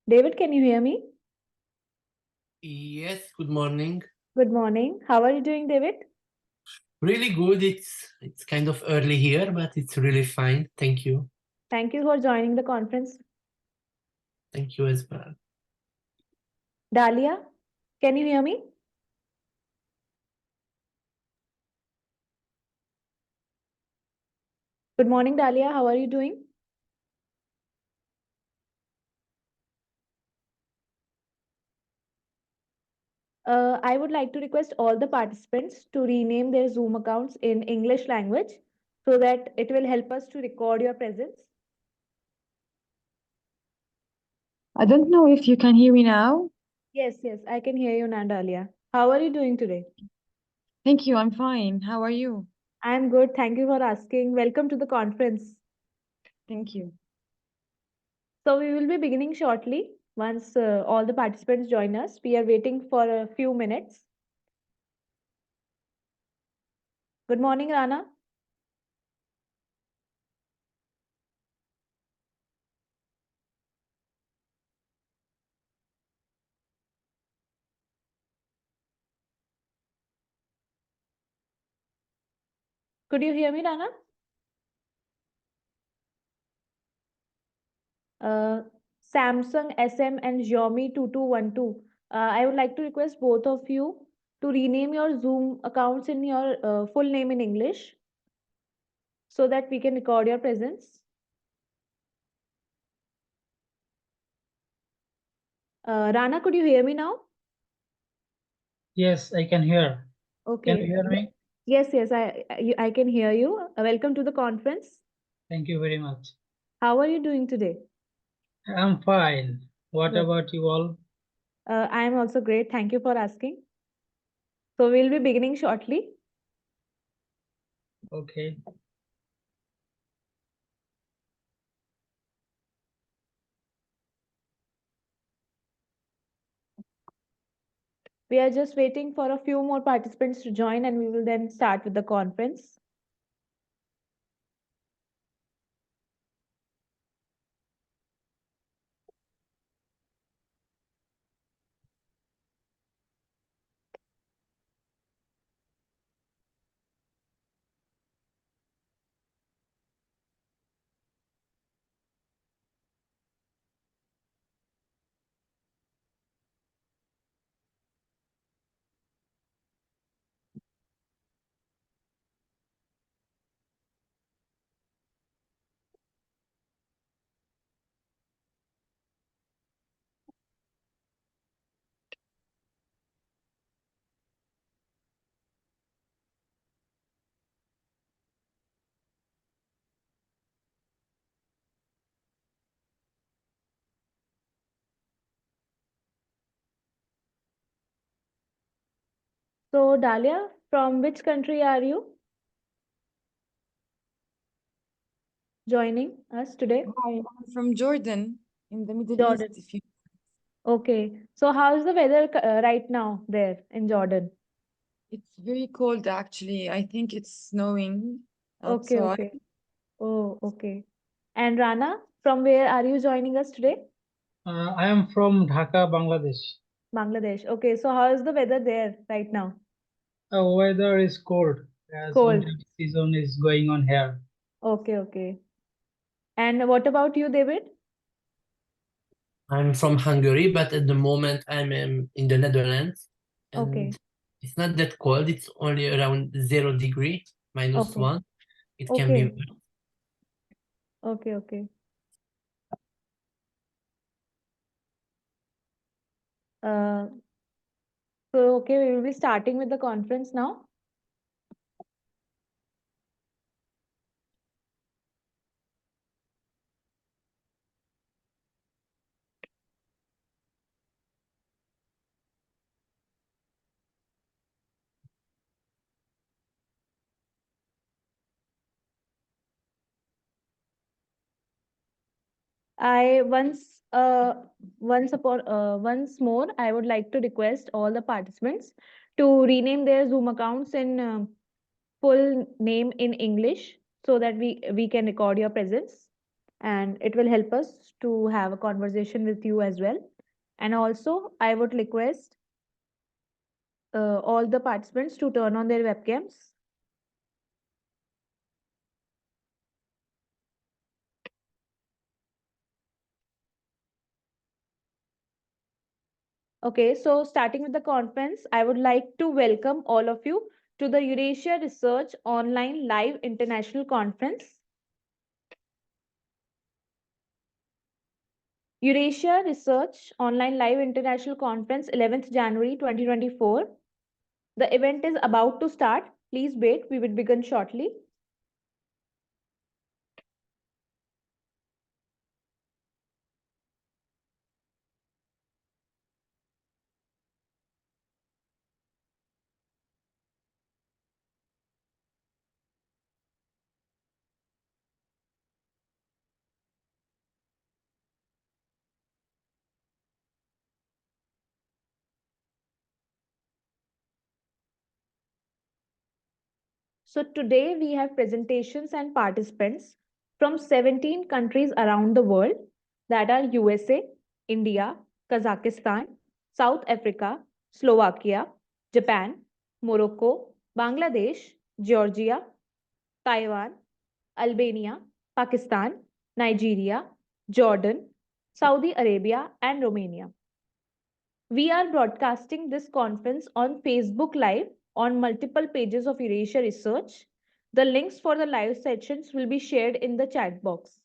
David, can you hear me? Yes, good morning. Good morning. How are you doing, David? Really good. It's kind of early here, but it's really fine. Thank you. Thank you for joining the conference. Thank you as well. Dalia, can you hear me? Good morning, Dalia. How are you doing? I would like to request all the participants to rename their Zoom accounts in English language so that it will help us to record your presence. I don't know if you can hear me now. Yes, I can hear you now, Dalia. How are you doing today? Thank you, I'm fine. How are you? I'm good. Thank you for asking. Welcome to the conference. Thank you. So we will be beginning shortly once all the participants join us. We are waiting for a few minutes. Good morning, Rana. Could you hear me, Rana? Uh, Samsung SM and Xiaomi 2212. I would like to request both of you to rename your Zoom accounts in your full name in English so that we can record your presence. Rana, could you hear me now? Yes, I can hear. Can you Okay. hear me? Yes, I can hear you. Welcome to the conference. Thank you very much. How are you doing today? I'm fine. What Good. about you all? I am also great. Thank you for asking. So we'll be beginning shortly. Okay. We are just waiting for a few more participants to join and we will then start with the conference. So Dalia, from which country are you joining us today? Hi, I'm from Jordan in the Middle East. Jordan. If you Okay. So how's the weather right now there in Jordan? It's very cold actually. I think it's snowing Okay, outside. okay. Oh, okay. And Rana, from where are you joining us today? I am from Dhaka, Bangladesh. Bangladesh. Okay, so how is the weather there right now? The weather is cold as Cold. winter season is going on here. Okay, okay. And what about you, David? I'm from Hungary, but at the moment I'm in the Netherlands, Okay, and it's not that cold. It's only around 0 degree, okay, -1. It can be okay, worse. okay. Uh, so okay, we will be starting with the conference now. I once more, I would like to request all the participants to rename their Zoom accounts in full name in English so that we can record your presence. and it will help us to have a conversation with you as well. And also, I would request all the participants to turn on their webcams. Okay, so starting with the conference, I would like to welcome all of you to the Eurasia Research Online Live International Conference. Eurasia Research Online Live International Conference, 11th January 2024. The event is about to start. Please wait, we will begin shortly. So today we have presentations and participants from 17 countries around the world, that are USA, India, Kazakhstan, South Africa, Slovakia, Japan, Morocco, Bangladesh, Georgia, Taiwan, Albania, Pakistan, Nigeria, Jordan, Saudi Arabia, and Romania. We are broadcasting this conference on Facebook Live on multiple pages of Eurasia Research. The links for the live sessions will be shared in the chat box.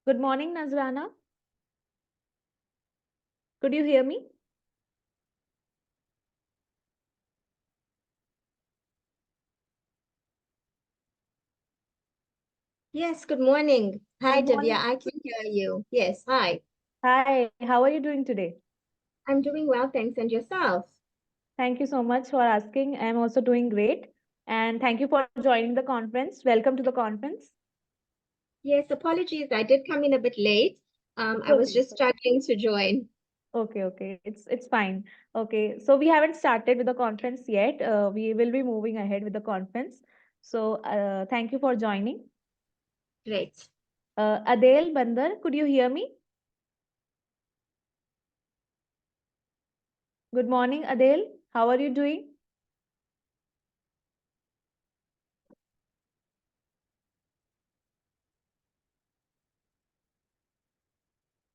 Good morning, Nazrana. Could you hear me? Yes, good morning. Hi, Good morning. Divya. I can hear you. Yes, hi. Hi, how are you doing today? I'm doing well, thanks. And yourself? Thank you so much for asking. I'm also doing great. And thank you for joining the conference. Welcome to the conference. Yes, apologies. I did come in a bit late. I was just struggling to join. Okay. It's fine. Okay, so we haven't started with the conference yet. We will be moving ahead with the conference. So thank you for joining. Great. Adele Bandar, could you hear me? Good morning, Adele. How are you doing?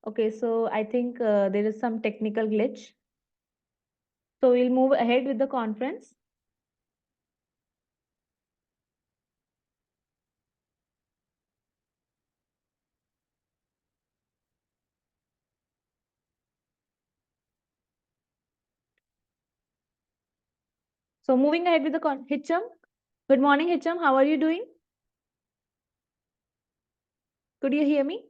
Okay, so I think there is some technical glitch. So we'll move ahead with the conference. So moving ahead with the Hitcham. Good morning, Hitcham. How are you doing? Could you hear me?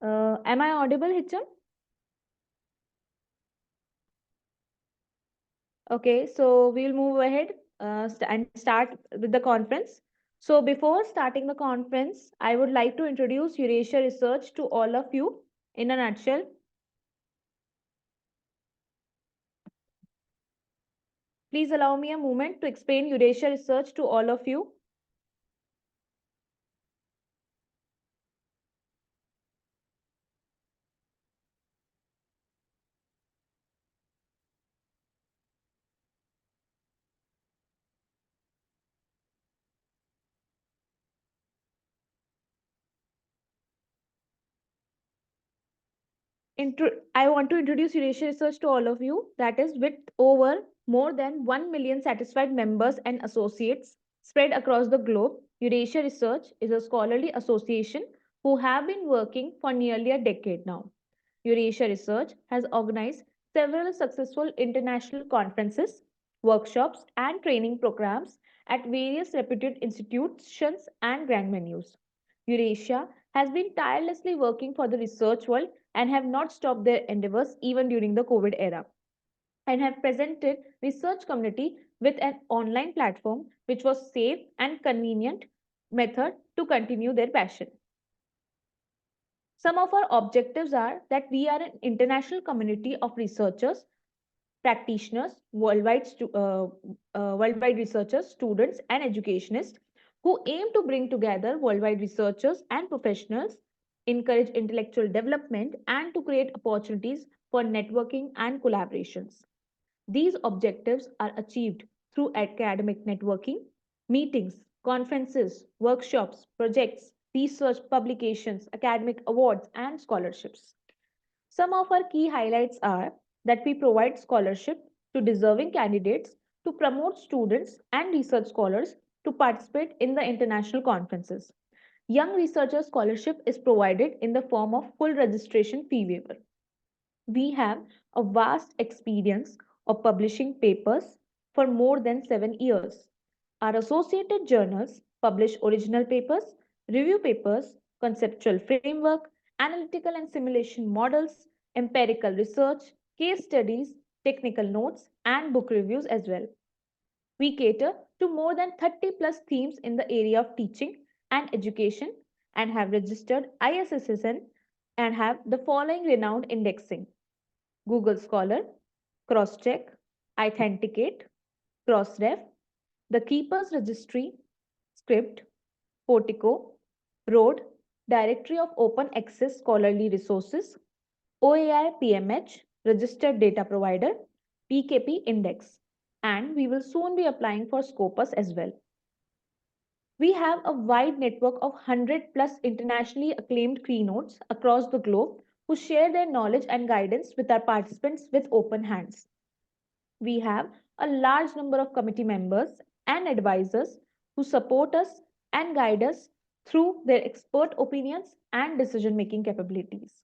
Am I audible, Hitcham? Okay, so we'll move ahead and start with the conference. So before starting the conference, I would like to introduce Eurasia Research to all of you in a nutshell. Please allow me a moment to explain Eurasia Research to all of you. I want to introduce Eurasia Research to all of you. That is, with over more than 1 million satisfied members and associates spread across the globe, Eurasia Research is a scholarly association who have been working for nearly a decade now. Eurasia Research has organized several successful international conferences, workshops, and training programs at various reputed institutions and grand venues. Eurasia has been tirelessly working for the research world and have not stopped their endeavors even during the COVID era, and have presented research community with an online platform which was safe and convenient method to continue their passion. Some of our objectives are that we are an international community of researchers, practitioners, worldwide researchers, students, and educationists who aim to bring together worldwide researchers and professionals, encourage intellectual development, and to create opportunities for networking and collaborations. These objectives are achieved through academic networking, meetings, conferences, workshops, projects, research publications, academic awards, and scholarships. Some of our key highlights are that we provide scholarship to deserving candidates, to promote students and research scholars to participate in the international conferences. Young Researcher Scholarship is provided in the form of full registration fee waiver. We have a vast experience of publishing papers for more than 7 years. Our associated journals publish original papers, review papers, conceptual framework, analytical and simulation models, empirical research, case studies, technical notes, and book reviews as well. We cater to more than 30 plus themes in the area of teaching and education and have registered ISSN and have the following renowned indexing: Google Scholar, Crosscheck, Authenticate, Crossref, the Keeper's Registry, Script, Portico, Road, Directory of Open Access Scholarly Resources, OAI PMH, Registered Data Provider, PKP Index, and we will soon be applying for Scopus as well. We have a wide network of 100 plus internationally acclaimed keynotes across the globe who share their knowledge and guidance with our participants with open hands. We have a large number of committee members and advisors who support us and guide us through their expert opinions and decision making capabilities.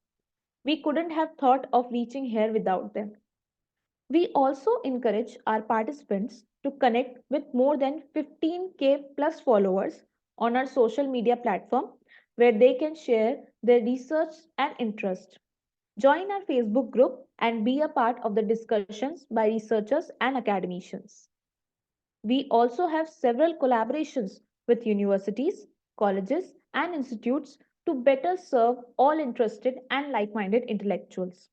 We couldn't have thought of reaching here without them. We also encourage our participants to connect with more than 15K plus followers on our social media platform where they can share their research and interest. Join our Facebook group and be a part of the discussions by researchers and academicians. We also have several collaborations with universities, colleges, and institutes to better serve all interested and like minded intellectuals.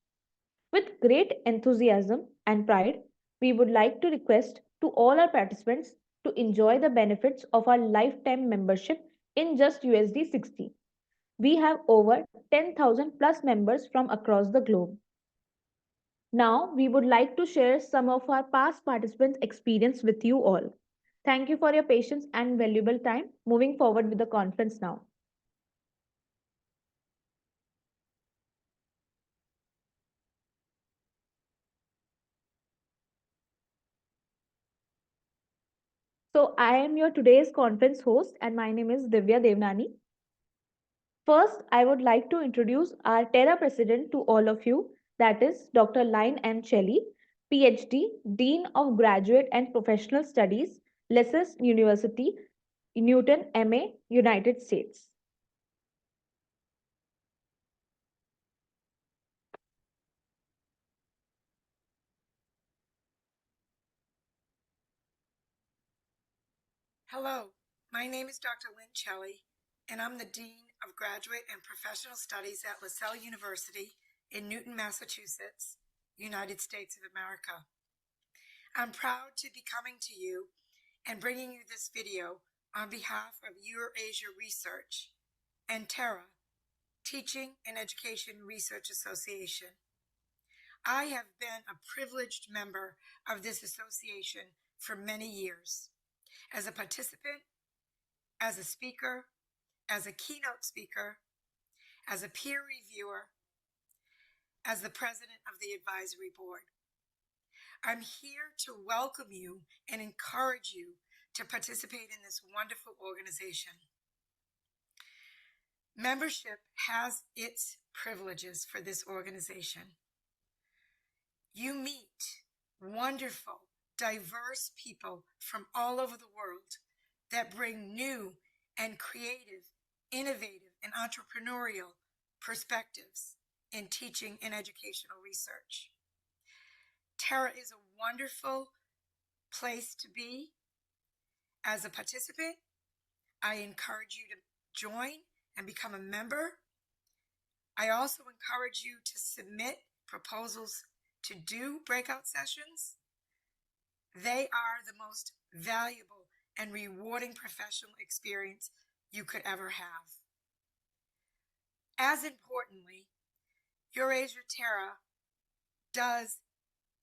With great enthusiasm and pride, we would like to request to all our participants to enjoy the benefits of our lifetime membership in just USD 60. We have over 10,000 plus members from across the globe. Now, we would like to share some of our past participants' experience with you all. Thank you for your patience and valuable time. Moving forward with the conference now. So, I am your today's conference host, and my name is Divya Devnani. First, I would like to introduce our Terra president to all of you, that is Dr. Line M. Chelly, PhD, Dean of Graduate and Professional Studies, Leicester University, Newton, MA, United States. Hello, my name is Dr. Lynn Chelly, and I'm the Dean of Graduate and Professional Studies at LaSalle University in Newton, Massachusetts, United States of America. I'm proud to be coming to you and bringing you this video on behalf of Eurasia Research and Terra, Teaching and Education Research Association. I have been a privileged member of this association for many years. As a participant, as a speaker, as a keynote speaker, as a peer reviewer, as the president of the advisory board. I'm here to welcome you and encourage you to participate in this wonderful organization. Membership has its privileges for this organization. You meet wonderful, diverse people from all over the world that bring new and creative, innovative, and entrepreneurial perspectives in teaching and educational research. Terra is a wonderful place to be. As a participant, I encourage you to join and become a member. I also encourage you to submit proposals to do breakout sessions. They are the most valuable and rewarding professional experience you could ever have. As importantly, Eurasia Terra does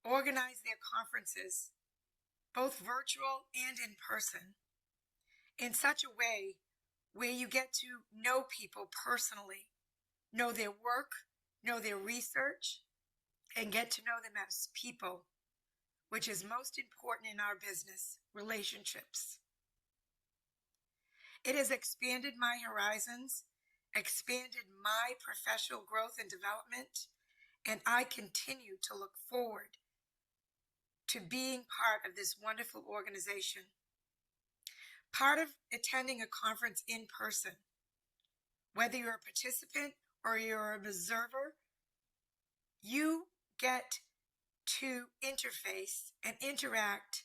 organize their conferences, both virtual and in person, in such a way where you get to know people personally, know their work, know their research, and get to know them as people, which is most important in our business, relationships. It has expanded my horizons, expanded my professional growth and development, and I continue to look forward to being part of this wonderful organization. Part of attending a conference in person, whether you're a participant or you're an observer, you get to interface and interact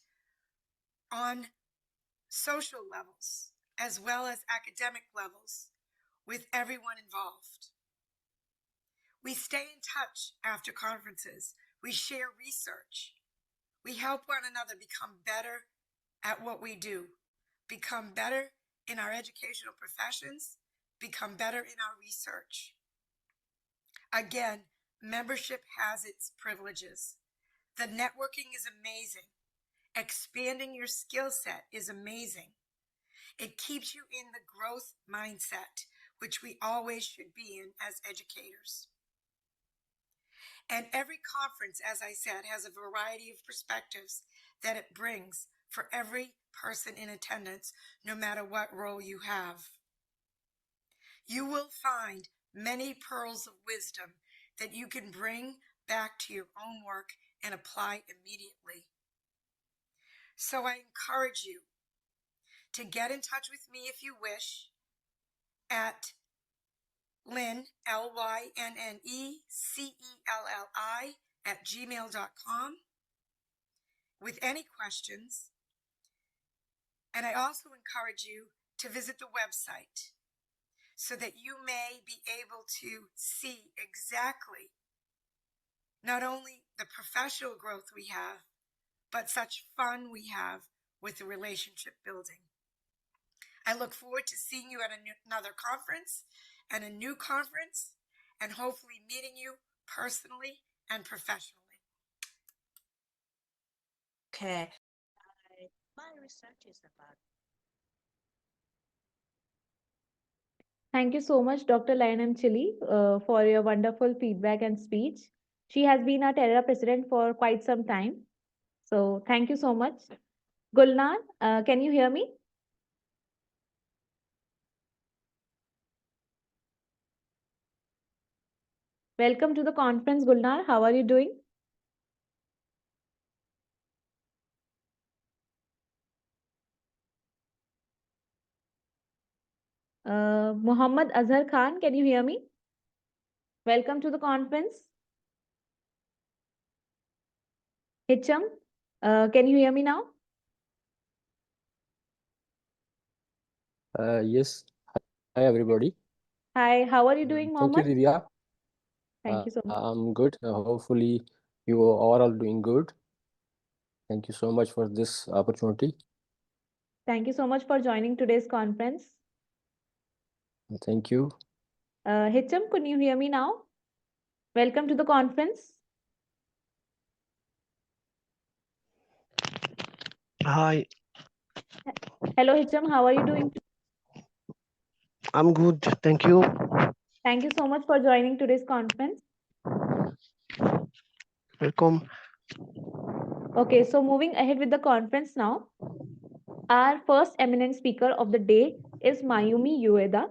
on social levels as well as academic levels with everyone involved. We stay in touch after conferences. We share research. We help one another become better at what we do, become better in our educational professions, become better in our research. Again, membership has its privileges. The networking is amazing. Expanding your skill set is amazing. It keeps you in the growth mindset, which we always should be in as educators. And every conference, as I said, has a variety of perspectives that it brings for every person in attendance, no matter what role you have. You will find many pearls of wisdom that you can bring back to your own work and apply immediately. So I encourage you to get in touch with me if you wish at Lynne, LYNNECELLI @gmail.com with any questions. And I also encourage you to visit the website so that you may be able to see exactly not only the professional growth we have, but such fun we have with the relationship building. I look forward to seeing you at another conference and a new conference, and hopefully meeting you personally and professionally. Okay. My research is about. Thank you so much, Dr. Lionel Chili, for your wonderful feedback and speech. She has been our Terra president for quite some time. So thank you so much. Gulnar, can you hear me? Welcome to the conference, Gulnar. How are you doing? Muhammad Azhar Khan, can you hear me? Welcome to the conference. Hicham, can you hear me now? Yes. Hi, everybody. Hi, how are you doing, Thank you, Mohammed? Divya. Thank you so much. I'm good. Hopefully, you are all doing good. Thank you so much for this opportunity. Thank you so much for joining today's conference. Thank you. Hicham, can you hear me now? Welcome to the conference. Hi, Hello, Hicham. How are you doing? I'm good. Thank you. Thank you so much for joining today's conference. Welcome. Okay, so moving ahead with the conference now. Our first eminent speaker of the day is Mayumi Ueda,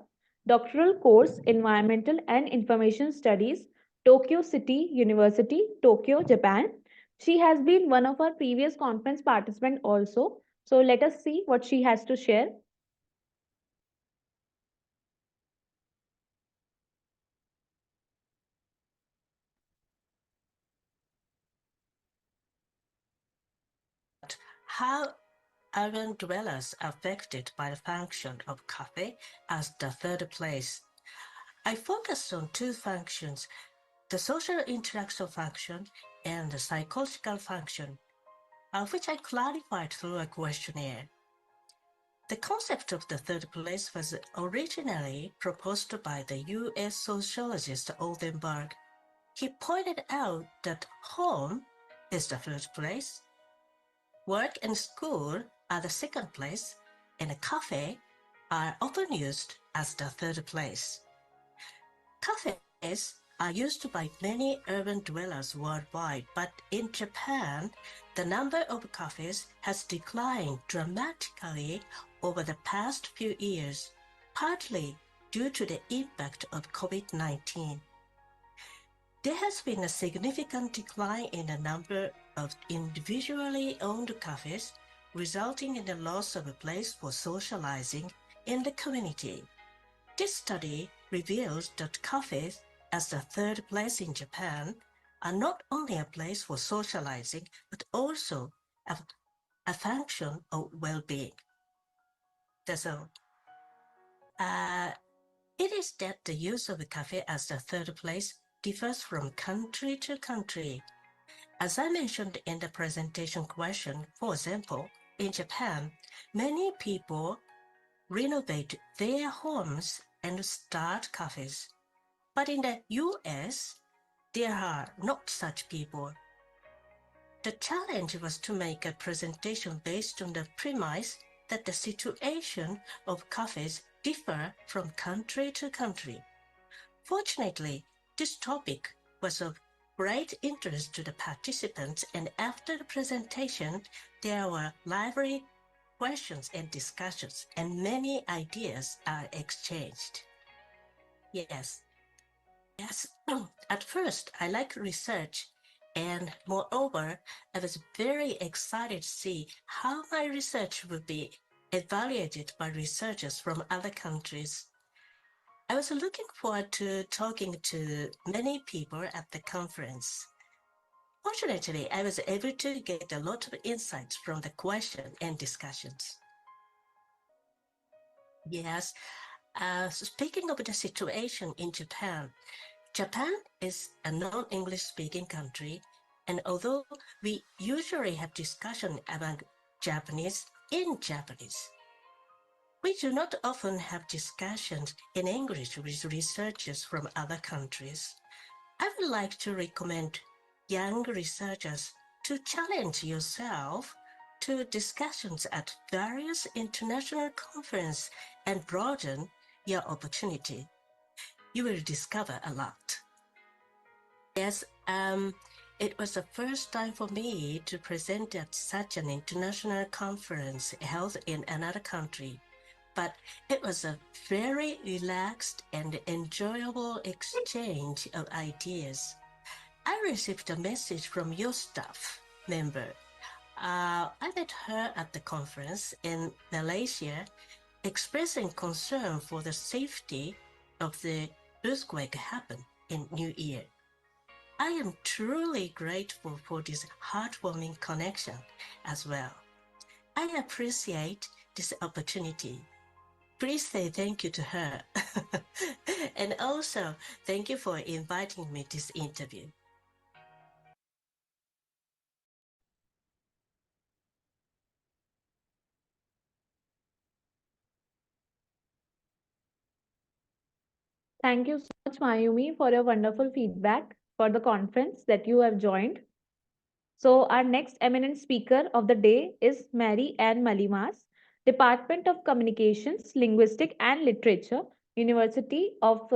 doctoral course Environmental and Information Studies, Tokyo City University, Tokyo, Japan. She has been one of our previous conference participants also. So let us see what she has to share. How urban dwellers are affected by the function of coffee as the third place I focused on two functions, the social interaction function and the psychological function, which I clarified through a questionnaire. The concept of the third place was originally proposed by the US sociologist Oldenburg. He pointed out that home is the first place, work and school are the second place, and a cafe are often used as the third place. Cafes are used by many urban dwellers worldwide, but in Japan, the number of cafes has declined dramatically over the past few years, partly due to the impact of COVID-19. There has been a significant decline in the number of individually owned cafes, resulting in the loss of a place for socializing in the community. This study reveals that cafes, as the third place in Japan, are not only a place for socializing, but also a function of well-being. That's all. It is that the use of a cafe as the third place differs from country to country. As I mentioned in the presentation question, for example, in Japan, many people renovate their homes and start cafes. But in the US, there are not such people. The challenge was to make a presentation based on the premise that the situation of cafes differ from country to country. Fortunately, this topic was of great interest to the participants, and after the presentation, there were lively questions and discussions, and many ideas are exchanged. Yes. At first, I like research, and moreover, I was very excited to see how my research would be evaluated by researchers from other countries. I was looking forward to talking to many people at the conference. Fortunately, I was able to get a lot of insights from the question and discussions. Yes, speaking of the situation in Japan, Japan is a non-English speaking country, and although we usually have discussion among Japanese in Japanese, we do not often have discussions in English with researchers from other countries. I would like to recommend young researchers to challenge yourself to discussions at various international conferences and broaden your opportunity. You will discover a lot. Yes, it was the first time for me to present at such an international conference held in another country, but it was a very relaxed and enjoyable exchange of ideas. I received a message from your staff member. I met her at the conference in Malaysia, expressing concern for the safety of the earthquake happened in New Year. I am truly grateful for this heartwarming connection as well. I appreciate this opportunity. Please say thank you to her. And also, thank you for inviting me to this interview. Thank you so much, Mayumi, for your wonderful feedback for the conference that you have joined. So, our next eminent speaker of the day is Mary Ann Malimas, Department of Communications, Linguistics and Literature, University of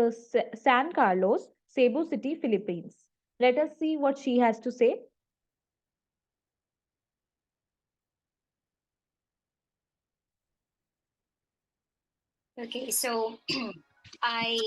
San Carlos, Cebu City, Philippines. Let us see what she has to say. Okay, so I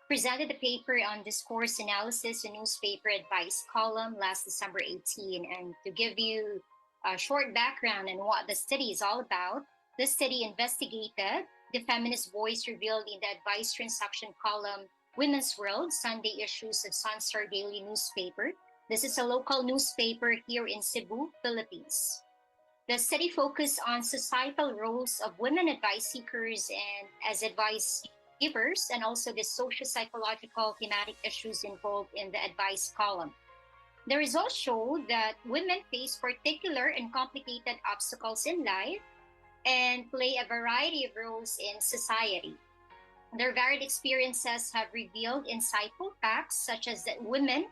presented the paper on discourse analysis and newspaper advice column last December 18. And to give you a short background on what the study is all about, the study investigated the feminist voice revealed in the advice transaction column Women's World, Sunday issues of Sunstar Daily newspaper. This is a local newspaper here in Cebu, Philippines. The study focused on societal roles of women advice seekers and as advice givers and also the socio-psychological thematic issues involved in the advice column. The results show that women face particular and complicated obstacles in life and play a variety of roles in society. Their varied experiences have revealed insightful facts, such as that women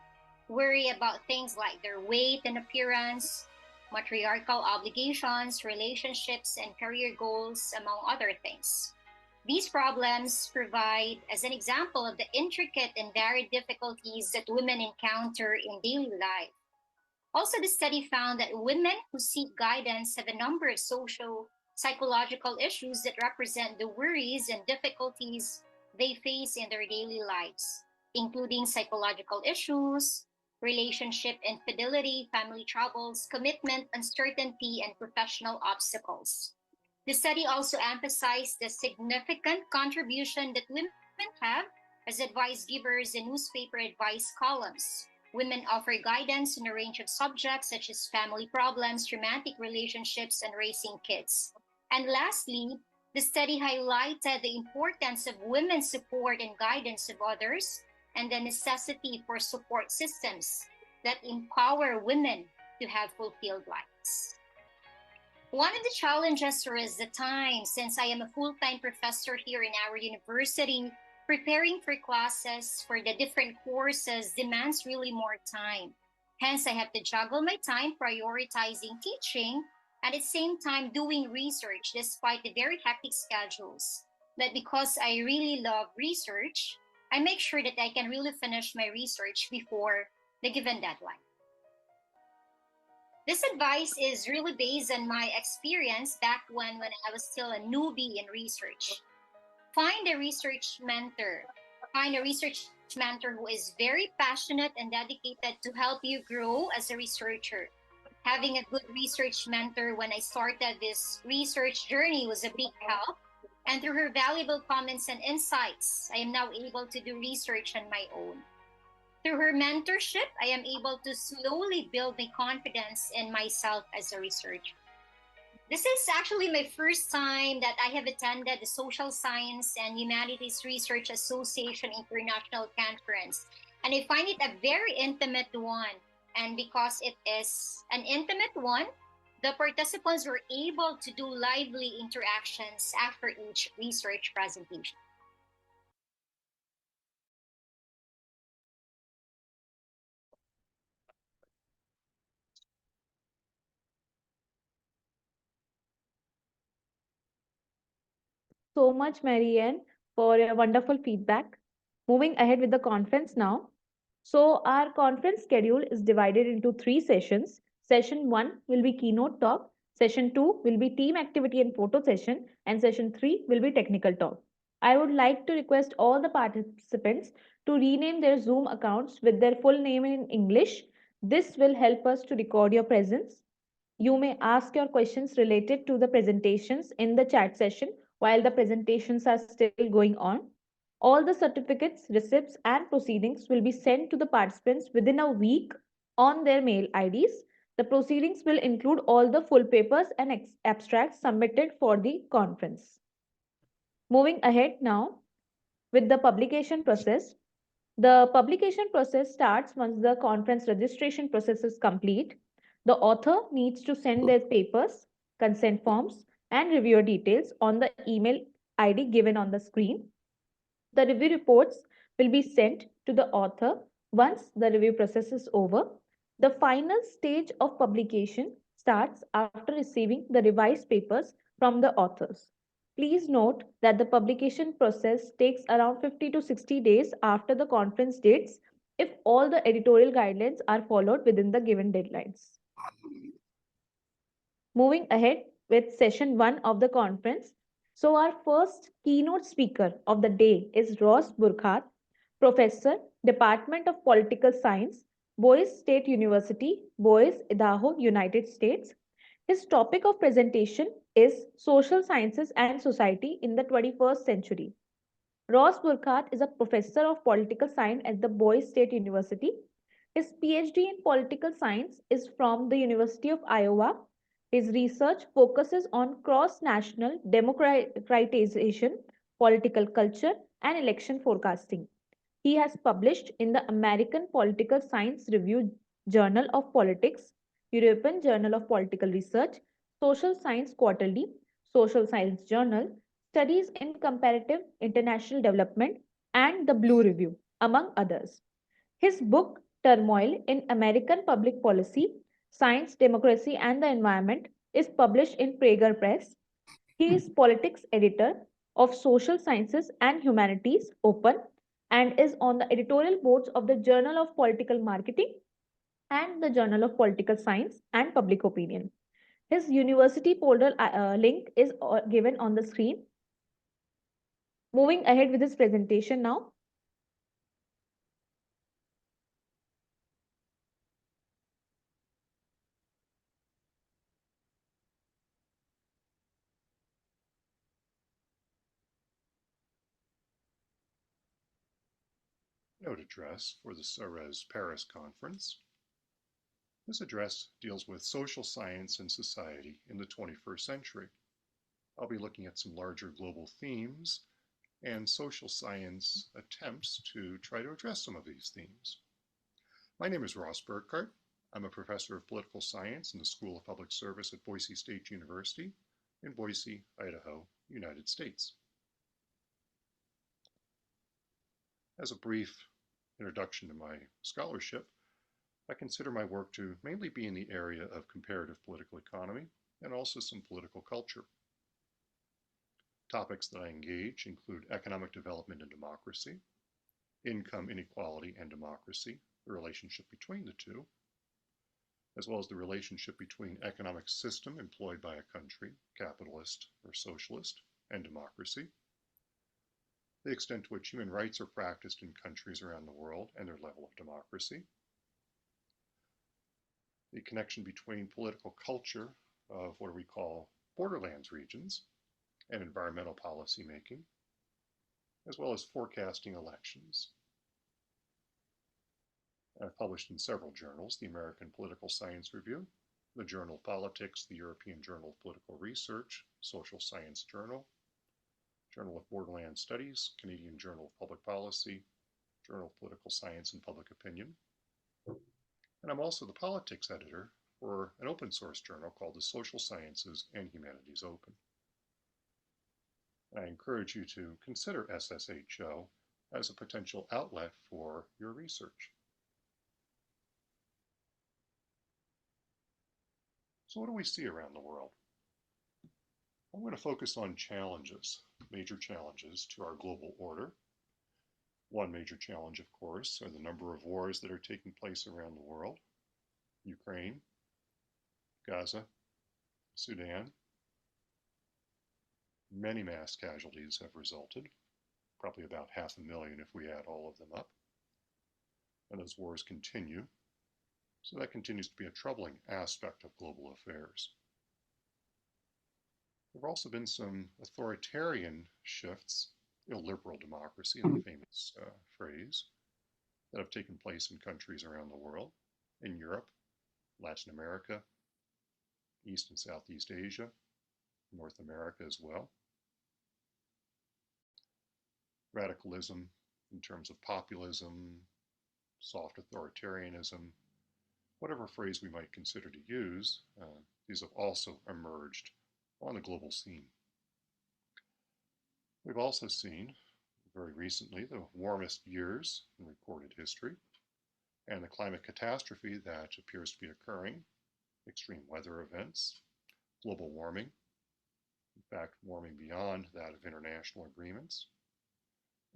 worry about things like their weight and appearance, matriarchal obligations, relationships, and career goals, among other things. These problems provide as an example of the intricate and varied difficulties that women encounter in daily life. Also, the study found that women who seek guidance have a number of social psychological issues that represent the worries and difficulties they face in their daily lives, including psychological issues, relationship infidelity, family troubles, commitment, uncertainty, and professional obstacles. The study also emphasized the significant contribution that women have as advice givers in newspaper advice columns. Women offer guidance on a range of subjects such as family problems, romantic relationships, and raising kids. And lastly, the study highlighted the importance of women's support and guidance of others and the necessity for support systems that empower women to have fulfilled lives. One of the challenges is the time, since I am a full-time professor here in our university. Preparing for classes for the different courses demands really more time. Hence, I have to juggle my time prioritizing teaching and at the same time doing research despite the very hectic schedules. But because I really love research, I make sure that I can really finish my research before the given deadline. This advice is really based on my experience back when I was still a newbie in research. Find a research mentor. Find a research mentor who is very passionate and dedicated to help you grow as a researcher. Having a good research mentor when I started this research journey was a big help. And through her valuable comments and insights, I am now able to do research on my own. Through her mentorship, I am able to slowly build my confidence in myself as a researcher. This is actually my first time that I have attended the Social Science and Humanities Research Association International Conference. And I find it a very intimate one. And because it is an intimate one, the participants were able to do lively interactions after each research presentation. So much, Marianne, for your wonderful feedback. Moving ahead with the conference now. So, our conference schedule is divided into three sessions. Session 1 will be keynote talk, session 2 will be team activity and photo session, and session 3 will be technical talk. I would like to request all the participants to rename their Zoom accounts with their full name in English. This will help us to record your presence. You may ask your questions related to the presentations in the chat session while the presentations are still going on. All the certificates, receipts, and proceedings will be sent to the participants within a week on their mail IDs. The proceedings will include all the full papers and abstracts submitted for the conference. Moving ahead now with the publication process. The publication process starts once the conference registration process is complete. The author needs to send their papers, consent forms, and reviewer details on the email ID given on the screen. The review reports will be sent to the author once the review process is over. The final stage of publication starts after receiving the revised papers from the authors. Please note that the publication process takes around 50 to 60 days after the conference dates if all the editorial guidelines are followed within the given deadlines. Moving ahead with session 1 of the conference. So, our first keynote speaker of the day is Ross Burkhardt, Professor, Department of Political Science, Boise State University, Boise, Idaho, United States. His topic of presentation is Social Sciences and Society in the 21st Century. Ross Burkhardt is a professor of political science at the Boise State University. His PhD in political science is from the University of Iowa. His research focuses on cross national democratization, political culture, and election forecasting. He has published in the American Political Science Review Journal of Politics, European Journal of Political Research, Social Science Quarterly, Social Science Journal, Studies in Comparative International Development, and the Blue Review, among others. His book, Turmoil in American Public Policy, Science, Democracy, and the Environment, is published in Prager Press. He is politics editor of Social Sciences and Humanities Open and is on the editorial boards of the Journal of Political Marketing and the Journal of Political Science and Public Opinion. His university portal link is given on the screen. Moving ahead with his presentation now. Note address for the SORES Paris conference. This address deals with social science and society in the 21st century. I'll be looking at some larger global themes and social science attempts to try to address some of these themes. My name is Ross Burkhardt. I'm a professor of political science in the School of Public Service at Boise State University in Boise, Idaho, United States. As a brief introduction to my scholarship, I consider my work to mainly be in the area of comparative political economy and also some political culture. Topics that I engage include economic development and democracy, income inequality and democracy, the relationship between the two, as well as the relationship between economic system employed by a country, capitalist or socialist, and democracy, the extent to which human rights are practiced in countries around the world and their level of democracy, the connection between political culture of what we call borderlands regions and environmental policy making, as well as forecasting elections. I've published in several journals: the American Political Science Review, the Journal of Politics, the European Journal of Political Research, Social Science Journal, Journal of Borderland Studies, Canadian Journal of Public Policy, Journal of Political Science and Public Opinion. And I'm also the politics editor for an open source journal called the Social Sciences and Humanities Open. And I encourage you to consider SSHO as a potential outlet for your research. So what do we see around the world? I'm going to focus on challenges, major challenges to our global order. One major challenge, of course, are the number of wars that are taking place around the world. Ukraine, Gaza, Sudan. Many mass casualties have resulted, probably about 500,000 if we add all of them up. And those wars continue, so that continues to be a troubling aspect of global affairs. There have also been some authoritarian shifts, illiberal democracy, a famous phrase, that have taken place in countries around the world, in Europe, Latin America, East and Southeast Asia, North America as well. Radicalism in terms of populism, soft authoritarianism, whatever phrase we might consider to use, these have also emerged on the global scene. We've also seen, very recently, the warmest years in recorded history, and the climate catastrophe that appears to be occurring, extreme weather events, global warming, in fact, warming beyond that of international agreements,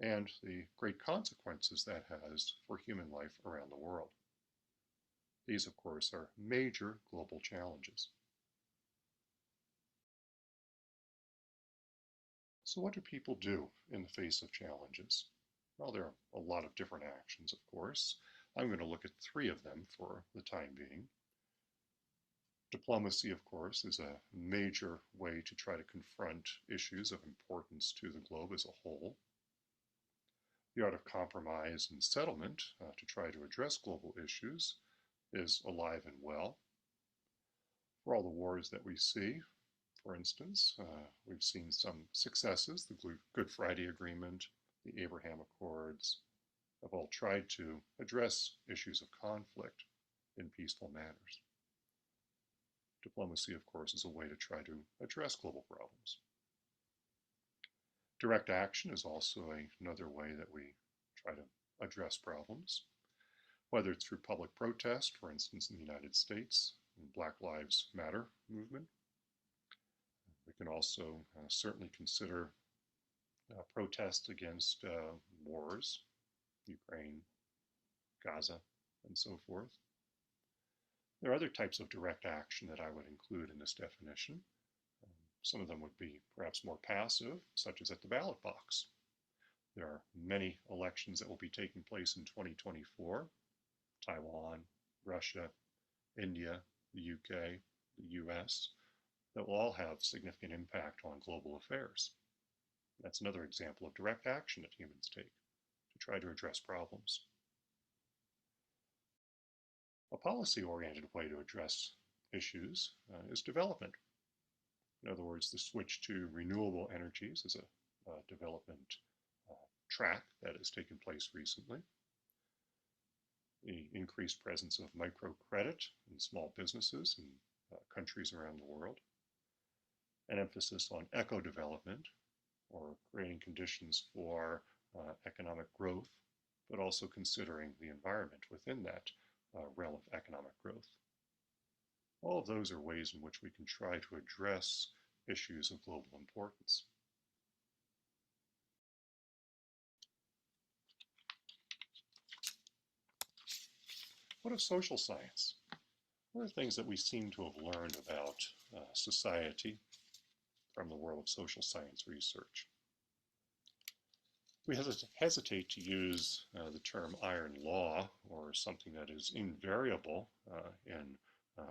and the great consequences that has for human life around the world. These, of course, are major global challenges. So what do people do in the face of challenges? Well, there are a lot of different actions, of course. I'm going to look at 3 of them for the time being. Diplomacy, of course, is a major way to try to confront issues of importance to the globe as a whole. The art of compromise and settlement to try to address global issues is alive and well. For all the wars that we see, for instance, we've seen some successes: the Good Friday Agreement, the Abraham Accords, have all tried to address issues of conflict in peaceful manners. Diplomacy, of course, is a way to try to address global problems. Direct action is also another way that we try to address problems, whether it's through public protest, for instance, in the United States, in the Black Lives Matter movement. We can also certainly consider protests against wars, Ukraine, Gaza, and so forth. There are other types of direct action that I would include in this definition. Some of them would be perhaps more passive, such as at the ballot box. There are many elections that will be taking place in 2024. Taiwan, Russia, India, the UK, the US, that will all have significant impact on global affairs. That's another example of direct action that humans take to try to address problems. A policy-oriented way to address issues is development. In other words, the switch to renewable energies is a development track that has taken place recently. The increased presence of microcredit in small businesses in countries around the world. An emphasis on eco-development, or creating conditions for economic growth, but also considering the environment within that realm of economic growth. All of those are ways in which we can try to address issues of global importance. What of social science? What are things that we seem to have learned about society from the world of social science research? We hesitate to use the term iron law, or something that is invariable in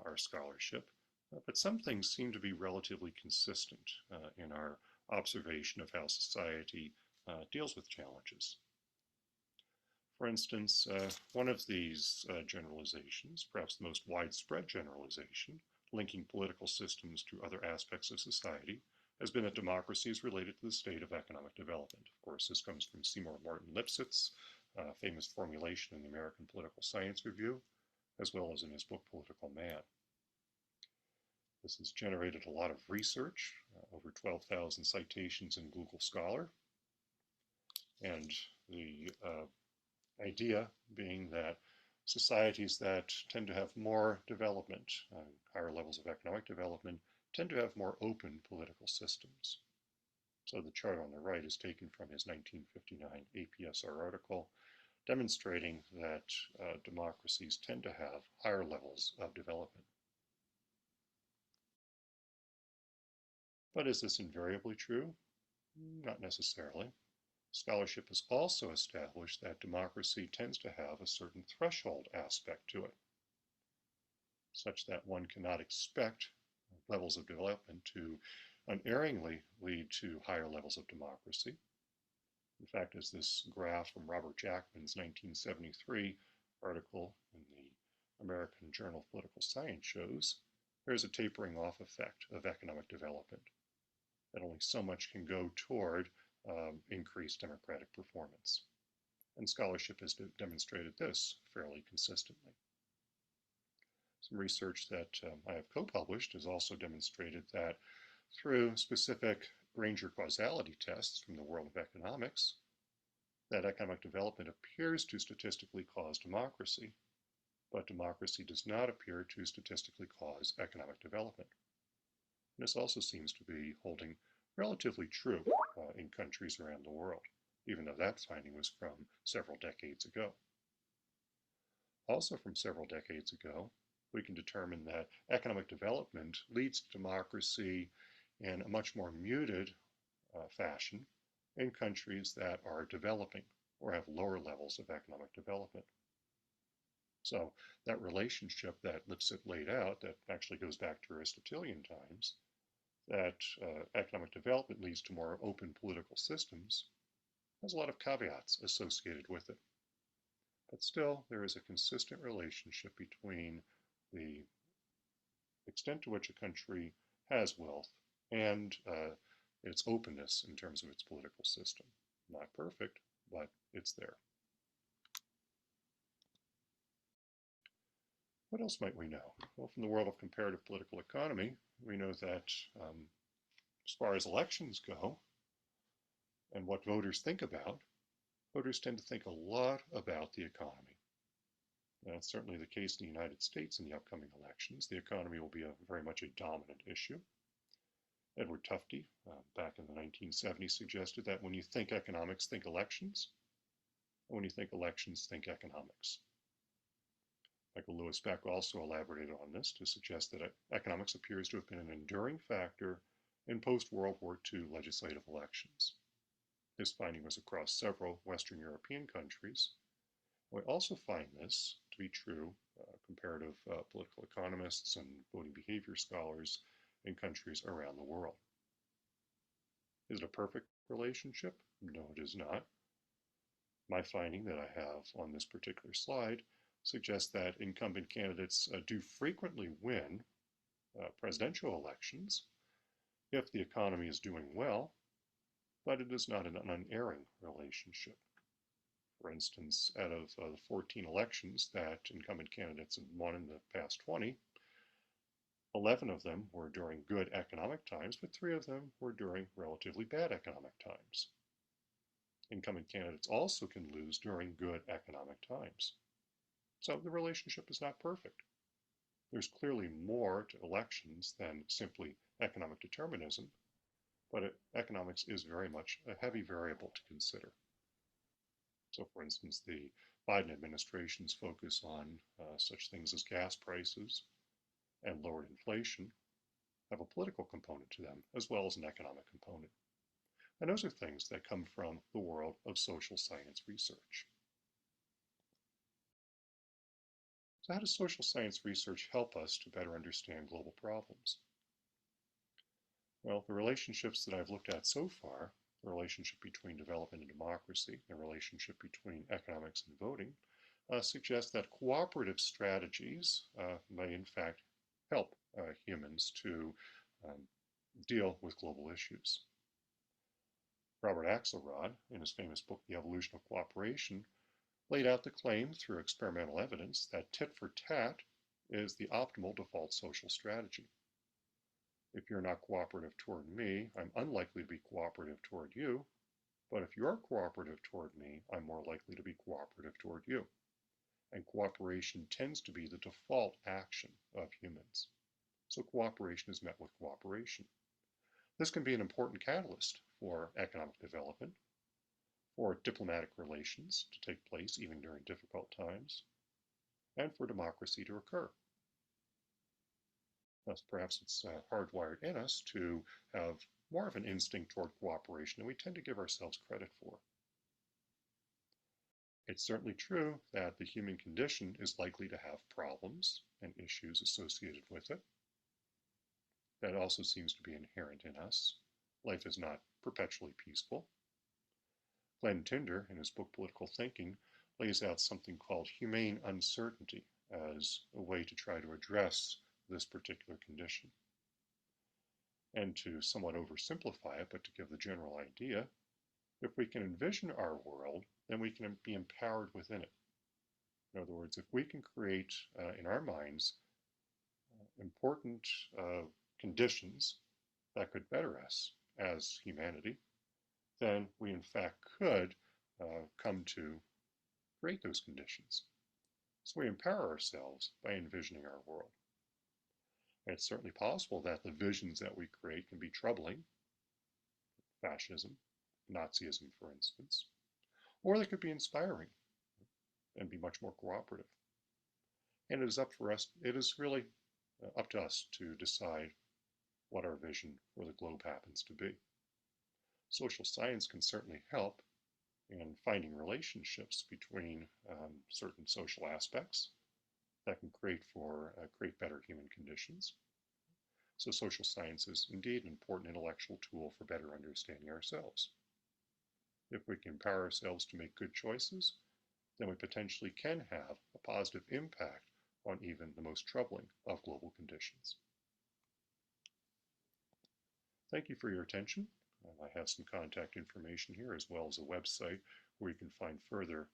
our scholarship, but some things seem to be relatively consistent in our observation of how society deals with challenges. For instance, one of these generalizations, perhaps the most widespread generalization, linking political systems to other aspects of society, has been that democracy is related to the state of economic development. Of course, this comes from Seymour Martin Lipset's famous formulation in the American Political Science Review, as well as in his book, Political Man. This has generated a lot of research, over 12,000 citations in Google Scholar, and the idea being that societies that tend to have more development, higher levels of economic development, tend to have more open political systems. So the chart on the right is taken from his 1959 APSR article, demonstrating that democracies tend to have higher levels of development. But is this invariably true? Not necessarily. Scholarship has also established that democracy tends to have a certain threshold aspect to it, such that one cannot expect levels of development to unerringly lead to higher levels of democracy. In fact, as this graph from Robert Jackman's 1973 article in the American Journal of Political Science shows, there's a tapering off effect of economic development, that only so much can go toward increased democratic performance. And scholarship has demonstrated this fairly consistently. Some research that I have co-published has also demonstrated that through specific Granger causality tests from the world of economics, that economic development appears to statistically cause democracy, but democracy does not appear to statistically cause economic development. And this also seems to be holding relatively true in countries around the world, even though that finding was from several decades ago. Also from several decades ago, we can determine that economic development leads to democracy in a much more muted fashion in countries that are developing or have lower levels of economic development. So that relationship that Lipset laid out, that actually goes back to Aristotelian times, that economic development leads to more open political systems, has a lot of caveats associated with it. But still, there is a consistent relationship between the extent to which a country has wealth and its openness in terms of its political system. Not perfect, but it's there. What else might we know? Well, from the world of comparative political economy, we know that as far as elections go and what voters think about, voters tend to think a lot about the economy. That's certainly the case in the United States in the upcoming elections. The economy will be very much a dominant issue. Edward Tufte, back in the 1970s, suggested that when you think economics, think elections. And when you think elections, think economics. Michael Lewis Beck also elaborated on this to suggest that economics appears to have been an enduring factor in post-World War II legislative elections. This finding was across several Western European countries. We also find this to be true, comparative political economists and voting behavior scholars in countries around the world. Is it a perfect relationship? No, it is not. My finding that I have on this particular slide suggests that incumbent candidates do frequently win presidential elections if the economy is doing well, but it is not an unerring relationship. For instance, out of the 14 elections that incumbent candidates have won in the past 20, 11 of them were during good economic times, but 3 of them were during relatively bad economic times. Incumbent candidates also can lose during good economic times. So the relationship is not perfect. There's clearly more to elections than simply economic determinism, but economics is very much a heavy variable to consider. So, for instance, the Biden administration's focus on such things as gas prices and lowered inflation have a political component to them, as well as an economic component. And those are things that come from the world of social science research. So how does social science research help us to better understand global problems? Well, the relationships that I've looked at so far, the relationship between development and democracy, the relationship between economics and voting, suggest that cooperative strategies may in fact help humans to deal with global issues. Robert Axelrod, in his famous book, The Evolution of Cooperation, laid out the claim through experimental evidence that tit for tat is the optimal default social strategy. If you're not cooperative toward me, I'm unlikely to be cooperative toward you, but if you're cooperative toward me, I'm more likely to be cooperative toward you. And cooperation tends to be the default action of humans. So cooperation is met with cooperation. This can be an important catalyst for economic development, for diplomatic relations to take place even during difficult times, and for democracy to occur. Thus, perhaps it's hardwired in us to have more of an instinct toward cooperation than we tend to give ourselves credit for. It's certainly true that the human condition is likely to have problems and issues associated with it. That also seems to be inherent in us. Life is not perpetually peaceful. Glenn Tinder, in his book Political Thinking, lays out something called humane uncertainty as a way to try to address this particular condition. And to somewhat oversimplify it, but to give the general idea, if we can envision our world, then we can be empowered within it. In other words, if we can create in our minds important conditions that could better us as humanity, then we in fact could come to create those conditions. So we empower ourselves by envisioning our world. And it's certainly possible that the visions that we create can be troubling, fascism, Nazism, for instance, or they could be inspiring and be much more cooperative. And it is up for us, it is really up to us to decide what our vision for the globe happens to be. Social science can certainly help in finding relationships between certain social aspects that can create better human conditions. So social science is indeed an important intellectual tool for better understanding ourselves. If we can empower ourselves to make good choices, then we potentially can have a positive impact on even the most troubling of global conditions. Thank you for your attention. I have some contact information here as well as a website where you can find further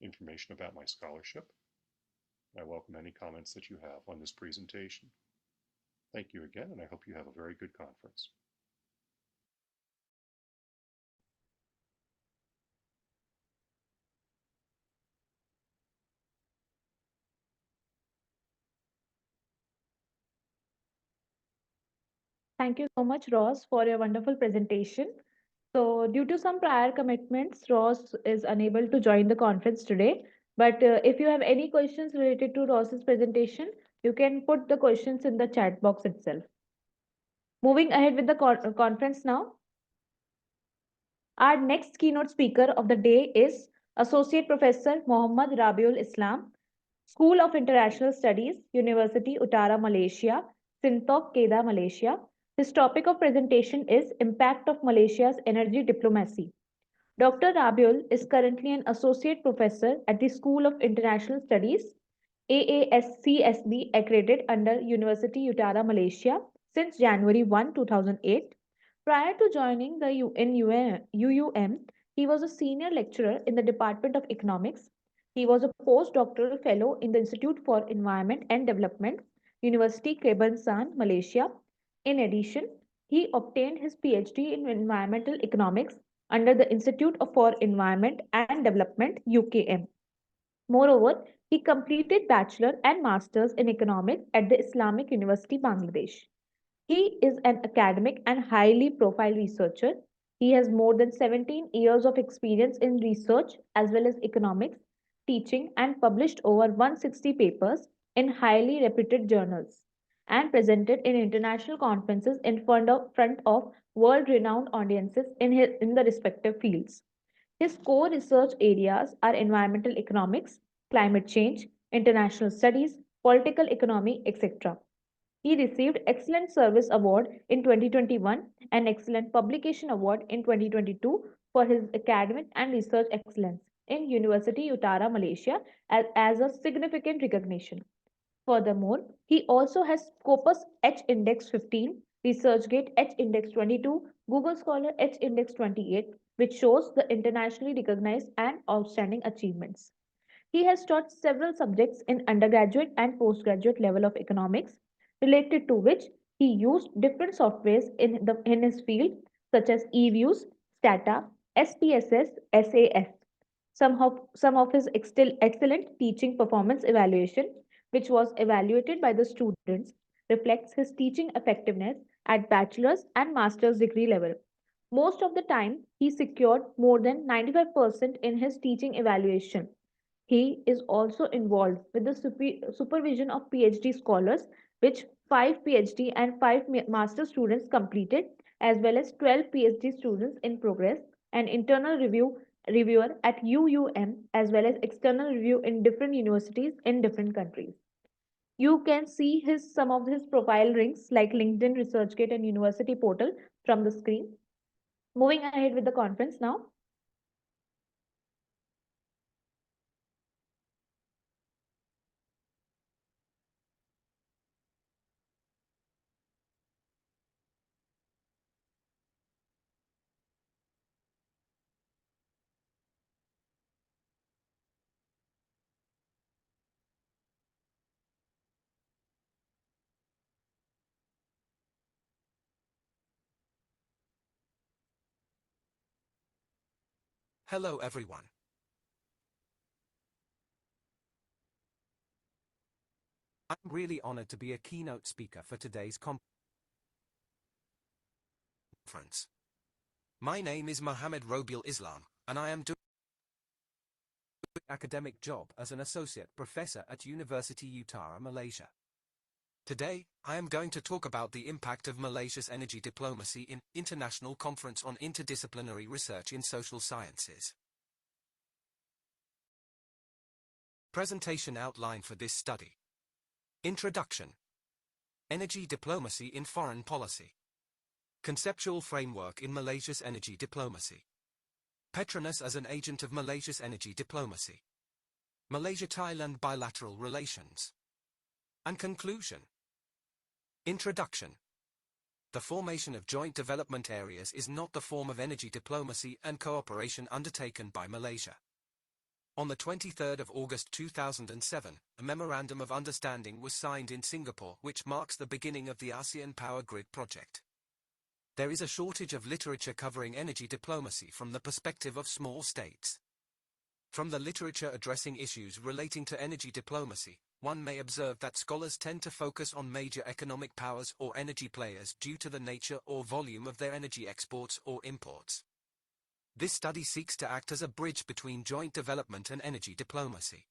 information about my scholarship. I welcome any comments that you have on this presentation. Thank you again, and I hope you have a very good conference. Thank you so much, Ross, for your wonderful presentation. So, due to some prior commitments, Ross is unable to join the conference today. But if you have any questions related to Ross's presentation, you can put the questions in the chat box itself. Moving ahead with the conference now. Our next keynote speaker of the day is Associate Professor Mohammad Rabiul Islam, School of International Studies, University Utara, Malaysia, Sintop, Kedah, Malaysia. His topic of presentation is Impact of Malaysia's Energy Diplomacy. Dr. Rabiul is currently an associate professor at the School of International Studies, AASCSB accredited under University Utara, Malaysia since January 1, 2008. Prior to joining the UUM, he was a senior lecturer in the Department of Economics. He was a postdoctoral fellow in the Institute for Environment and Development, University Kebangsaan, Malaysia. In addition, he obtained his PhD in environmental economics under the Institute for Environment and Development, UKM. Moreover, he completed bachelor and masters in economics at the Islamic University, Bangladesh. He is an academic and highly profile researcher. He has more than 17 years of experience in research as well as economics, teaching, and published over 160 papers in highly reputed journals and presented in international conferences in front of world-renowned audiences in the respective fields. His core research areas are environmental economics, climate change, international studies, political economy, etc. He received Excellent Service Award in 2021 and Excellent Publication Award in 2022 for his academic and research excellence in University Utara, Malaysia as a significant recognition. Furthermore, he also has Scopus H Index 15, ResearchGate H Index 22, Google Scholar H Index 28, which shows the internationally recognized and outstanding achievements. He has taught several subjects in undergraduate and postgraduate level of economics, related to which he used different softwares in his field, such as eViews, Stata, SPSS, SAS. Some of his excellent teaching performance evaluation, which was evaluated by the students, reflects his teaching effectiveness at bachelor's and master's degree level. Most of the time, he secured more than 95% in his teaching evaluation. He is also involved with the supervision of PhD scholars, which 5 PhD and 5 master students completed, as well as 12 PhD students in progress, and internal reviewer at UUM, as well as external review in different universities in different countries. You can see some of his profile links like LinkedIn, ResearchGate, and University Portal from the screen. Moving ahead with the conference now. Hello everyone. I'm really honored to be a keynote speaker for today's conference. My name is Mohammed Robiul Islam, and I am doing an academic job as an associate professor at University Utara, Malaysia. Today, I am going to talk about the impact of Malaysia's energy diplomacy in International Conference on Interdisciplinary Research in Social Sciences. Presentation outline for this study. Introduction. Energy diplomacy in foreign policy. Conceptual framework in Malaysia's energy diplomacy. Petronas as an agent of Malaysia's energy diplomacy. Malaysia-Thailand bilateral relations. And conclusion. Introduction. The formation of joint development areas is not the form of energy diplomacy and cooperation undertaken by Malaysia. On the 23rd of August 2007, a Memorandum of Understanding was signed in Singapore which marks the beginning of the ASEAN Power Grid project. There is a shortage of literature covering energy diplomacy from the perspective of small states. From the literature addressing issues relating to energy diplomacy, one may observe that scholars tend to focus on major economic powers or energy players due to the nature or volume of their energy exports or imports. This study seeks to act as a bridge between joint development and energy diplomacy.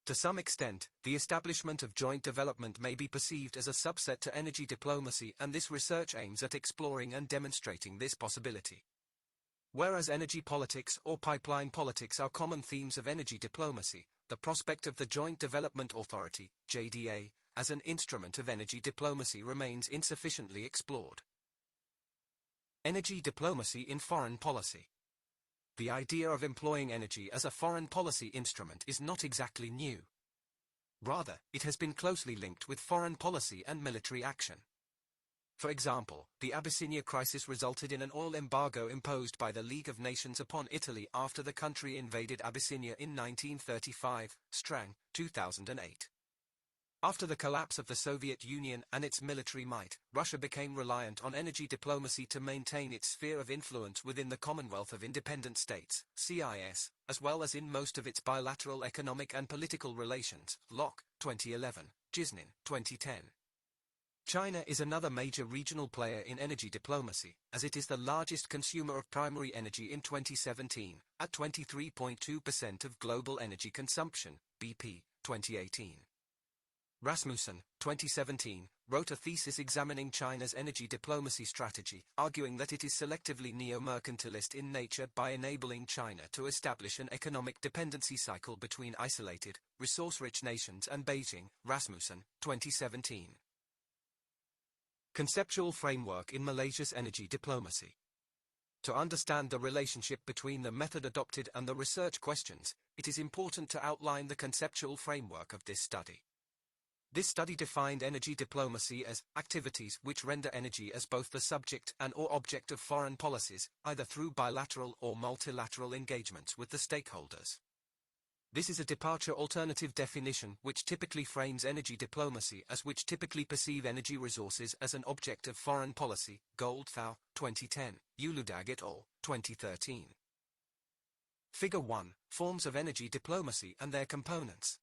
To some extent, the establishment of joint development may be perceived as a subset to energy diplomacy, and this research aims at exploring and demonstrating this possibility. Whereas energy politics or pipeline politics are common themes of energy diplomacy, the prospect of the Joint Development Authority, JDA, as an instrument of energy diplomacy remains insufficiently explored. Energy diplomacy in foreign policy. The idea of employing energy as a foreign policy instrument is not exactly new. Rather, it has been closely linked with foreign policy and military action. For example, the Abyssinia crisis resulted in an oil embargo imposed by the League of Nations upon Italy after the country invaded Abyssinia in 1935, Strang, 2008. After the collapse of the Soviet Union and its military might, Russia became reliant on energy diplomacy to maintain its sphere of influence within the Commonwealth of Independent States, CIS, as well as in most of its bilateral economic and political relations, Locke, 2011, Gisnin, 2010. China is another major regional player in energy diplomacy, as it is the largest consumer of primary energy in 2017, at 23.2% of global energy consumption, BP, 2018. Rasmussen, 2017, wrote a thesis examining China's energy diplomacy strategy, arguing that it is selectively neo-mercantilist in nature by enabling China to establish an economic dependency cycle between isolated, resource-rich nations and Beijing. Rasmussen, 2017. Conceptual framework in Malaysia's energy diplomacy. To understand the relationship between the method adopted and the research questions, it is important to outline the conceptual framework of this study. This study defined energy diplomacy as activities which render energy as both the subject and or object of foreign policies, either through bilateral or multilateral engagements with the stakeholders. This is a departure alternative definition which typically frames energy diplomacy as which typically perceive energy resources as an object of foreign policy. Goldthau, 2010, Uludag et al., 2013. Figure 1, Forms of energy diplomacy and their components.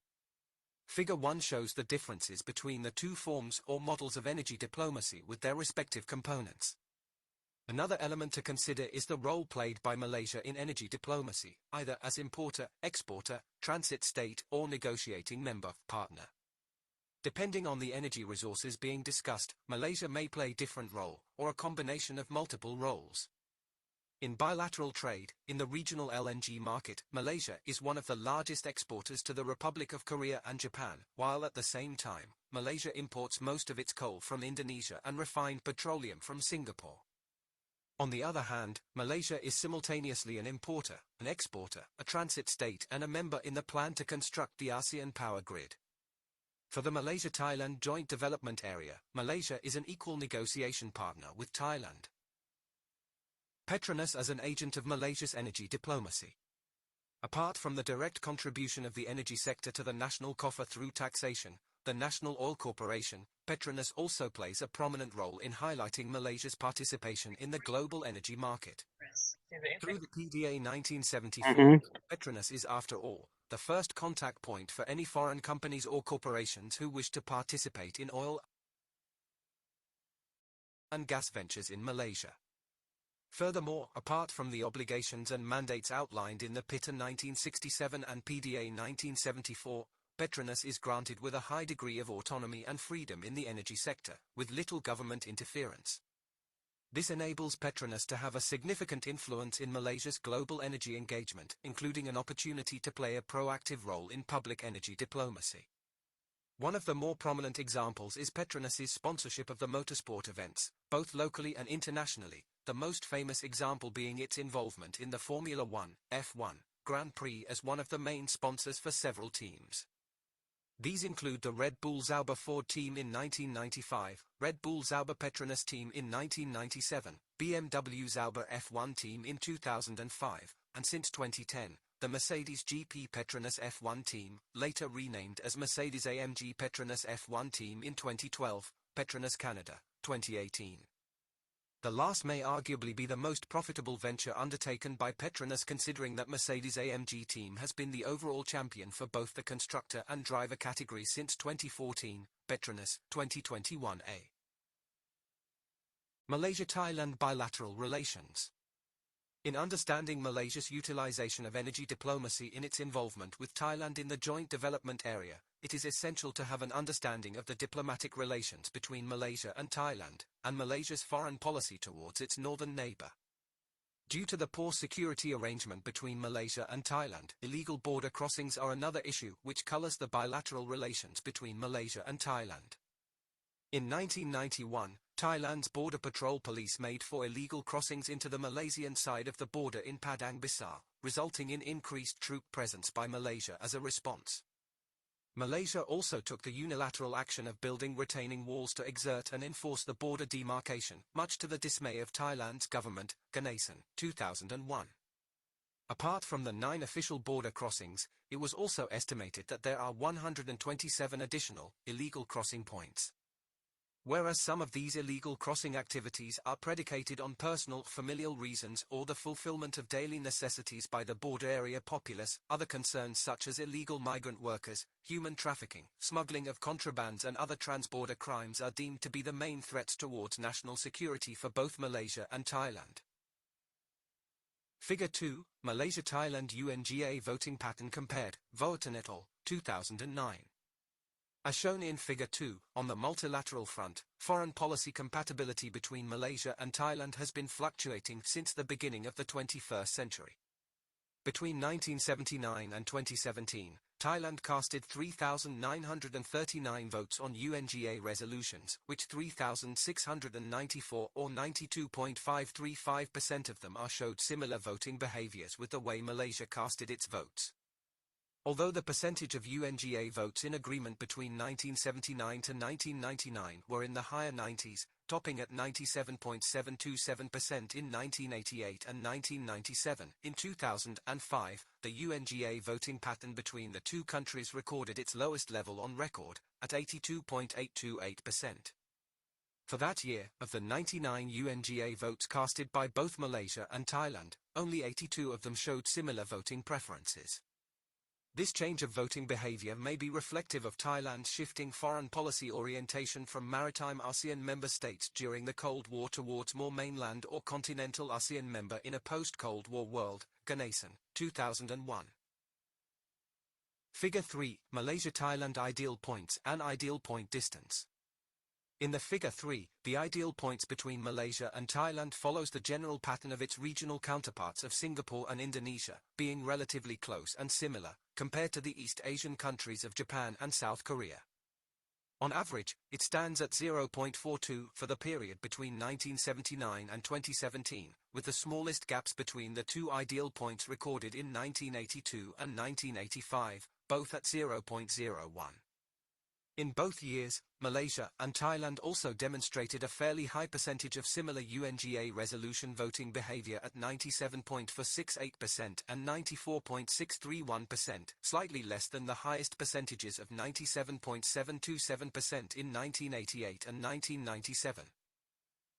Figure 1 shows the differences between the two forms or models of energy diplomacy with their respective components. Another element to consider is the role played by Malaysia in energy diplomacy, either as importer, exporter, transit state, or negotiating member, partner. Depending on the energy resources being discussed, Malaysia may play different role, or a combination of multiple roles. In bilateral trade, in the regional LNG market, Malaysia is one of the largest exporters to the Republic of Korea and Japan, while at the same time, Malaysia imports most of its coal from Indonesia and refined petroleum from Singapore. On the other hand, Malaysia is simultaneously an importer, an exporter, a transit state and a member in the plan to construct the ASEAN Power Grid. For the Malaysia-Thailand Joint Development Area, Malaysia is an equal negotiation partner with Thailand. Petronas as an agent of Malaysia's energy diplomacy. Apart from the direct contribution of the energy sector to the national coffer through taxation, the National Oil Corporation, Petronas also plays a prominent role in highlighting Malaysia's participation in the global energy market. Through the PDA 1974, Petronas is, after all, the first contact point for any foreign companies or corporations who wish to participate in oil and gas ventures in Malaysia. Furthermore, apart from the obligations and mandates outlined in the PITA 1967 and PDA 1974, Petronas is granted with a high degree of autonomy and freedom in the energy sector, with little government interference. This enables Petronas to have a significant influence in Malaysia's global energy engagement, including an opportunity to play a proactive role in public energy diplomacy. One of the more prominent examples is Petronas's sponsorship of the motorsport events, both locally and internationally, the most famous example being its involvement in the Formula One, F1, Grand Prix as one of the main sponsors for several teams. These include the Red Bull Sauber Ford team in 1995, Red Bull Sauber Petronas team in 1997, BMW Sauber F1 team in 2005, and since 2010, the Mercedes GP Petronas F1 team, later renamed as Mercedes-AMG Petronas F1 team in 2012, Petronas Canada, 2018. The last may arguably be the most profitable venture undertaken by Petronas, considering that Mercedes-AMG team has been the overall champion for both the constructor and driver categories since 2014, Petronas, 2021a. Malaysia-Thailand bilateral relations. In understanding Malaysia's utilization of energy diplomacy in its involvement with Thailand in the joint development area, it is essential to have an understanding of the diplomatic relations between Malaysia and Thailand, and Malaysia's foreign policy towards its northern neighbor. Due to the poor security arrangement between Malaysia and Thailand, illegal border crossings are another issue which colors the bilateral relations between Malaysia and Thailand. In 1991, Thailand's border patrol police made 4 illegal crossings into the Malaysian side of the border in Padang Besar, resulting in increased troop presence by Malaysia as a response. Malaysia also took the unilateral action of building retaining walls to exert and enforce the border demarcation, much to the dismay of Thailand's government, Ganesan, 2001. Apart from the 9 official border crossings, it was also estimated that there are 127 additional, illegal crossing points. Whereas some of these illegal crossing activities are predicated on personal, familial reasons or the fulfillment of daily necessities by the border area populace, other concerns such as illegal migrant workers, human trafficking, smuggling of contrabands and other transborder crimes are deemed to be the main threats towards national security for both Malaysia and Thailand. Figure 2, Malaysia-Thailand UNGA voting pattern compared, Voten et al., 2009. As shown in Figure 2, on the multilateral front, foreign policy compatibility between Malaysia and Thailand has been fluctuating since the beginning of the 21st century. Between 1979 and 2017, Thailand casted 3,939 votes on UNGA resolutions, which 3,694 or 92.535% of them showed similar voting behaviors with the way Malaysia casted its votes. Although the percentage of UNGA votes in agreement between 1979 to 1999 were in the higher 90s, topping at 97.727% in 1988 and 1997, in 2005, the UNGA voting pattern between the two countries recorded its lowest level on record, at 82.828%. For that year, of the 99 UNGA votes casted by both Malaysia and Thailand, only 82 of them showed similar voting preferences. This change of voting behavior may be reflective of Thailand's shifting foreign policy orientation from maritime ASEAN member states during the Cold War towards more mainland or continental ASEAN member in a post-Cold War world, Ganesan, 2001. Figure 3, Malaysia-Thailand ideal points and ideal point distance. In the Figure 3, the ideal points between Malaysia and Thailand follows the general pattern of its regional counterparts of Singapore and Indonesia, being relatively close and similar, compared to the East Asian countries of Japan and South Korea. On average, it stands at 0.42 for the period between 1979 and 2017, with the smallest gaps between the two ideal points recorded in 1982 and 1985, both at 0.01. In both years, Malaysia and Thailand also demonstrated a fairly high percentage of similar UNGA resolution voting behavior at 97.468% and 94.631%, slightly less than the highest percentages of 97.727% in 1988 and 1997.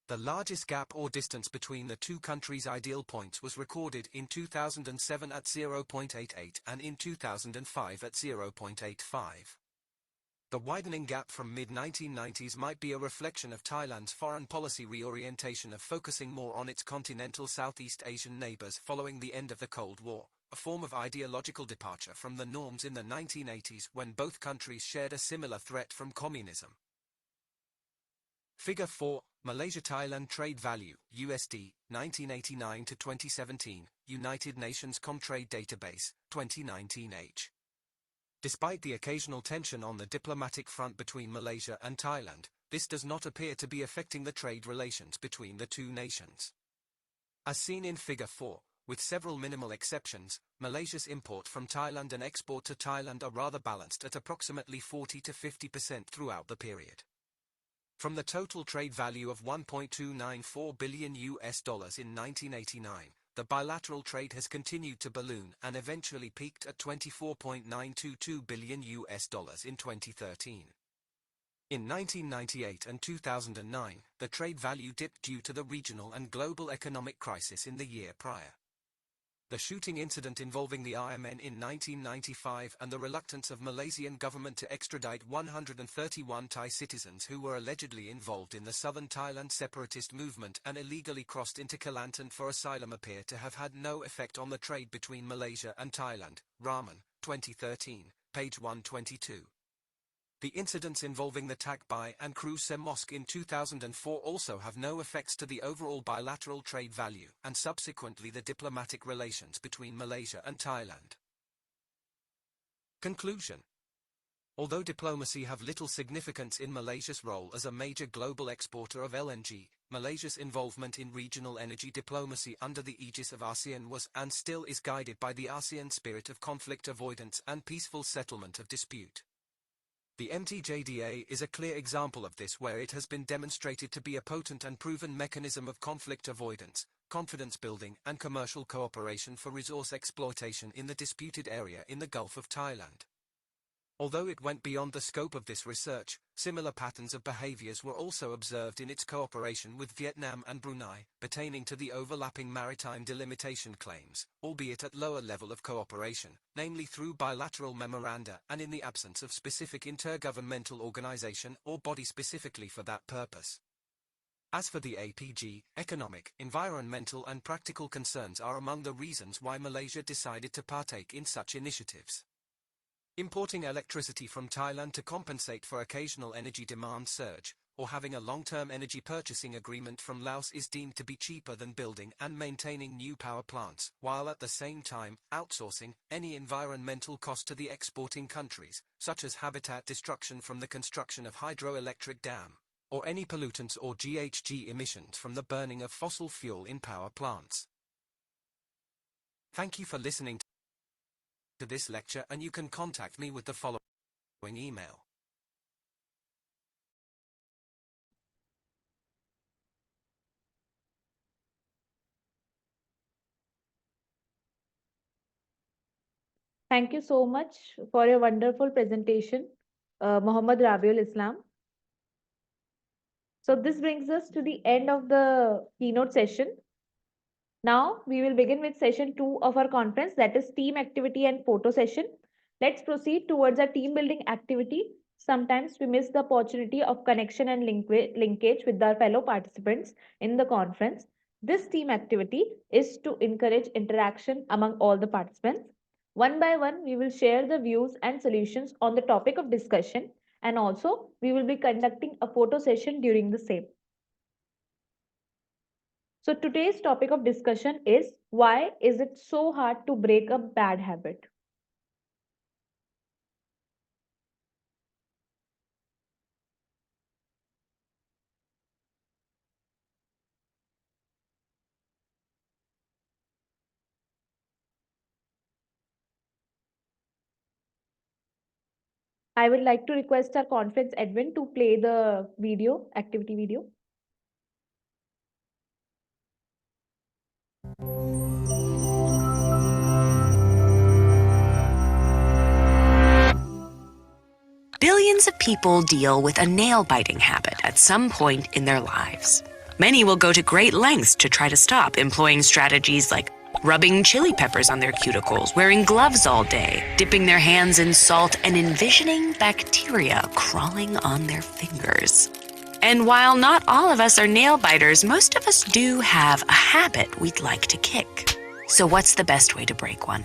The largest gap or distance between the two countries' ideal points was recorded in 2007 at 0.88 and in 2005 at 0.85. The widening gap from mid-1990s might be a reflection of Thailand's foreign policy reorientation of focusing more on its continental Southeast Asian neighbors following the end of the Cold War, a form of ideological departure from the norms in the 1980s when both countries shared a similar threat from communism. Figure 4, Malaysia-Thailand Trade Value, USD, 1989 to 2017, United Nations Comtrade Database, 2019H. Despite the occasional tension on the diplomatic front between Malaysia and Thailand, this does not appear to be affecting the trade relations between the two nations. As seen in Figure 4, with several minimal exceptions, Malaysia's import from Thailand and export to Thailand are rather balanced at approximately 40 to 50% throughout the period. From the total trade value of $1.294 billion in 1989, the bilateral trade has continued to balloon and eventually peaked at $24.922 billion in 2013. In 1998 and 2009, the trade value dipped due to the regional and global economic crisis in the year prior. The shooting incident involving the RMN in 1995 and the reluctance of Malaysian government to extradite 131 Thai citizens who were allegedly involved in the southern Thailand separatist movement and illegally crossed into Kelantan for asylum appear to have had no effect on the trade between Malaysia and Thailand. Rahman, 2013, page 122. The incidents involving the Tak Bai and Kru Se Mosque in 2004 also have no effects to the overall bilateral trade value and subsequently the diplomatic relations between Malaysia and Thailand. Conclusion. Although diplomacy have little significance in Malaysia's role as a major global exporter of LNG, Malaysia's involvement in regional energy diplomacy under the aegis of ASEAN was and still is guided by the ASEAN spirit of conflict avoidance and peaceful settlement of dispute. The MTJDA is a clear example of this, where it has been demonstrated to be a potent and proven mechanism of conflict avoidance, confidence building and commercial cooperation for resource exploitation in the disputed area in the Gulf of Thailand. Although it went beyond the scope of this research, similar patterns of behaviors were also observed in its cooperation with Vietnam and Brunei, pertaining to the overlapping maritime delimitation claims, albeit at lower level of cooperation, namely through bilateral memoranda and in the absence of specific intergovernmental organization or body specifically for that purpose. As for the APG, economic, environmental and practical concerns are among the reasons why Malaysia decided to partake in such initiatives. Importing electricity from Thailand to compensate for occasional energy demand surge, or having a long-term energy purchasing agreement from Laos is deemed to be cheaper than building and maintaining new power plants, while at the same time outsourcing any environmental cost to the exporting countries, such as habitat destruction from the construction of hydroelectric dam, or any pollutants or GHG emissions from the burning of fossil fuel in power plants. Thank you for listening to this lecture, and you can contact me with the following email. Thank you so much for your wonderful presentation, Muhammad Rabiul Islam. So this brings us to the end of the keynote session. Now we will begin with session 2 of our conference, that is team activity and photo session. Let's proceed towards a team building activity. Sometimes we miss the opportunity of connection and linkage with our fellow participants in the conference. This team activity is to encourage interaction among all the participants. One by one, we will share the views and solutions on the topic of discussion, and also we will be conducting a photo session during the same. So today's topic of discussion is, why is it so hard to break a bad habit? I would like to request our conference admin to play the video, activity video. Billions of people deal with a nail-biting habit at some point in their lives. Many will go to great lengths to try to stop, employing strategies like rubbing chili peppers on their cuticles, wearing gloves all day, dipping their hands in salt, and envisioning bacteria crawling on their fingers. And while not all of us are nail biters, most of us do have a habit we'd like to kick. So what's the best way to break one?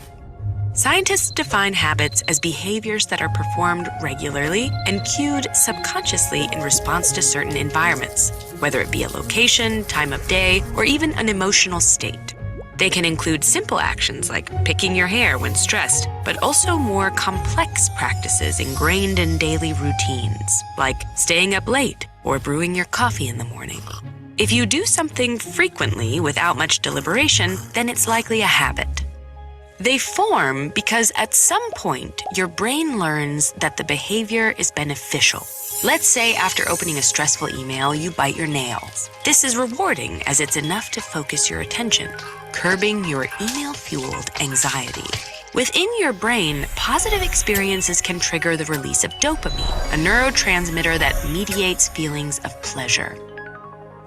Scientists define habits as behaviors that are performed regularly and cued subconsciously in response to certain environments, whether it be a location, time of day, or even an emotional state. They can include simple actions like picking your hair when stressed, but also more complex practices ingrained in daily routines, like staying up late or brewing your coffee in the morning. If you do something frequently without much deliberation, then it's likely a habit. They form because at some point, your brain learns that the behavior is beneficial. Let's say after opening a stressful email, you bite your nails. This is rewarding as it's enough to focus your attention, curbing your email-fueled anxiety. Within your brain, positive experiences can trigger the release of dopamine, a neurotransmitter that mediates feelings of pleasure.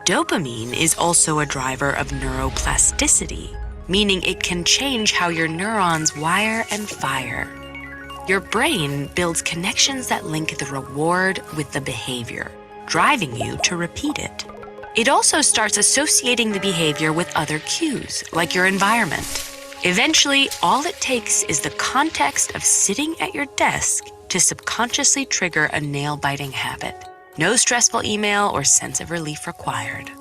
Dopamine is also a driver of neuroplasticity, meaning it can change how your neurons wire and fire. Your brain builds connections that link the reward with the behavior, driving you to repeat it. It also starts associating the behavior with other cues, like your environment. Eventually, all it takes is the context of sitting at your desk to subconsciously trigger a nail-biting habit. No stressful email or sense of relief required.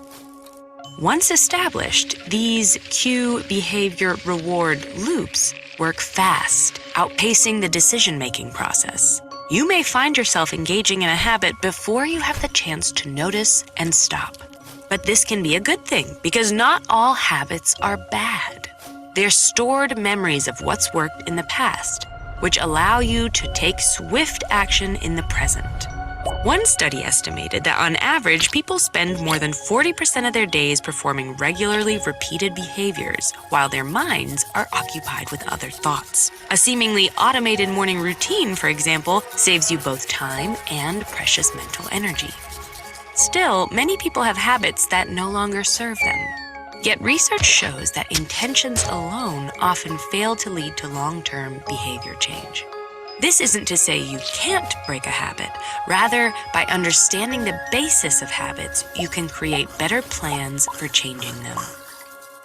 Once established, these cue, behavior, reward loops work fast, outpacing the decision-making process. You may find yourself engaging in a habit before you have the chance to notice and stop. But this can be a good thing because not all habits are bad. They're stored memories of what's worked in the past, which allow you to take swift action in the present. One study estimated that on average, people spend more than 40% of their days performing regularly repeated behaviors while their minds are occupied with other thoughts. A seemingly automated morning routine, for example, saves you both time and precious mental energy. Still, many people have habits that no longer serve them. Yet research shows that intentions alone often fail to lead to long-term behavior change. This isn't to say you can't break a habit. Rather, by understanding the basis of habits, you can create better plans for changing them.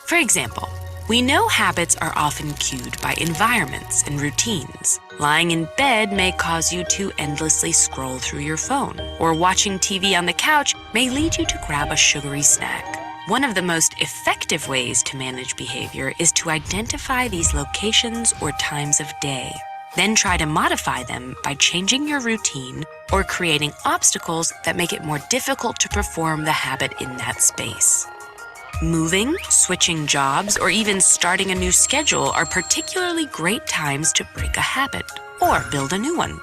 For example, we know habits are often cued by environments and routines. Lying in bed may cause you to endlessly scroll through your phone, or watching TV on the couch may lead you to grab a sugary snack. One of the most effective ways to manage behavior is to identify these locations or times of day. Then try to modify them by changing your routine or creating obstacles that make it more difficult to perform the habit in that space. Moving, switching jobs, or even starting a new schedule are particularly great times to break a habit or build a new one.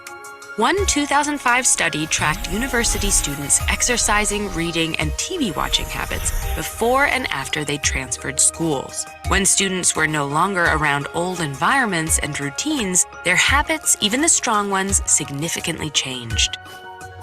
One 2005 study tracked university students' exercising, reading, and TV watching habits before and after they transferred schools. When students were no longer around old environments and routines, their habits, even the strong ones, significantly changed.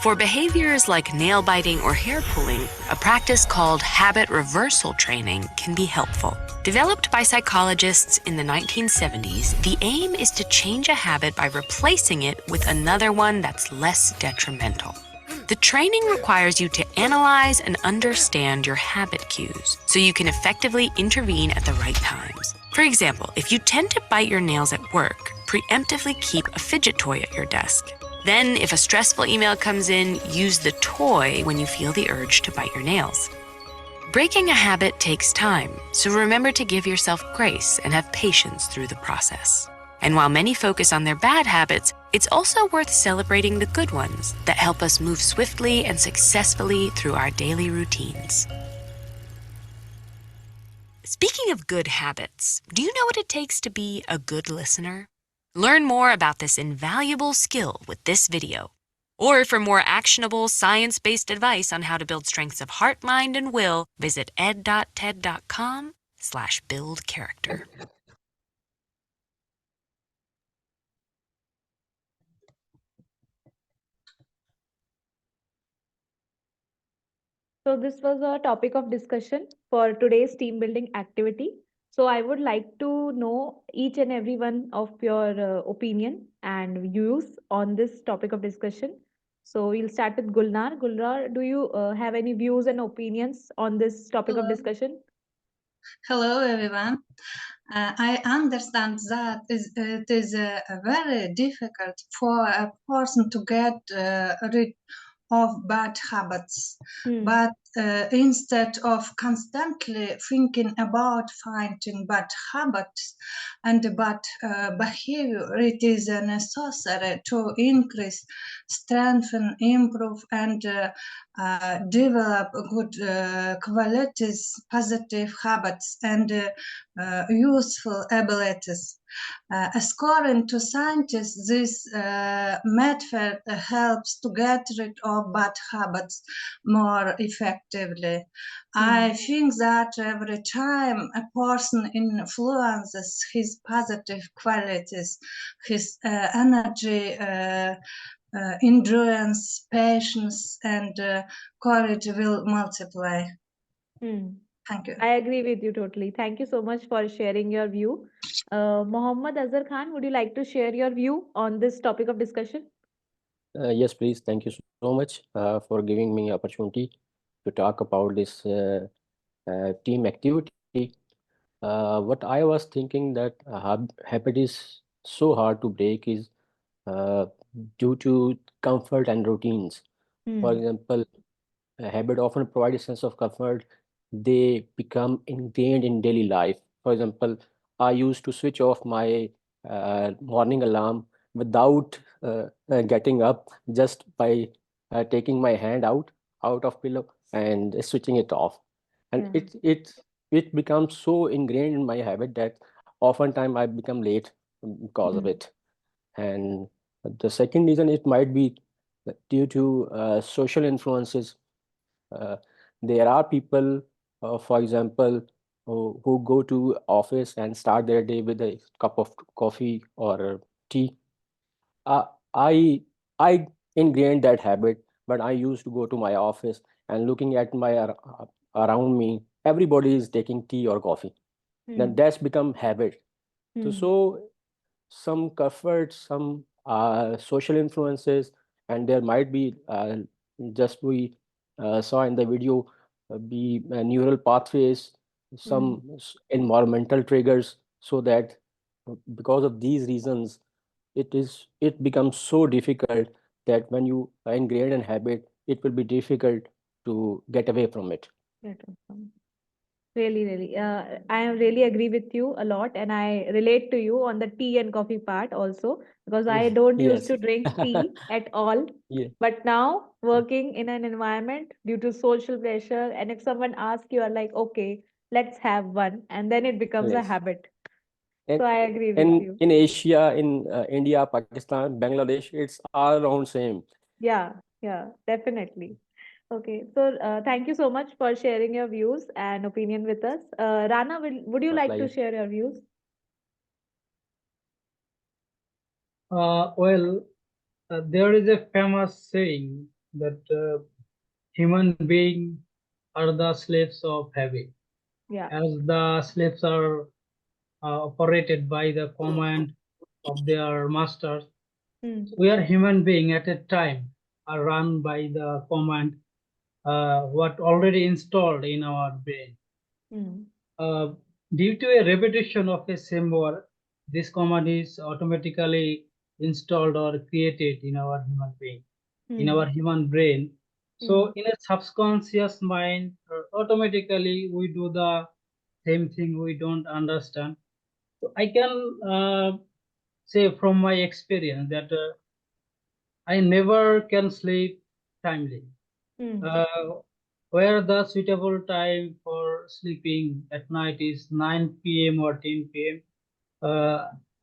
For behaviors like nail biting or hair pulling, a practice called habit reversal training can be helpful. Developed by psychologists in the 1970s, the aim is to change a habit by replacing it with another one that's less detrimental. The training requires you to analyze and understand your habit cues so you can effectively intervene at the right times. For example, if you tend to bite your nails at work, preemptively keep a fidget toy at your desk. Then, if a stressful email comes in, use the toy when you feel the urge to bite your nails. Breaking a habit takes time, so remember to give yourself grace and have patience through the process. And while many focus on their bad habits, it's also worth celebrating the good ones that help us move swiftly and successfully through our daily routines. Speaking of good habits, do you know what it takes to be a good listener? Learn more about this invaluable skill with this video. Or for more actionable, science-based advice on how to build strengths of heart, mind, and will, visit ed.ted.com/buildcharacter. So this was a topic of discussion for today's team building activity. So I would like to know each and every one of your opinion and views on this topic of discussion. So we'll start with Gulnar. Gulnar, do you have any views and opinions on this topic of Hello. discussion? Hello, everyone. I understand that it is very difficult for a person to get rid of bad habits. But instead of constantly thinking about finding bad habits and bad behavior, it is necessary to increase, strengthen, improve, and develop good qualities, positive habits, and useful abilities. According to scientists, this method helps to get rid of bad habits more effectively. I think that every time a person influences his positive qualities, his energy, endurance, patience, and courage will multiply. Thank you. I agree with you totally. Thank you so much for sharing your view. Mohammad Azhar Khan, would you like to share your view on this topic of discussion? Yes, please. Thank you so much for giving me opportunity to talk about this team activity. What I was thinking that habit is so hard to break is due to comfort and routines. For example, a habit often provides a sense of comfort. They become ingrained in daily life. For example, I used to switch off my morning alarm without getting up, just by taking my hand out of pillow and switching it off. And it becomes so ingrained in my habit that oftentimes I become late because of it. And the second reason, it might be due to social influences. There are people, for example, who go to office and start their day with a cup of coffee or tea. Uh, I I ingrained that habit, but I used to go to my office and looking at around me, everybody is taking tea or coffee. Then that's become habit. So some comfort, some social influences, and there might be just we saw in the video be neural pathways, some environmental triggers, so that because of these reasons, it becomes so difficult that when you ingrain a habit, it will be difficult to get away from it. Really, really. I really agree with you a lot, and I relate to you on the tea and coffee part also, because I don't used Yes. to drink tea at all. Yeah. But now, working in an environment due to social pressure, and if someone asks, you are like, okay, let's have one, and then it becomes a Yes. habit. And So I agree with you. in Asia, in India, Pakistan, Bangladesh, it's all around same. Yeah, yeah, definitely. Okay, so thank you so much for sharing your views and opinion with us. Rana, would you My like to pleasure. share your views? There is a famous saying that human beings are the slaves of habit. Yeah. As the slaves are operated by the command of their masters, we are human beings at a time are run by the command what already installed in our brain. Due to a repetition of a same word, this command is automatically installed or created in our human being, in our human brain. So in a subconscious mind, automatically we do the same thing we don't understand. So I can say from my experience that I never can sleep timely. Where the suitable time for sleeping at night is 9 p.m. or 10 p.m.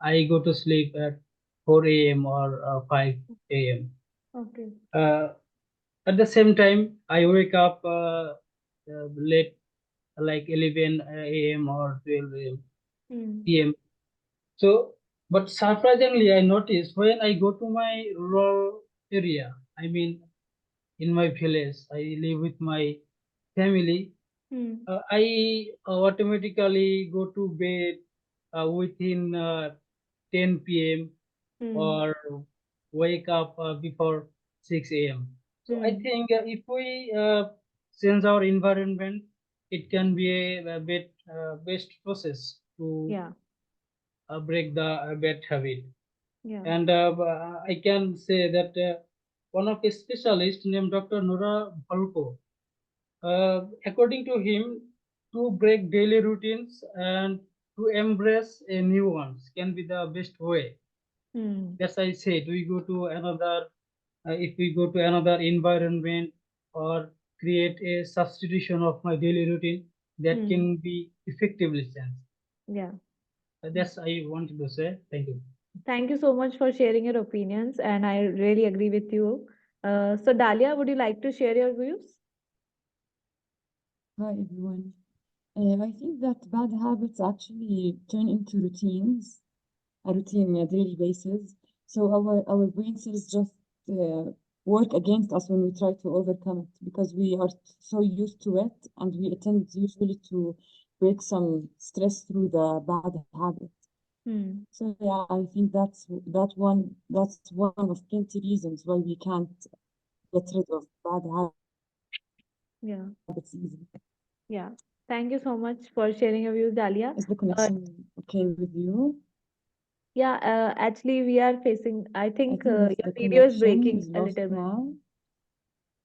I go to sleep at 4 a.m. or 5 a.m. Okay. At the same time, I wake up late, like 11 a.m. or 12 p.m. So, but surprisingly, I noticed when I go to my rural area, I mean, in my village, I live with my family. I automatically go to bed within 10 p.m. or wake up before 6 a.m. So I think if we change our environment, it can be a bit best process to break the bad habit. And I can say that one of the specialists named Dr. Nora Balko, according to him, to break daily routines and to embrace a new ones can be the best way. That's I said. We go to another, if we go to another environment or create a substitution of my daily routine, that can be effectively changed. Yeah. That's I wanted to say. Thank you. Thank you so much for sharing your opinions, and I really agree with you. So, Dalia, would you like to share your views? Hi, everyone. I think that bad habits actually turn into routines, a routine on a daily basis. So our brain cells just work against us when we try to overcome it because we are so used to it, and we tend usually to break some stress through the bad habit. So yeah, I think that's one of plenty reasons why we can't get rid of bad Yeah. habits easily. Yeah. Thank you so much for sharing your views, Dalia. Is the connection okay with you? Yeah, actually, we are facing, I I think think that your the video is connection breaking is a lost little bit. now.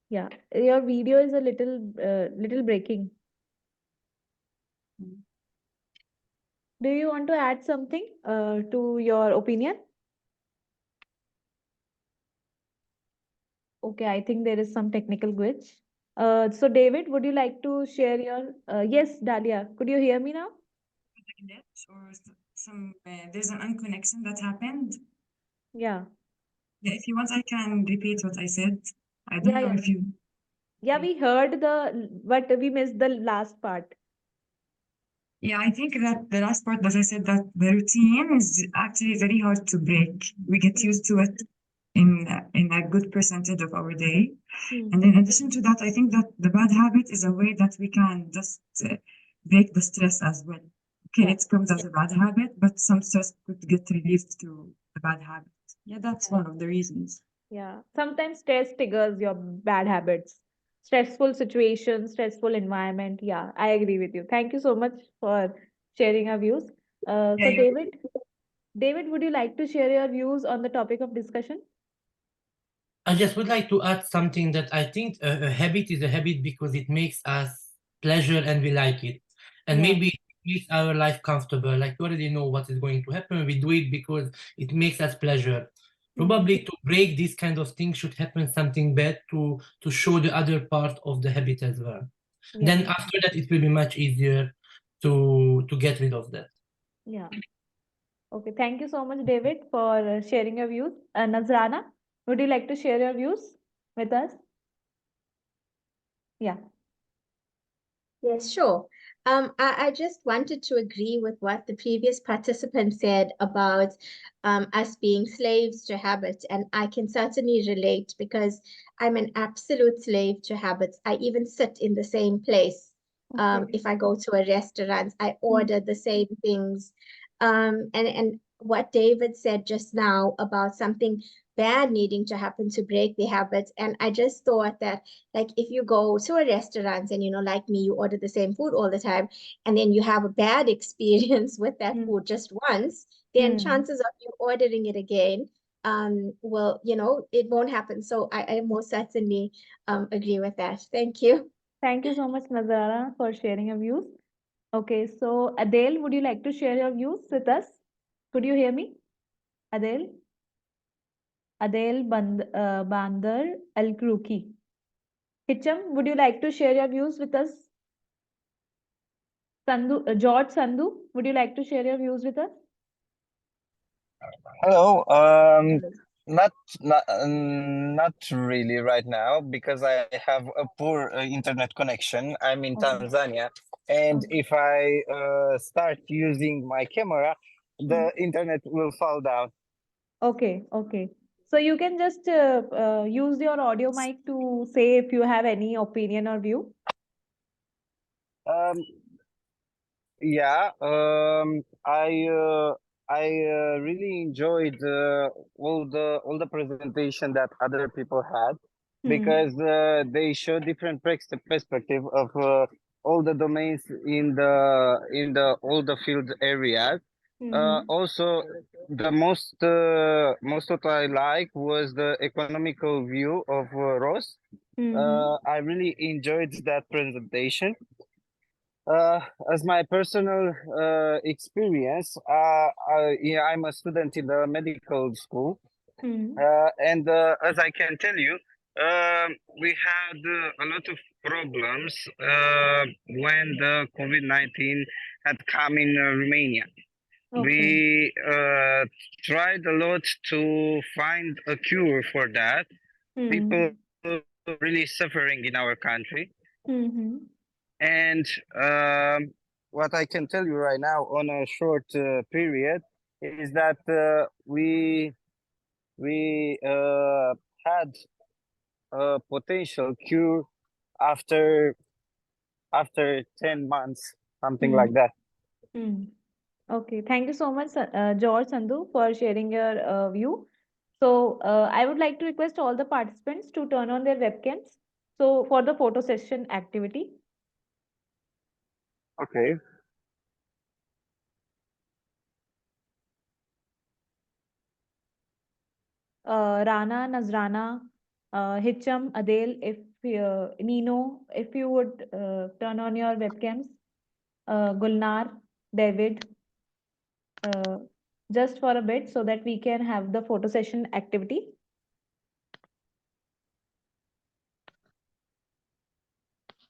Yeah, your video is a little breaking. Do you want to add something to your opinion? Okay, I think there is some technical glitch. So David, would you like to share your, yes, Dalia, could you hear me now? Glitch or some there's an unconnection that happened. Yeah. Yeah, if you want, I can repeat what I said. I don't Yeah, know yeah. if you. Yeah, we heard but we missed the last part. Yeah, I think that the last part that I said, that the routine is actually very hard to break. We get used to it in a good percentage of our day. And in addition to that, I think that the bad habit is a way that we can just break the stress as well. Okay, it comes as a bad habit, but some stress could get released through the bad habit. Yeah, that's one of the reasons. Yeah, sometimes stress triggers your bad habits. Stressful situations, stressful environment. Yeah, I agree with you. Thank you so much for sharing your views. Yeah, So David, would you like to share your views on the topic of discussion? I just would like to add something that I think a habit is a habit because it makes us pleasure and we like it. And Yeah. maybe it makes our life comfortable. Like we already know what is going to happen. We do it because it makes us pleasure. Probably to break this kind of thing should happen something bad to show the other part of the habit as well. Then after that it will be much easier to get rid of that. Yeah. Okay, thank you so much, David, for sharing your views. Nazrana, would you like to share your views with us? Yeah. Yes, sure. I just wanted to agree with what the previous participant said about us being slaves to habits. And I can certainly relate because I'm an absolute slave to habits. I even sit in the same place. If I go to a restaurant, I order the same things. And what David said just now about something bad needing to happen to break the habits. And I just thought that, like, if you go to a restaurant and, like me, you order the same food all the time, and then you have a bad experience with that food just once, then chances of you ordering it again, well, it won't happen. So I most certainly agree with that. Thank you. Thank you so much, Nazara, for sharing your views. Okay, so Adele, would you like to share your views with us? Could you hear me? Adele? Adele Bandar Al-Kruki. Hicham, would you like to share your views with us? George Sandhu, would you like to share your views with us? Hello. Not really right now because I have a poor internet connection. I'm in Tanzania, and if I start using my camera, the internet will fall down. Okay, okay. So you can just use your audio mic to say if you have any opinion or view. Yeah. I really enjoyed all the presentation that other people had because they show different perspective of all the domains in the all the field areas. Also, the most what I like was the economical view of Ross I really enjoyed that presentation. As my personal experience, yeah, I'm a student in the medical school, and as I can tell you, we had a lot of problems when the COVID-19 had come in Romania. We tried a lot to find a cure for that. People are really suffering in our country. And what I can tell you right now on a short period is that we had a potential cure after 10 months, something like that. Okay, thank you so much, George Sandhu, for sharing your view. So, I would like to request all the participants to turn on their webcams. So, for the photo session activity, Okay. Rana, Nazrana, Hicham, Adele, if Nino, if you would turn on your webcams, Gulnar, David, just for a bit so that we can have the photo session activity.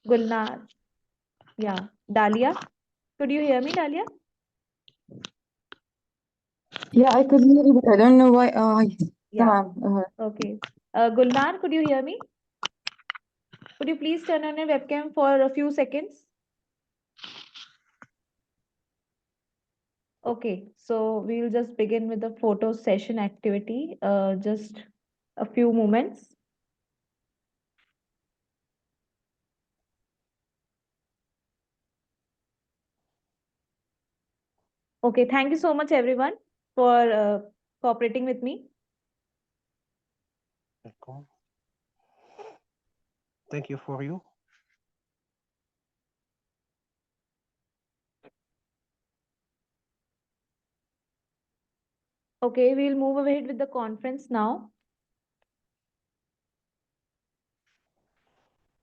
Gulnar, yeah, Dalia, could you hear me, Dalia? Yeah, I could hear you, but I don't know why. Yeah. Okay. Gulnar, could you hear me? Could you please turn on your webcam for a few seconds? Okay, so we'll just begin with the photo session activity. Just a few moments. Okay, thank you so much, everyone, for cooperating with me. Thank you for you. Okay, we'll move ahead with the conference now.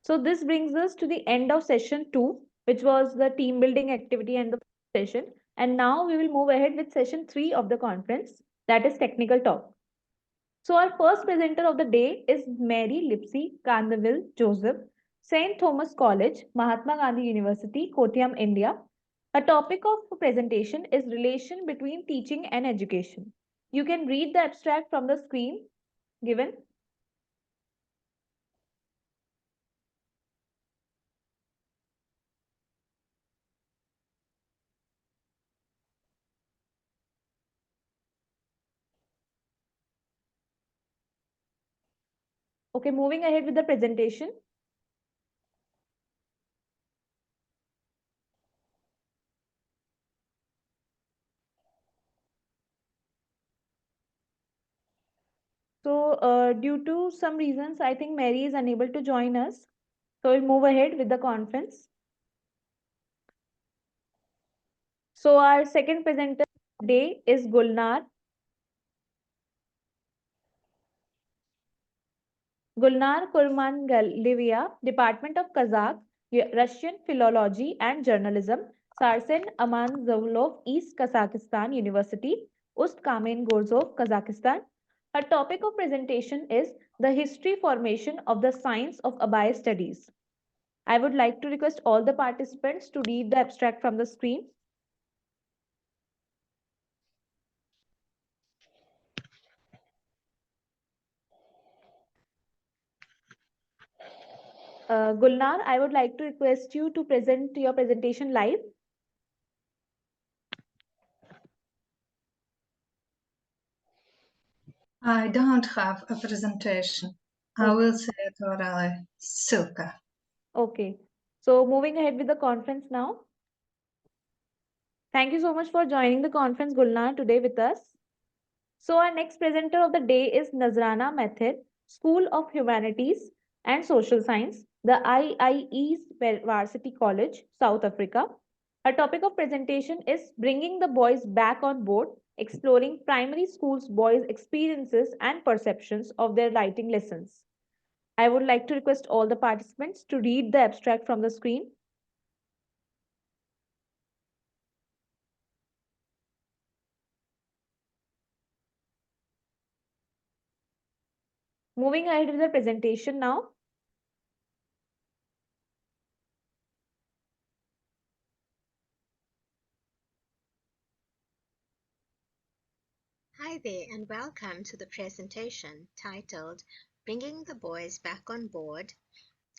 So this brings us to the end of session 2, which was the team building activity and the session. And now we will move ahead with session 3 of the conference, that is technical talk. So our first presenter of the day is Mary Lipsy Kandaville Joseph, St. Thomas College, Mahatma Gandhi University, Kottayam, India. A topic of presentation is relation between teaching and education. You can read the abstract from the screen given. Okay, moving ahead with the presentation. So due to some reasons, I think Mary is unable to join us. So we'll move ahead with the conference. So our second presenter today is Gulnar. Gulnar Kurmangalivia, Department of Kazakh, Russian Philology and Journalism, Sarsen Amanzavlov, East Kazakhstan University, Ust-Kamengorzov, Kazakhstan. Her topic of presentation is the history formation of the science of Abai studies. I would like to request all the participants to read the abstract from the screen. Gulnar, I would like to request you to present your presentation live. I don't have a presentation. I will say it orally. Ссылка. Okay. So moving ahead with the conference now. Thank you so much for joining the conference, Gulnar, today with us. So our next presenter of the day is Nazrana Method, School of Humanities and Social Science, the IIE's Varsity College, South Africa. Her topic of presentation is bringing the boys back on board, exploring primary schools boys' experiences and perceptions of their writing lessons. I would like to request all the participants to read the abstract from the screen. Moving ahead with the presentation now. Hi there, and welcome to the presentation titled Bringing the Boys Back on Board,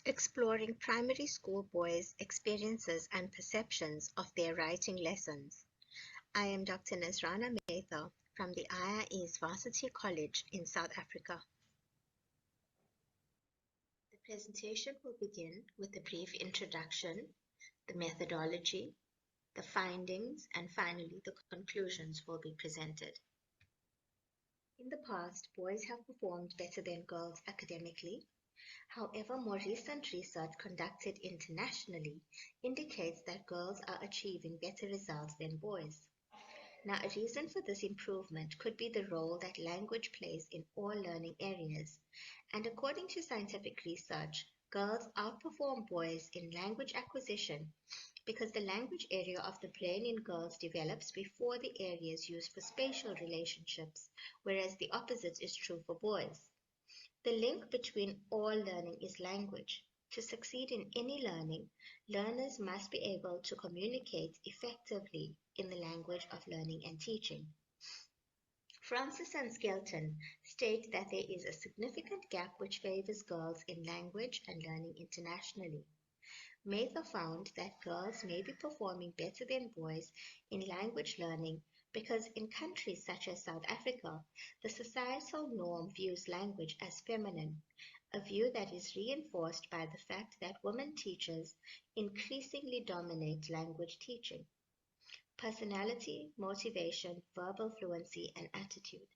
Exploring Primary School Boys' Experiences and Perceptions of Their Writing Lessons. I am Dr. Nazrana Metha from the IIE's Varsity College in South Africa. The presentation will begin with a brief introduction, the methodology, the findings, and finally the conclusions will be presented. In the past, boys have performed better than girls academically. However, more recent research conducted internationally indicates that girls are achieving better results than boys. Now, a reason for this improvement could be the role that language plays in all learning areas. And according to scientific research, girls outperform boys in language acquisition because the language area of the brain in girls develops before the areas used for spatial relationships, whereas the opposite is true for boys. The link between all learning is language. To succeed in any learning, learners must be able to communicate effectively in the language of learning and teaching. Francis and Skelton state that there is a significant gap which favors girls in language and learning internationally. Mather found that girls may be performing better than boys in language learning because in countries such as South Africa, the societal norm views language as feminine, a view that is reinforced by the fact that women teachers increasingly dominate language teaching. Personality, motivation, verbal fluency, and attitude.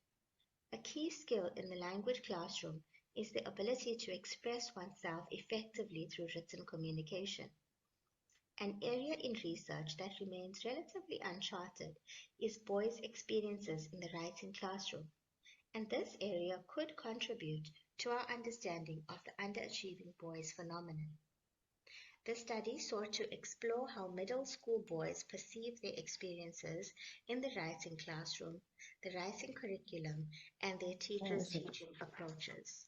A key skill in the language classroom is the ability to express oneself effectively through written communication. An area in research that remains relatively uncharted is boys' experiences in the writing classroom, and this area could contribute to our understanding of the underachieving boys phenomenon. The study sought to explore how middle school boys perceive their experiences in the writing classroom, the writing curriculum, and their teachers' teaching approaches.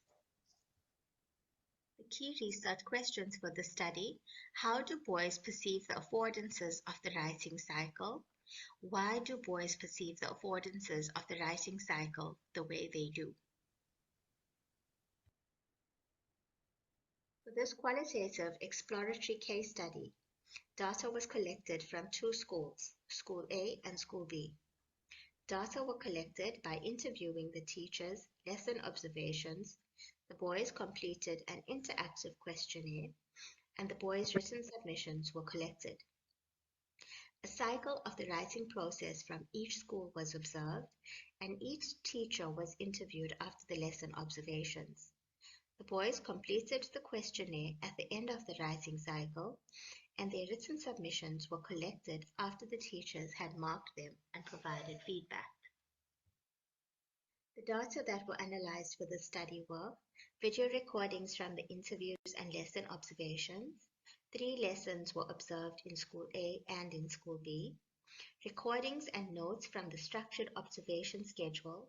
The key research questions for the study: how do boys perceive the affordances of the writing cycle? Why do boys perceive the affordances of the writing cycle the way they do? For this qualitative exploratory case study, data was collected from two schools, School A and School B. Data were collected by interviewing the teachers, lesson observations. The boys completed an interactive questionnaire, and the boys' written submissions were collected. A cycle of the writing process from each school was observed, and each teacher was interviewed after the lesson observations. The boys completed the questionnaire at the end of the writing cycle, and their written submissions were collected after the teachers had marked them and provided feedback. The data that were analyzed for the study were video recordings from the interviews and lesson observations. 3 lessons were observed in School A and in School B. Recordings and notes from the structured observation schedule.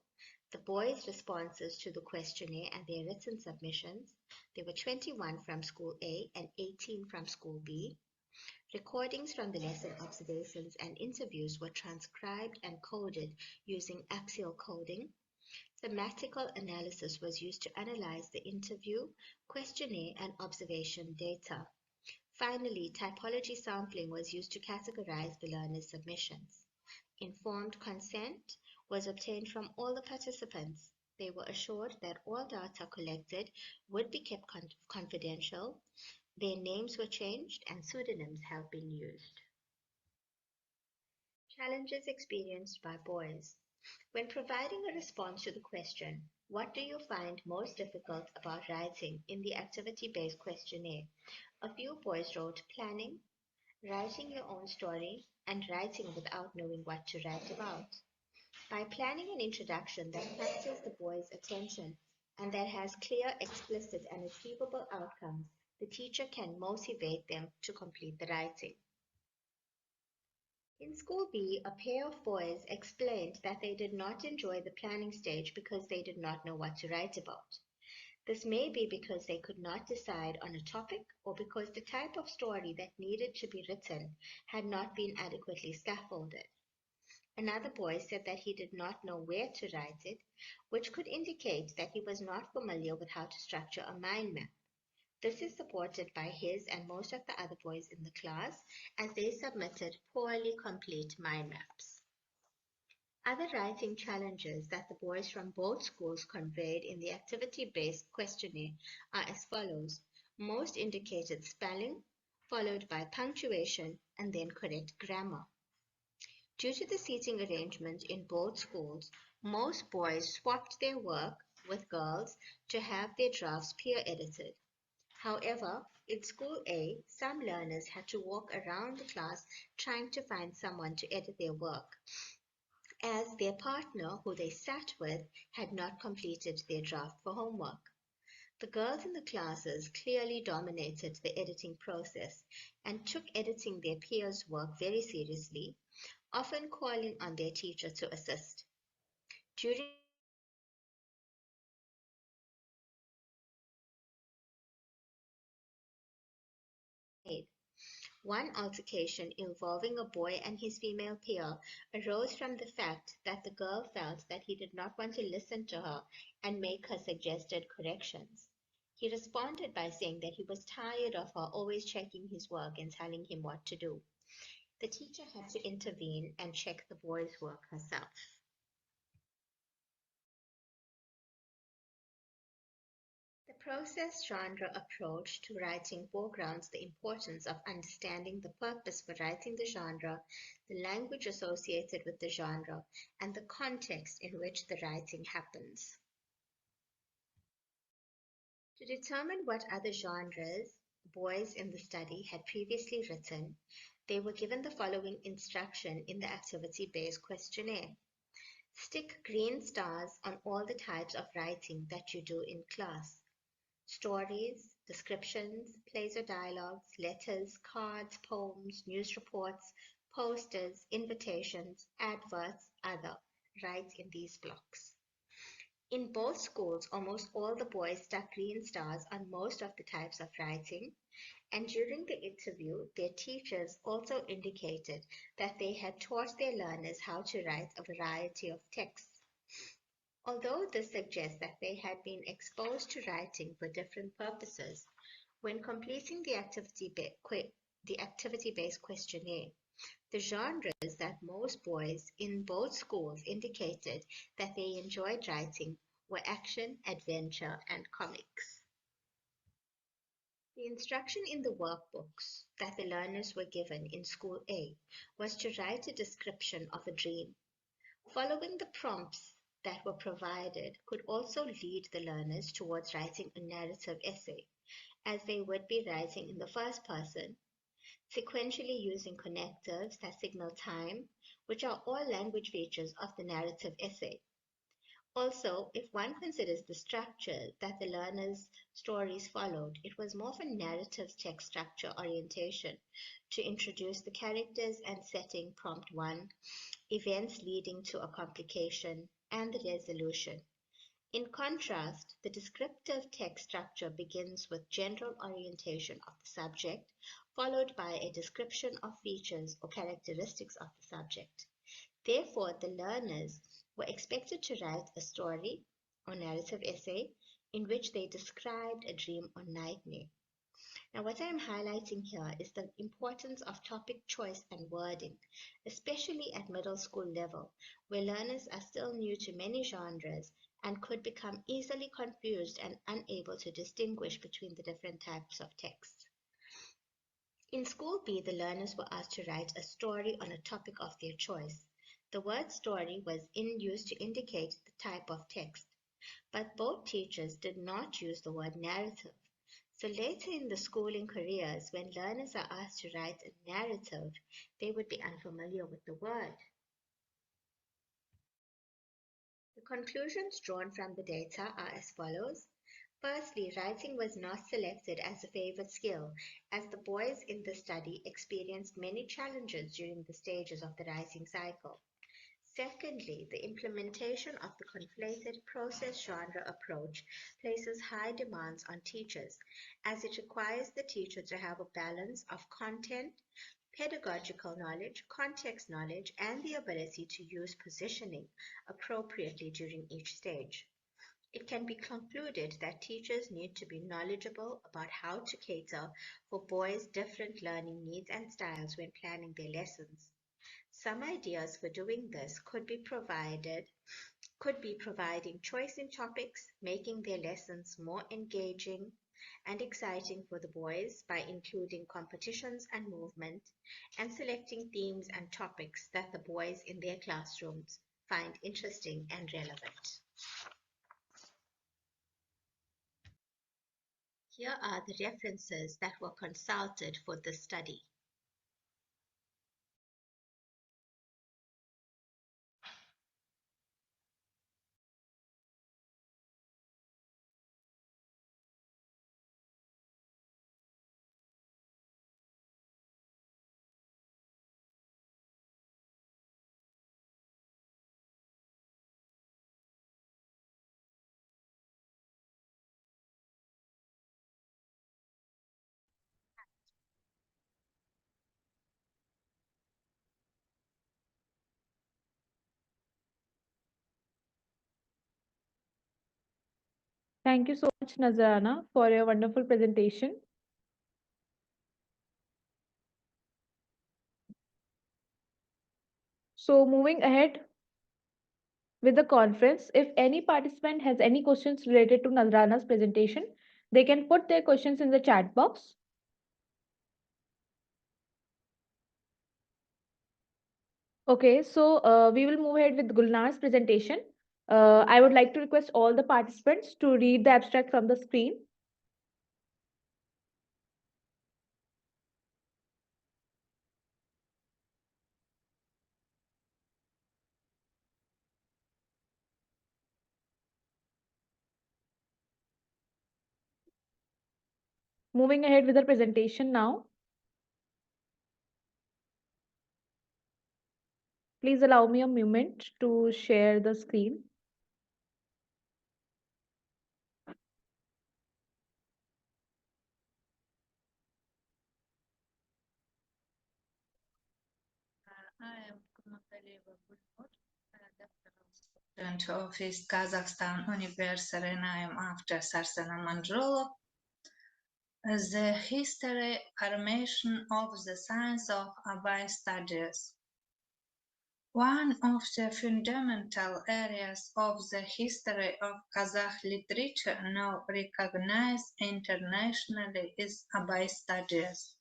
The boys' responses to the questionnaire and their written submissions. There were 21 from School A and 18 from School B. Recordings from the lesson observations and interviews were transcribed and coded using axial coding. Thematical analysis was used to analyze the interview, questionnaire, and observation data. Finally, typology sampling was used to categorize the learners' submissions. Informed consent was obtained from all the participants. They were assured that all data collected would be kept confidential. Their names were changed and pseudonyms have been used. Challenges experienced by boys. When providing a response to the question, what do you find most difficult about writing in the activity-based questionnaire? A few boys wrote planning, writing your own story, and writing without knowing what to write about. By planning an introduction that captures the boys' attention and that has clear, explicit, and achievable outcomes, the teacher can motivate them to complete the writing. In School B, a pair of boys explained that they did not enjoy the planning stage because they did not know what to write about. This may be because they could not decide on a topic or because the type of story that needed to be written had not been adequately scaffolded. Another boy said that he did not know where to write it, which could indicate that he was not familiar with how to structure a mind map. This is supported by his and most of the other boys in the class, as they submitted poorly complete mind maps. Other writing challenges that the boys from both schools conveyed in the activity-based questionnaire are as follows. Most indicated spelling, followed by punctuation, and then correct grammar. Due to the seating arrangement in both schools, most boys swapped their work with girls to have their drafts peer edited. However, in School A, some learners had to walk around the class trying to find someone to edit their work, as their partner, who they sat with, had not completed their draft for homework. The girls in the classes clearly dominated the editing process and took editing their peers' work very seriously, often calling on their teacher to assist. During one altercation involving a boy and his female peer arose from the fact that the girl felt that he did not want to listen to her and make her suggested corrections. He responded by saying that he was tired of her always checking his work and telling him what to do. The teacher had to intervene and check the boy's work herself. The process genre approach to writing foregrounds the importance of understanding the purpose for writing the genre, the language associated with the genre, and the context in which the writing happens. To determine what other genres boys in the study had previously written, they were given the following instruction in the activity-based questionnaire. Stick green stars on all the types of writing that you do in class. Stories, descriptions, plays or dialogues, letters, cards, poems, news reports, posters, invitations, adverts, other. Write in these blocks. In both schools, almost all the boys stuck green stars on most of the types of writing, and during the interview, their teachers also indicated that they had taught their learners how to write a variety of texts. Although this suggests that they had been exposed to writing for different purposes, when completing the activity-based questionnaire, the genres that most boys in both schools indicated that they enjoyed writing were action, adventure, and comics. The instruction in the workbooks that the learners were given in School A was to write a description of a dream. Following the prompts that were provided could also lead the learners towards writing a narrative essay, as they would be writing in the first person, sequentially using connectives that signal time, which are all language features of the narrative essay. Also, if one considers the structure that the learners' stories followed, it was more of a narrative text structure orientation to introduce the characters and setting prompt 1, events leading to a complication, and the resolution. In contrast, the descriptive text structure begins with general orientation of the subject, followed by a description of features or characteristics of the subject. Therefore, the learners were expected to write a story or narrative essay in which they described a dream or nightmare. Now, what I am highlighting here is the importance of topic choice and wording, especially at middle school level, where learners are still new to many genres and could become easily confused and unable to distinguish between the different types of text. In School B, the learners were asked to write a story on a topic of their choice. The word story was in use to indicate the type of text, but both teachers did not use the word narrative. So later in the schooling careers, when learners are asked to write a narrative, they would be unfamiliar with the word. The conclusions drawn from the data are as follows. Firstly, writing was not selected as a favored skill, as the boys in the study experienced many challenges during the stages of the writing cycle. Secondly, the implementation of the conflated process genre approach places high demands on teachers, as it requires the teacher to have a balance of content, pedagogical knowledge, context knowledge, and the ability to use positioning appropriately during each stage. It can be concluded that teachers need to be knowledgeable about how to cater for boys' different learning needs and styles when planning their lessons. Some ideas for doing this could be providing choice in topics, making their lessons more engaging and exciting for the boys by including competitions and movement, and selecting themes and topics that the boys in their classrooms find interesting and relevant. Here are the references that were consulted for this study. Thank you so much, Nazarana, for your wonderful presentation. So moving ahead with the conference, if any participant has any questions related to Nazarana's presentation, they can put their questions in the chat box. Okay, so we will move ahead with Gulnar's presentation. I would like to request all the participants to read the abstract from the screen. Moving ahead with the presentation now. Please allow me a moment to share the screen. I am student of East Kazakhstan University, and I am after Sarsana Manjulov. The history formation of the science of Abai studies. One of the fundamental areas of the history of Kazakh literature now recognized internationally is Abai studies.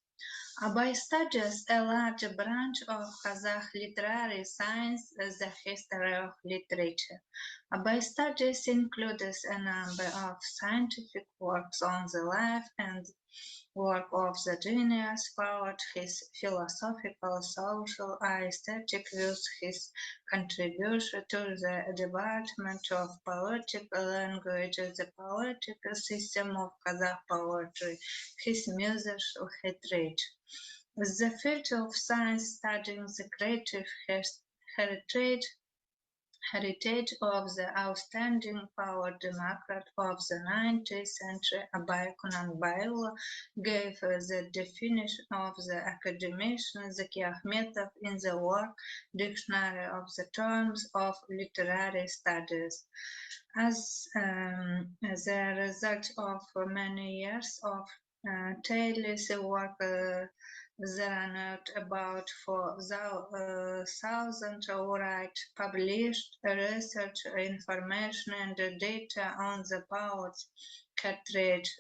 Abai studies a large branch of Kazakh literary science, the history of literature. Abai studies includes a number of scientific works on the life and work of the genius poet, his philosophical, social, aesthetic views, his contribution to the development of political language, the political system of Kazakh poetry, his music, literature. The field of science studying the creative heritage of the outstanding power democrat of the 19th century, Abai Kunanbayullah, gave the definition of the academician Zaki Ahmetov in the work Dictionary of the Terms of Literary Studies. As the result of many years of tireless work, there are not about 4,000 outright published research information and data on the poet's cartridge.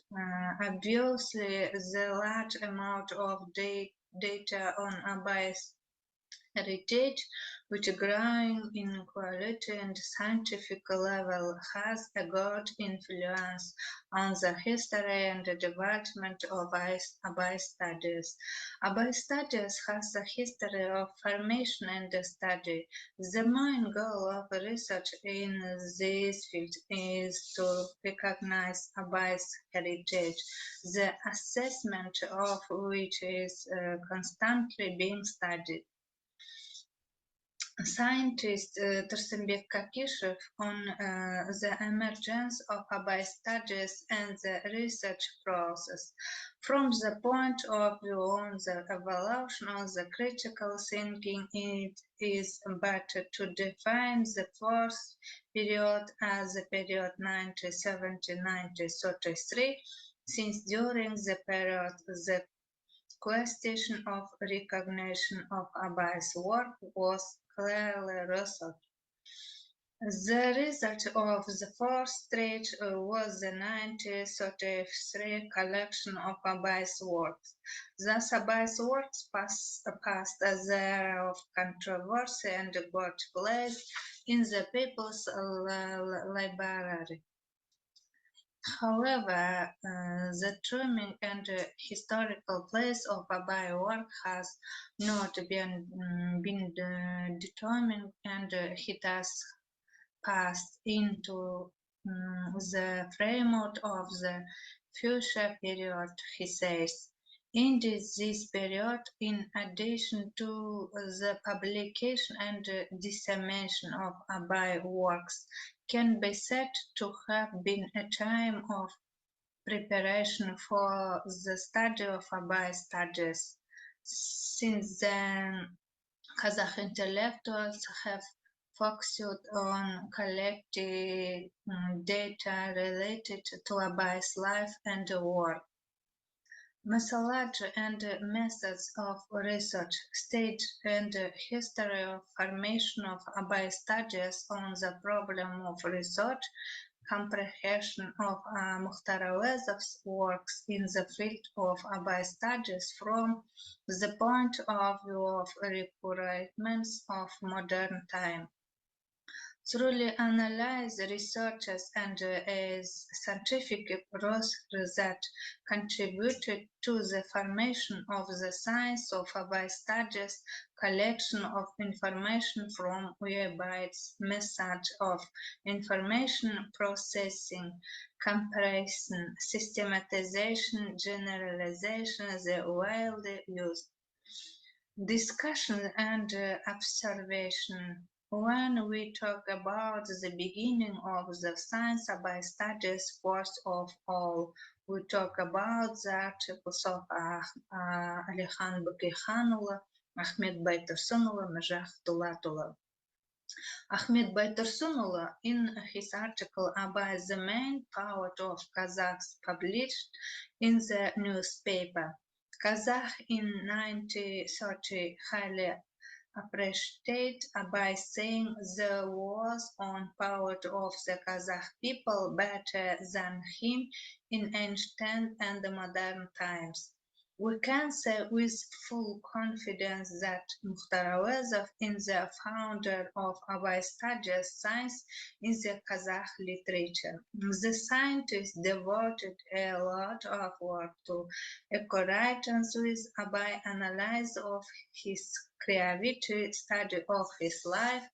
Obviously, the large amount of data on Abai's heritage, which growing in quality and scientific level has a great influence on the history and the development of Abai studies. Abai studies has a history of formation and study. The main goal of research in this field is to recognize Abai's heritage, the assessment of which is constantly being studied. Scientist Tursunbek Kakishev on the emergence of Abai studies and the research process. From the point of view on the evolution of the critical thinking, it is better to define the first period as the period 1970-1933, since during the period the question of recognition of Abai's work was clearly resolved. The result of the first stage was the 1933 collection of Abai's works. Thus, Abai's works passed as the era of controversy and got placed in the People's Library. However, the true and historical place of Abai work has not been determined, and it has passed into the framework of the future period, he says. Indeed, this period, in addition to the publication and dissemination of Abai works, can be said to have been a time of preparation for the study of Abai studies. Since then, Kazakh intellectuals have focused on collecting data related to Abai's life and work. Methodology and methods of research, stage and history of formation of Abai studies on the problem of research, comprehension of Mukhtar Avezov's works in the field of Abai studies from the point of view of requirements of modern time. Truly analyze researches and as scientific research contributed to the formation of the science of Abai studies, collection of information from websites, method of information processing, comparison, systematization, generalization, the widely used. Discussion and observation. When we talk about the beginning of the science Abai studies, first of all, we talk about the articles of Alihan Bakirkhanullah, Ahmed Baitursunullah, Majah Dulatullah. Ahmed Baitursunullah, in his article about the main part of Kazakhs published in the newspaper, Kazakh in 1930 highly appreciated by saying there was on part of the Kazakh people better than him in ancient and modern times. We can say with full confidence that Mukhtar Avezov is the founder of Abai studies science in the Kazakh literature. The scientist devoted a lot of work to co-writings with Abai analysis of his creativity, study of his life,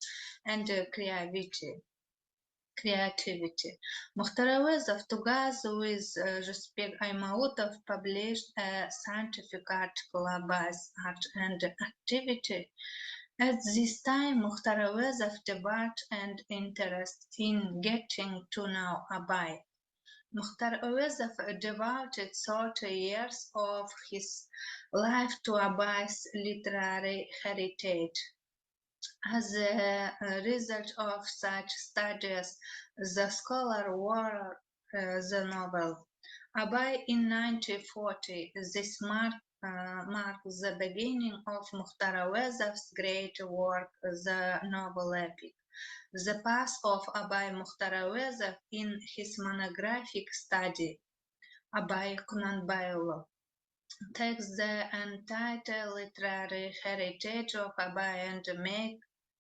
and creativity. Mukhtar Avezov, together with Juspek Aymautov, published a scientific article about art and activity. At this time, Mukhtar Avezov developed an interest in getting to know Abai. Mukhtar Avezov devoted 30 years of his life to Abai's literary heritage. As a result of such studies, the scholar wrote the novel Abai in 1940. This marked the beginning of Mukhtar Avezov's great work, the novel epic. The path of Abai Mukhtar Avezov in his monographic study, Abai Kunanbayulov. takes the entire literary heritage of Abai and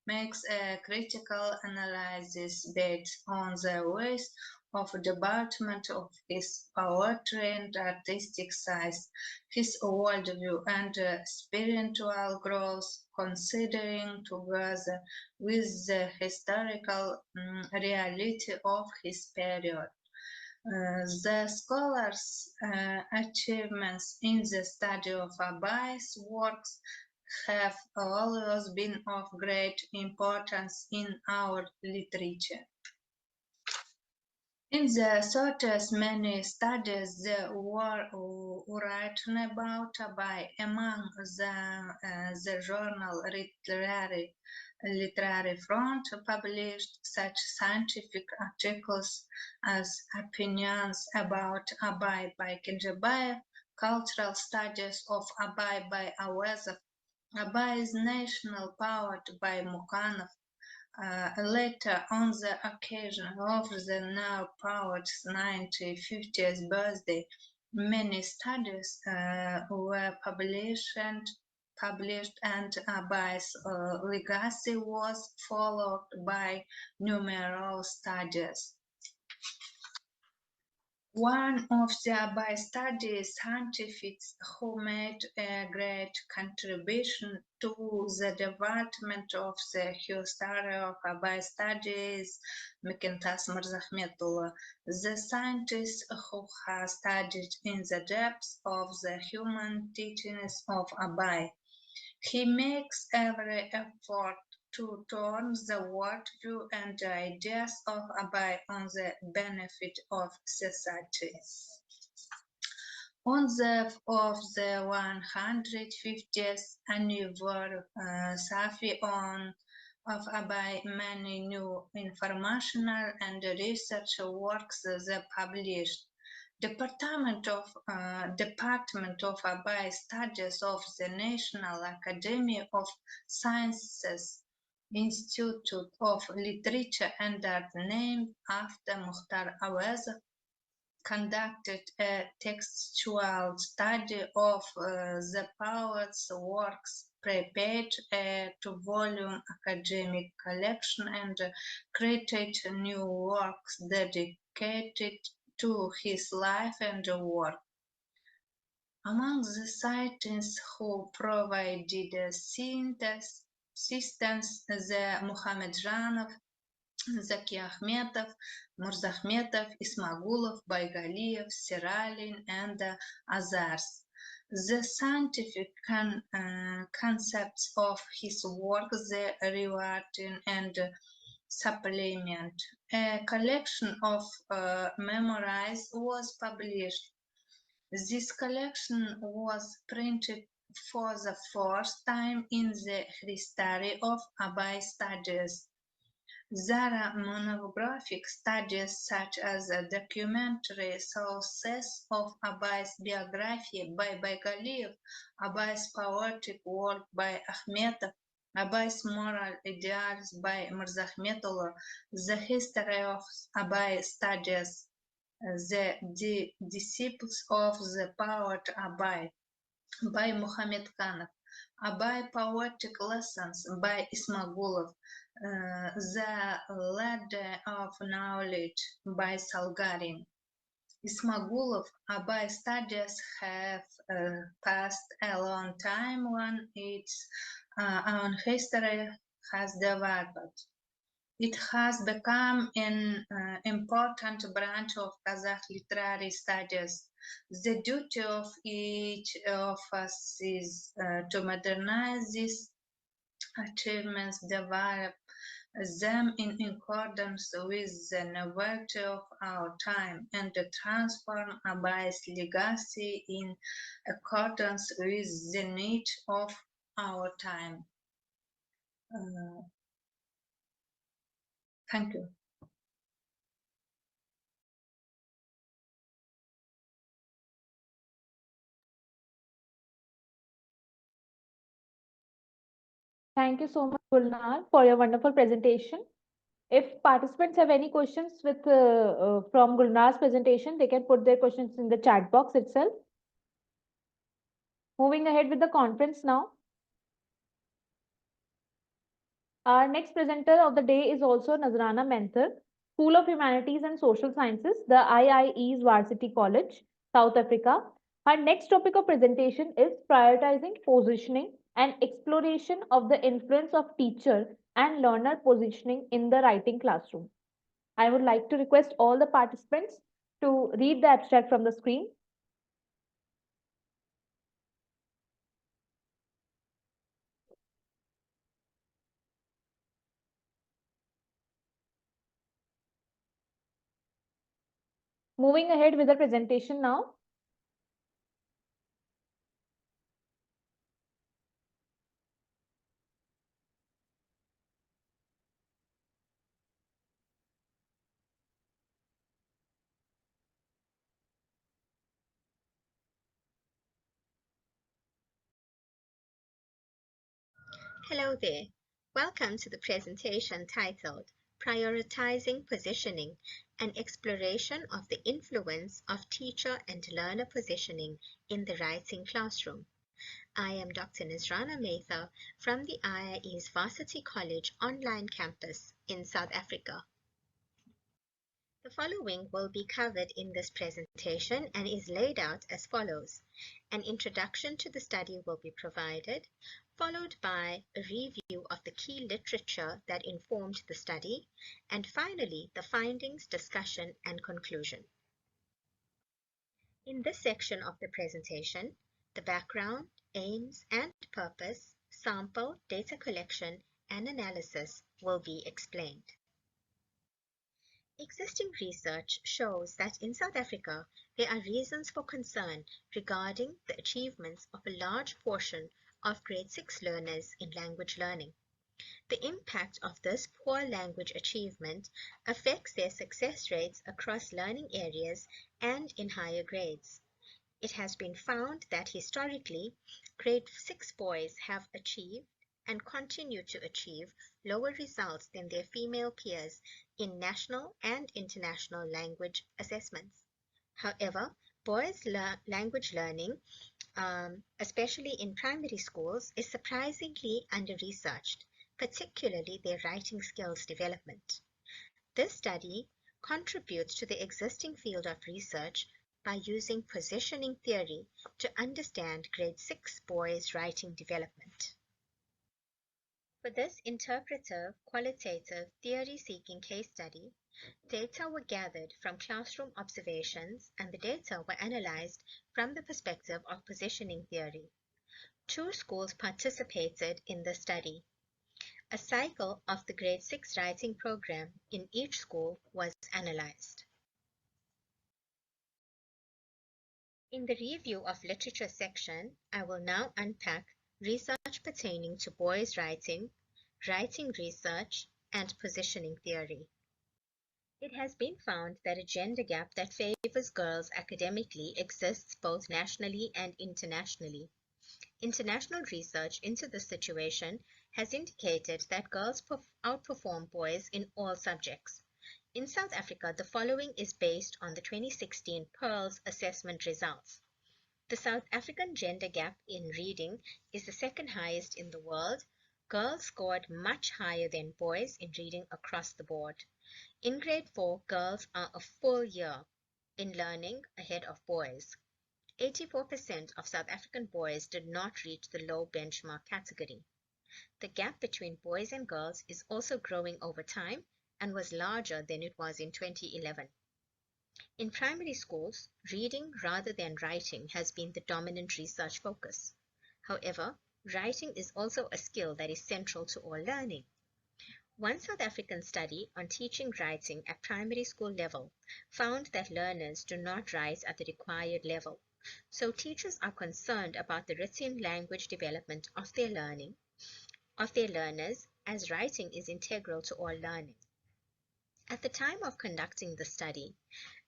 makes a critical analysis based on the ways of development of his poetry and artistic size, his worldview and spiritual growth, considering together with the historical reality of his period. The scholars' achievements in the study of Abai's works have always been of great importance in our literature. In the 30s, many studies were written about Abai. Among the journal Literary Front published such scientific articles as Opinions about Abai by Kinjabayev, Cultural Studies of Abai by Awezov, Abai's National Poet by Mukhanov. Later, on the occasion of the now poet's 50th birthday, many studies were published and Abai's legacy was followed by numerous studies. One of the Abai study scientists who made a great contribution to the development of the history of Abai studies, Mekintas Mirzahmetullah, the scientist who has studied in the depths of the human teachings of Abai. He makes every effort to turn the worldview and ideas of Abai on the benefit of society. On the 150th anniversary of Abai, many new informational and research works were published. Department of Abai Studies of the National Academy of Sciences Institute of Literature and Art, named after Mukhtar Awezov, conducted a textual study of the poet's works, prepared a two-volume academic collection, and created new works dedicated to his life and work. Among the scientists who provided assistance, the Muhammadjanov, Zaki Akhmetov, Murzahmetov, Ismagulov, Baigaliev, Seralin, and others. The scientific concepts of his work, the rewriting and supplement. A collection of memoirs was published. This collection was printed for the first time in the history of Abai studies. There are monographic studies such as documentary sources of Abai's biography by Baigaliev, Abai's poetic work by Akhmetov, Abai's moral ideals by Mirzahmetullah, the history of Abai studies, the disciples of the poet Abai by Muhammad Khanov, Abai poetic lessons by Ismagulov, the ladder of knowledge by Salgarin. Ismagulov, Abai studies have passed a long time when its own history has developed. It has become an important branch of Kazakh literary studies. The duty of each of us is to modernize these achievements, develop them in accordance with the novelty of our time, and to transform Abai's legacy in accordance with the needs of our time. Thank you. Thank you so much, Gulnar, for your wonderful presentation. If participants have any questions from Gulnar's presentation, they can put their questions in the chat box itself. Moving ahead with the conference now. Our next presenter of the day is also Nazrana Mentor, School of Humanities and Social Sciences, the IIE's Varsity College, South Africa. Her next topic of presentation is prioritizing positioning and exploration of the influence of teacher and learner positioning in the writing classroom. I would like to request all the participants to read the abstract from the screen. Moving ahead with the presentation now. Hello there. Welcome to the presentation titled Prioritizing Positioning, an Exploration of the Influence of Teacher and Learner Positioning in the Writing Classroom. I am Dr. Nazrana Mentor from the IIE's Varsity College online campus in South Africa. The following will be covered in this presentation and is laid out as follows. An introduction to the study will be provided, followed by a review of the key literature that informed the study, and finally the findings, discussion, and conclusion. In this section of the presentation, the background, aims, and purpose, sample, data collection, and analysis will be explained. Existing research shows that in South Africa, there are reasons for concern regarding the achievements of a large portion of grade 6 learners in language learning. The impact of this poor language achievement affects their success rates across learning areas and in higher grades. It has been found that historically, grade 6 boys have achieved and continue to achieve lower results than their female peers in national and international language assessments. However, boys' language learning, especially in primary schools, is surprisingly under-researched, particularly their writing skills development. This study contributes to the existing field of research by using positioning theory to understand grade 6 boys' writing development. For this interpretive, qualitative, theory-seeking case study, data were gathered from classroom observations and the data were analyzed from the perspective of positioning theory. 2 schools participated in the study. A cycle of the grade 6 writing program in each school was analyzed. In the review of literature section, I will now unpack research pertaining to boys' writing, writing research, and positioning theory. It has been found that a gender gap that favors girls academically exists both nationally and internationally. International research into this situation has indicated that girls outperform boys in all subjects. In South Africa, the following is based on the 2016 PEARLS assessment results. The South African gender gap in reading is the second highest in the world. Girls scored much higher than boys in reading across the board. In grade 4, girls are a full year in learning ahead of boys. 84% of South African boys did not reach the low benchmark category. The gap between boys and girls is also growing over time and was larger than it was in 2011. In primary schools, reading rather than writing has been the dominant research focus. However, writing is also a skill that is central to all learning. One South African study on teaching writing at primary school level found that learners do not write at the required level, so teachers are concerned about the written language development of their learners, as writing is integral to all learning. At the time of conducting the study,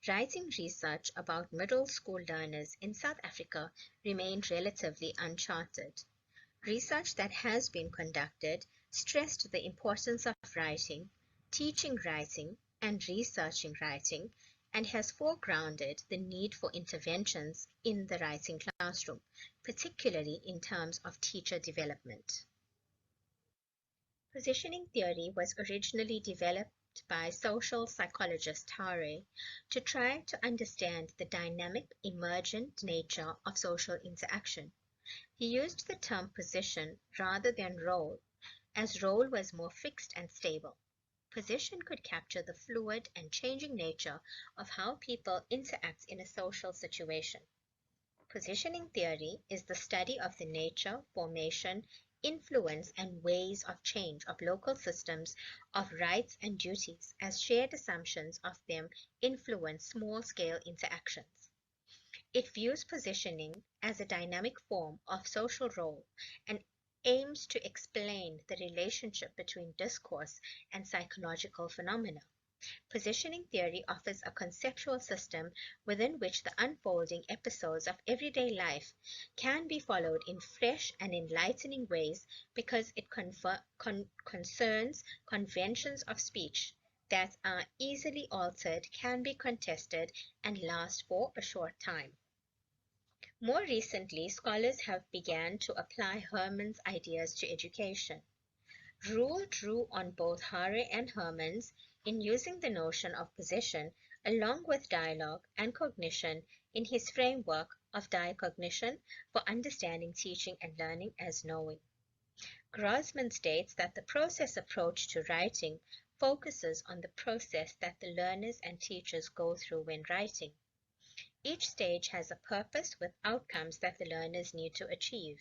writing research about middle school learners in South Africa remained relatively uncharted. Research that has been conducted stressed the importance of writing, teaching writing, and researching writing and has foregrounded the need for interventions in the writing classroom, particularly in terms of teacher development. Positioning theory was originally developed by social psychologist Harry to try to understand the dynamic, emergent nature of social interaction. He used the term position rather than role, as role was more fixed and stable. Position could capture the fluid and changing nature of how people interact in a social situation. Positioning theory is the study of the nature, formation, influence, and ways of change of local systems of rights and duties as shared assumptions of them influence small-scale interactions. It views positioning as a dynamic form of social role and aims to explain the relationship between discourse and psychological phenomena. Positioning theory offers a conceptual system within which the unfolding episodes of everyday life can be followed in fresh and enlightening ways because it concerns conventions of speech that are easily altered, can be contested, and last for a short time. More recently, scholars have begun to apply Herman's ideas to education. Rule drew on both Harry and Herman's in using the notion of position along with dialogue and cognition in his framework of diacognition for understanding, teaching, and learning as knowing. Grossman states that the process approach to writing focuses on the process that the learners and teachers go through when writing. Each stage has a purpose with outcomes that the learners need to achieve.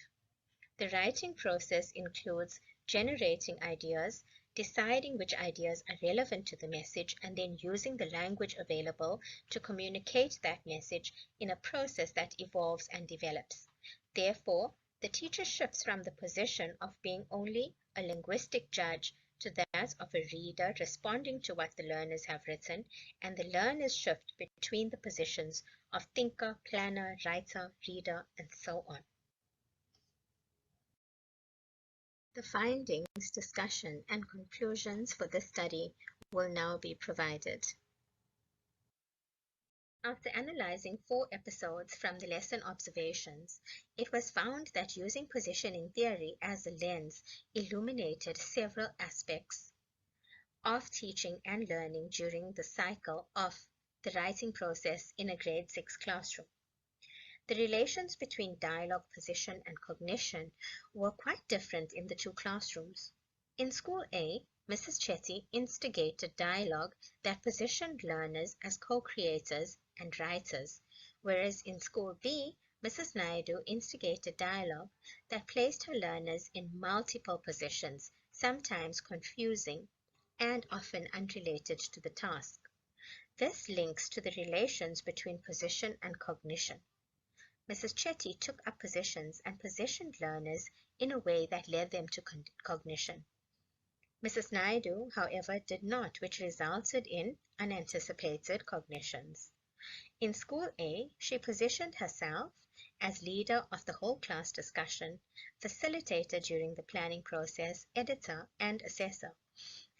The writing process includes generating ideas, deciding which ideas are relevant to the message, and then using the language available to communicate that message in a process that evolves and develops. Therefore, the teacher shifts from the position of being only a linguistic judge to that of a reader responding to what the learners have written, and the learners shift between the positions of thinker, planner, writer, reader, and so on. The findings, discussion, and conclusions for this study will now be provided. After analyzing 4 episodes from the lesson observations, it was found that using positioning theory as a lens illuminated several aspects of teaching and learning during the cycle of the writing process in a grade 6 classroom. The relations between dialogue, position, and cognition were quite different in the 2 classrooms. In School A, Mrs. Chetty instigated dialogue that positioned learners as co-creators and writers, whereas in School B, Mrs. Naidu instigated dialogue that placed her learners in multiple positions, sometimes confusing and often unrelated to the task. This links to the relations between position and cognition. Mrs. Chetty took up positions and positioned learners in a way that led them to cognition. Mrs. Naidu, however, did not, which resulted in unanticipated cognitions. In School A, she positioned herself as leader of the whole class discussion, facilitator during the planning process, editor, and assessor,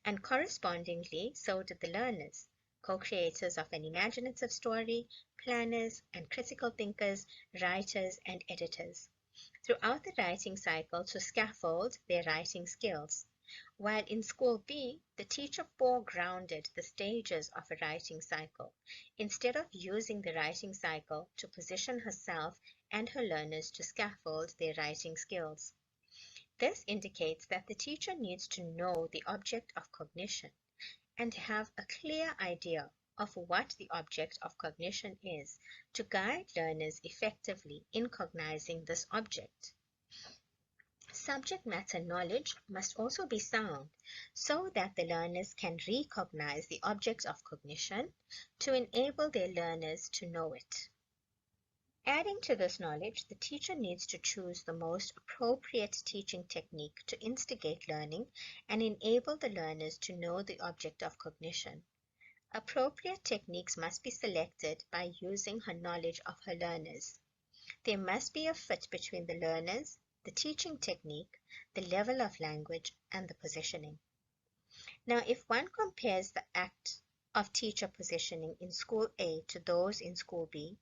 and correspondingly so did the learners, co-creators of an imaginative story, planners and critical thinkers, writers and editors, throughout the writing cycle to scaffold their writing skills. While in School B, the teacher foregrounded the stages of a writing cycle, instead of using the writing cycle to position herself and her learners to scaffold their writing skills. This indicates that the teacher needs to know the object of cognition and have a clear idea of what the object of cognition is to guide learners effectively in cognizing this object. Subject matter knowledge must also be sound so that the learners can recognize the objects of cognition to enable their learners to know it. Adding to this knowledge, the teacher needs to choose the most appropriate teaching technique to instigate learning and enable the learners to know the object of cognition. Appropriate techniques must be selected by using her knowledge of her learners. There must be a fit between the learners, the teaching technique, the level of language, and the positioning. Now, if one compares the act of teacher positioning in School A to those in School B,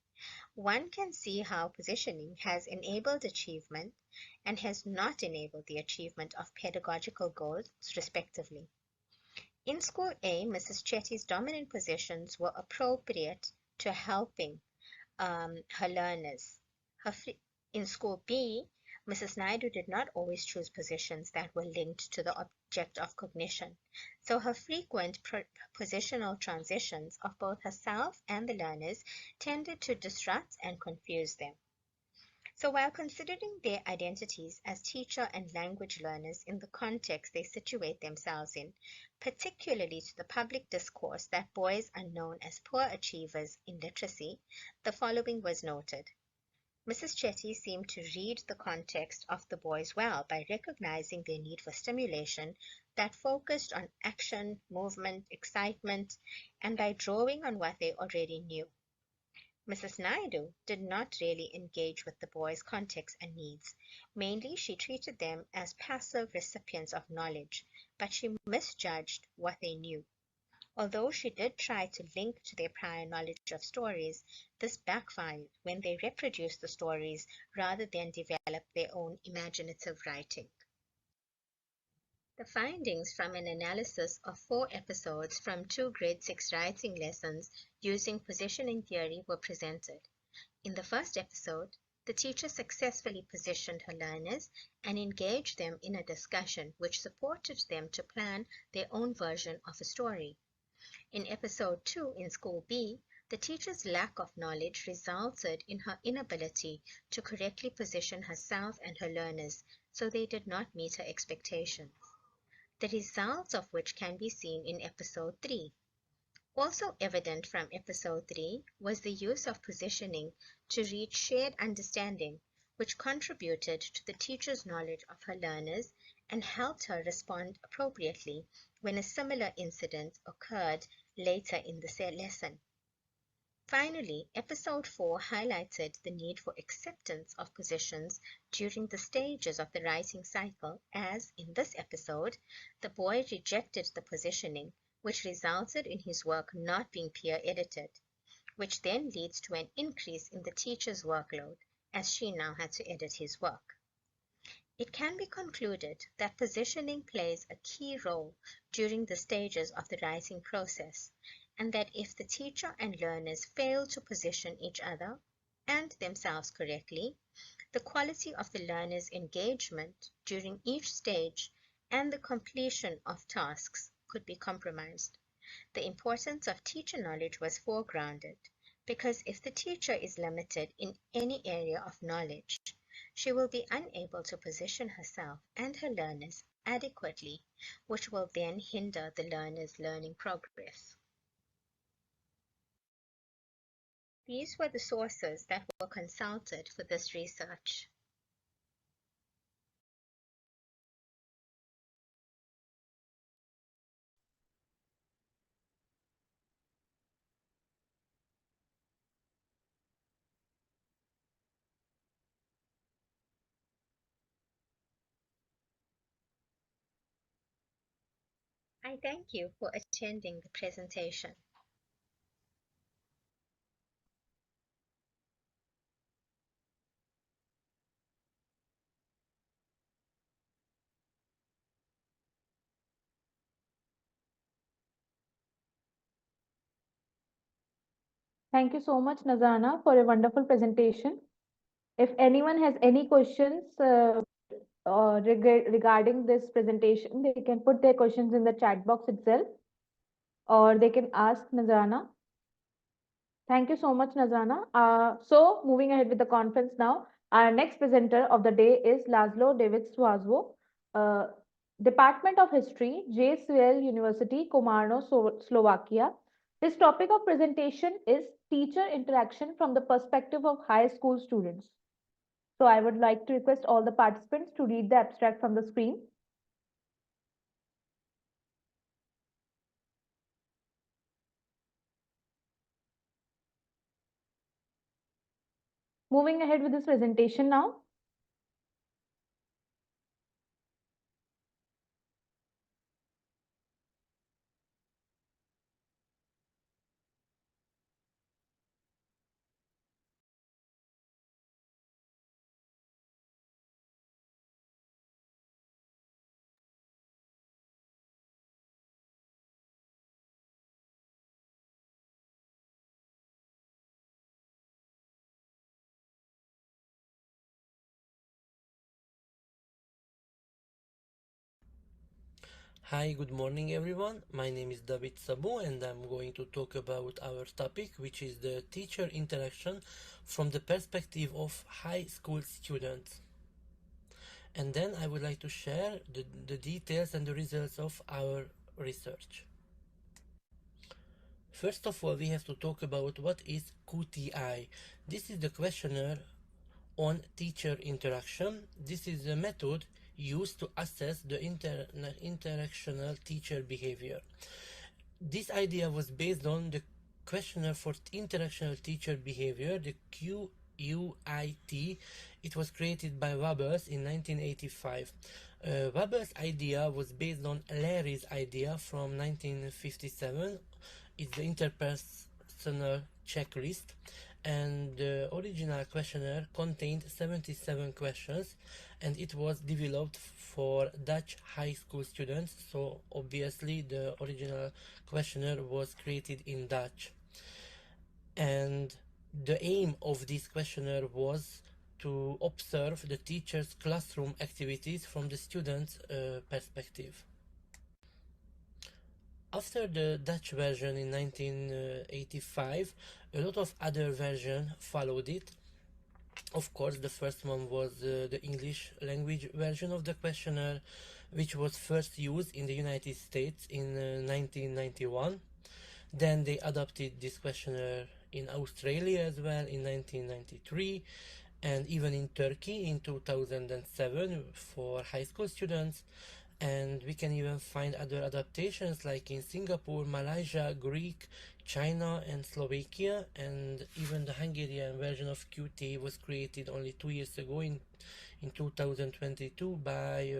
one can see how positioning has enabled achievement and has not enabled the achievement of pedagogical goals, respectively. In School A, Mrs. Chetty's dominant positions were appropriate to helping her learners. In School B, Mrs. Naidu did not always choose positions that were linked to the object of cognition, so her frequent positional transitions of both herself and the learners tended to disrupt and confuse them. So while considering their identities as teacher and language learners in the context they situate themselves in, particularly to the public discourse that boys are known as poor achievers in literacy, the following was noted. Mrs. Chetty seemed to read the context of the boys well by recognizing their need for stimulation that focused on action, movement, excitement, and by drawing on what they already knew. Mrs. Naidu did not really engage with the boys' context and needs. Mainly, she treated them as passive recipients of knowledge, but she misjudged what they knew. Although she did try to link to their prior knowledge of stories, this backfired when they reproduced the stories rather than developed their own imaginative writing. The findings from an analysis of 4 episodes from 2 grade 6 writing lessons using positioning theory were presented. In the first episode, the teacher successfully positioned her learners and engaged them in a discussion which supported them to plan their own version of a story. In episode 2 in School B, the teacher's lack of knowledge resulted in her inability to correctly position herself and her learners, so they did not meet her expectations. The results of which can be seen in episode 3. Also evident from episode 3 was the use of positioning to reach shared understanding, which contributed to the teacher's knowledge of her learners and helped her respond appropriately when a similar incident occurred later in the lesson. Finally, episode 4 highlighted the need for acceptance of positions during the stages of the writing cycle, as in this episode, the boy rejected the positioning, which resulted in his work not being peer edited, which then leads to an increase in the teacher's workload, as she now had to edit his work. It can be concluded that positioning plays a key role during the stages of the writing process, and that if the teacher and learners fail to position each other and themselves correctly, the quality of the learner's engagement during each stage and the completion of tasks could be compromised. The importance of teacher knowledge was foregrounded, because if the teacher is limited in any area of knowledge, she will be unable to position herself and her learners adequately, which will then hinder the learner's learning progress. These were the sources that were consulted for this research. I thank you for attending the presentation. Thank you so much, Nazana, for a wonderful presentation. If anyone has any questions regarding this presentation, they can put their questions in the chat box itself, or they can ask Nazana. Thank you so much, Nazana. So moving ahead with the conference now, our next presenter of the day is Laszlo David Suazwo, uh, Department of History, JSUL University, Komarno, Slovakia. His topic of presentation is teacher interaction from the perspective of high school students. So I would like to request all the participants to read the abstract from the screen. Moving ahead with this presentation now. Hi, good morning everyone. My name is David Sabu and I'm going to talk about our topic, which is the teacher interaction from the perspective of high school students. And then I would like to share the details and the results of our research. First of all, we have to talk about what is QTI. This is the questionnaire on teacher interaction. This is a method used to assess the interactional teacher behavior. This idea was based on the questionnaire for interactional teacher behavior, the QUIT. It was created by Wabers in 1985. Wabers' idea was based on Larry's idea from 1957. It's the interpersonal checklist, and the original questionnaire contained 77 questions, and it was developed for Dutch high school students, so obviously the original questionnaire was created in Dutch. And the aim of this questionnaire was to observe the teacher's classroom activities from the student's perspective. After the Dutch version in 1985, a lot of other versions followed it. Of course, the first one was the English language version of the questionnaire, which was first used in the United States in 1991. Then they adopted this questionnaire in Australia as well in 1993, and even in Turkey in 2007 for high school students. And we can even find other adaptations like in Singapore, Malaysia, Greek, China, and Slovakia. And even the Hungarian version of QT was created only 2 years ago in 2022 by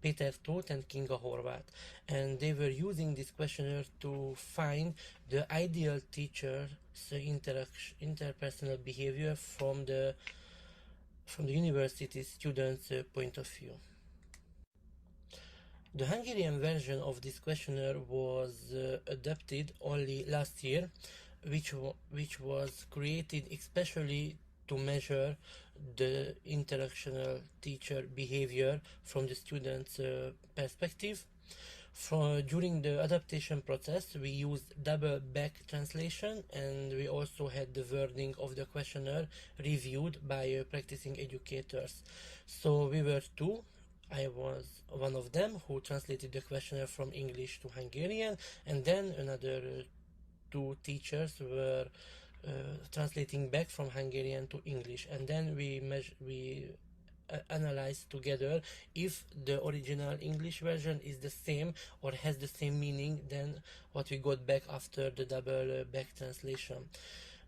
Peter Toth and Kinga Horváth. And they were using this questionnaire to find the ideal teacher's interpersonal behavior from the university students' point of view. The Hungarian version of this questionnaire was adapted only last year, which was created especially to measure the interactional teacher behavior from the student's perspective. During the adaptation process, we used double back translation, and we also had the wording of the questionnaire reviewed by practicing educators. So we were two. I was one of them who translated the questionnaire from English to Hungarian, and then another two teachers were translating back from Hungarian to English, and then we analyze together if the original English version is the same or has the same meaning than what we got back after the double back translation.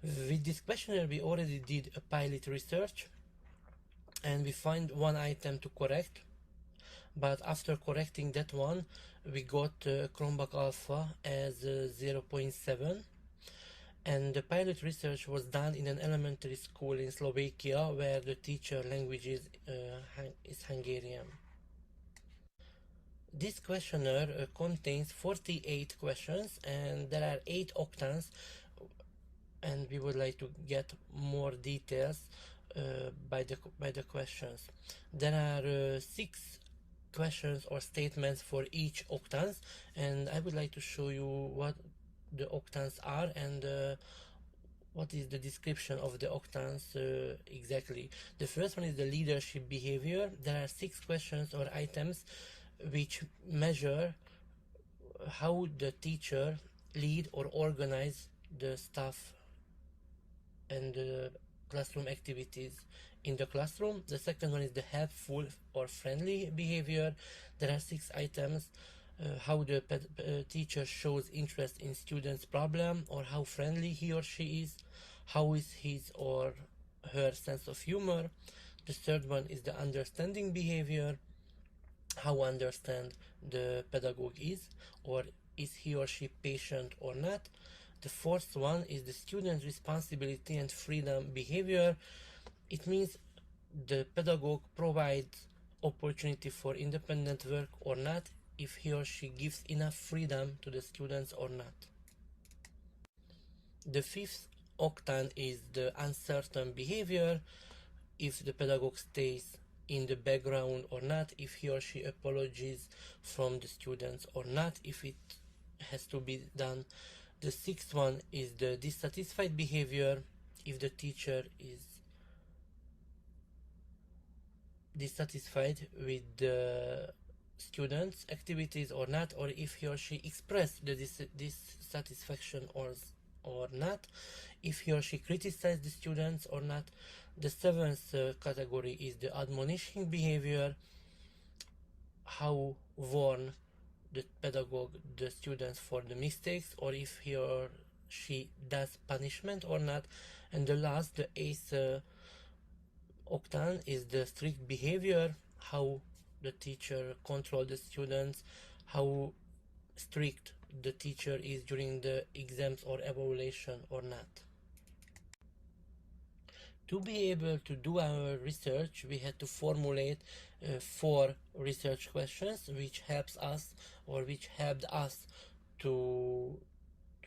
With this questionnaire, we already did a pilot research, and we find one item to correct. But after correcting that one, we got Chromebook Alpha as 0.7. And the pilot research was done in an elementary school in Slovakia where the teacher language is Hungarian. This questionnaire contains 48 questions, and there are 8 octans, and we would like to get more details by the questions. There are 6 questions or statements for each octans, and I would like to show you what the octans are and what is the description of the octans exactly. The first one is the leadership behavior. There are 6 questions or items which measure how the teacher lead or organize the staff and the classroom activities in the classroom. The second one is the helpful or friendly behavior. There are 6 items. How the teacher shows interest in students' problem, or how friendly he or she is, how is his or her sense of humor. The third one is the understanding behavior, how understand the pedagogue is, or is he or she patient or not. The fourth one is the student responsibility and freedom behavior. It means the pedagogue provides opportunity for independent work or not, if he or she gives enough freedom to the students or not. The fifth octane is the uncertain behavior. If the pedagogue stays in the background or not, if he or she apologizes from the students or not, if it has to be done. The sixth one is the dissatisfied behavior, if the teacher is dissatisfied with the students' activities or not, or if he or she expressed the dissatisfaction or not, if he or she criticized the students or not. The seventh category is the admonishing behavior, how warn the pedagogue the students for the mistakes, or if he or she does punishment or not. And the last, the eighth octane, is the strict behavior, how the teacher control the students, how strict the teacher is during the exams or evaluation or not. To be able to do our research, we had to formulate 4 research questions, which helps us, or which helped us to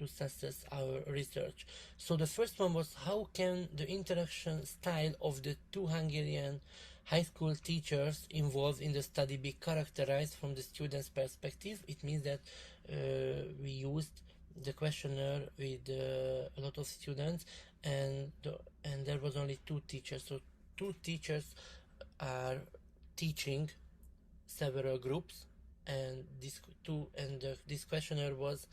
success our research. So the first one was, how can the interaction style of the 2 Hungarian high school teachers involved in the study be characterized from the student's perspective? It means that we used the questionnaire with a lot of students, and there was only 2 teachers. So 2 teachers are teaching several groups, and this questionnaire was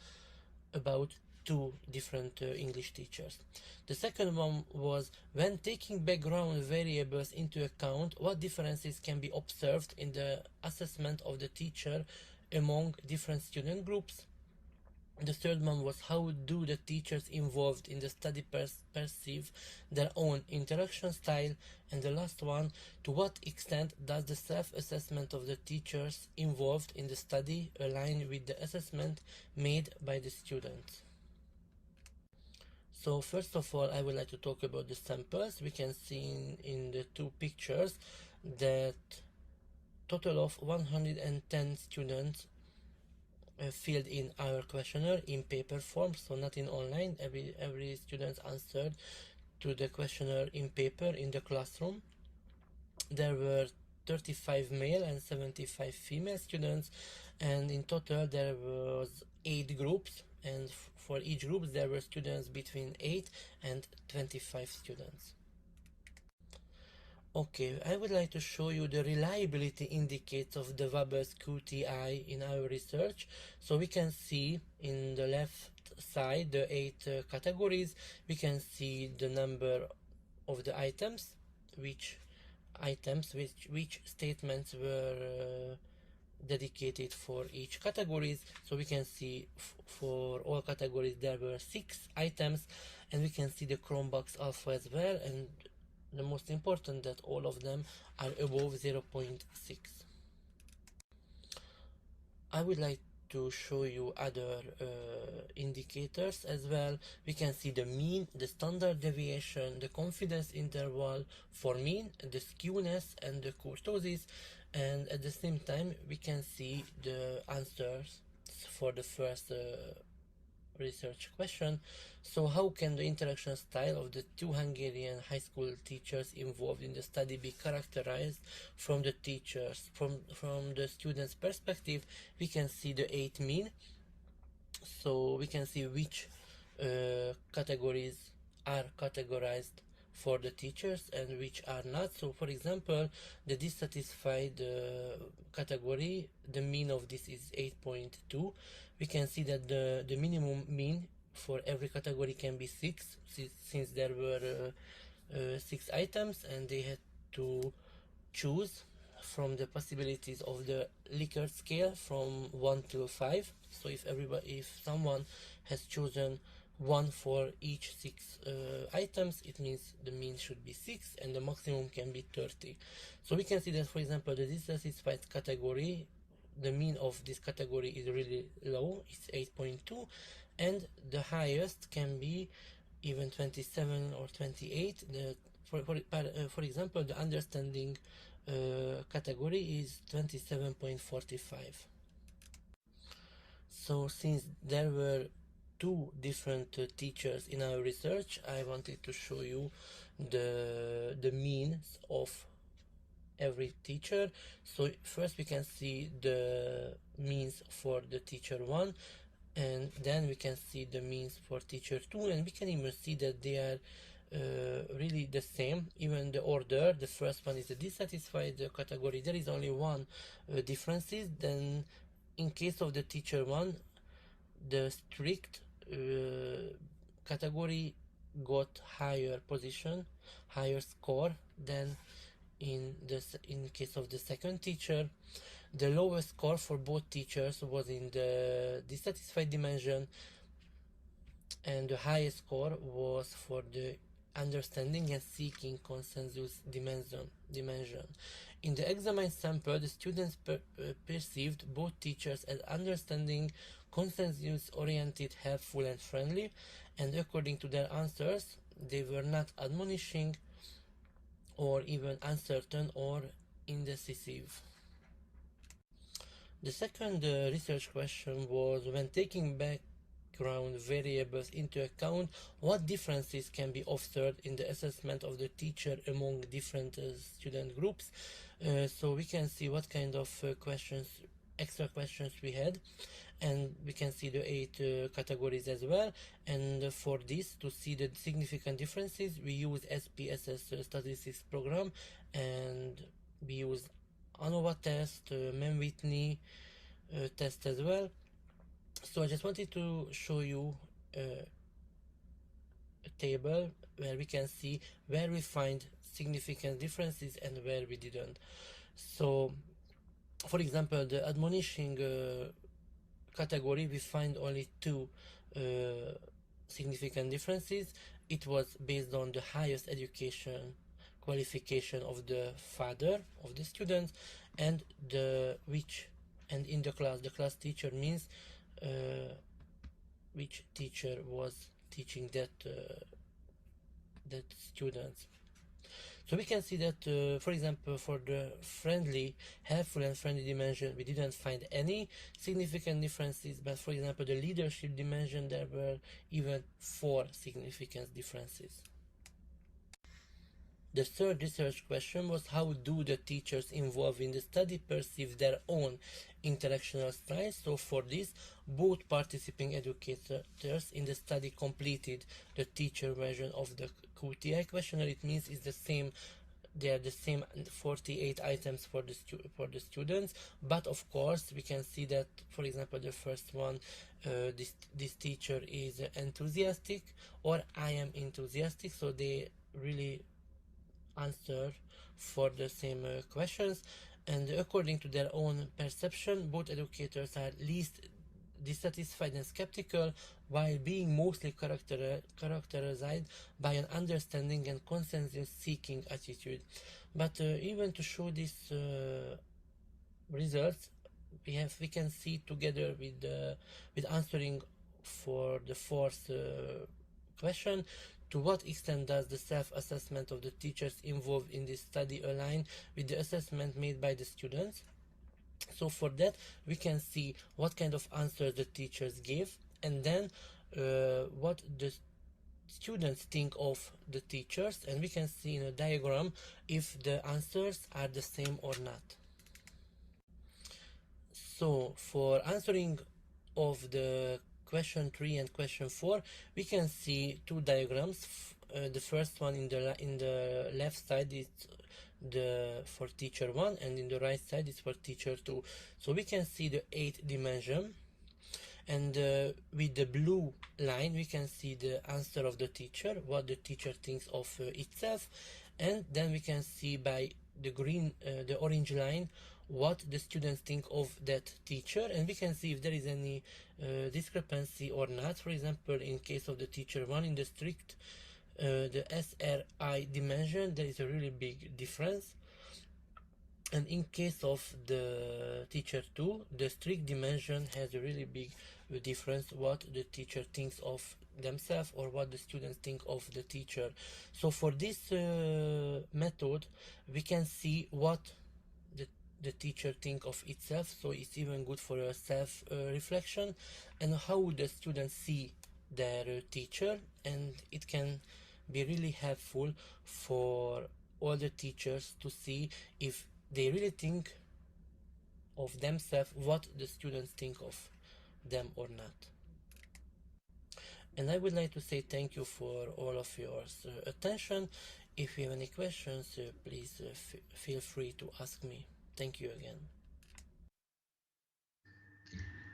about 2 different English teachers. The second one was, when taking background variables into account, what differences can be observed in the assessment of the teacher among different student groups? The third one was, how do the teachers involved in the study perceive their own interaction style? And the last one, to what extent does the self-assessment of the teachers involved in the study align with the assessment made by the students? So first of all, I would like to talk about the samples. We can see in the 2 pictures that total of 110 students filled in our questionnaire in paper form, so not in online. Every student answered to the questionnaire in paper in the classroom. There were 35 male and 75 female students, and in total there was 8 groups, and for each group there were students between 8 and 25 students. Okay, I would like to show you the reliability indicators of the Waber's QTI in our research. So we can see in the left side the 8 categories. We can see the number of the items, which statements were dedicated for each categories. So we can see for all categories there were 6 items, and we can see the Chromebox alpha as well, and the most important that all of them are above 0.6. I would like to show you other indicators as well. We can see the mean, the standard deviation, the confidence interval for mean, the skewness and the kurtosis, and at the same time we can see the answers for the first research question. So how can the interaction style of the 2 Hungarian high school teachers involved in the study be characterized from the teachers, from the students' perspective? We can see the 8 mean, so we can see which categories are categorized for the teachers and which are not. So for example, the dissatisfied category, the mean of this is 8.2. We can see that the minimum mean for every category can be 6, since there were 6 items and they had to choose from the possibilities of the Likert scale from 1 to 5. So if someone has chosen 1 for each 6 items, it means the mean should be 6 and the maximum can be 30. So we can see that, for example, the dissatisfied category, the mean of this category is really low, it's 8.2, and the highest can be even 27 or 28. For example, the understanding category is 27.45. So since there were 2 different teachers in our research, I wanted to show you the means of every teacher. So first we can see the means for the teacher 1, and then we can see the means for teacher 2, and we can even see that they are really the same. Even the order, the first one is the dissatisfied category, there is only one differences. Then in case of the teacher 1, the strict category got higher position, higher score than in case of the second teacher. The lowest score for both teachers was in the dissatisfied dimension, and the highest score was for the understanding and seeking consensus dimension. In the examined sample, the students perceived both teachers as understanding, consensus-oriented, helpful and friendly, and according to their answers, they were not admonishing or even uncertain or indecisive. The second research question was, when taking background variables into account, what differences can be observed in the assessment of the teacher among different student groups? So we can see what kind of extra questions we had, and we can see the 8 categories as well. And for this, to see the significant differences, we use SPSS statistics program, and we use ANOVA test, Mann-Whitney test as well. So I just wanted to show you a table where we can see where we find significant differences and where we didn't. So for example, the admonishing category, we find only 2 significant differences. It was based on the highest education qualification of the father of the student, and in the class teacher means which teacher was teaching that students. So we can see that, for example, for the helpful and friendly dimension, we didn't find any significant differences, but for example, the leadership dimension, there were even 4 significant differences. The third research question was, how do the teachers involved in the study perceive their own intellectual styles? So for this, both participating educators in the study completed the teacher version of the QTI questionnaire. It means it's the same. They are the same 48 items for the students, but of course we can see that, for example, the first one, this teacher is enthusiastic, or I am enthusiastic, so they really answer for the same questions, and according to their own perception, both educators are least dissatisfied and skeptical, while being mostly characterized by an understanding and consensus-seeking attitude. But even to show these results, we can see together with answering for the fourth question, to what extent does the self-assessment of the teachers involved in this study align with the assessment made by the students? So for that, we can see what kind of answers the teachers gave, and then what the students think of the teachers, and we can see in a diagram if the answers are the same or not. So for answering of the question 3 and question 4, we can see 2 diagrams. The first one in the left side is for teacher 1, and in the right side is for teacher 2. So we can see the 8 dimension, and with the blue line we can see the answer of the teacher, what the teacher thinks of itself, and then we can see by the orange line what the students think of that teacher, and we can see if there is any discrepancy or not. For example, in case of the teacher 1, in the strict the SRI dimension, there is a really big difference, and in case of the teacher 2, the strict dimension has a really big difference, what the teacher thinks of themselves or what the students think of the teacher. So for this method, we can see what the teacher think of itself, so it's even good for a self reflection, and how the students see their teacher, and it can be really helpful for all the teachers to see if they really think of themselves what the students think of them or not. And I would like to say thank you for all of your attention. If you have any questions, please feel free to ask me. Thank you again.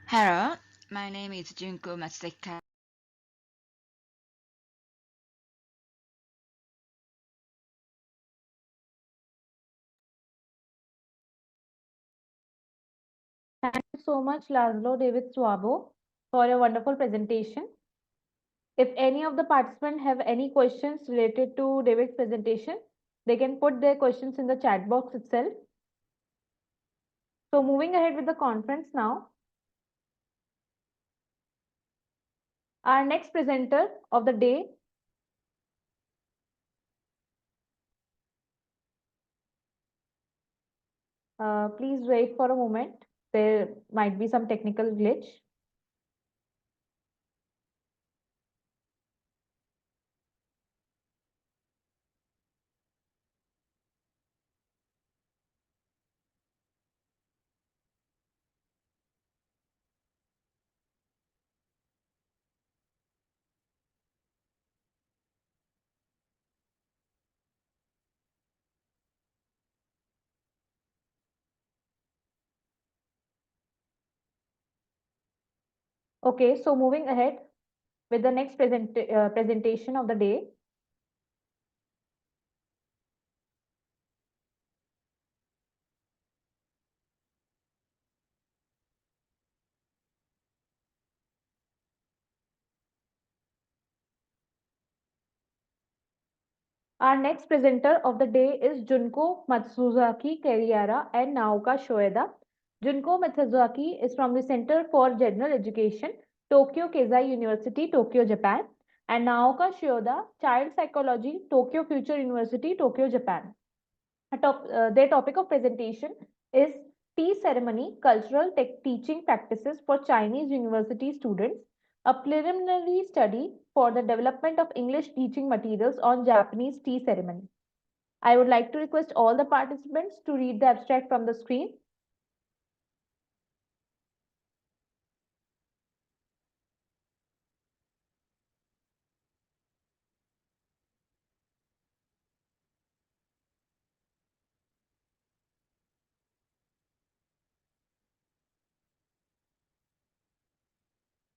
Hello, my name is Junko Matsutaka. Thank you so much, Laszlo David Swabo, for your wonderful presentation. If any of the participants have any questions related to David's presentation, they can put their questions in the chat box itself. So moving ahead with the conference now. Our next presenter of the day please wait for a moment. There might be some technical glitch. Okay, so moving ahead with the next presentation of the day. Our next presenter of the day is Junko Matsuzaki Kariara and Naoka Shoeda. Junko Matsuzaki is from the Center for General Education, Tokyo Keizai University, Tokyo, Japan, and Naoka Shoeda, Child Psychology, Tokyo Future University, Tokyo, Japan. Their topic of presentation is Tea Ceremony, Cultural Teaching Practices for Chinese University Students, a preliminary study for the development of English teaching materials on Japanese tea ceremony. I would like to request all the participants to read the abstract from the screen.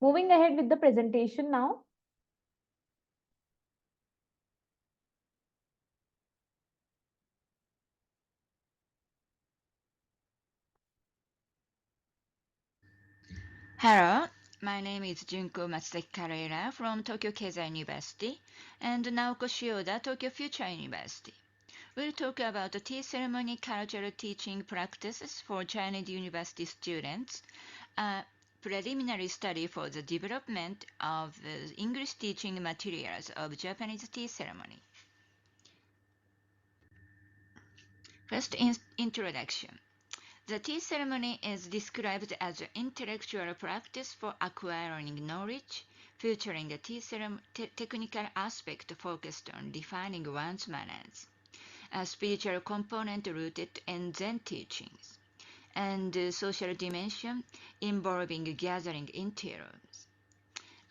Moving ahead with the presentation now. Hello, my name is Junko Matsutaka from Tokyo Keizai University and Naoko Shioda, Tokyo Future University. We'll talk about the tea ceremony cultural teaching practices for Chinese university students, a preliminary study for the development of English teaching materials of Japanese tea ceremony. First, introduction. The tea ceremony is described as an intellectual practice for acquiring knowledge, featuring a technical aspect focused on defining one's manners, a spiritual component rooted in Zen teachings, and a social dimension involving gathering in tea rooms.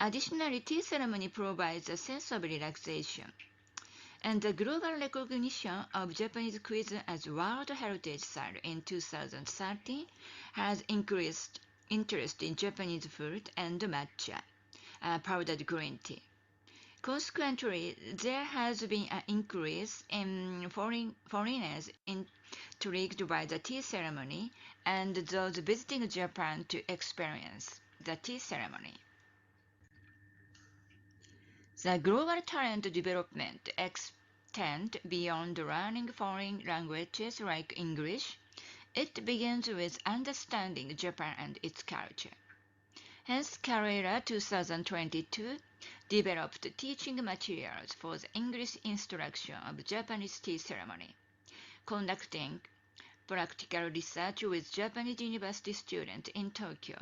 Additionally, tea ceremony provides a sense of relaxation, and the global recognition of Japanese cuisine as World Heritage Site in 2013 has increased interest in Japanese food and matcha, powdered green tea. Consequently, there has been an increase in foreigners intrigued by the tea ceremony and those visiting Japan to experience the tea ceremony. The global talent development extends beyond learning foreign languages like English. It begins with understanding Japan and its culture. Hence, Carrera 2022 developed teaching materials for the English instruction of Japanese tea ceremony, conducting practical research with Japanese university students in Tokyo.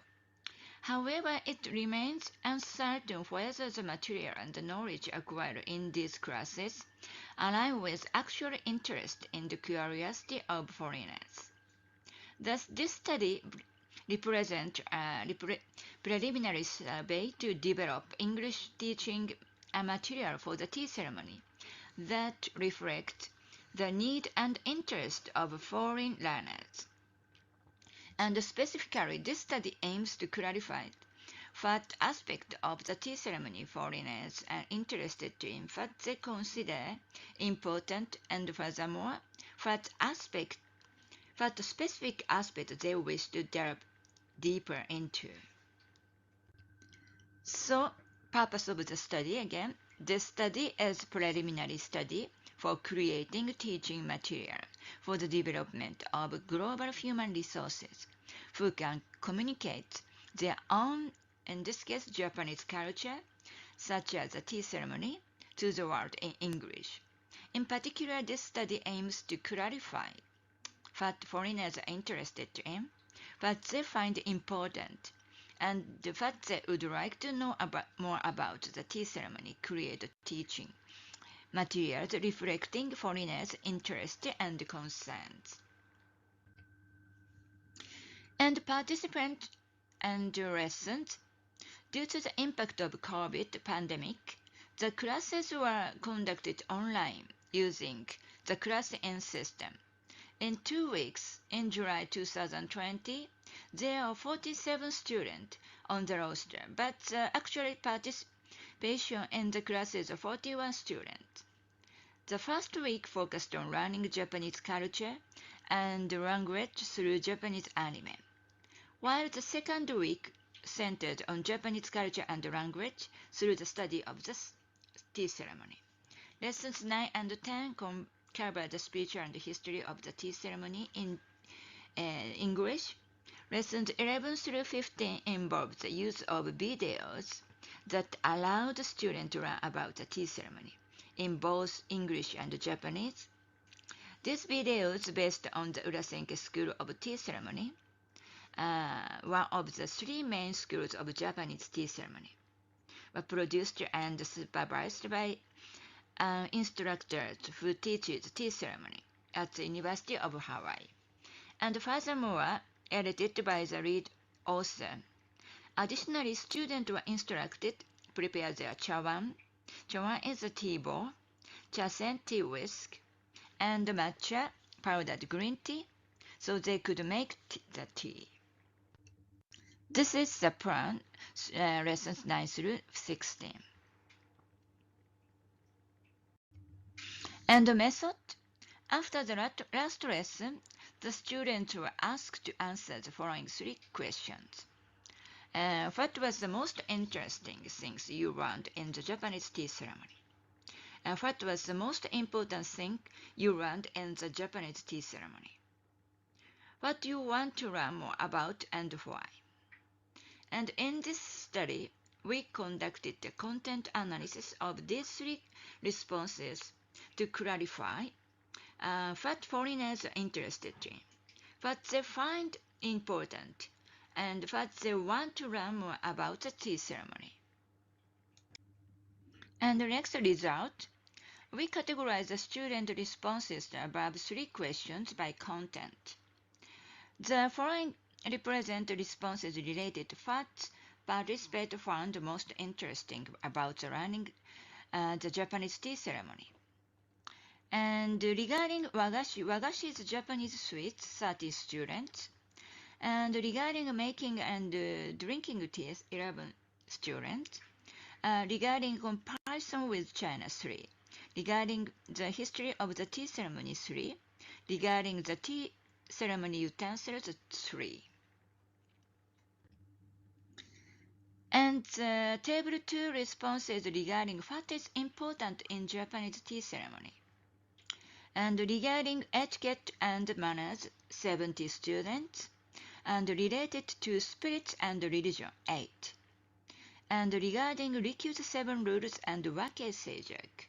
However, it remains uncertain whether the material and the knowledge acquired in these classes align with actual interest in the curiosity of foreigners. Thus, this study represents a preliminary survey to develop English teaching material for the tea ceremony that reflect the need and interest of foreign learners. And specifically, this study aims to clarify what aspect of the tea ceremony foreigners are interested in, what they consider important, and furthermore, what specific aspect they wish to delve deeper into. So, purpose of the study again. This study is preliminary study for creating teaching material for the development of global human resources who can communicate their own, in this case, Japanese culture, such as the tea ceremony, to the world in English. In particular, this study aims to clarify what foreigners are interested in, what they find important, and what they would like to know more about the tea ceremony, create teaching materials reflecting foreigners' interests and concerns. And participants and lessons. Due to the impact of COVID pandemic, the classes were conducted online using the class-in system. In 2 weeks, in July 2020, there are 47 students on the roster, but actual participation in the classes of 41 students. The first week focused on learning Japanese culture and language through Japanese anime, while the second week centered on Japanese culture and language through the study of the tea ceremony. Lessons 9 and 10 cover the spiritual and history of the tea ceremony in English. Lessons 11 through 15 involve the use of videos that allow the student to learn about the tea ceremony in both English and Japanese. These videos, based on the Urasenke School of Tea Ceremony, one of the 3 main schools of Japanese tea ceremony, were produced and supervised by instructors who teaches tea ceremony at the University of Hawaii, and furthermore edited by the lead author. Additionally, students were instructed to prepare their chawan. Chawan is a tea bowl, chasen tea whisk, and matcha powdered green tea, so they could make the tea. This is the plan, lessons 9 through 16. And the method? After the last lesson, the students were asked to answer the following 3 questions. What was the most interesting things you learned in the Japanese tea ceremony? What was the most important thing you learned in the Japanese tea ceremony? What do you want to learn more about and why? And in this study, we conducted the content analysis of these 3 responses to clarify what foreigners are interested in, what they find important, and what they want to learn more about the tea ceremony. And the next result, we categorize the student responses to above 3 questions by content. The following represent responses related to what participants found most interesting about learning the Japanese tea ceremony. And regarding wagashi, wagashi is Japanese sweets, 30 students. And regarding making and drinking tea, 11 students. Regarding comparison with China, 3. Regarding the history of the tea ceremony, 3. Regarding the tea ceremony utensils, 3. And table 2 responses regarding what is important in Japanese tea ceremony. And regarding etiquette and manners, 70 students. And related to spirits and religion, 8. And regarding Rikyu's 7 rules and Wake Seijak,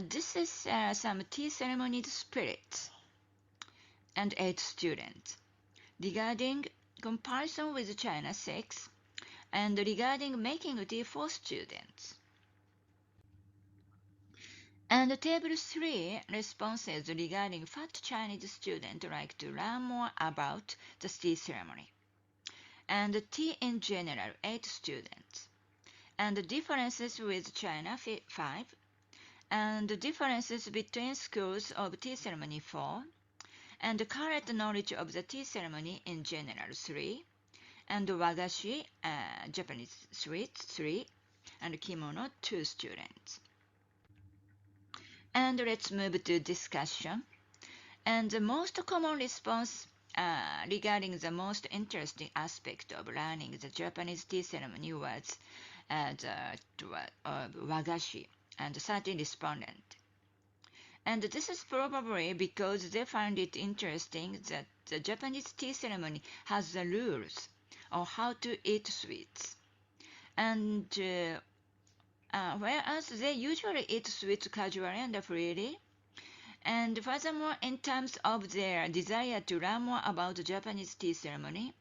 this is some tea ceremony spirits, and 8 students. Regarding comparison with China, 6. and regarding making tea for students. And table 3 responses regarding fat Chinese students like to learn more about the tea ceremony. And tea in general, 8 students. And the differences with China, 5. And the differences between schools of tea ceremony, 4. And the current knowledge of the tea ceremony in general, 3. And wagashi, Japanese sweets, 3. And kimono, 2 students. And let's move to discussion. And the most common response regarding the most interesting aspect of learning the Japanese tea ceremony was wagashi, and 30 respondents. And this is probably because they find it interesting that the Japanese tea ceremony has the rules on how to eat sweets. And whereas they usually eat sweets casually and freely, and furthermore, in terms of their desire to learn more about the Japanese tea ceremony,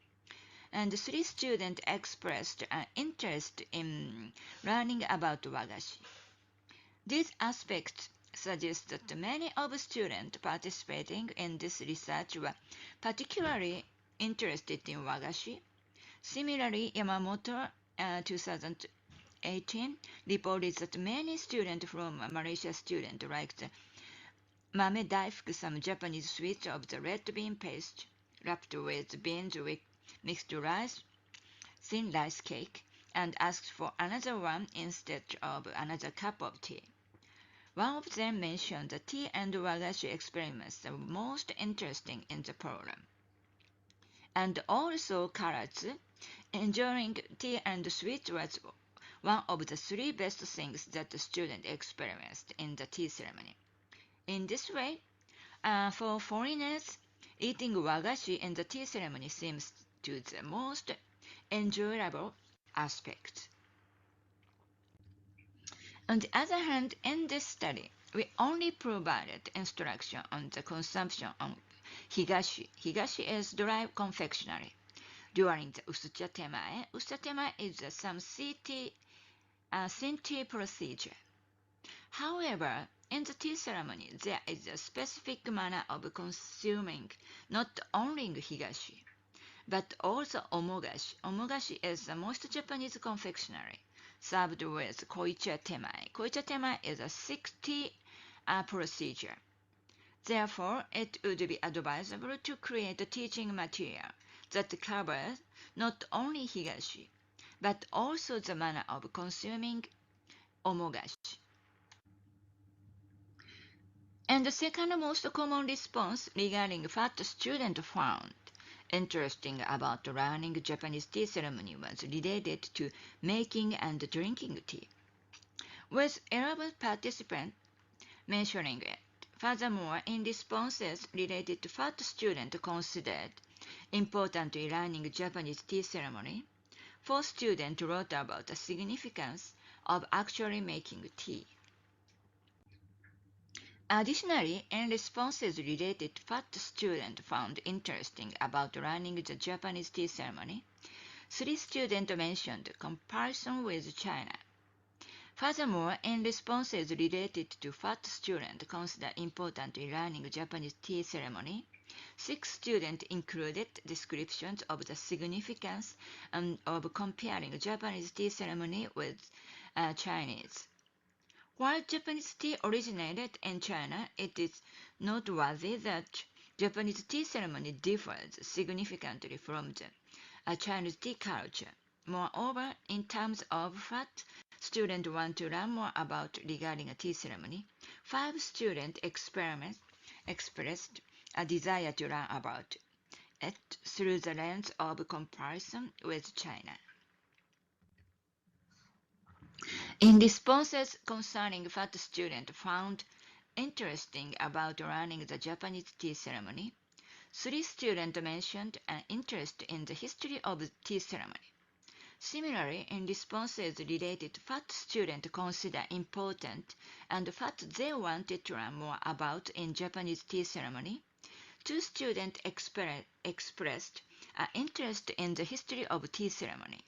and 3 students expressed an interest in learning about wagashi. These aspects suggest that many of the students participating in this research were particularly interested in wagashi. Similarly, Yamamoto 2018 reported that many students from Malaysia liked mame daifuku, some Japanese sweets of the red bean paste wrapped with beans with mixed rice, thin rice cake, and asked for another one instead of another cup of tea. One of them mentioned the tea and wagashi experiments the most interesting in the program. And also Karatsu, enjoying tea and sweets was one of the 3 best things that the student experienced in the tea ceremony. In this way, for foreigners, eating wagashi in the tea ceremony seems to the most enjoyable aspect. On the other hand, in this study, we only provided instruction on the consumption of higashi. Higashi is dry confectionery. During the usucha temae, usucha temae is some thin tea procedure. However, in the tea ceremony, there is a specific manner of consuming not only higashi, but also omogashi. Omogashi is the most Japanese confectionery, served with koicha temae. Koicha temae is a 60 procedure. Therefore, it would be advisable to create a teaching material that covers not only higashi, but also the manner of consuming omogashi. And the second most common response regarding fat student found interesting about learning Japanese tea ceremony was related to making and drinking tea, with 11 participants mentioning it. Furthermore, in responses related to fat student considered important in learning Japanese tea ceremony, 4 students wrote about the significance of actually making tea. Additionally, in responses related to fat students found interesting about learning the Japanese tea ceremony, 3 students mentioned comparison with China. Furthermore, in responses related to fat students considered important in learning Japanese tea ceremony, 6 students included descriptions of the significance of comparing Japanese tea ceremony with Chinese. While Japanese tea originated in China, it is noteworthy that Japanese tea ceremony differs significantly from the Chinese tea culture. Moreover, in terms of what students want to learn more about regarding a tea ceremony, 5 students expressed a desire to learn about it through the lens of comparison with China. In responses concerning what students found interesting about learning the Japanese tea ceremony, 3 students mentioned an interest in the history of the tea ceremony. Similarly, in responses related to what students consider important and what they wanted to learn more about in Japanese tea ceremony, 2 students expressed an interest in the history of tea ceremony.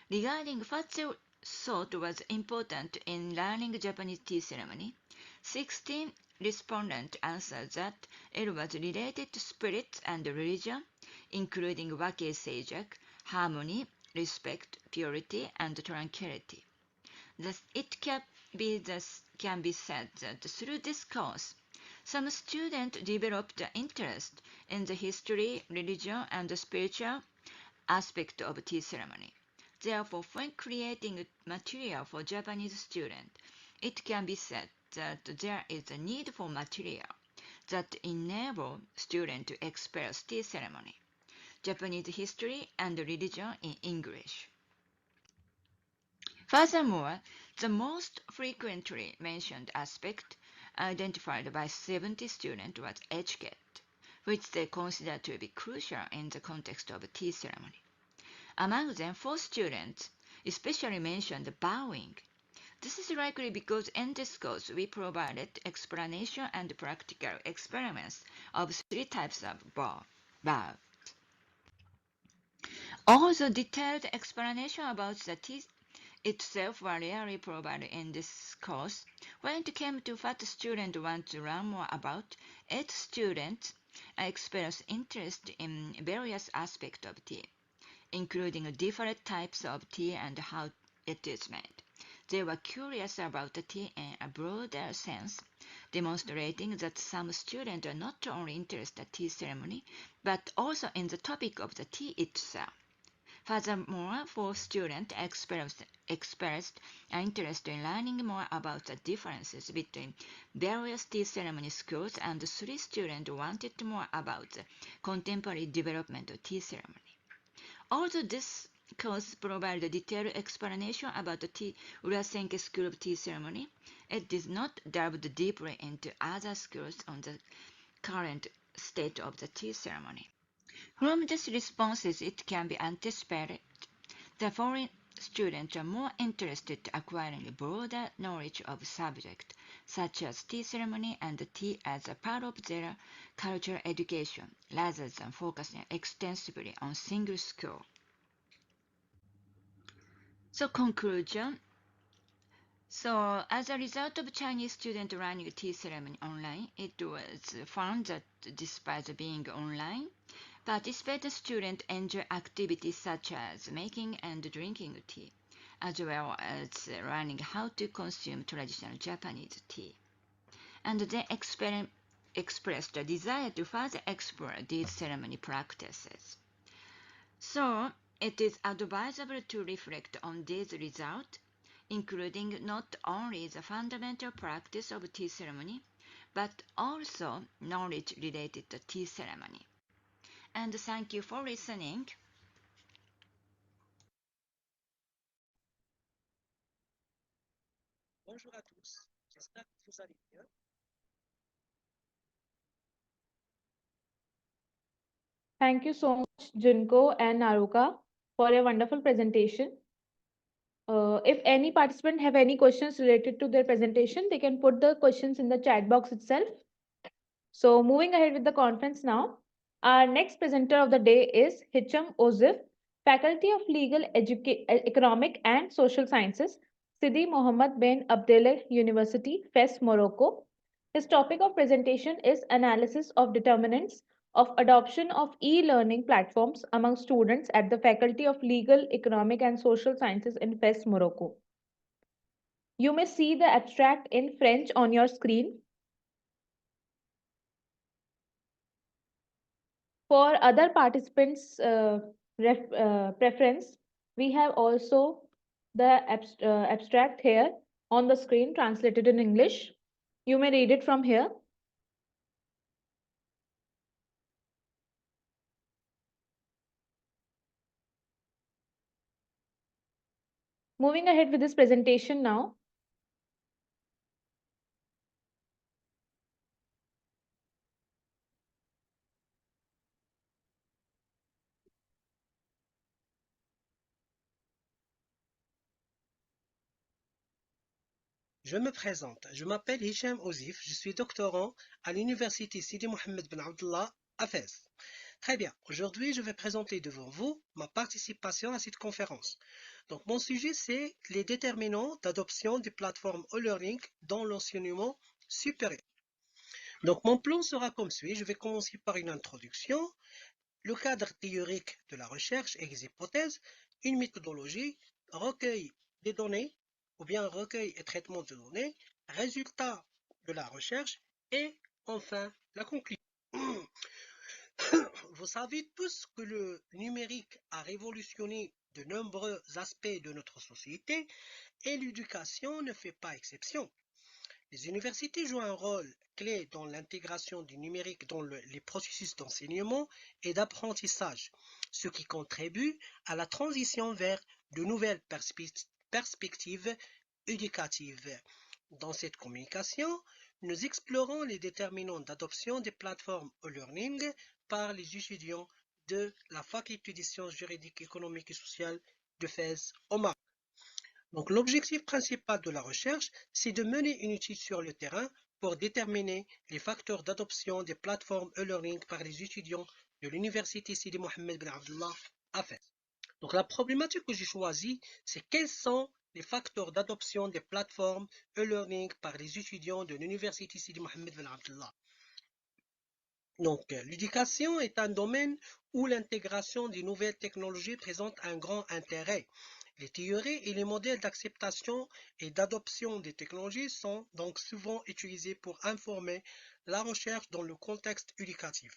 Regarding what they thought was important in learning Japanese tea ceremony, 16 respondents answered that it was related to spirits and religion, including wake seijak, harmony, respect, purity, and tranquility. Thus, it can be said that through this course, some students developed an interest in the history, religion, and the spiritual aspect of tea ceremony. Therefore, when creating material for Japanese students, it can be said that there is a need for material that enable students to express tea ceremony, Japanese history, and religion in English. Furthermore, the most frequently mentioned aspect identified by 70 students was etiquette, which they consider to be crucial in the context of a tea ceremony. Among them, 4 students especially mentioned bowing. This is likely because in this course we provided explanation and practical experiments of 3 types of bow. Although detailed explanation about the tea itself were rarely provided in this course, when it came to what students want to learn more about, 8 students expressed interest in various aspects of tea, including different types of tea and how it is made. They were curious about the tea in a broader sense, demonstrating that some students are not only interested in tea ceremony, but also in the topic of the tea itself. Furthermore, 4 students expressed an interest in learning more about the differences between various tea ceremony schools, and 3 students wanted more about the contemporary development of tea ceremony. Although this course provided a detailed explanation about the Urasenke School of Tea Ceremony, it did not delve deeply into other schools on the current state of the tea ceremony. From these responses, it can be anticipated that foreign students are more interested in acquiring broader knowledge of subjects such as tea ceremony and tea as a part of their cultural education, rather than focusing extensively on single school. So conclusion. So as a result of Chinese students learning tea ceremony online, it was found that despite being online, participating students enjoy activities such as making and drinking tea, as well as learning how to consume traditional Japanese tea. And they expressed a desire to further explore these ceremony practices. So it is advisable to reflect on these results, including not only the fundamental practice of tea ceremony, but also knowledge related to tea ceremony. And thank you for listening. Bonjour à tous, j'espère que vous allez bien. Thank you so much, Junko and Naruka, for a wonderful presentation. If any participant have any questions related to their presentation, they can put the questions in the chat box itself. So moving ahead with the conference now, our next presenter of the day is Hicham Ozif, Faculty of Legal, Economic and Social Sciences, Sidi Mohammed bin Abdullah University, Fes, Morocco. His topic of presentation is analysis of determinants of adoption of e-learning platforms among students at the Faculty of Legal, Economic and Social Sciences in Fes, Morocco. You may see the abstract in French on your screen. For other participants' preference, we have also the abstract here on the screen translated in English. You may read it from here. Moving ahead with this presentation now. Je me présente, je m'appelle Hicham Ozif, je suis doctorant à l'université Sidi Mohammed bin Abdullah à Fès. Très bien. Aujourd'hui, je vais présenter devant vous ma participation à cette conférence. Donc, mon sujet, c'est les déterminants d'adoption des plateformes e-learning dans l'enseignement supérieur. Donc, mon plan sera comme suit. Je vais commencer par une introduction, le cadre théorique de la recherche et les hypothèses, une méthodologie, recueil des données, ou bien recueil et traitement de données, résultats de la recherche et enfin la conclusion. Vous savez tous que le numérique a révolutionné de nombreux aspects de notre société et l'éducation ne fait pas exception. Les universités jouent un rôle clé dans l'intégration du numérique dans les processus d'enseignement et d'apprentissage, ce qui contribue à la transition vers de nouvelles perspectives éducatives. Dans cette communication, nous explorons les déterminants d'adoption des plateformes e-learning par les étudiants de la Faculté des sciences juridiques, économiques et sociales de Fès au Maroc. Donc, l'objectif principal de la recherche, c'est de mener une étude sur le terrain pour déterminer les facteurs d'adoption des plateformes e-learning par les étudiants de l'Université Sidi Mohammed bin Abdullah à Fès. Donc, la problématique que j'ai choisie, c'est quels sont les facteurs d'adoption des plateformes e-learning par les étudiants de l'Université Sidi Mohammed bin Abdullah. Donc, l'éducation est un domaine où l'intégration des nouvelles technologies présente un grand intérêt. Les théories et les modèles d'acceptation et d'adoption des technologies sont donc souvent utilisés pour informer la recherche dans le contexte éducatif.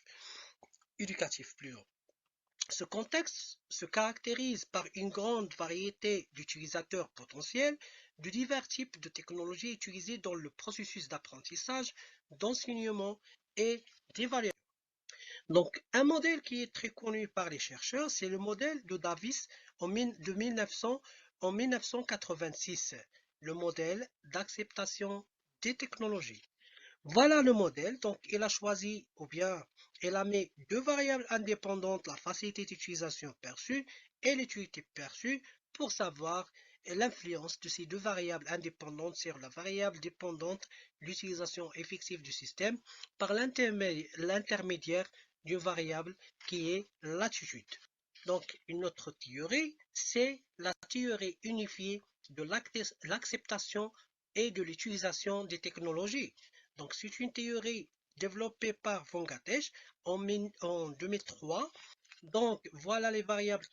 Ce contexte se caractérise par une grande variété d'utilisateurs potentiels de divers types de technologies utilisées dans le processus d'apprentissage, d'enseignement et d'évaluation. Donc, un modèle qui est très connu par les chercheurs, c'est le modèle de Davis en 1986, le modèle d'acceptation des technologies. Voilà le modèle, donc il a choisi, ou bien il a mis deux variables indépendantes, la facilité d'utilisation perçue et l'utilité perçue, pour savoir l'influence de ces deux variables indépendantes sur la variable dépendante, l'utilisation effective du système, par l'intermédiaire d'une variable qui est l'attitude. Donc, une autre théorie, c'est la théorie unifiée de l'acceptation et de l'utilisation des technologies. Donc, c'est une théorie développée par Von Gattesch en 2003. Donc, voilà les variables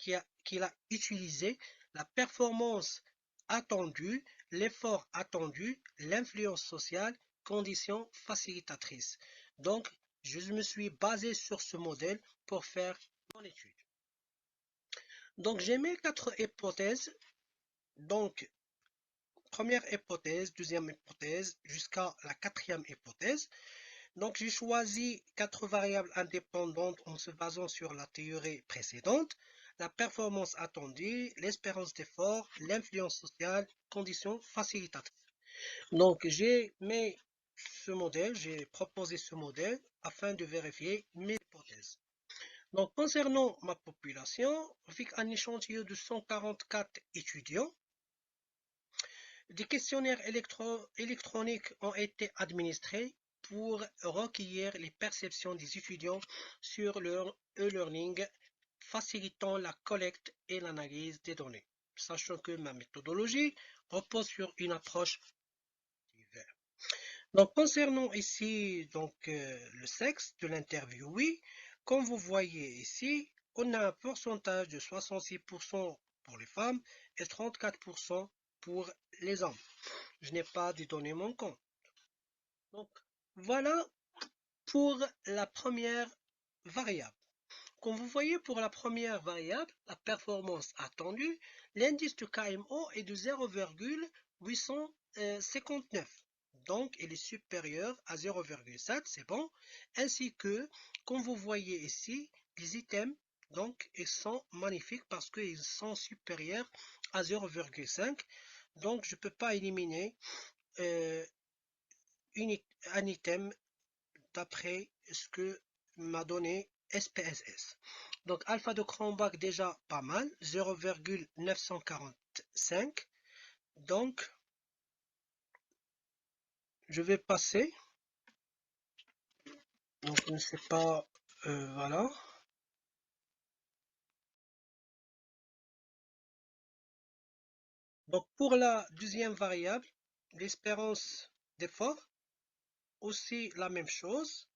qu'il a utilisées, la performance attendue, l'effort attendu, l'influence sociale, conditions facilitatrices. Donc, je me suis basé sur ce modèle pour faire mon étude. Donc, j'ai mis 4 hypothèses. Donc, première hypothèse, deuxième hypothèse, jusqu'à la 4e hypothèse. Donc, j'ai choisi 4 variables indépendantes en se basant sur la théorie précédente, la performance attendue, l'espérance d'effort, l'influence sociale, conditions facilitatrices. Donc, j'ai mis ce modèle, j'ai proposé ce modèle afin de vérifier mes hypothèses. Donc, concernant ma population, avec un échantillon de 144 étudiants, des questionnaires électroniques ont été administrés pour recueillir les perceptions des étudiants sur leur e-learning, facilitant la collecte et l'analyse des données, sachant que ma méthodologie repose sur une approche diverse. Donc, concernant ici le sexe de l'interviewé, comme vous voyez ici, on a un pourcentage de 66% pour les femmes et 34% pour les hommes. Je n'ai pas de données manquantes. Donc, voilà pour la première variable. Comme vous voyez, pour la première variable, la performance attendue, l'indice de KMO est de 0,859. Donc, il est supérieur à 0,7, c'est bon. Ainsi que, comme vous voyez ici, les items, donc, ils sont magnifiques parce qu'ils sont supérieurs à 0,5. Donc, je ne peux pas éliminer un item d'après ce que m'a donné SPSS. Donc, alpha de Cronbach déjà pas mal, 0,945. Donc, je vais passer. Donc, je ne sais pas, voilà. Donc, pour la deuxième variable, l'espérance d'effort, aussi la même chose.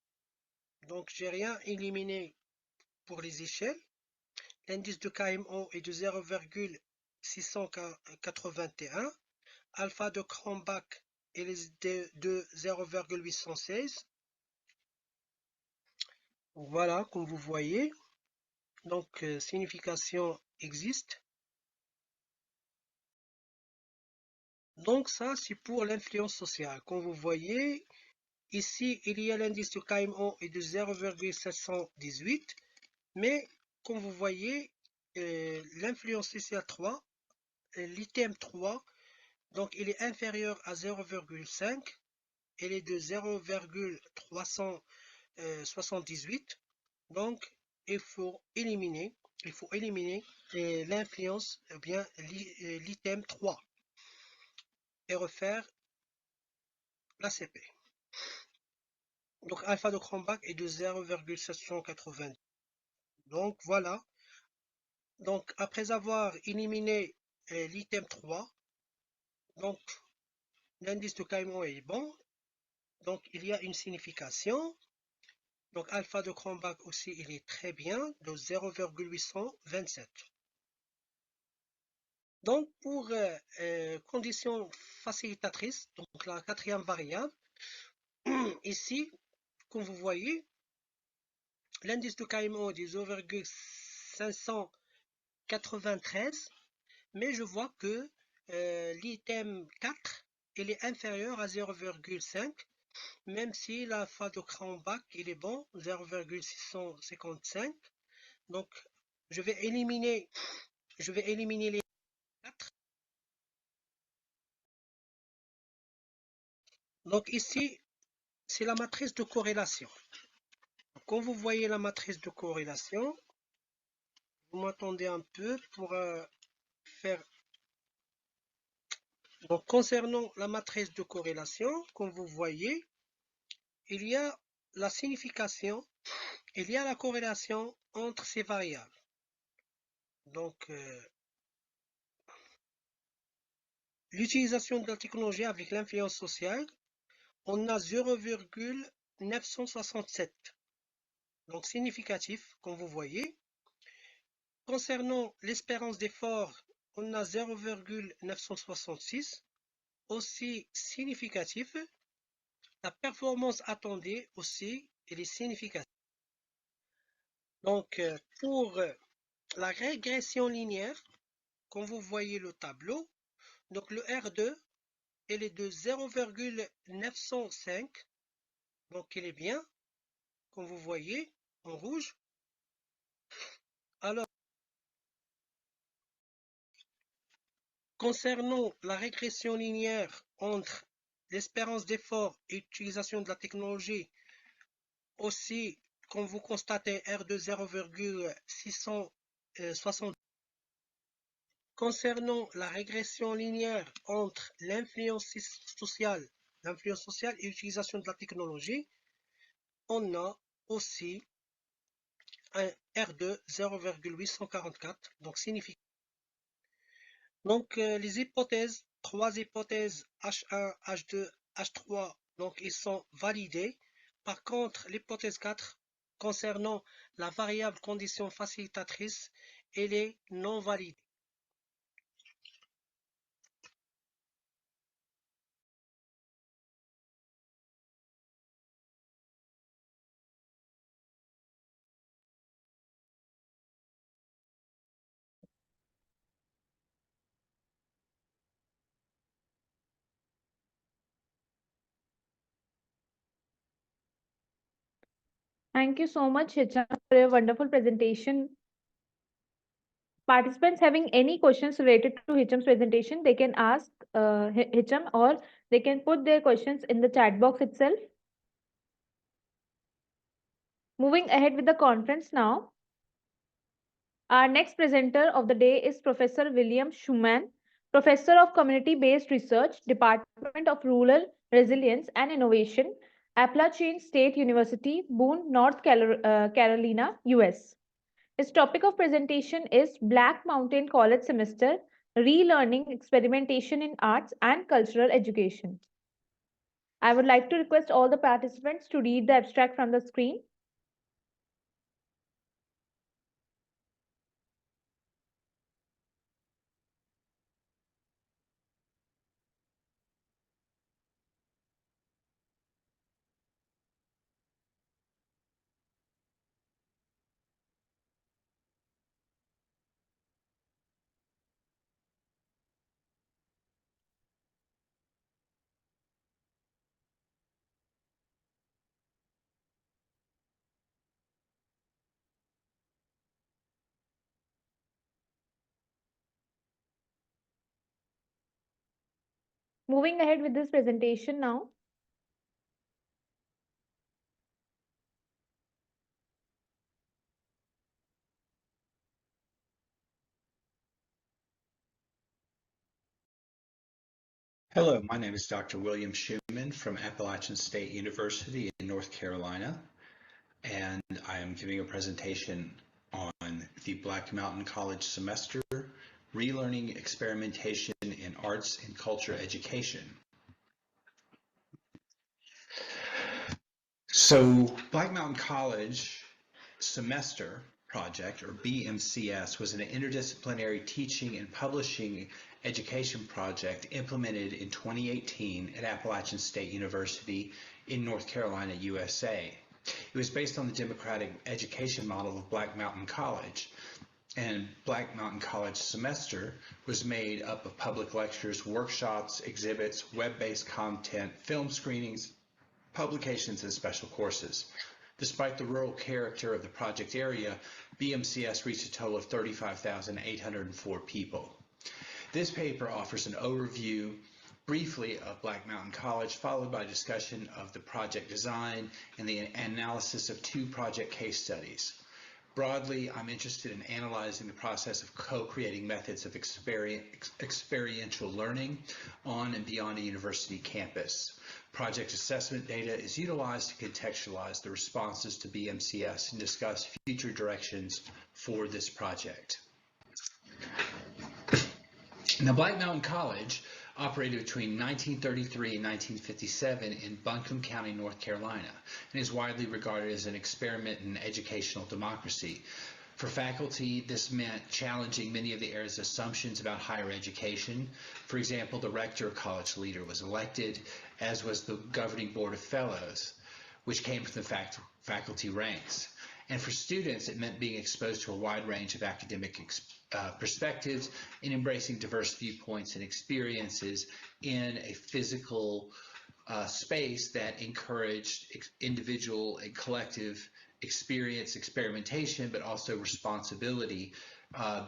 Donc, j'ai rien éliminé pour les échelles. L'indice de KMO est de 0,681. Alpha de Cronbach est de 0,816. Voilà, comme vous voyez. Donc, signification existe. Donc, ça, c'est pour l'influence sociale. Comme vous voyez, ici, il y a l'indice de KMO est de 0,718. Mais, comme vous voyez, l'influence sociale 3, l'item 3, donc il est inférieur à 0,5. Elle est de 0,378. Donc, il faut éliminer l'influence, bien l'item 3 et refaire la CP. Donc, alpha de Cronbach est de 0,780. Donc, voilà. Donc, après avoir éliminé l'item 3, donc, l'indice de Caïman est bon. Donc, il y a une signification. Donc, alpha de Cronbach aussi, il est très bien, de 0,827. Donc, pour conditions facilitatrices, donc la quatrième variable, ici, comme vous voyez, l'indice de Caïman est de 0,593, mais je vois que l'item 4, il est inférieur à 0,5, même si l'alpha de Cronbach, il est bon, 0,655. Donc, je vais éliminer les 4. Donc, ici, c'est la matrice de corrélation. Quand vous voyez la matrice de corrélation, vous m'attendez un peu pour faire... Donc, concernant la matrice de corrélation, comme vous voyez, il y a la signification, il y a la corrélation entre ces variables. Donc, l'utilisation de la technologie avec l'influence sociale, on a 0,967. Donc, significatif, comme vous voyez. Concernant l'espérance d'effort, on a 0,966, aussi significatif. La performance attendue aussi, elle est significative. Donc, pour la régression linéaire, comme vous voyez le tableau, donc le R2, elle est de 0,905, donc elle est bien, comme vous voyez, en rouge. Alors, concernant la régression linéaire entre l'espérance d'effort et l'utilisation de la technologie, aussi, comme vous constatez, R2 0,660. Concernant la régression linéaire entre l'influence sociale et l'utilisation de la technologie, on a aussi un R2 0,844, donc significatif. Donc, les hypothèses, 3 hypothèses H1, H2, H3, donc ils sont validés. Par contre, l'hypothèse 4, concernant la variable condition facilitatrice, elle est non validée. Thank you so much, Hicham, for a wonderful presentation. Participants having any questions related to Hicham's presentation, they can ask Hicham, or they can put their questions in the chat box itself. Moving ahead with the conference now. Our next presenter of the day is Professor William Schumann, Professor of Community-Based Research, Department of Rural Resilience and Innovation, Appalachian State University, Boone, North Carolina, US. His topic of presentation is Black Mountain College Semester, relearning experimentation in arts and cultural education. I would like to request all the participants to read the abstract from the screen. Moving ahead with this presentation now. Hello, my name is Dr. William Schuman from Appalachian State University in North Carolina, and I am giving a presentation on the Black Mountain College semester, Relearning Experimentation in Arts and Culture Education. So Black Mountain College semester project, or BMCS, was an interdisciplinary teaching and publishing education project implemented in 2018 at Appalachian State University in North Carolina, USA. It was based on the democratic education model of Black Mountain College, and Black Mountain College semester was made up of public lectures, workshops, exhibits, web-based content, film screenings, publications, and special courses. Despite the rural character of the project area, BMCS reached a total of 35,804 people. This paper offers an overview briefly of Black Mountain College, followed by discussion of the project design and the analysis of 2 project case studies. Broadly, I'm interested in analyzing the process of co-creating methods of experiential learning on and beyond a university campus. Project assessment data is utilized to contextualize the responses to BMCS and discuss future directions for this project. Now, Black Mountain College operated between 1933 and 1957 in Buncombe County, North Carolina, and is widely regarded as an experiment in educational democracy. For faculty, this meant challenging many of the era's assumptions about higher education. For example, the rector or college leader was elected, as was the governing board of fellows, which came from the faculty ranks. And for students, it meant being exposed to a wide range of academic perspectives and embracing diverse viewpoints and experiences in a physical space that encouraged individual and collective experimentation, but also responsibility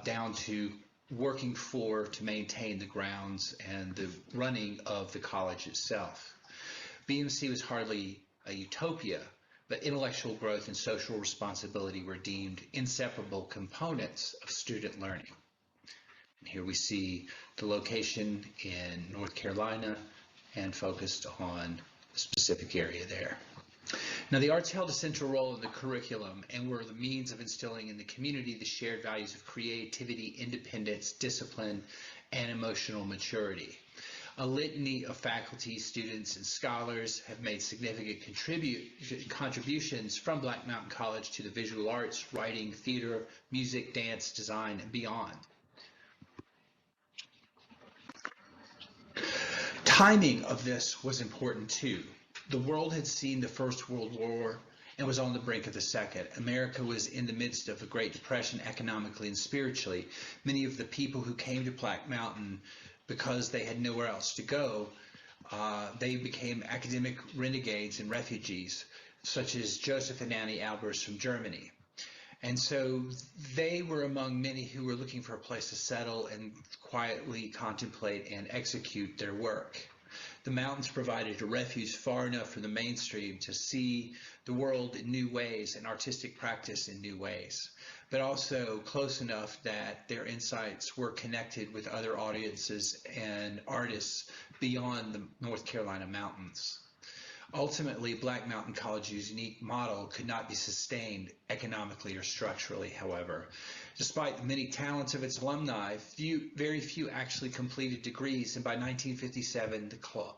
down to working to maintain the grounds and the running of the college itself. BMC was hardly a utopia, but intellectual growth and social responsibility were deemed inseparable components of student learning. And here we see the location in North Carolina and focused on a specific area there. Now, the arts held a central role in the curriculum and were the means of instilling in the community the shared values of creativity, independence, discipline, and emotional maturity. A litany of faculty, students, and scholars have made significant contributions from Black Mountain College to the visual arts, writing, theater, music, dance, design, and beyond. Timing of this was important too. The world had seen the First World War and was on the brink of the Second. America was in the midst of the Great Depression economically and spiritually. Many of the people who came to Black Mountain because they had nowhere else to go, they became academic renegades and refugees, such as Joseph and Annie Albers from Germany. And so they were among many who were looking for a place to settle and quietly contemplate and execute their work. The mountains provided a refuge far enough from the mainstream to see the world in new ways and artistic practice in new ways, but also close enough that their insights were connected with other audiences and artists beyond the North Carolina mountains. Ultimately, Black Mountain College's unique model could not be sustained economically or structurally, however. Despite the many talents of its alumni, very few actually completed degrees, and by 1957,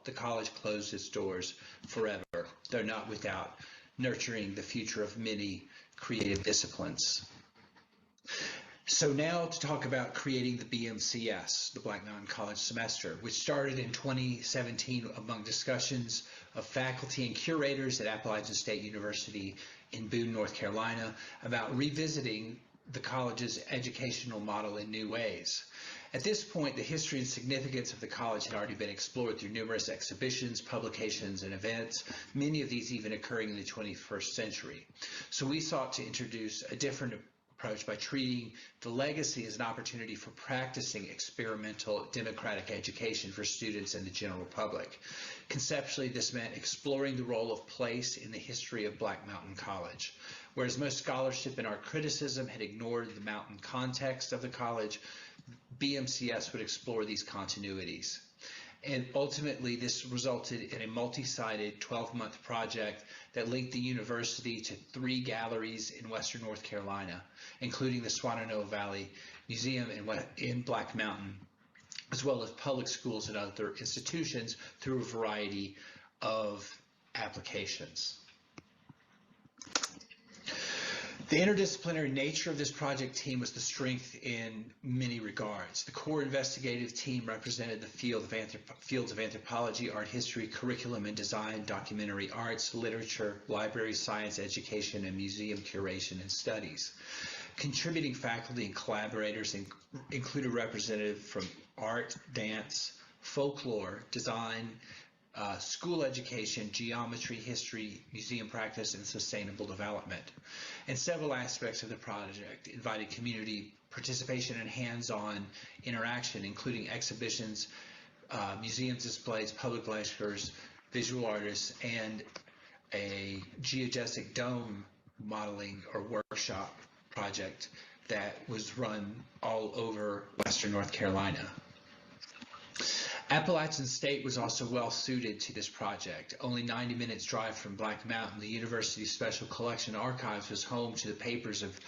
the college closed its doors forever, though not without nurturing the future of many creative disciplines. So now to talk about creating the BMCS, the Black Mountain College Semester, which started in 2017 among discussions of faculty and curators at Appalachian State University in Boone, North Carolina, about revisiting the college's educational model in new ways. At this point, the history and significance of the college had already been explored through numerous exhibitions, publications, and events, many of these even occurring in the 21st century. So we sought to introduce a different approach by treating the legacy as an opportunity for practicing experimental democratic education for students and the general public. Conceptually, this meant exploring the role of place in the history of Black Mountain College. Whereas most scholarship and art criticism had ignored the mountain context of the college, BMCS would explore these continuities. And ultimately, this resulted in a multi-sided 12-month project that linked the university to 3 galleries in Western North Carolina, including the Shenandoah Valley Museum in Black Mountain, as well as public schools and other institutions through a variety of applications. The interdisciplinary nature of this project team was the strength in many regards. The core investigative team represented the fields of anthropology, art history, curriculum and design, documentary arts, literature, library science, education, and museum curation and studies. Contributing faculty and collaborators include a representative from art, dance, folklore, design, school education, geometry, history, museum practice, and sustainable development. And several aspects of the project invited community participation and hands-on interaction, including exhibitions, museum displays, public lectures, visual artists, and a geodesic dome modeling or workshop project that was run all over Western North Carolina. Appalachian State was also well suited to this project. Only 90 minutes drive from Black Mountain, the university's Special Collection Archives was home to the papers of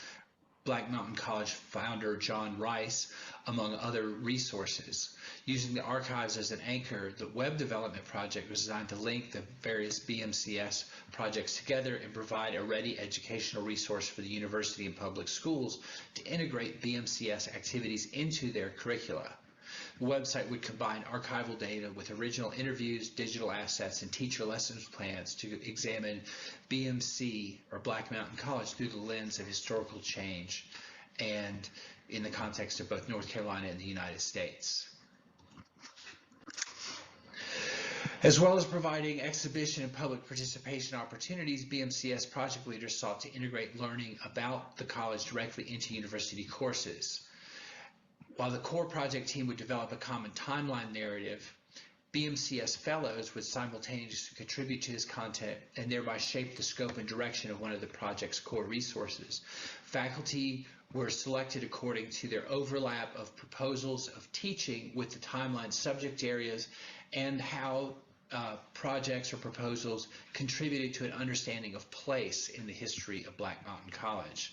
Black Mountain College founder John Rice, among other resources. Using the archives as an anchor, the web development project was designed to link the various BMCS projects together and provide a ready educational resource for the university and public schools to integrate BMCS activities into their curricula. The website would combine archival data with original interviews, digital assets, and teacher lessons plans to examine BMC, or Black Mountain College, through the lens of historical change and in the context of both North Carolina and the United States. As well as providing exhibition and public participation opportunities, BMCS project leaders sought to integrate learning about the college directly into university courses. While the core project team would develop a common timeline narrative, BMCS fellows would simultaneously contribute to this content and thereby shape the scope and direction of one of the project's core resources. Faculty were selected according to their overlap of proposals of teaching with the timeline subject areas and how projects or proposals contributed to an understanding of place in the history of Black Mountain College.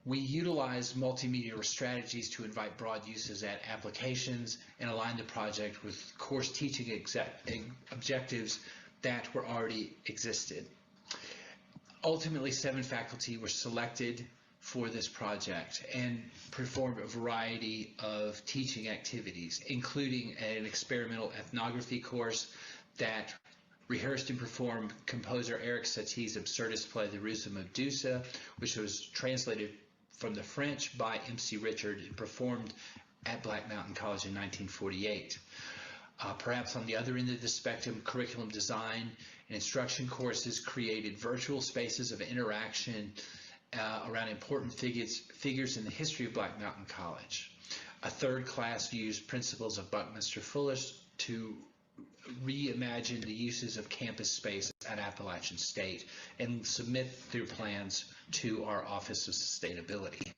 We utilized multimedia strategies to invite broad uses at applications and align the project with course teaching objectives that were already existed. Ultimately, 7 faculty were selected for this project and performed a variety of teaching activities, including an experimental ethnography course that rehearsed and performed composer Eric Satie's absurdist play, The Ruse of Medusa, which was translated from the French by MC Richard and performed at Black Mountain College in 1948. Perhaps on the other end of the spectrum, curriculum design and instruction courses created virtual spaces of interaction around important figures in the history of Black Mountain College. A third class used principles of Buckminster Fuller to reimagine the uses of campus space at Appalachian State and submit their plans to our Office of Sustainability.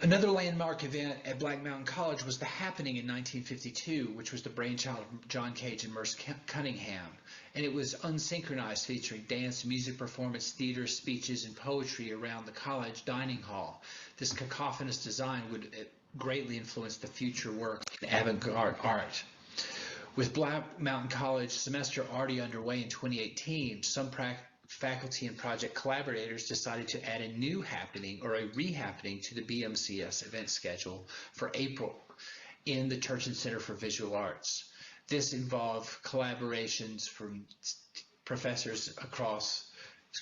Another landmark event at Black Mountain College was the Happening in 1952, which was the brainchild of John Cage and Merce Cunningham. And it was unsynchronized, featuring dance, music performance, theater, speeches, and poetry around the college dining hall. This cacophonous design would greatly influence the future work in avant-garde art. With Black Mountain College semester already underway in 2018, some faculty and project collaborators decided to add a new happening or a re-happening to the BMCS event schedule for April in the Turchin Center for Visual Arts. This involved collaborations from professors across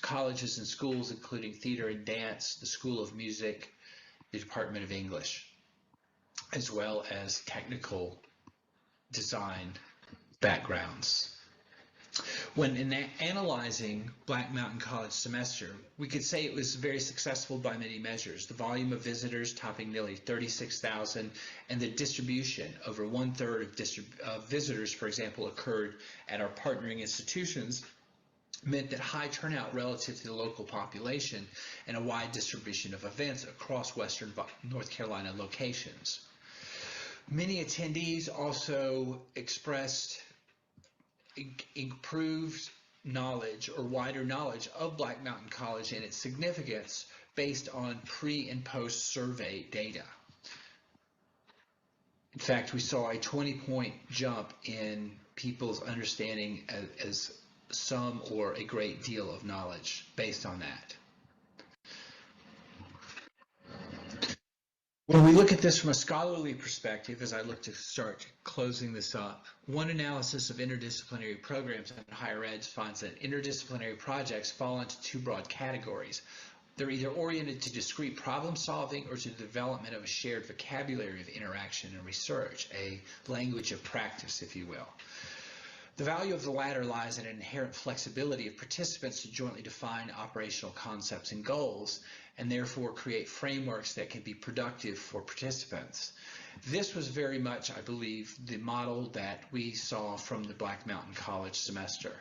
colleges and schools, including theater and dance, the School of Music, the Department of English, as well as technical design backgrounds. When analyzing Black Mountain College semester, we could say it was very successful by many measures. The volume of visitors topping nearly 36,000, and the distribution, over 1/3 of visitors, for example, occurred at our partnering institutions, meant that high turnout relative to the local population and a wide distribution of events across Western North Carolina locations. Many attendees also expressed improved knowledge or wider knowledge of Black Mountain College and its significance based on pre and post survey data. In fact, we saw a 20-point jump in people's understanding as some or a great deal of knowledge based on that. When we look at this from a scholarly perspective, as I look to start closing this up, one analysis of interdisciplinary programs in higher ed finds that interdisciplinary projects fall into two broad categories. They're either oriented to discrete problem solving or to the development of a shared vocabulary of interaction and research, a language of practice, if you will. The value of the latter lies in an inherent flexibility of participants to jointly define operational concepts and goals, and therefore create frameworks that can be productive for participants. This was very much, I believe, the model that we saw from the Black Mountain College semester.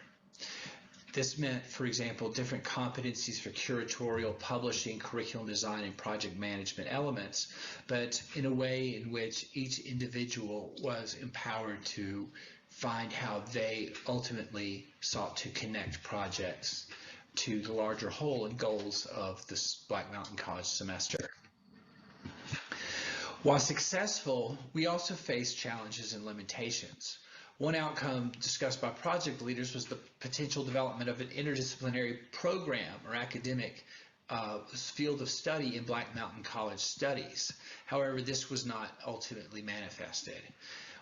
This meant, for example, different competencies for curatorial, publishing, curriculum design, and project management elements, but in a way in which each individual was empowered to find how they ultimately sought to connect projects to the larger whole and goals of this Black Mountain College semester. While successful, we also faced challenges and limitations. One outcome discussed by project leaders was the potential development of an interdisciplinary program or academic field of study in Black Mountain College studies. However, this was not ultimately manifested.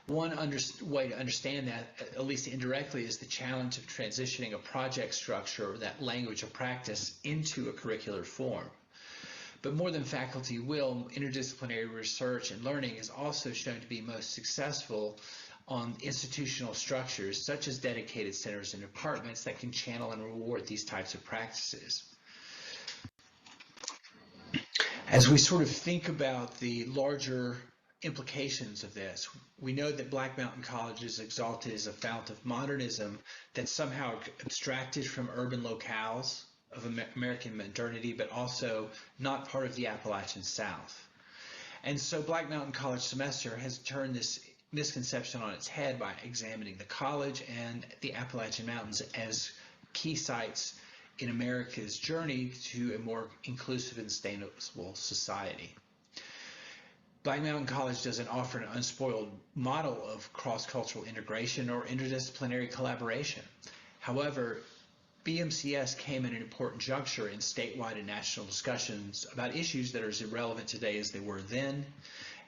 One way to understand that, at least indirectly, is the challenge of transitioning a project structure, or that language of practice, into a curricular form. But more than faculty will, interdisciplinary research and learning is also shown to be most successful on institutional structures, such as dedicated centers and departments that can channel and reward these types of practices. As we sort of think about the larger implications of this, we know that Black Mountain College is exalted as a fount of modernism that's somehow abstracted from urban locales of American modernity, but also not part of the Appalachian South. And so Black Mountain College semester has turned this misconception on its head by examining the college and the Appalachian Mountains as key sites in America's journey to a more inclusive and sustainable society. Black Mountain College doesn't offer an unspoiled model of cross-cultural integration or interdisciplinary collaboration. However, BMCS came at an important juncture in statewide and national discussions about issues that are as relevant today as they were then,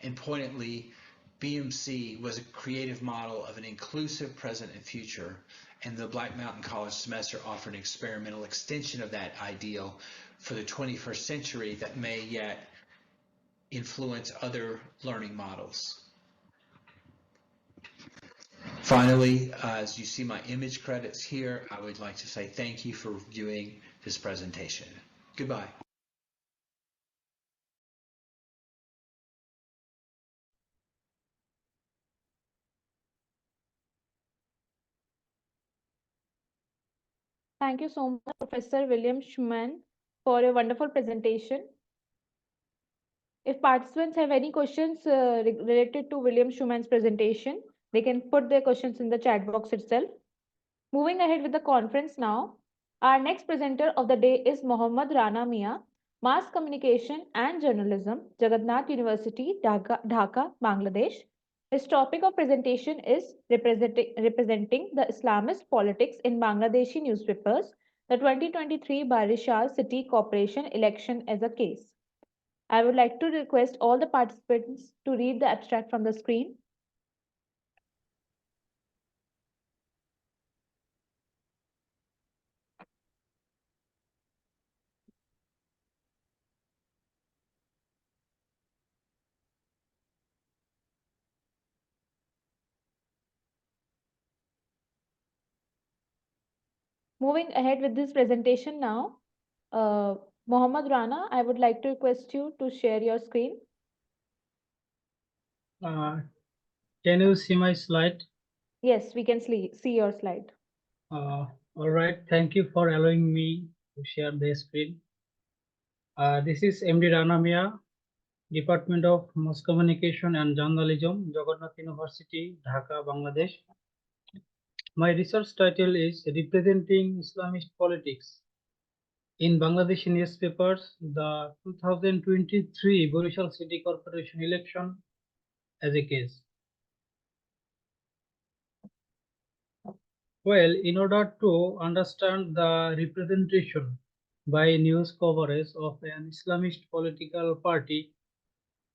and poignantly, BMC was a creative model of an inclusive present and future, and the Black Mountain College semester offered an experimental extension of that ideal for the 21st century that may yet influence other learning models. Finally, as you see my image credits here, I would like to say thank you for viewing this presentation. Goodbye. Thank you so much, Professor William Schumann, for a wonderful presentation. If participants have any questions related to William Schumann's presentation, they can put their questions in the chat box itself. Moving ahead with the conference now, our next presenter of the day is Mohammad Rana Mia, Mass Communication and Journalism, Jagannath University, Dhaka, Bangladesh. His topic of presentation is representing the Islamist politics in Bangladeshi newspapers, the 2023 Barishal City Corporation election as a case. I would like to request all the participants to read the abstract from the screen. Moving ahead with this presentation now, Mohammad Rana, I would like to request you to share your screen. Can you see my slide? Yes, we can see your slide. All right, thank you for allowing me to share the screen. This is MD Rana Mia, Department of Mass Communication and Journalism, Jagannath University, Dhaka, Bangladesh. My research title is Representing Islamist Politics in Bangladeshi Newspapers, the 2023 Barishal City Corporation election as a case. Well, in order to understand the representation by news coverage of an Islamist political party,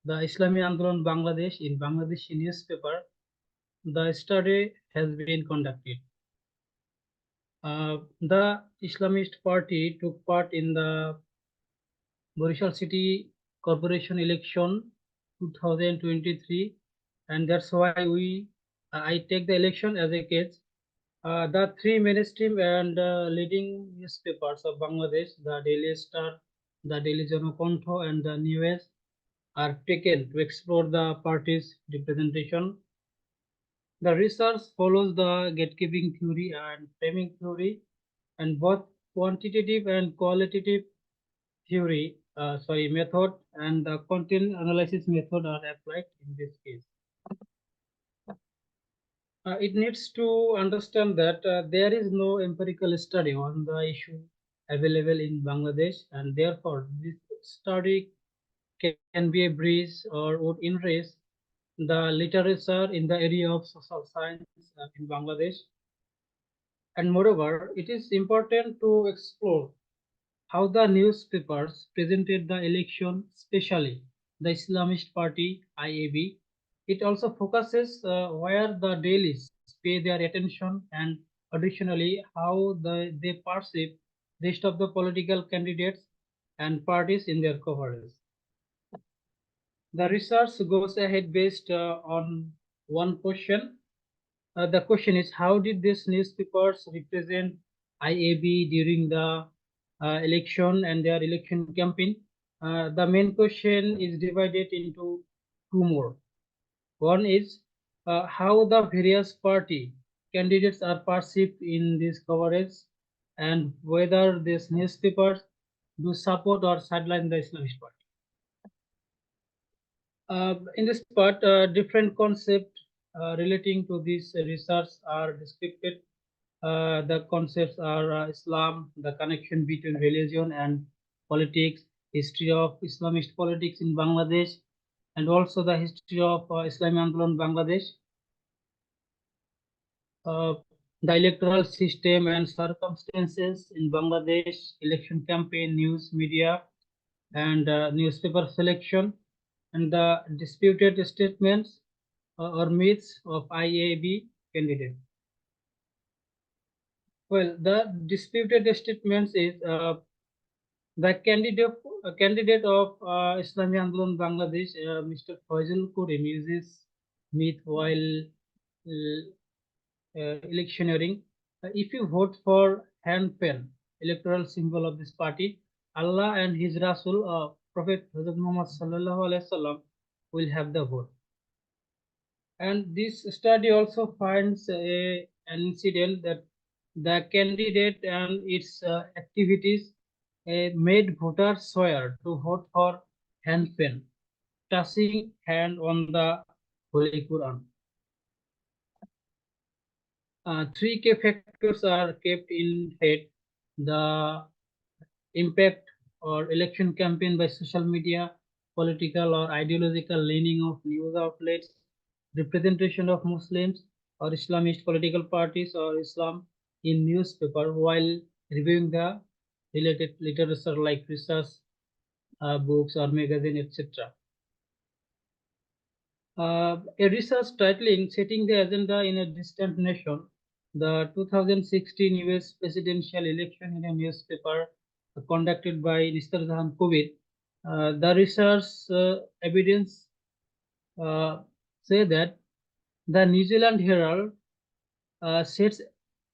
the Islami Andolan Bangladesh in Bangladeshi newspaper, the study has been conducted. The Islamist party took part in the Barishal City Corporation election 2023, and that's why I take the election as a case. The three mainstream and leading newspapers of Bangladesh, the Daily Star, the Daily Janokontho, and the News, are taken to explore the party's representation. The research follows the gatekeeping theory and framing theory, and both quantitative and qualitative method and the content analysis method are applied in this case. It needs to understand that there is no empirical study on the issue available in Bangladesh, and therefore this study can be a bridge or would enrich the literature in the area of social science in Bangladesh. And moreover, it is important to explore how the newspapers presented the election, especially the Islamist Party IAB. It also focuses where the dailies pay their attention, and additionally how they perceive rest of the political candidates and parties in their coverage. The research goes ahead based on one question. The question is, how did these newspapers represent IAB during the election and their election campaign? The main question is divided into two more. One is how the various party candidates are perceived in this coverage, and whether these newspapers do support or sideline the Islamist party. In this part, different concepts relating to this research are described. The concepts are Islam, the connection between religion and politics, history of Islamist politics in Bangladesh, and also the history of Islami Andolan Bangladesh, the electoral system and circumstances in Bangladesh, election campaign, news media, and newspaper selection, and the disputed statements or myths of IAB candidate. Well, the disputed statements is the candidate of Islami Andolan Bangladesh, Mr. Faisal Kurim, uses myth while electioneering. If you vote for hand pen, electoral symbol of this party, Allah and His Rasul, Prophet Hazrat Muhammad Sallallahu Alaihi Wasallam, will have the vote. And this study also finds an incident that the candidate and its activities made voters swear to vote for hand pen. touching hand on the Holy Quran. Three key factors are kept in head: the impact or election campaign by social media, political or ideological leaning of news outlets, representation of Muslims or Islamist political parties or Islam in newspaper while reviewing the related literature like research, books or magazine, etc. A research titling Setting the Agenda in a Distant Nation, the 2016 US presidential election in a newspaper conducted by Mr. Zahan Kubir. The research evidence say that the New Zealand Herald sets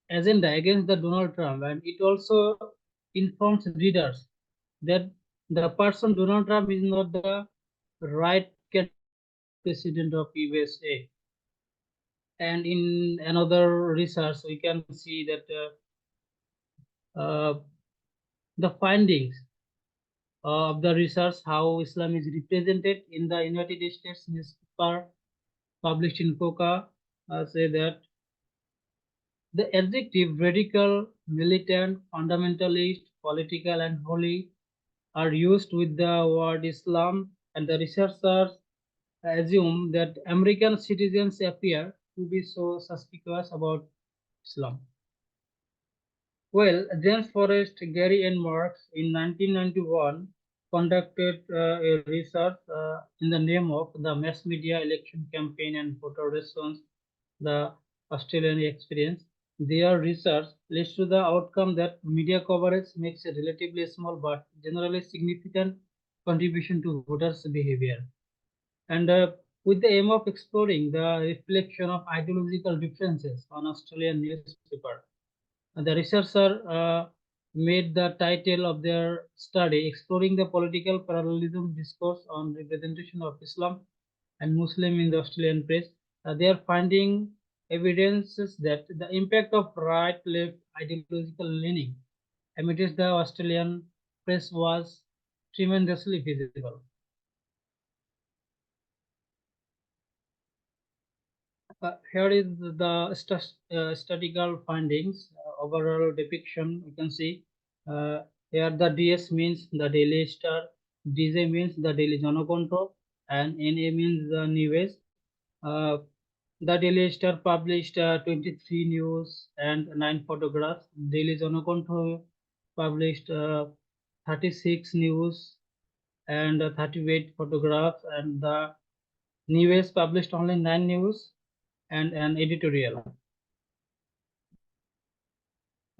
agenda against the Donald Trump, and it also informs readers that the person Donald Trump is not the right candidate for president of USA. And in another research, we can see that the findings of the research, how Islam is represented in the United States newspaper published in COCA, say that the adjective radical, militant, fundamentalist, political, and holy are used with the word Islam, and the researchers assume that American citizens appear to be so suspicious about Islam. Well, James Forrest, Gary and Marks in 1991 conducted a research in the name of the mass media election campaign and voter response, the Australian experience. Their research leads to the outcome that media coverage makes a relatively small but generally significant contribution to voters' behavior. And with the aim of exploring the reflection of ideological differences on Australian newspaper, the researcher made the title of their study Exploring the Political Parallelism Discourse on Representation of Islam and Muslim in the Australian Press. They are finding evidences that the impact of right-left ideological leaning amidst the Australian press was tremendously visible. Here is the statistical findings, overall depiction. You can see here the DS means the Daily Star, DJ means the Daily Jonokonto, and NA means the News. The Daily Star published 23 news and 9 photographs. Daily Jonokonto published 36 news and 38 photographs, and the News published only 9 news and an editorial.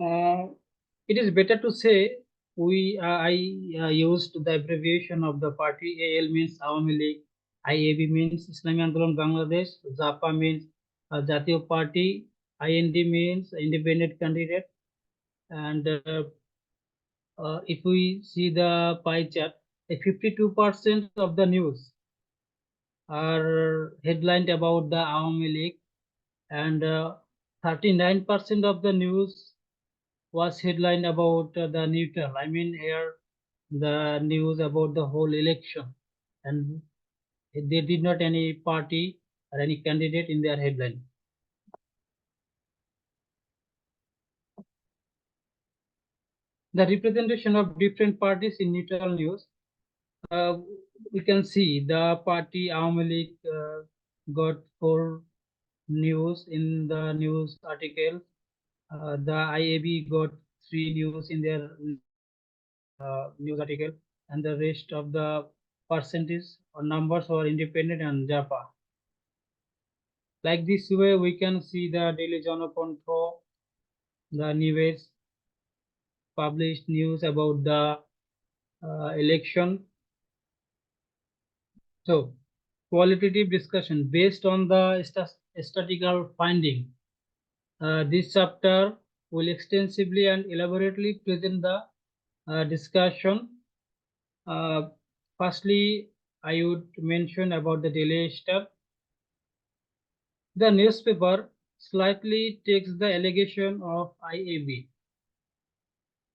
It is better to say I used the abbreviation of the party. AL means Awami League, IAB means Islami Andolan Bangladesh, ZAPA means Jatiyo Party, IND means Independent Candidate, and if we see the pie chart, 52% of the news are headlined about the Awami League, and 39% of the news was headlined about the neutral. I mean, here the news about the whole election, and they did not any party or any candidate in their headline. The representation of different parties in neutral news. We can see the party Awami League got 4 news in the news article. The IAB got 3 news in their news article, and the rest of the percentage or numbers were independent and Japa. Like this way, we can see the Daily Jonokonto, the News published news about the election. So, qualitative discussion based on the statistical finding. This chapter will extensively and elaborately present the discussion. Firstly, I would mention about the Daily Star. The newspaper slightly takes the allegation of IAB.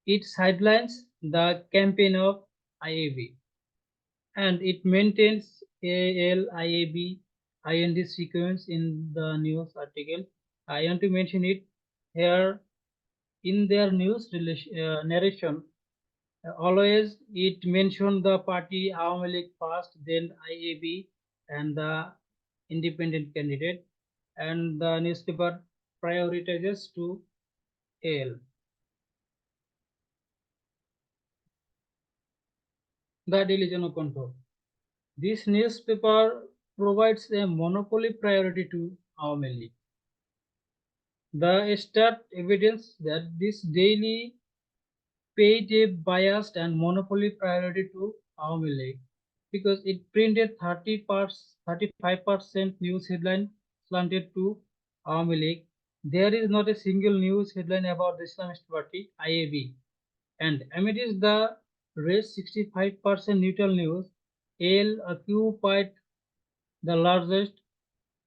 It sidelines the campaign of IAB, and it maintains AL, IAB, IND sequence in the news article. I want to mention it here in their news narration. Always it mentioned the party Awami League first, then IAB and the independent candidate, and the newspaper prioritizes to AL. The Diligent Control. This newspaper provides a monopoly priority to Awami League. The stat evidence that this daily paid a biased and monopoly priority to Awami League because it printed 35% news headline slanted to Awami League. There is not a single news headline about the Islamist Party, IAB. And amidst the rest 65% neutral news, AL occupied the largest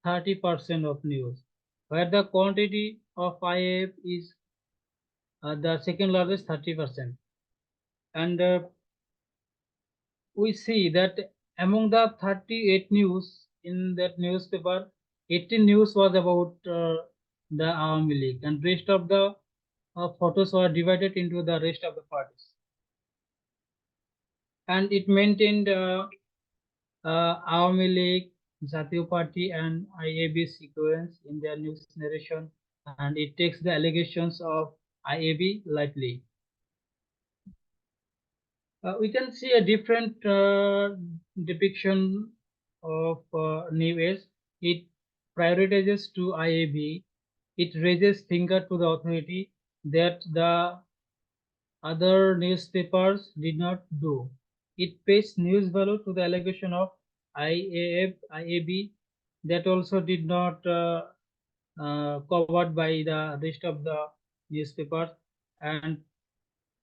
30% of news, where the quantity of IAB is the second largest 30%. And we see that among the 38 news in that newspaper, 18 news was about the Awami League, and rest of the photos were divided into the rest of the parties. And it maintained Awami League, Jatiyo Party, and IAB sequence in their news narration, and it takes the allegations of IAB lightly. We can see a different depiction of New Age. It prioritizes to IAB. It raises finger to the authority that the other newspapers did not do. It pays news value to the allegation of IAB that also did not covered by the rest of the newspapers, and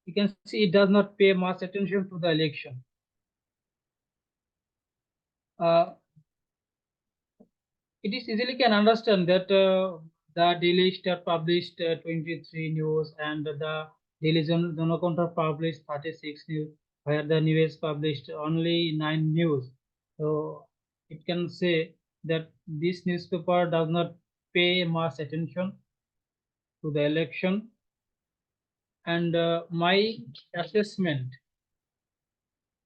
you can see it does not pay much attention to the election. It is easily can understand that the Daily Star published 23 news and the Daily Jonocontrol published 36 news, where the news published only 9 news. So it can say that this newspaper does not pay much attention to the election. And my assessment,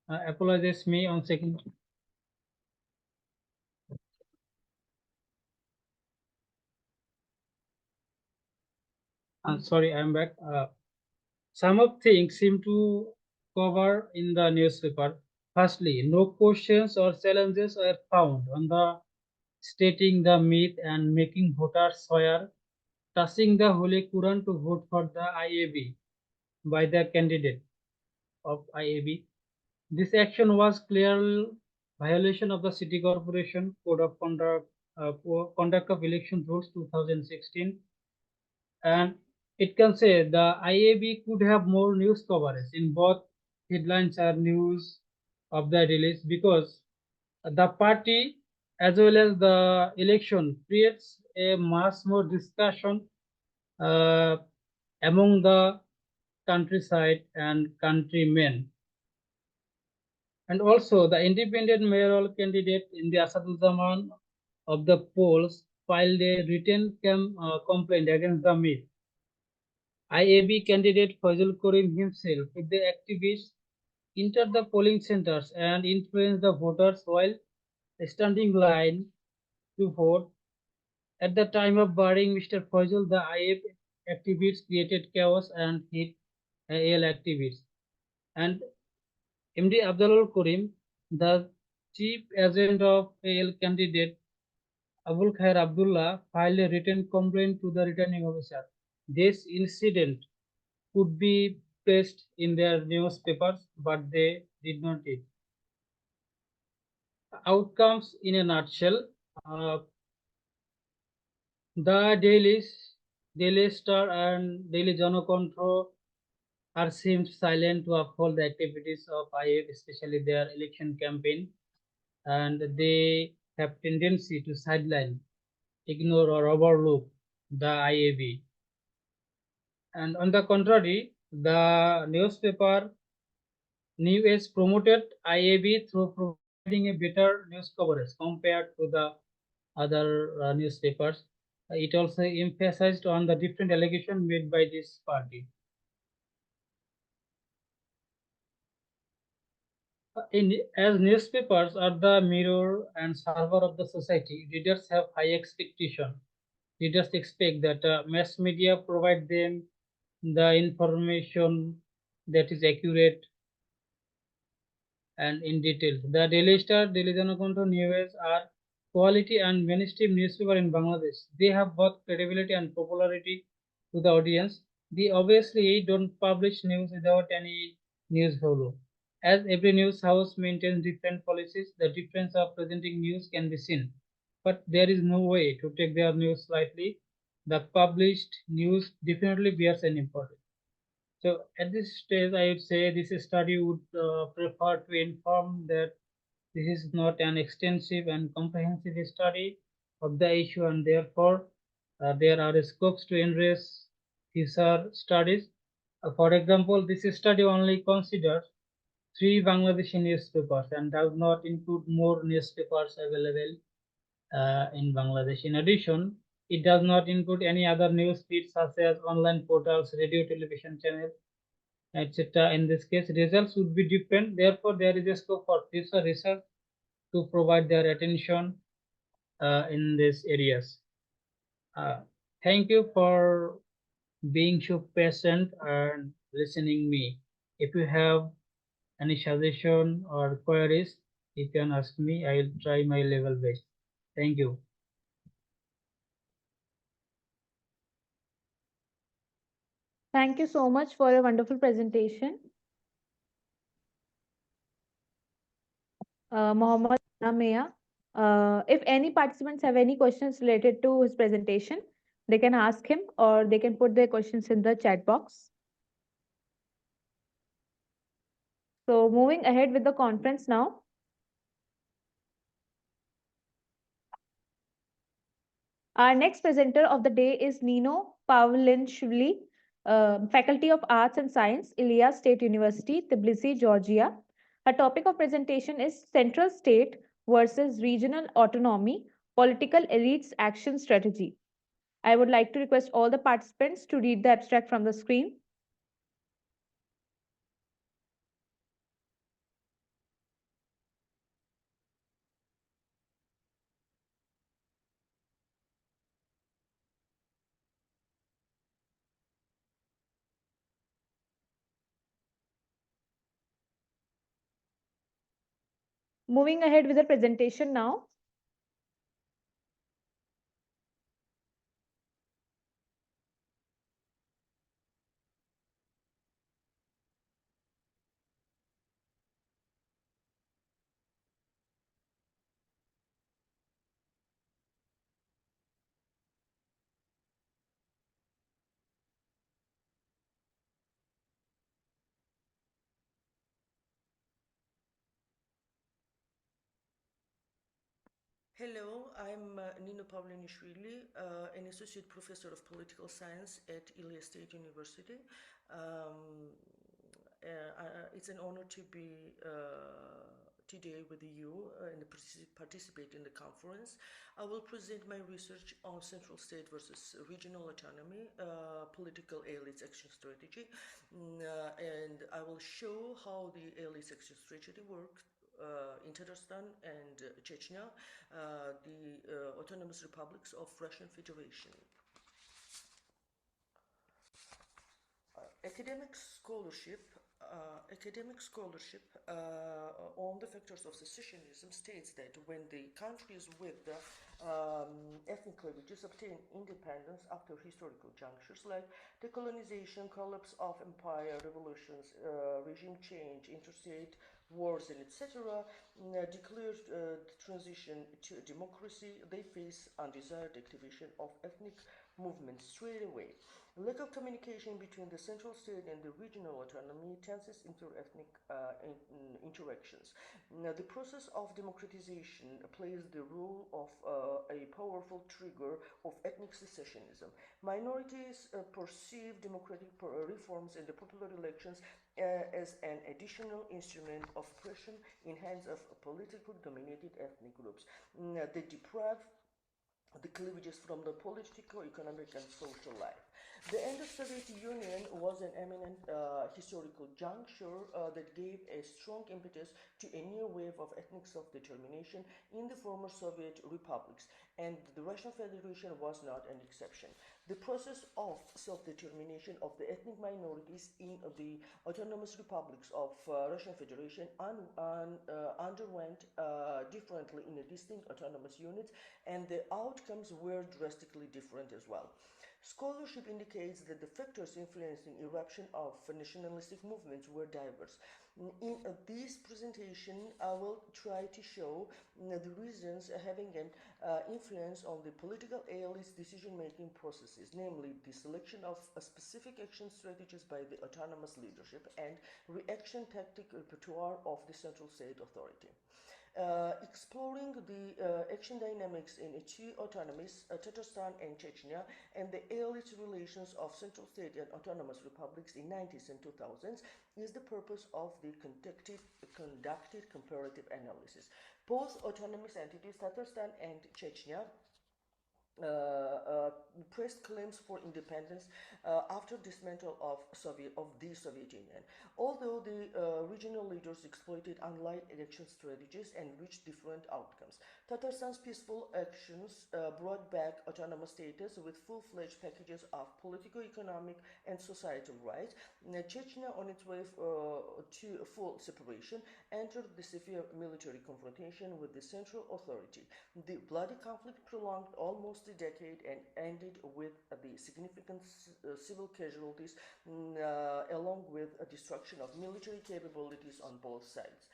apologize me on second. Sorry, I'm back. Some of things seem to cover in the newspaper. Firstly, no questions or challenges were found on the stating the myth and making voters swear, touching the Holy Quran to vote for the IAB by the candidate of IAB. This action was clear violation of the City Corporation Code of Conduct of Election Rules 2016, and it can say the IAB could have more news coverage in both headlines and news of the release because the party as well as the election creates a much more discussion among the countryside and countrymen. And also the independent mayoral candidate in the Asaduzzahman of the polls filed a written complaint against the myth. IAB candidate Fazul Karim himself with the activists entered the polling centers and influenced the voters while standing line to vote. At the time of barring Mr. Fazul, the IAB activists created chaos and hit AL activists. And MD Abdullah Karim, the chief agent of AL candidate Abul Khair Abdullah, filed a written complaint to the returning officer. This incident could be placed in their newspapers, but they did not it. Outcomes in a nutshell, the Daily Star and Daily Jonocontrol are seemed silent to uphold the activities of IAB, especially their election campaign, and they have tendency to sideline, ignore or overlook the IAB. And on the contrary, the newspaper New Age promoted IAB through a better news coverage compared to the other newspapers. It also emphasized on the different allegations made by this party. As newspapers are the mirror and server of the society, readers have high expectation. Readers expect that mass media provide them the information that is accurate and in detail. The Daily Star, Daily Janakonto News are quality and mainstream newspaper in Bangladesh. They have both credibility and popularity to the audience. They obviously don't publish news without any news value. As every news house maintains different policies, the difference of presenting news can be seen. But there is no way to take their news lightly. The published news definitely bears an importance. So at this stage, I would say this study would prefer to inform that this is not an extensive and comprehensive study of the issue, and therefore there are scopes to enrich future studies. For example, this study only considers 3 Bangladeshi newspapers and does not include more newspapers available in Bangladesh. In addition, it does not include any other news feeds such as online portals, radio, television channels, etc. In this case, results would be different. Therefore, there is a scope for future research to provide their attention in these areas. Thank you for being so patient and listening me. If you have any suggestion or queries, you can ask me. I will try my level best. Thank you. Thank you so much for a wonderful presentation. Mohammed Mia. If any participants have any questions related to his presentation, they can ask him or they can put their questions in the chat box. So moving ahead with the conference now. Our next presenter of the day is Nino Pavlinishvili, Faculty of Arts and Science, Ilyas State University, Tbilisi, Georgia. Her topic of presentation is Central State versus Regional Autonomy, Political Elites Action Strategy. I would like to request all the participants to read the abstract from the screen. Moving ahead with the presentation now. Hello, I'm Nino Pavlinishvili, an associate professor of political science at Ilyas State University. It's an honor to be today with you and participate in the conference. I will present my research on central state versus regional autonomy, political elites action strategy, and I will show how the elites action strategy works in Tatarstan and Chechnya, the autonomous republics of Russian Federation. Academic scholarship on the factors of secessionism states that when the countries with the ethnic cleavages obtain independence after historical junctures like decolonization, collapse of empire, revolutions, regime change, interstate wars, and etc., declared transition to democracy, they face undesired activation of ethnic movement straight away. Lack of communication between the central state and the regional autonomy tenses inter-ethnic interactions. Now, the process of democratization plays the role of a powerful trigger of ethnic secessionism. Minorities perceive democratic reforms in the popular elections as an additional instrument of pressure in hands of politically dominated ethnic groups. They deprive the cleavages from the political, economic, and social life. The end of Soviet Union was an eminent historical juncture that gave a strong impetus to a new wave of ethnic self-determination in the former Soviet republics, and the Russian Federation was not an exception. The process of self-determination of the ethnic minorities in the autonomous republics of Russian Federation underwent differently in the distinct autonomous units, and the outcomes were drastically different as well. Scholarship indicates that the factors influencing eruption of nationalistic movements were diverse. In this presentation, I will try to show the reasons having an influence on the political elites' decision-making processes, namely the selection of specific action strategies by the autonomous leadership and reaction tactic repertoire of the central state authority. Exploring the action dynamics in two autonomies, Tatarstan and Chechnya, and the elite relations of central state and autonomous republics in 90s and 2000s is the purpose of the conducted comparative analysis. Both autonomous entities, Tatarstan and Chechnya, pressed claims for independence after dismantling of the Soviet Union. Although the regional leaders exploited unlike election strategies and reached different outcomes, Tatarstan's peaceful actions brought back autonomous status with full-fledged packages of political, economic, and societal rights. Chechnya, on its way to full separation, entered the severe military confrontation with the central authority. The bloody conflict prolonged almost a decade and ended with the significant civil casualties along with a destruction of military capabilities on both sides.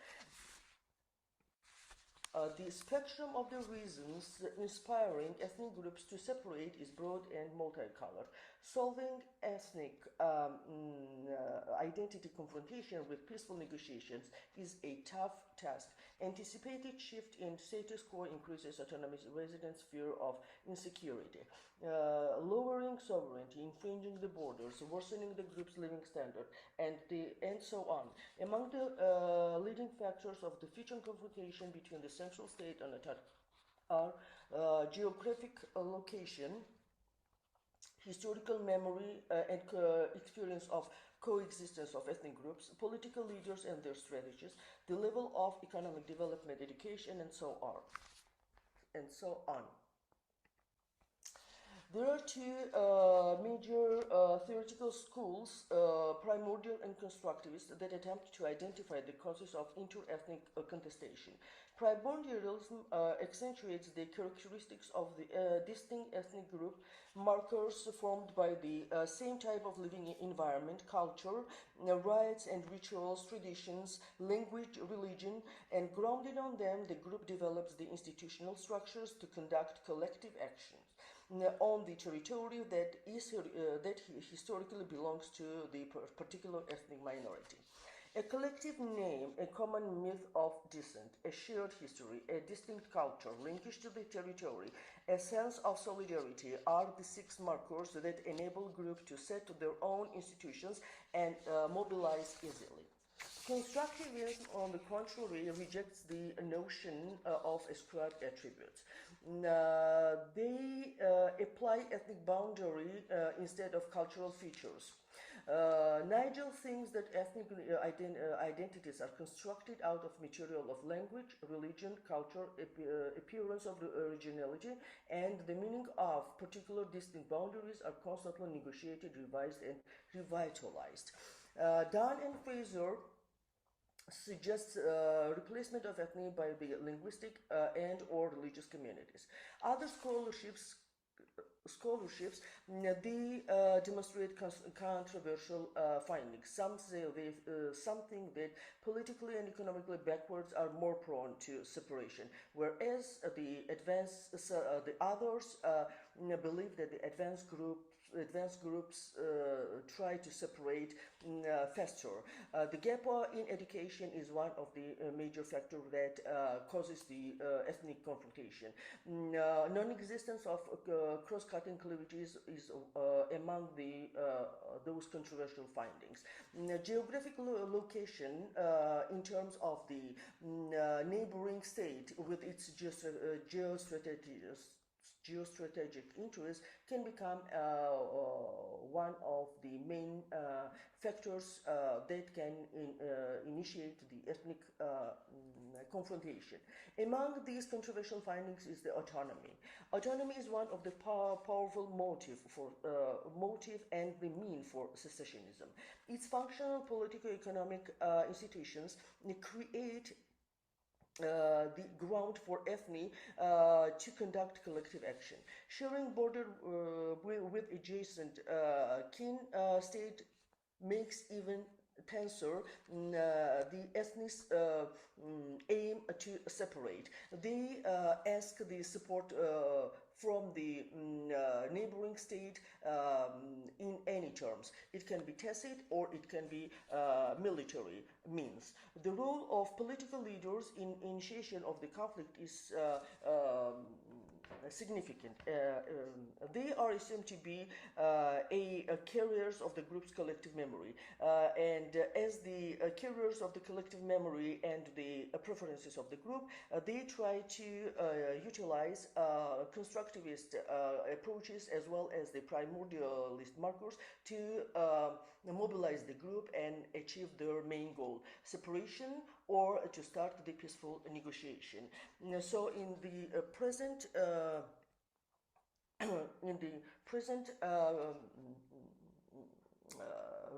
The spectrum of the reasons inspiring ethnic groups to separate is broad and multicolored. Solving ethnic identity confrontation with peaceful negotiations is a tough task. Anticipated shift in status quo increases autonomous residents' fear of insecurity. Lowering sovereignty, infringing the borders, worsening the group's living standard, and so on. Among the leading factors of the future confrontation between the central state and attack are geographic location, historical memory and experience of coexistence of ethnic groups, political leaders and their strategies, the level of economic development, education, and so on. There are two major theoretical schools, primordial and constructivist, that attempt to identify the causes of inter-ethnic contestation. Primordialism accentuates the characteristics of the distinct ethnic group markers formed by the same type of living environment, culture, rites and rituals, traditions, language, religion, and grounded on them, the group develops the institutional structures to conduct collective actions on the territory that historically belongs to the particular ethnic minority. A collective name, a common myth of descent, a shared history, a distinct culture, linkage to the territory, a sense of solidarity are the six markers that enable groups to set their own institutions and mobilize easily. Constructivism, on the contrary, rejects the notion of ascribed attributes. They apply ethnic boundary instead of cultural features. Nigel thinks that ethnic identities are constructed out of material of language, religion, culture, appearance of the originality, and the meaning of particular distinct boundaries are constantly negotiated, revised, and revitalized. Dunn and Fraser suggests replacement of ethnic by the linguistic and or religious communities. Other scholarships scholarships, they demonstrate controversial findings. Some say something that politically and economically backwards are more prone to separation, whereas the others believe that the advanced groups try to separate faster. The gap in education is one of the major factors that causes the ethnic confrontation. Non-existence of cross-cutting cleavages is among those controversial findings. Geographical location in terms of the neighboring state with its geostrategic interests can become one of the main factors that can initiate the ethnic confrontation. Among these controversial findings is the autonomy. Autonomy is one of the powerful motive and the mean for secessionism. Its functional political-economic institutions create the ground for ethnic to conduct collective action. Sharing border with adjacent kin state makes even tenser the ethnics aim to separate. They ask the support from the neighboring state in any terms. It can be tacit or it can be military means. The role of political leaders in initiation of the conflict is significant. They are assumed to be carriers of the group's collective memory, and as the carriers of the collective memory and the preferences of the group, they try to utilize constructivist approaches as well as the primordialist markers to mobilize the group and achieve their main goal: separation or to start the peaceful negotiation. So in the present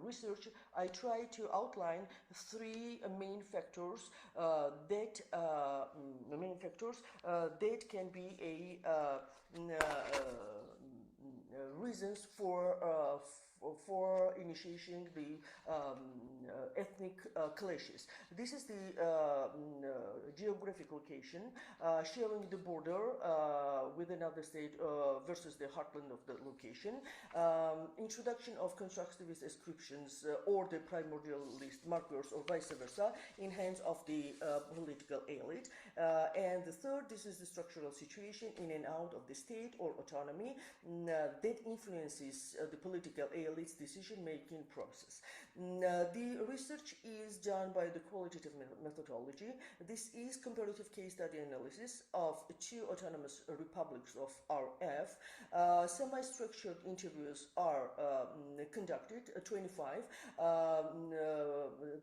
research, I try to outline three main factors that can be reasons for initiating the ethnic clashes. This is the geographic location, sharing the border with another state versus the heartland of the location, introduction of constructivist inscriptions or the primordialist markers or vice versa in hands of the political elite, and the third, this is the structural situation in and out of the state or autonomy that influences the political elite's decision-making process. The research is done by the qualitative methodology. This is comparative case study analysis of two autonomous republics of RF. Semi-structured interviews are conducted, 25.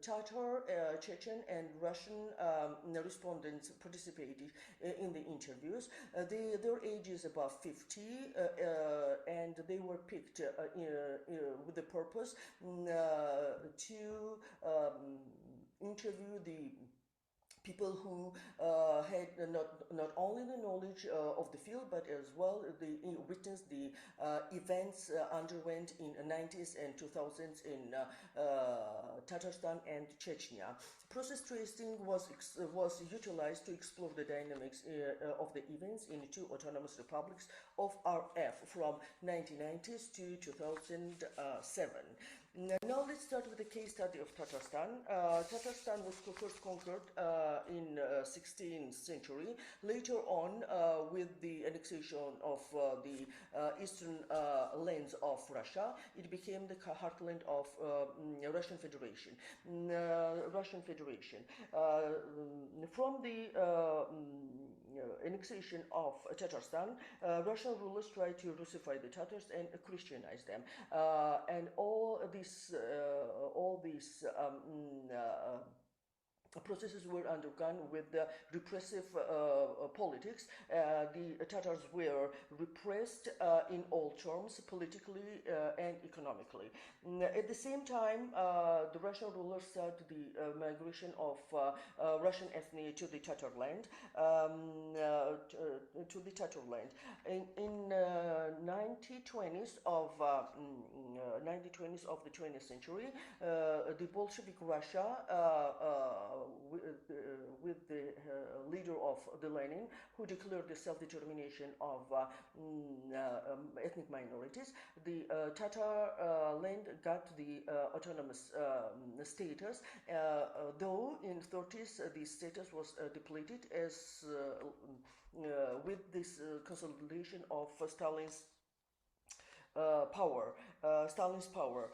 Tatar, Chechen, and Russian respondents participated in the interviews. Their age is above 50, and they were picked with the purpose to interview the people who had not only the knowledge of the field, but as well they witnessed the events underwent in the 90s and 2000s in Tatarstan and Chechnya. Process tracing was utilized to explore the dynamics of the events in two autonomous republics of RF from 1990s to 2007. Now let's start with the case study of Tatarstan. Tatarstan was first conquered in 16th century. Later on, with the annexation of the eastern lands of Russia, it became the heartland of Russian Federation. From the annexation of Tatarstan, Russian rulers tried to Russify the Tatars and Christianize them, and all these processes were undergone with the repressive politics. The Tatars were repressed in all terms, politically and economically. At the same time, the Russian rulers started the migration of Russian ethnic to the Tatar land. To the Tatar land. In 1920s of 1920s of the 20th century, the Bolshevik Russia, with the leader of the Lenin, who declared the self-determination of ethnic minorities, the Tatar land got the autonomous status, though in 30s the status was depleted as with this consolidation of Stalin's power, Stalin's power.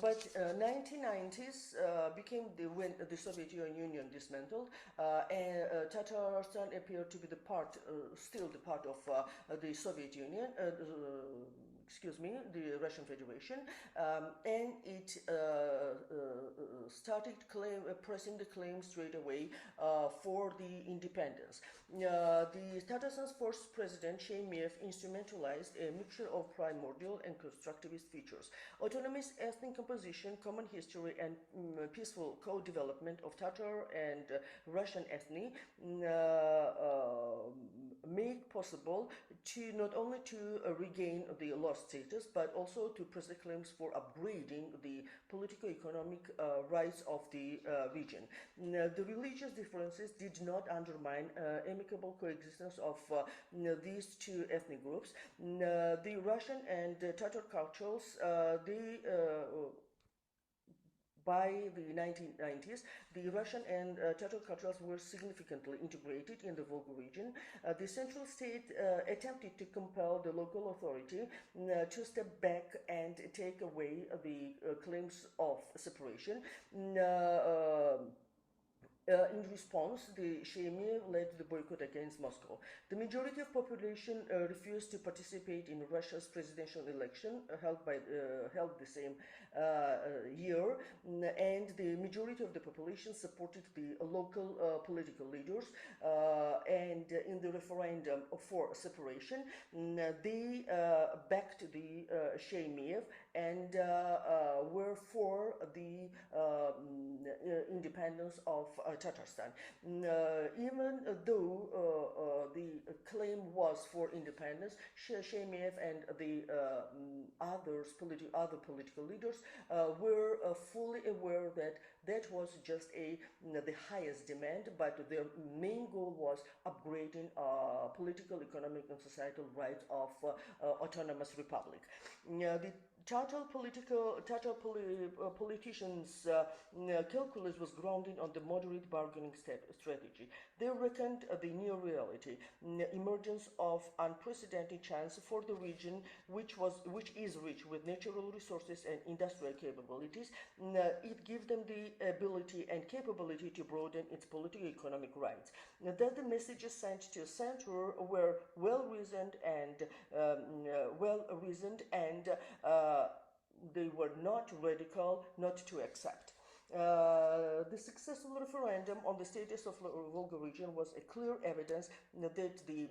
But 1990s became when the Soviet Union dismantled, and Tatarstan appeared to be the part, still the part of the Soviet Union. Excuse me, the Russian Federation, and it started pressing the claim straight away for the independence. The Tatarstan's first president, Shemiev, instrumentalized a mixture of primordial and constructivist features. Autonomous ethnic composition, common history, and peaceful co-development of Tatar and Russian ethnic make possible to not only to regain the lost status, but also to press the claims for upgrading the political-economic rights of the region. The religious differences did not undermine amicable coexistence of these two ethnic groups. The Russian and Tatar cultures, by the 1990s, the Russian and Tatar cultures were significantly integrated in the Volga region. The central state attempted to compel the local authority to step back and take away the claims of separation. In response, the Shemiev led the boycott against Moscow. The majority of population refused to participate in Russia's presidential election held the same year, and the majority of the population supported the local political leaders. And in the referendum for separation, they backed the Shemiev and were for the independence of Tatarstan. Even though the claim was for independence, Shemiev and the other political leaders were fully aware that that was just the highest demand, but their main goal was upgrading political, economic, and societal rights of autonomous republic. The Tatar politicians' calculus was grounded on the moderate bargaining strategy. They reckoned the new reality, emergence of unprecedented chance for the region, which is rich with natural resources and industrial capabilities. It gave them the ability and capability to broaden its political economic rights. That the messages sent to center were well reasoned and they were not radical, not to accept. The successful referendum on the status of the Volga region was a clear evidence that the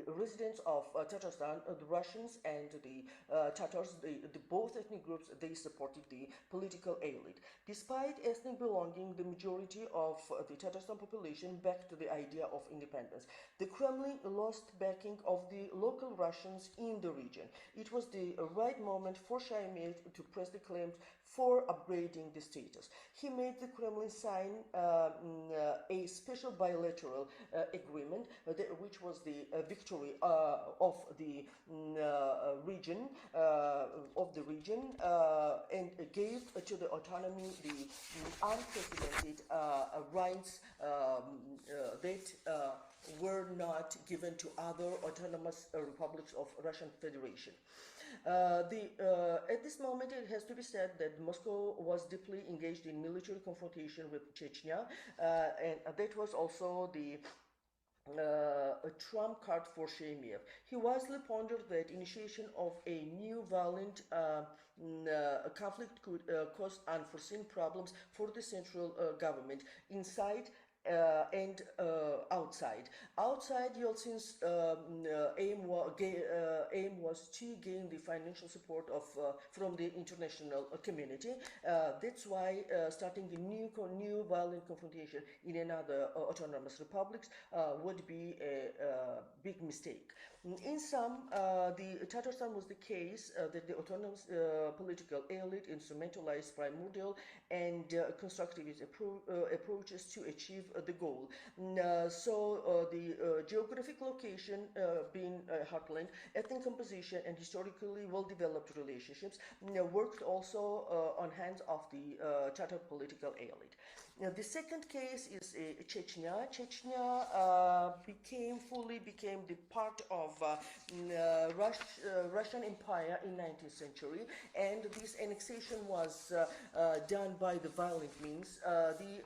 residents of Tatarstan, the Russians and the Tatars, the both ethnic groups, they supported the political elite. Despite ethnic belonging, the majority of the Tatarstan population backed the idea of independence. The Kremlin lost backing of the local Russians in the region. It was the right moment for Shemiev to press the claims for upgrading the status. He made the Kremlin sign a special bilateral agreement, which was the victory of the region, and gave to the autonomy the unprecedented rights that were not given to other autonomous republics of Russian Federation. At this moment, it has to be said that Moscow was deeply engaged in military confrontation with Chechnya, and that was also the a trump card for Shemiev. He wisely pondered that initiation of a new violent conflict could cause unforeseen problems for the central government inside and outside. Outside, Yeltsin's aim was to gain the financial support of from the international community. That's why starting the new violent confrontation in another autonomous republics would be a big mistake. In sum, the Tatarstan was the case that the autonomous political elite instrumentalized primordial and constructivist approaches to achieve the goal. So the geographic location being heartland, ethnic composition, and historically well-developed relationships worked also on hands of the Tatar political elite. Now, the second case is Chechnya. Chechnya fully became the part of Russian Empire in 19th century, and this annexation was done by the violent means. The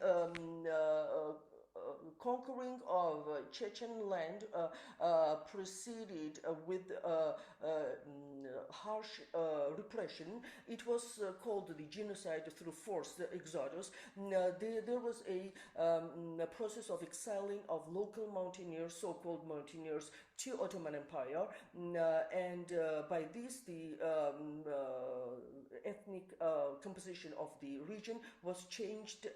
conquering of Chechen land proceeded with harsh repression. It was called the genocide through forced exodus. There was a process of exiling of local mountaineers, so-called mountaineers, to Ottoman Empire, and by this the ethnic composition of the region was changed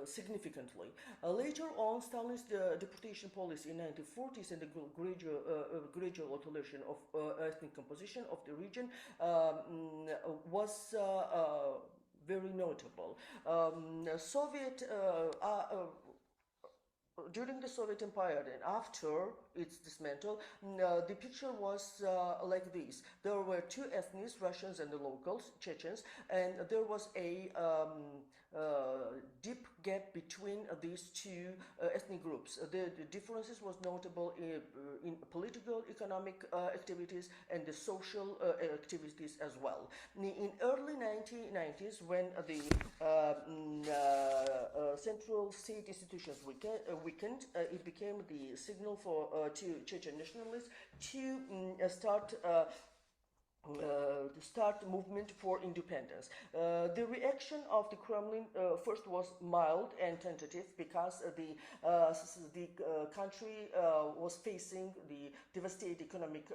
significantly. Later on, Stalin's deportation policy in 1940s and the gradual alteration of ethnic composition of the region was very notable. During the Soviet Empire and after its dismantle, the picture was like this. There were two ethnies, Russians and the locals, Chechens, and there was a deep gap between these two ethnic groups. The differences was notable in political, economic activities and the social activities as well. In early 1990s, when the central state institutions weakened, it became the signal for to Chechen nationalists to start movement for independence. The reaction of the Kremlin first was mild and tentative because the country was facing the devastating economic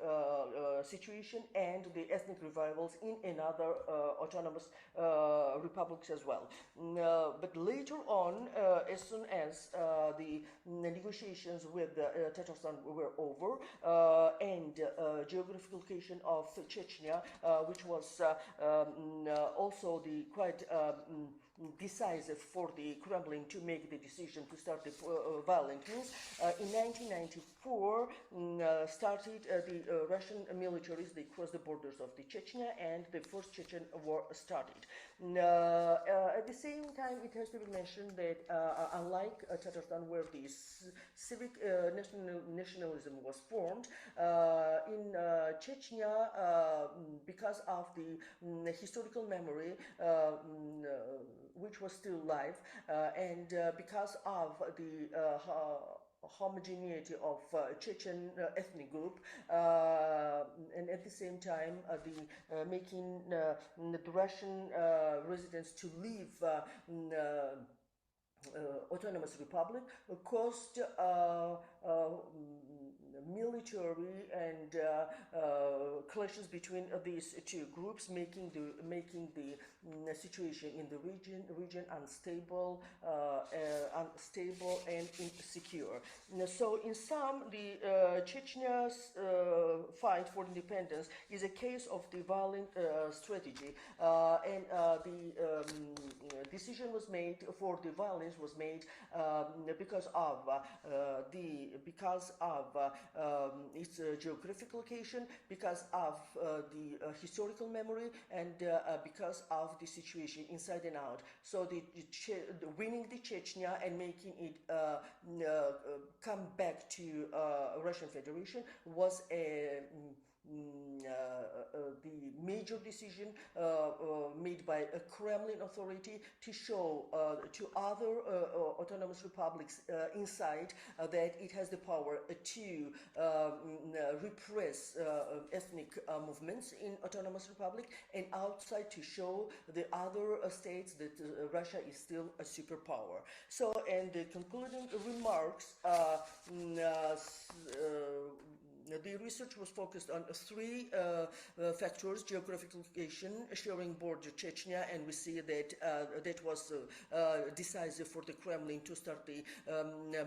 situation and the ethnic revivals in another autonomous republics as well. But later on, as soon as the negotiations with Tatarstan were over and geographical location of Chechnya, which was also the quite decisive for the Kremlin to make the decision to start the violent means. In 1994, started the Russian militaries. They crossed the borders of the Chechnya, and the first Chechen war started. At the same time, it has to be mentioned that unlike Tatarstan, where the civic nationalism was formed, in Chechnya, because of the historical memory, which was still alive, and because of the homogeneity of Chechen ethnic group, and at the same time the making the Russian residents to leave autonomous republic caused military and clashes between these two groups, making the situation in the region unstable and insecure. So in sum, the Chechnya's fight for independence is a case of the violent strategy, and the decision was made for the violence was made because of its geographic location, because of the historical memory, and because of the situation inside and out. So the winning the Chechnya and making it come back to Russian Federation was a the major decision made by a Kremlin authority to show to other autonomous republics inside that it has the power to repress ethnic movements in autonomous republic, and outside to show the other states that Russia is still a superpower. So, and the concluding remarks, the research was focused on three factors: geographical location, sharing border Chechnya, and we see that that was decisive for the Kremlin to start the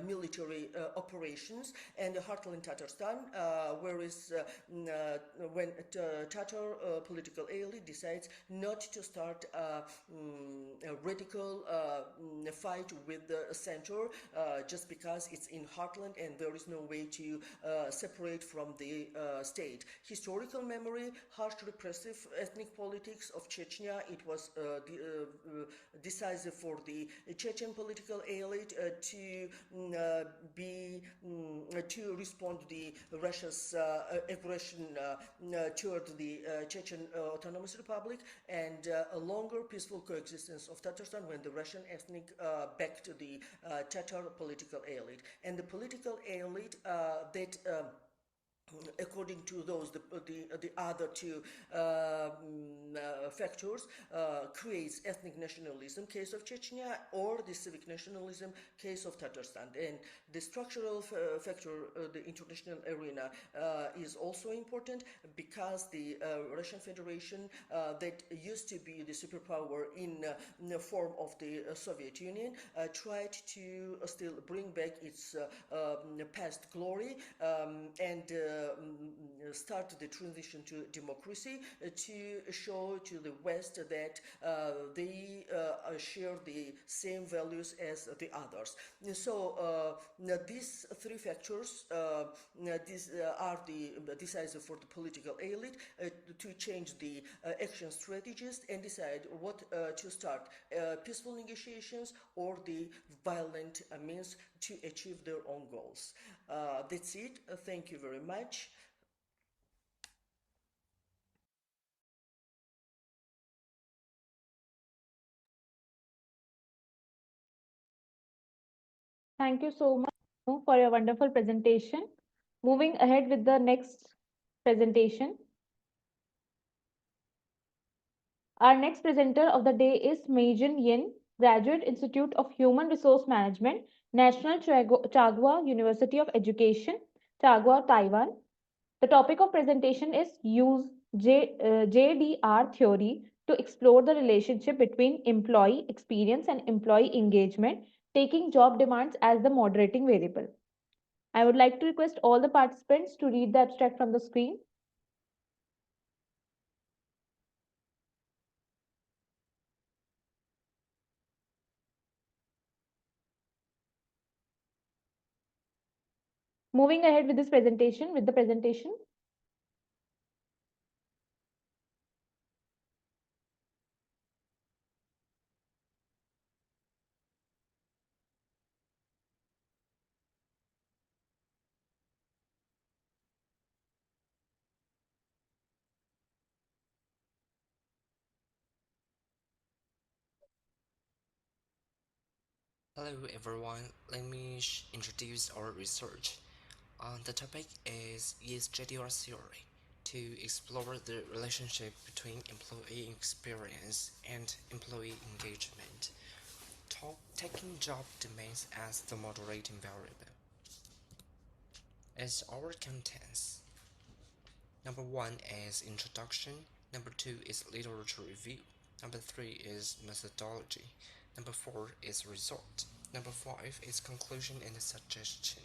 military operations, and the heartland Tatarstan, whereas when Tatar political elite decides not to start a radical fight with the center just because it's in heartland and there is no way to separate from the state. Historical memory, harsh repressive ethnic politics of Chechnya, it was decisive for the Chechen political elite to respond to the Russia's aggression toward the Chechen Autonomous Republic, and a longer peaceful coexistence of Tatarstan when the Russian ethnic backed the Tatar political elite. And the political elite that according to those, the other two factors, creates ethnic nationalism, case of Chechnya, or the civic nationalism, case of Tatarstan. And the structural factor, the international arena, is also important because the Russian Federation, that used to be the superpower in the form of the Soviet Union, tried to still bring back its past glory and start the transition to democracy to show to the West that they share the same values as the others. So these three factors these are the decisive for the political elite to change the action strategies and decide what to start, peaceful negotiations or the violent means to achieve their own goals. That's it. Thank you very much. Thank you so much for your wonderful presentation. Moving ahead with the next presentation. Our next presenter of the day is Meijin Yin, Graduate Institute of Human Resource Management, National Chagua University of Education, Chagua, Taiwan. The topic of presentation is use JDR theory to explore the relationship between employee experience and employee engagement, taking job demands as the moderating variable. I would like to request all the participants to read the abstract from the screen. Moving ahead with the presentation. Hello everyone, let me introduce our research. The topic is use JDR theory to explore the relationship between employee experience and employee engagement, taking job demands as the moderating variable. As our contents, number 1 is introduction, number 2 is literature review, number 3 is methodology, number 4 is result, number 5 is conclusion and suggestion.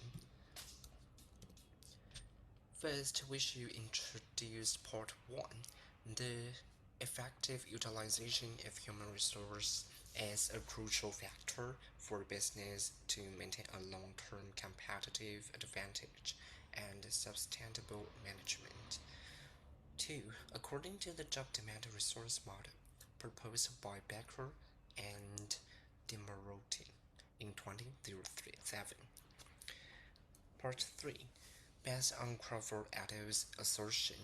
First, we should introduce part 1, the effective utilization of human resource as a crucial factor for business to maintain a long-term competitive advantage and sustainable management. 2. According to the job demand resource model proposed by Becker and Demiroti in 2007. Part 3. Based on Crawford et al.'s assertion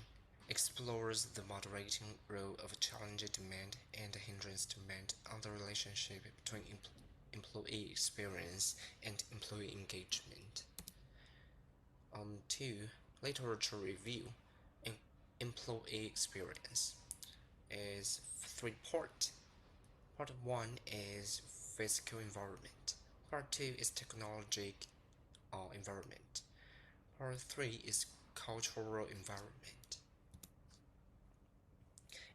explores the moderating role of challenge demand and hindrance demand on the relationship between employee experience and employee engagement. 2. Literature review. Employee experience is 3 parts. Part 1 is physical environment. Part 2 is technologic environment. Part 3 is cultural environment.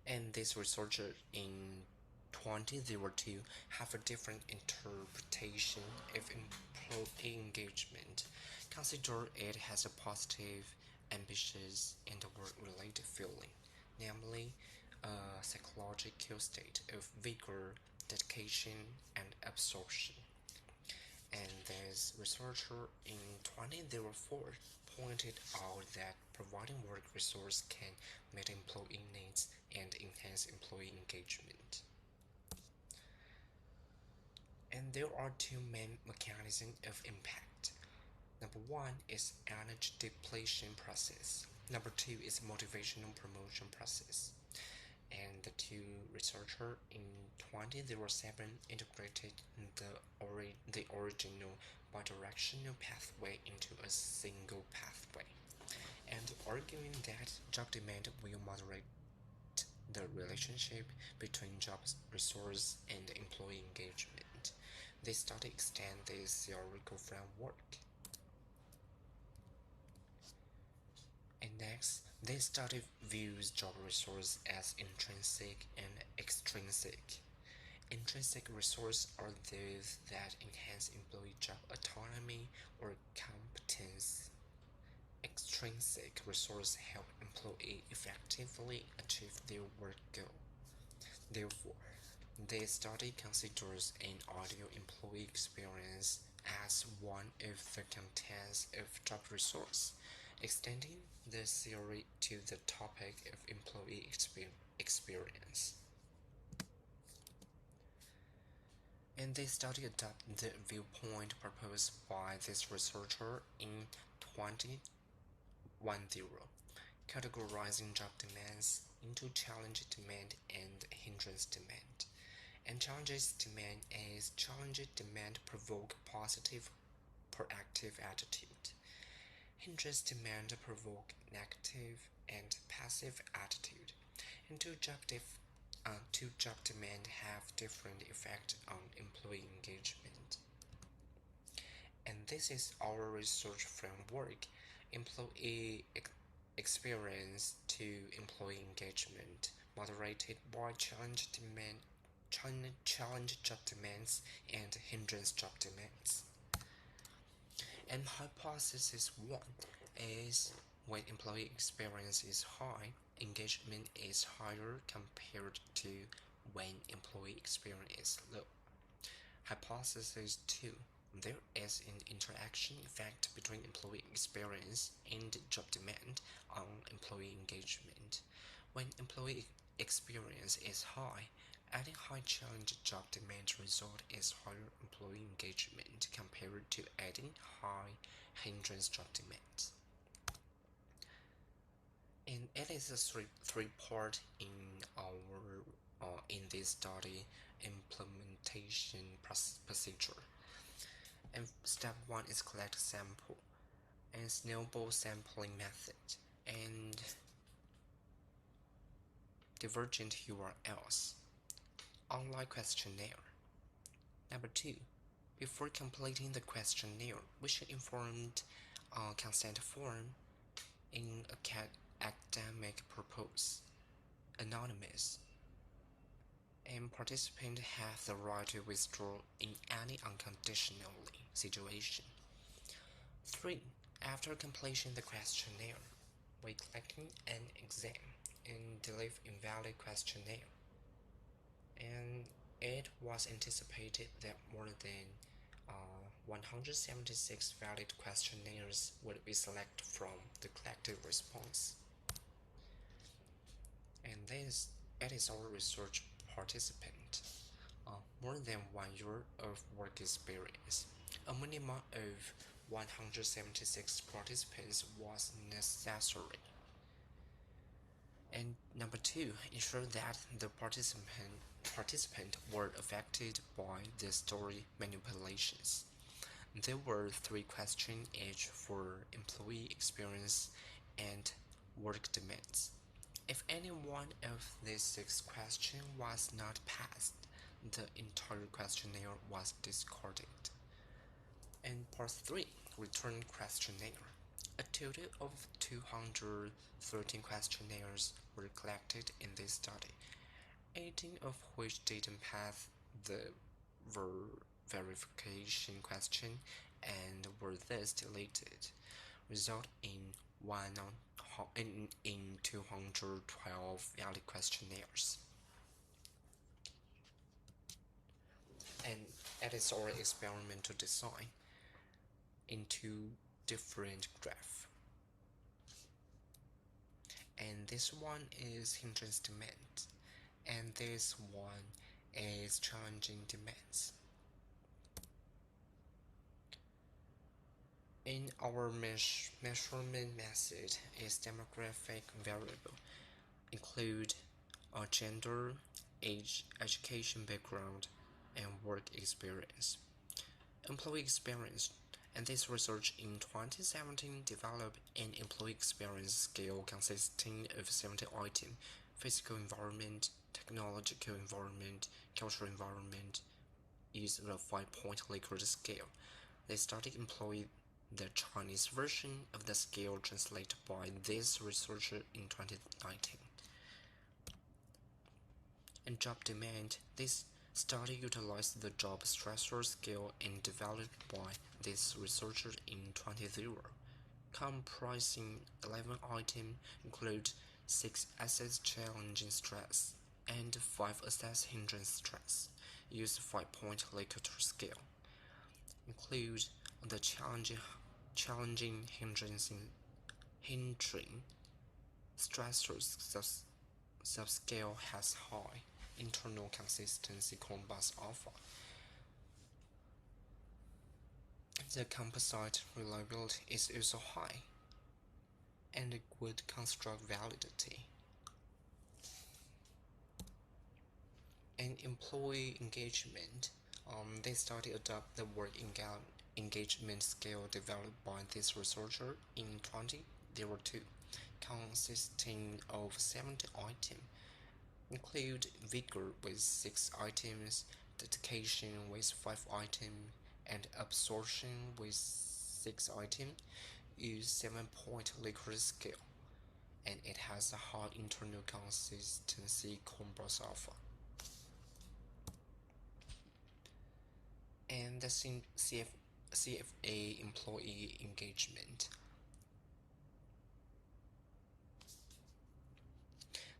And these researchers in 2002 have a different interpretation of employee engagement. Consider it has a positive, ambitious, and work-related feeling, namely a psychological state of vigor, dedication, and absorption. And this researcher in 2004 pointed out that providing work resource can meet employee needs and enhance employee engagement. And there are two main mechanisms of impact. Number 1 is energy depletion process. Number 2 is motivational promotion process. And the two researchers in 2007 integrated the original bidirectional pathway into a single pathway, and arguing that job demand will moderate the relationship between job resource and employee engagement. They study extend this theoretical framework. And next, this study views job resource as intrinsic and extrinsic. Intrinsic resources are those that enhance employee job autonomy or competence. Extrinsic resources help employees effectively achieve their work goal. Therefore, this study considers an ideal employee experience as one of the contents of job resource, extending the theory to the topic of employee experience. And they study adopt the viewpoint proposed by this researcher in 2010, categorizing job demands into challenge demand and hindrance demand. And challenge demand is challenge demand provoke positive, proactive attitude. Hindrance demand provoke negative and passive attitude. And two job demand have different effect on employee engagement. And this is our research framework, employee experience to employee engagement, moderated by challenge job demands and hindrance job demands. And hypothesis 1 is when employee experience is high, engagement is higher compared to when employee experience is low. Hypothesis 2, there is an interaction effect between employee experience and job demand on employee engagement. When employee experience is high, adding high challenge job demand result is higher employee engagement compared to adding high hindrance job demands. And it is a three part in this study implementation procedure. And step 1 is collect sample and snowball sampling method and divergent URLs. Online questionnaire. Number 2, before completing the questionnaire, we should inform consent form in academic purpose, anonymous, and participants have the right to withdraw in any unconditionally situation. 3. After completing the questionnaire, we collecting an exam and delete invalid questionnaire. And it was anticipated that more than 176 valid questionnaires would be selected from the collected response. And it is our research participant. More than 1 year of work experience. A minimum of 176 participants was necessary. And number two, ensure that the participant were affected by the story manipulations. There were 3 questions each for employee experience and work demands. If any one of these 6 questions was not passed, the entire questionnaire was discarded. And part 3, return questionnaire. A total of 213 questionnaires were collected in this study, 18 of which didn't pass the verification question and were thus deleted, result in 212 valid questionnaires. And it is our experimental design in 2 different graphs. And this one is hindrance demand, and this one is challenging demands. In our measurement method is demographic variable, include gender, age, education background, and work experience. Employee experience, and this research in 2017 developed an employee experience scale consisting of 70 items: physical environment, technological environment, cultural environment, used a 5-point Likert scale. The study employed the Chinese version of the scale translated by this researcher in 2019. In job demand, this study utilized the job stressor scale and developed by this researcher in 2020, comprising 11 items, include 6 assess challenging stress and 5 assess hindrance stress. Use 5-point Likert scale. Include the challenging hindering stressors subscale has high internal consistency compass alpha. The composite reliability is also high, and a good construct validity. And employee engagement, this study adopted the work engagement scale developed by this researcher in 2002, consisting of 70 items, include vigor with 6 items, dedication with 5 items, and absorption with 6 items. Use 7-point Likert scale, and it has a high internal consistency compass alpha. And the CFA employee engagement.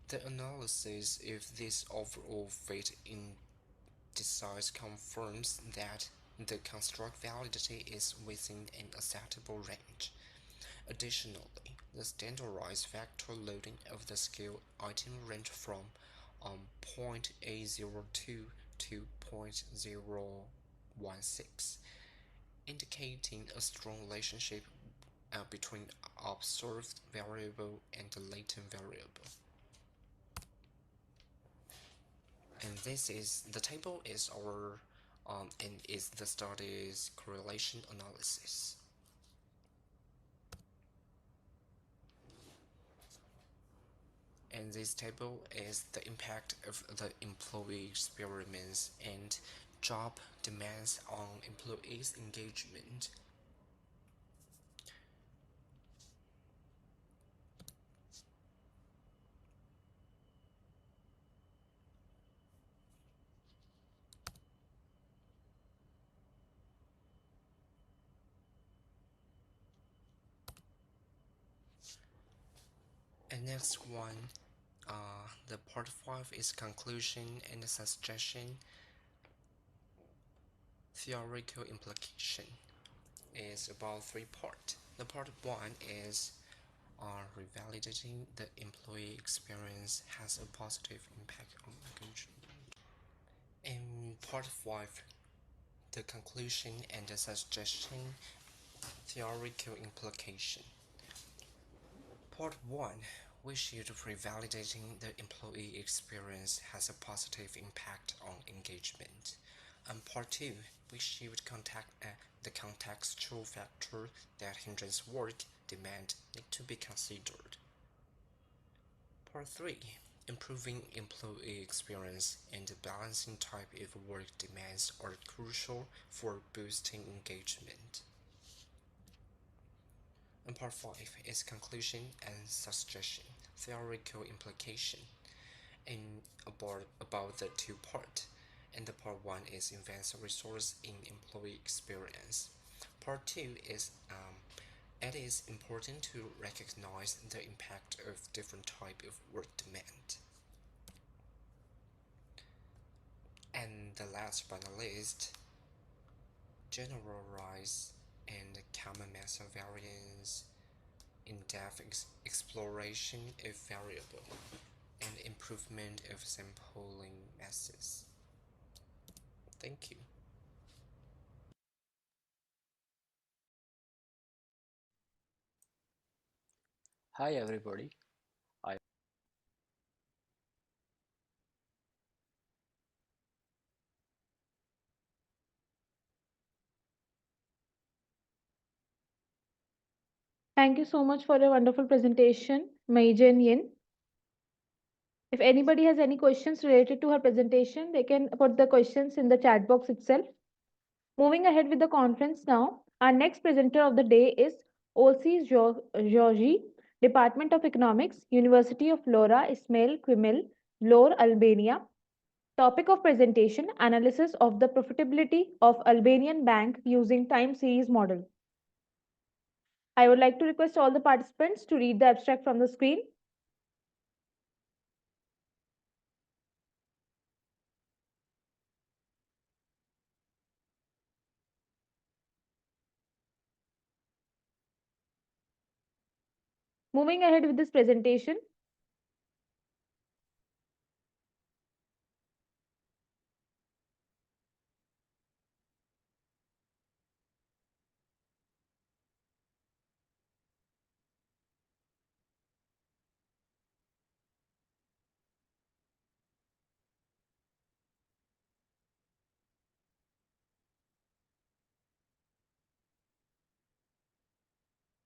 The analysis of this overall fit indices confirms that the construct validity is within an acceptable range. Additionally, the standardized vector loading of the scale item range from 0.802 to 0.016, indicating a strong relationship between observed variable and the latent variable. And the table is our and is the study's correlation analysis. And this table is the impact of the employee experiments and job demands on employees' engagement. And next one, the part 5 is conclusion and suggestion. Theoretical implication is about 3 parts. The part 1 is revalidating the employee experience has a positive impact on engagement. In part 5, the conclusion and the suggestion, theoretical implication. Part 1, we should revalidating the employee experience has a positive impact on engagement. And part two, we should contact the contextual factor that hinders work demand need to be considered. Part 3. Improving employee experience and balancing type of work demands are crucial for boosting engagement. And part 5 is conclusion and suggestion, theoretical implication, and about the two part. And the part 1 is invest resource in employee experience. Part 2 is it is important to recognize the impact of different type of work demand. And the last but not least, generalize and common method variance, in-depth exploration of variable, and improvement of sampling methods. Thank you. Hi everybody. I Thank you so much for a wonderful presentation, Meijen Yin. If anybody has any questions related to her presentation, they can put the questions in the chat box itself. Moving ahead with the conference now, our next presenter of the day is Olsi Georgi, Department of Economics, University of Laura Ismail Quimel, Vlore, Albania. Topic of presentation, analysis of the profitability of Albanian bank using time series model. I would like to request all the participants to read the abstract from the screen. Moving ahead with this presentation,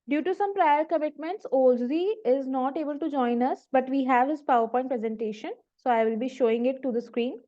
due to some prior commitments, Olzi is not able to join us, but we have his PowerPoint presentation. So I will be showing it to the screen.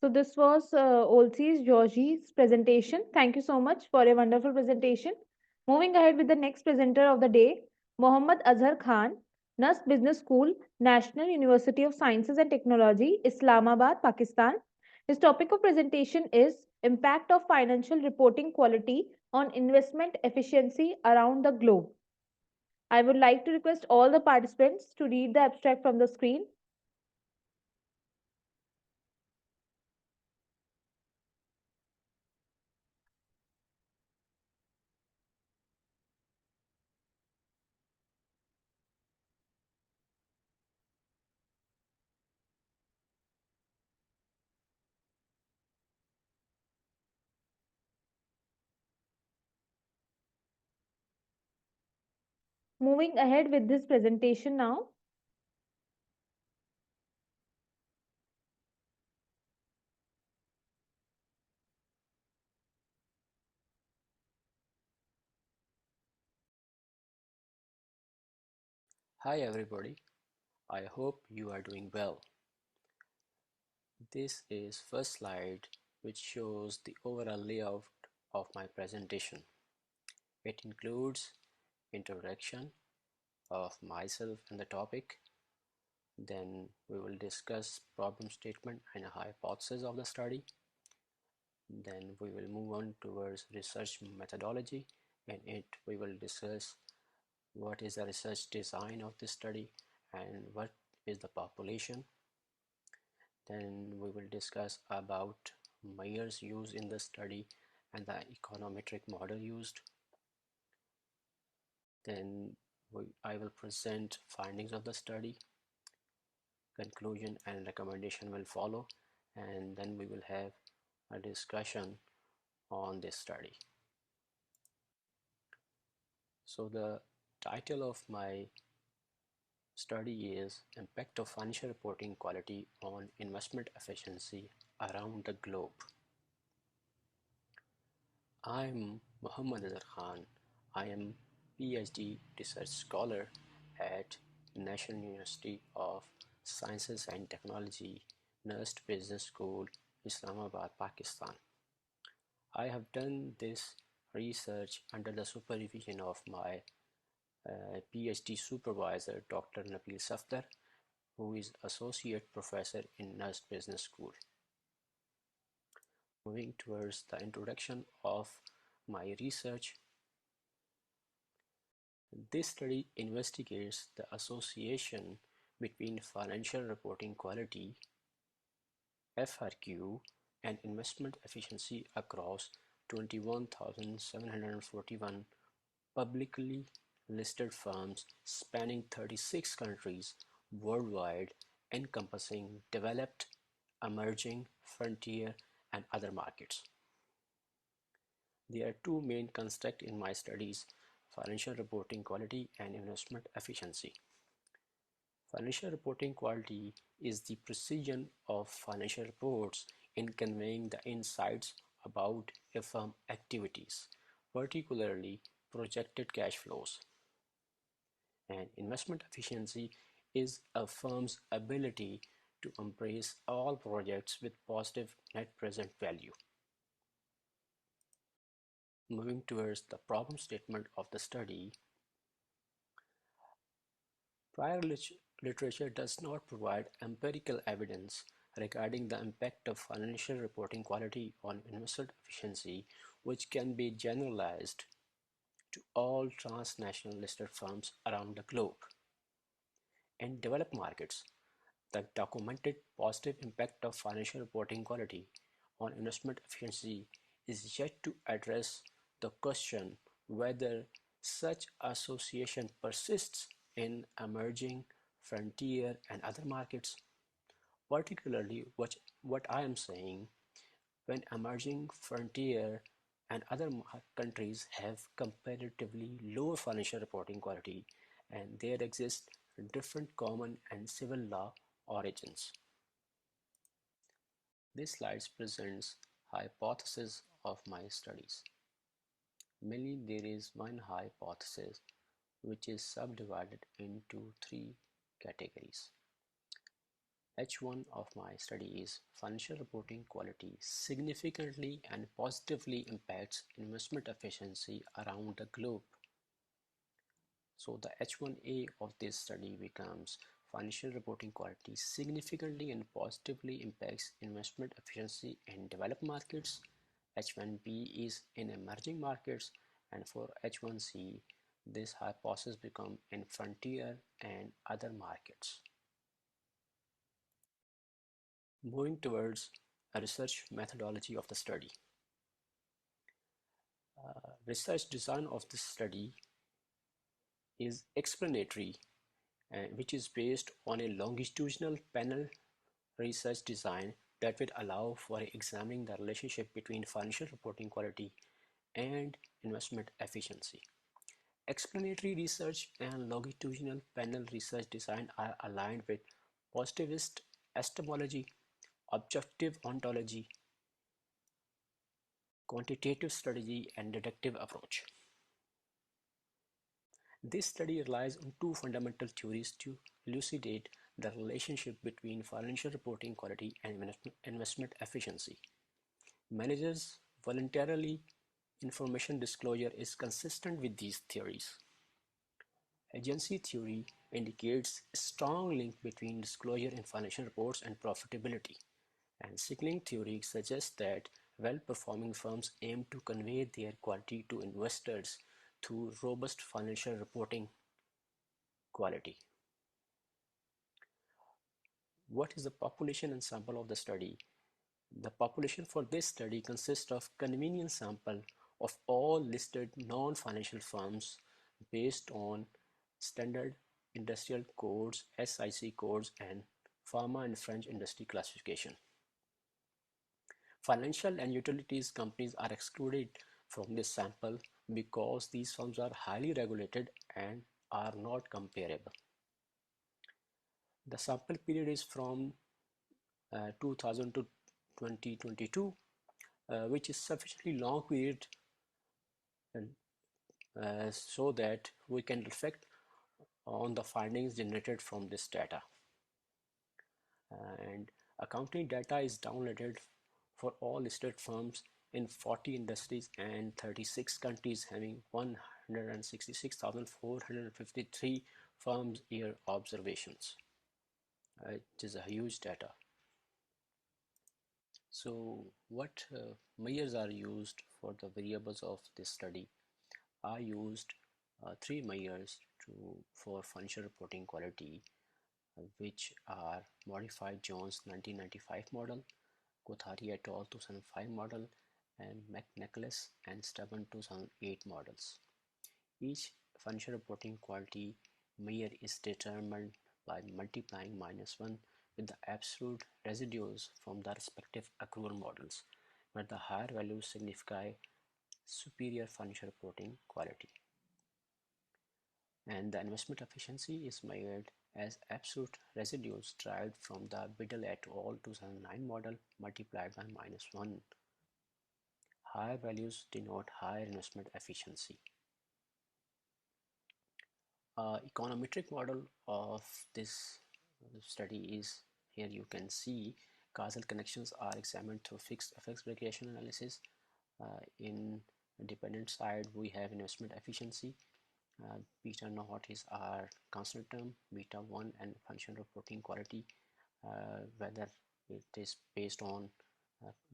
So this was Olsi's Georgie's presentation. Thank you so much for a wonderful presentation. Moving ahead with the next presenter of the day, Mohammad Azhar Khan, NUS Business School, National University of Sciences and Technology, Islamabad, Pakistan. His topic of presentation is Impact of Financial Reporting Quality on Investment Efficiency Around the Globe. I would like to request all the participants to read the abstract from the screen. Moving ahead with this presentation now. Hi everybody, I hope you are doing well. This is first slide which shows the overall layout of my presentation. It includes introduction of myself and the topic. Then we will discuss problem statement and a hypothesis of the study. Then we will move on towards research methodology, and we will discuss what is the research design of this study and what is the population. Then we will discuss about measures used in the study and the econometric model used. Then I will present findings of the study. Conclusion and recommendation will follow, and then we will have a discussion on this study. So the title of my study is Impact of Financial Reporting Quality on Investment Efficiency Around the Globe. I'm Muhammad Azhar Khan. I am PhD research scholar at National University of Sciences and Technology, Nurst Business School, Islamabad, Pakistan. I have done this research under the supervision of my PhD supervisor, Dr. Nabil Safdar, who is Associate Professor in Nurst Business School. Moving towards the introduction of my research, this study investigates the association between financial reporting quality, FRQ, and investment efficiency across 21,741 publicly listed firms spanning 36 countries worldwide, encompassing developed, emerging, frontier, and other markets. There are two main constructs in my studies: financial reporting quality and investment efficiency. Financial reporting quality is the precision of financial reports in conveying the insights about a firm's activities, particularly projected cash flows. And investment efficiency is a firm's ability to embrace all projects with positive net present value. Moving towards the problem statement of the study, prior literature does not provide empirical evidence regarding the impact of financial reporting quality on investment efficiency, which can be generalized to all transnational listed firms around the globe. In developed markets, the documented positive impact of financial reporting quality on investment efficiency is yet to address the question whether such association persists in emerging, frontier, and other markets. Particularly, what I am saying, when emerging, frontier, and other countries have comparatively lower financial reporting quality, and there exist different common and civil law origins. This slide presents hypothesis of my studies. Mainly there is one hypothesis which is subdivided into three categories. H1 of my study is financial reporting quality significantly and positively impacts investment efficiency around the globe. So the H1A of this study becomes financial reporting quality significantly and positively impacts investment efficiency in developed markets. H1B is in emerging markets, and for H1C, this hypothesis becomes in frontier and other markets. Moving towards a research methodology of the study. Research design of this study is explanatory, which is based on a longitudinal panel research design that will allow for examining the relationship between financial reporting quality and investment efficiency. Explanatory research and longitudinal panel research design are aligned with positivist epistemology, objective ontology, quantitative strategy, and deductive approach. This study relies on two fundamental theories to elucidate the relationship between financial reporting quality and investment efficiency. Managers voluntarily information disclosure is consistent with these theories. Agency theory indicates a strong link between disclosure in financial reports and profitability, and signaling theory suggests that well-performing firms aim to convey their quality to investors through robust financial reporting quality. What is the population and sample of the study? The population for this study consists of convenience sample of all listed non-financial firms based on standard industrial codes, SIC codes, and pharma and French industry classification. Financial and utilities companies are excluded from this sample because these firms are highly regulated and are not comparable. The sample period is from 2000 to 2022, which is sufficiently long period so that we can reflect on the findings generated from this data. And accounting data is downloaded for all listed firms in 40 industries and 36 countries, having 166,453 firms year observations. It is a huge data. So what measures are used for the variables of this study? I used three measures for financial reporting quality, which are modified Jones 1995 model, Kothari et al. 2005 model, and McNicholas and Stubborn 2008 models. Each financial reporting quality measure is determined by multiplying -1 with the absolute residues from the respective accrual models, where the higher values signify superior financial reporting quality. And the investment efficiency is measured as absolute residues derived from the Biddle et al. 2009 model multiplied by -1. Higher values denote higher investment efficiency. Econometric model of this study is here. You can see causal connections are examined through fixed effects regression analysis. In dependent side, we have investment efficiency. Beta naught is our constant term, beta 1 and function reporting quality, whether it is based on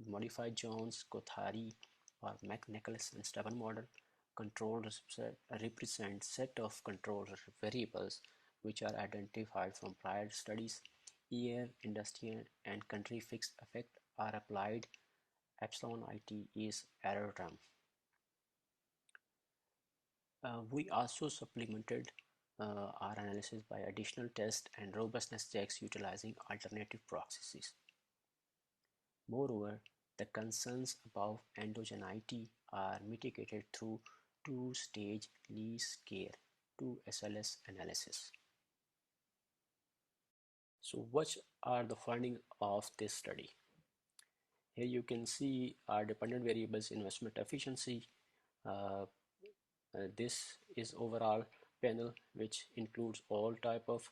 modified Jones, Kothari, or McNicholas and Stubborn model. Control represents set of control variables which are identified from prior studies. Year, industry, and country fixed effect are applied. Epsilon it is error term. We also supplemented our analysis by additional tests and robustness checks utilizing alternative processes. Moreover, the concerns about endogeneity are mitigated through two-stage least square 2SLS analysis. So what are the findings of this study? Here you can see our dependent variables investment efficiency. This is overall panel which includes all type of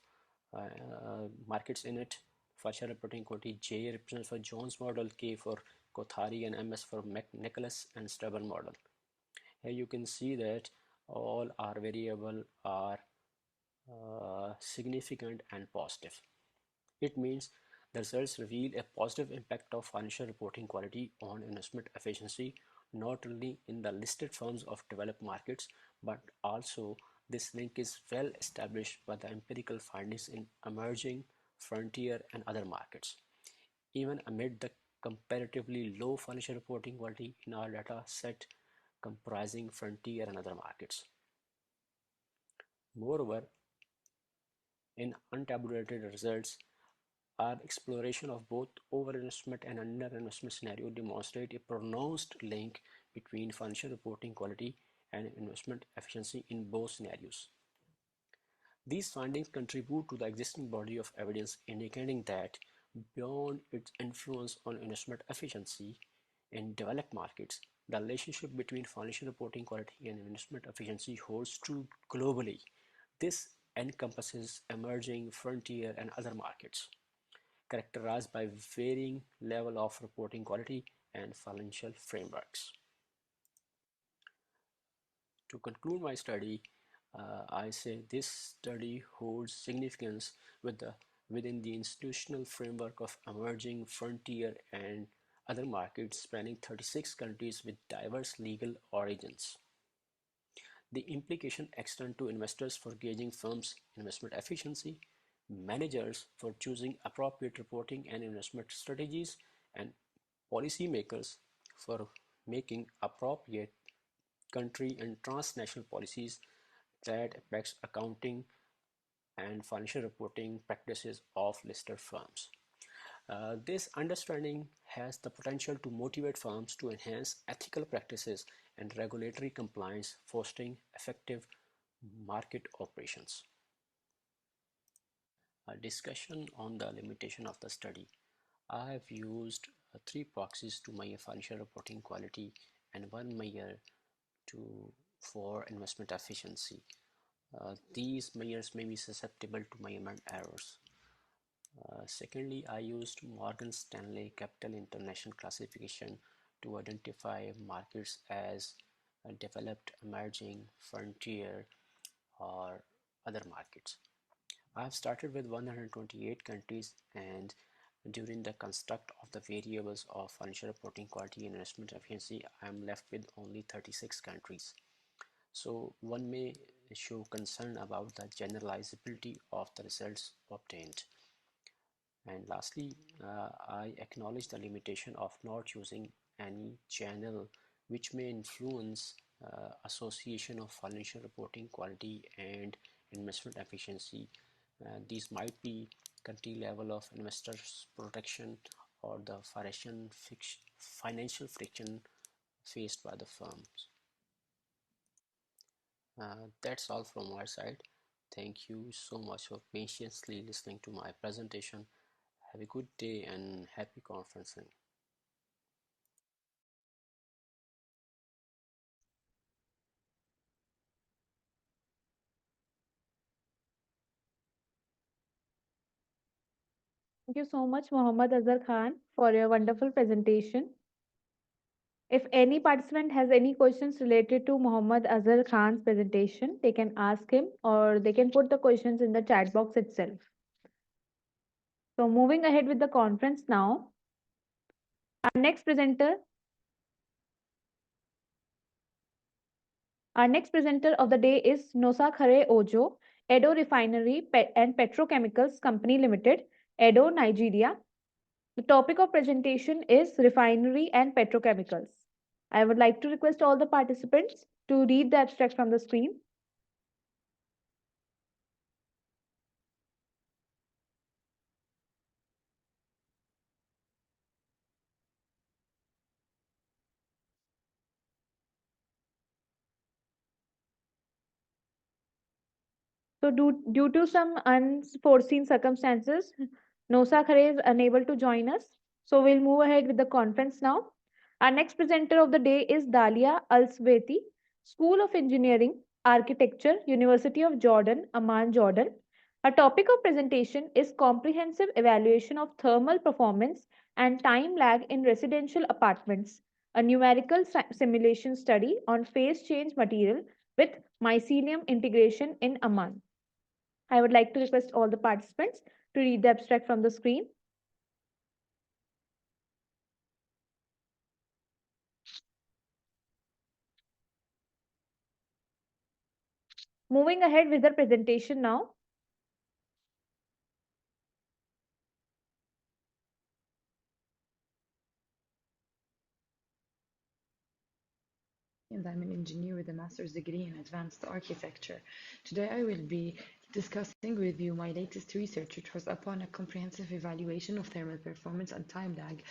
markets in it. Financial reporting quality, J represents for Jones model, K for Kothari, and MS for McNicholas and Stubborn model. Here you can see that all our variable are significant and positive. It means the results reveal a positive impact of financial reporting quality on investment efficiency, not only in the listed firms of developed markets, but also this link is well established by the empirical findings in emerging, frontier, and other markets. Even amid the comparatively low financial reporting quality in our data set comprising frontier and other markets. Moreover, in untabulated results, our exploration of both overinvestment and underinvestment scenario demonstrate a pronounced link between financial reporting quality and investment efficiency in both scenarios. These findings contribute to the existing body of evidence indicating that beyond its influence on investment efficiency in developed markets, the relationship between financial reporting quality and investment efficiency holds true globally. This encompasses emerging, frontier, and other markets, characterized by varying level of reporting quality and financial frameworks. To conclude my study, I say this study holds significance within the institutional framework of emerging, frontier, and other markets spanning 36 countries with diverse legal origins. The implication extend to investors for gauging firms' investment efficiency, managers for choosing appropriate reporting and investment strategies, and policymakers for making appropriate country and transnational policies that affects accounting and financial reporting practices of listed firms. This understanding has the potential to motivate firms to enhance ethical practices and regulatory compliance, fostering effective market operations. A discussion on the limitation of the study. I have used three proxies to measure financial reporting quality and one measure for investment efficiency. These measures may be susceptible to measurement errors. Secondly, I used Morgan Stanley Capital International classification to identify markets as developed, emerging, frontier, or other markets. I have started with 128 countries, and during the construct of the variables of financial reporting quality and investment efficiency, I am left with only 36 countries. So one may show concern about the generalizability of the results obtained. And lastly, I acknowledge the limitation of not using any channel which may influence association of financial reporting quality and investment efficiency. These might be country level of investors protection or the financial friction faced by the firms. That's all from our side. Thank you so much for patiently listening to my presentation. Have a good day and happy conferencing. Thank you so much, Mohammad Azhar Khan, for your wonderful presentation. If any participant has any questions related to Mohammad Azhar Khan's presentation, they can ask him or they can put the questions in the chat box itself. So moving ahead with the conference now, our next presenter of the day is Nosa Khare Ojo, Edo Refinery and Petrochemicals Company Limited, Edo, Nigeria. The topic of presentation is refinery and petrochemicals. I would like to request all the participants to read the abstract from the screen. So due to some unforeseen circumstances, Nosa Khare is unable to join us. So we'll move ahead with the conference now. Our next presenter of the day is Dalia Al-Sweiti, School of Engineering, Architecture, University of Jordan, Amman, Jordan. Our topic of presentation is comprehensive evaluation of thermal performance and time lag in residential apartments, a numerical simulation study on phase change material with mycelium integration in Amman. I would like to request all the participants to read the abstract from the screen. Moving ahead with the presentation now. And I'm an engineer with a master's degree in advanced architecture. Today I will be discussing with you my latest research, which was upon a comprehensive evaluation of thermal performance and time lag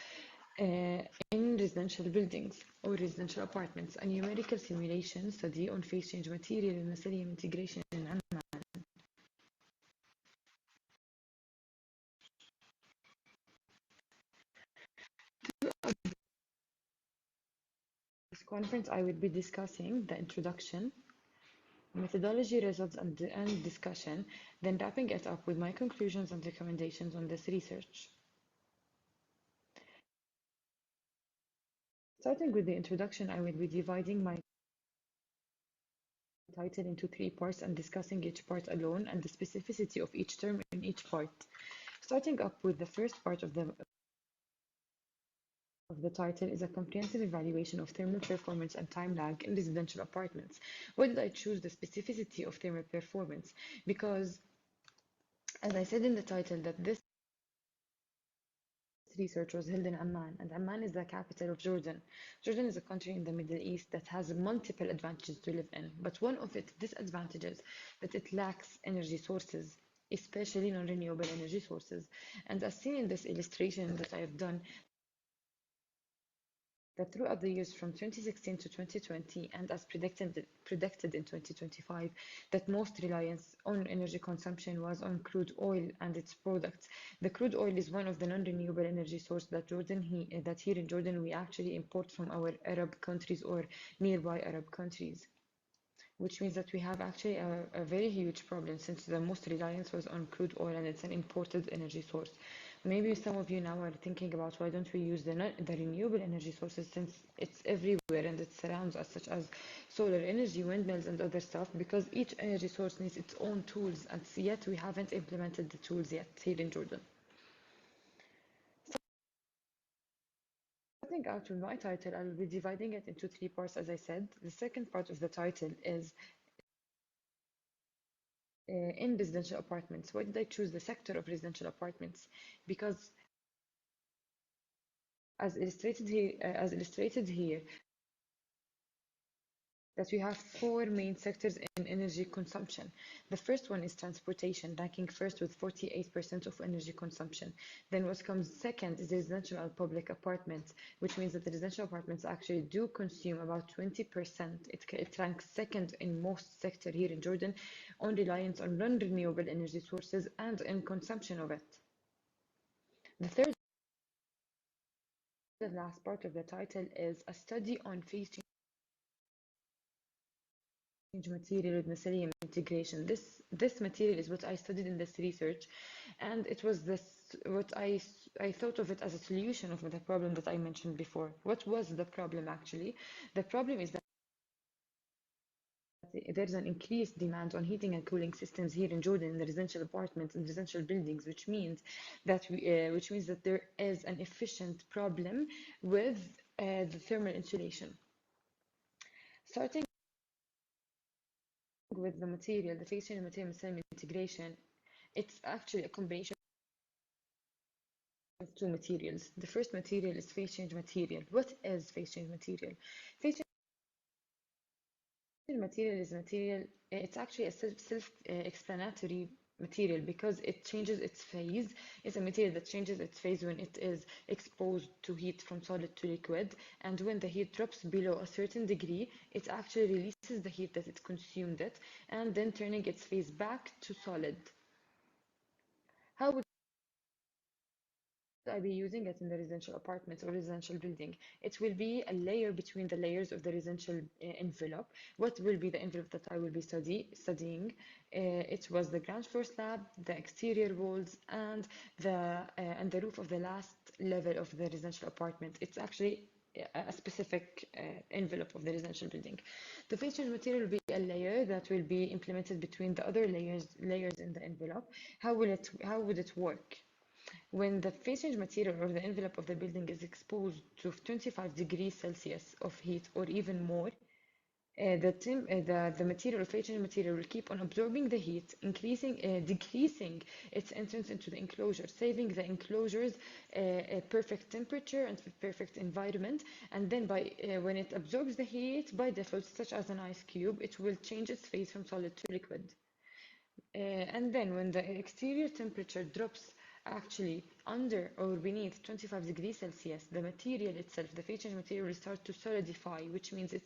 in residential buildings or residential apartments, a numerical simulation study on phase change material and mycelium integration in Amman. This conference I will be discussing the introduction, methodology, results, and discussion, then wrapping it up with my conclusions and recommendations on this research. Starting with the introduction, I will be dividing my title into 3 parts and discussing each part alone and the specificity of each term in each part. Starting up with the first part of the title is a comprehensive evaluation of thermal performance and time lag in residential apartments. Why did I choose the specificity of thermal performance? Because, as I said in the title, that this research was held in Amman, and Amman is the capital of Jordan. Jordan is a country in the Middle East that has multiple advantages to live in, but one of its disadvantages that it lacks energy sources, especially non-renewable energy sources. And as seen in this illustration that I have done, that throughout the years from 2016 to 2020, and as predicted in 2025, that most reliance on energy consumption was on crude oil and its products. The crude oil is one of the non-renewable energy sources that here in Jordan we actually import from our Arab countries or nearby Arab countries, which means that we have actually a very huge problem since the most reliance was on crude oil and it's an imported energy source. Maybe some of you now are thinking about why don't we use the renewable energy sources since it's everywhere and it surrounds us, such as solar energy, windmills, and other stuff, because each energy source needs its own tools, and yet we haven't implemented the tools yet here in Jordan. Starting out with my title, I will be dividing it into 3 parts, as I said. The second part of the title is in residential apartments. Why did I choose the sector of residential apartments? Because as illustrated here, that we have 4 main sectors in energy consumption. The first one is transportation, ranking first with 48% of energy consumption. Then what comes second is residential and public apartments, which means that the residential apartments actually do consume about 20%. It ranks second in most sector here in Jordan on reliance on non-renewable energy sources and in consumption of it. The third, the last part of the title is a study on phase change material with mycelium integration. This material is what I studied in this research, and it was what I thought of it as a solution of the problem that I mentioned before. What was the problem actually? The problem is that there's an increased demand on heating and cooling systems here in Jordan in the residential apartments and residential buildings, which means that there is an efficient problem with the thermal insulation. Starting with the material, the phase change material mycelium integration, it's actually a combination of 2 materials. The first material is phase change material. What is phase change material? Phase change material is material, it's actually a self-explanatory material because it changes its phase. It's a material that changes its phase when it is exposed to heat from solid to liquid, and when the heat drops below a certain degree, it actually releases the heat that it consumed it, and then turning its phase back to solid. How would I be using it in the residential apartments or residential building? It will be a layer between the layers of the residential envelope. What will be the envelope that I will be studying? It was the ground floor slab, the exterior walls, and the roof of the last level of the residential apartment. It's actually a specific envelope of the residential building. The phase change material will be a layer that will be implemented between the other layers in the envelope. How would it work? When the phase change material or the envelope of the building is exposed to 25 degrees Celsius of heat or even more, the material, phase change material, will keep on absorbing the heat, decreasing its entrance into the enclosure, saving the enclosure's a perfect temperature and perfect environment. And then when it absorbs the heat, by default, such as an ice cube, it will change its phase from solid to liquid. And then when the exterior temperature drops actually under or beneath 25 degrees Celsius, the material itself, the phase change material, will start to solidify, which means it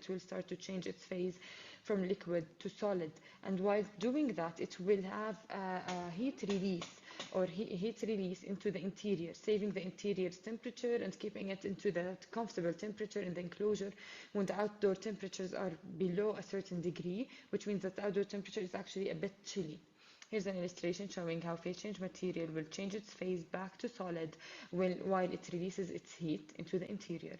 will start to change its phase from liquid to solid. And while doing that, it will have a heat release into the interior, saving the interior's temperature and keeping it into the comfortable temperature in the enclosure when the outdoor temperatures are below a certain degree, which means that the outdoor temperature is actually a bit chilly. Here's an illustration showing how phase change material will change its phase back to solid while it releases its heat into the interior.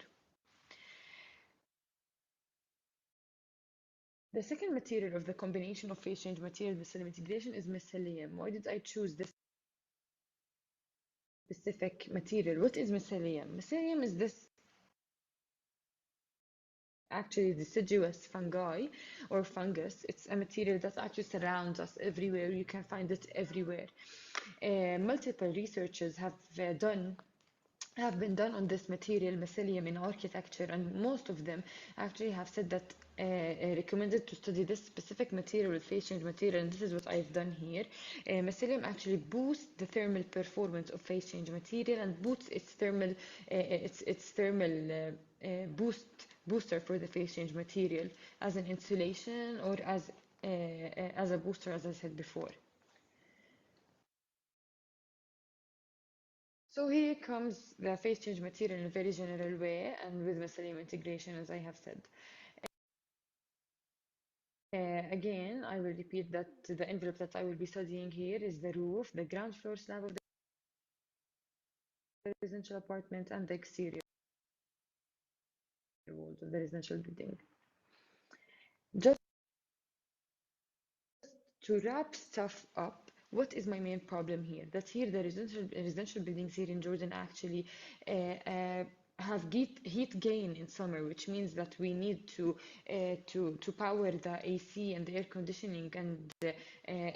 The second material of the combination of phase change material and mycelium integration is mycelium. Why did I choose this specific material? What is mycelium? Mycelium is this actually deciduous fungi or fungus. It's a material that actually surrounds us everywhere. You can find it everywhere. Multiple researches have been done on this material, mycelium, in architecture, and most of them actually have said that recommended to study this specific material with phase change material, and this is what I've done here. Mycelium actually boosts the thermal performance of phase change material and boosts its thermal booster for the phase change material as an insulation or as a booster, as I said before. So here comes the phase change material in a very general way and with mycelium integration, as I have said. Again, I will repeat that the envelope that I will be studying here is the roof, the ground floor slab of the residential apartment, and the exterior walls of the residential building. Just to wrap stuff up, what is my main problem here? That here the residential buildings here in Jordan actually have heat gain in summer, which means that we need to power the AC and the air conditioning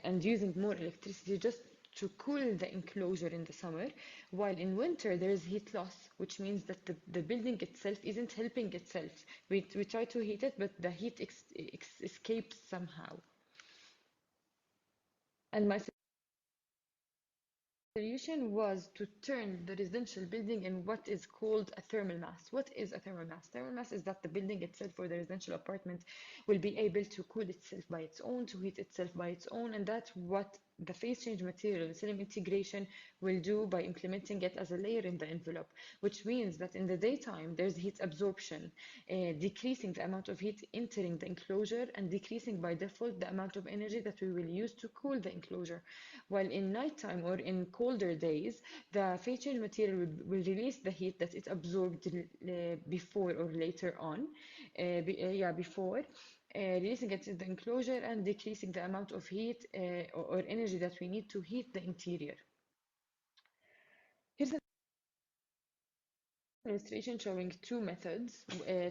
and using more electricity just to cool the enclosure in the summer, while in winter there is heat loss, which means that the building itself isn't helping itself. We try to heat it, but the heat escapes somehow. And my solution was to turn the residential building in what is called a thermal mass. What is a thermal mass? Thermal mass is that the building itself or the residential apartment will be able to cool itself by its own, to heat itself by its own, and that's what the phase change material, mycelium integration, will do by implementing it as a layer in the envelope, which means that in the daytime there's heat absorption, decreasing the amount of heat entering the enclosure and decreasing by default the amount of energy that we will use to cool the enclosure. While in nighttime or in colder days, the phase change material will release the heat that it absorbed before or later on, releasing it in the enclosure and decreasing the amount of heat or energy that we need to heat the interior. Here's an illustration showing two methods,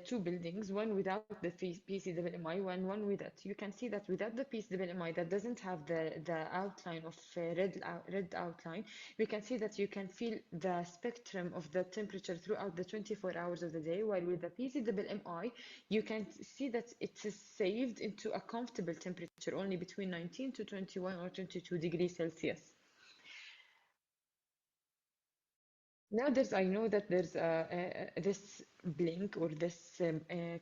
two buildings, one without the PCMMI, one with it. You can see that without the PCMMI, that doesn't have the outline of red outline, we can see that you can feel the spectrum of the temperature throughout the 24 hours of the day, while with the PCMMI, you can see that it is saved into a comfortable temperature, only between 19 to 21 or 22 degrees Celsius. Now I know that there's this blink or this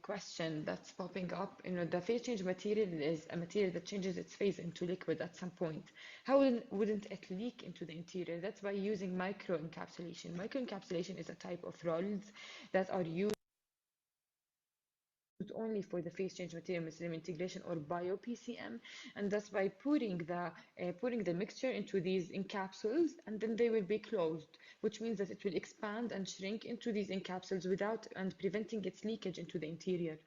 question that's popping up. You know, the phase change material is a material that changes its phase into liquid at some point. How wouldn't it leak into the interior? That's by using microencapsulation. Microencapsulation is a type of rolls that are used approved only for the phase change material mycelium integration or bio-PCM, and that's by putting the mixture into these encapsules, and then they will be closed, which means that it will expand and shrink into these encapsules without and preventing its leakage into the interior.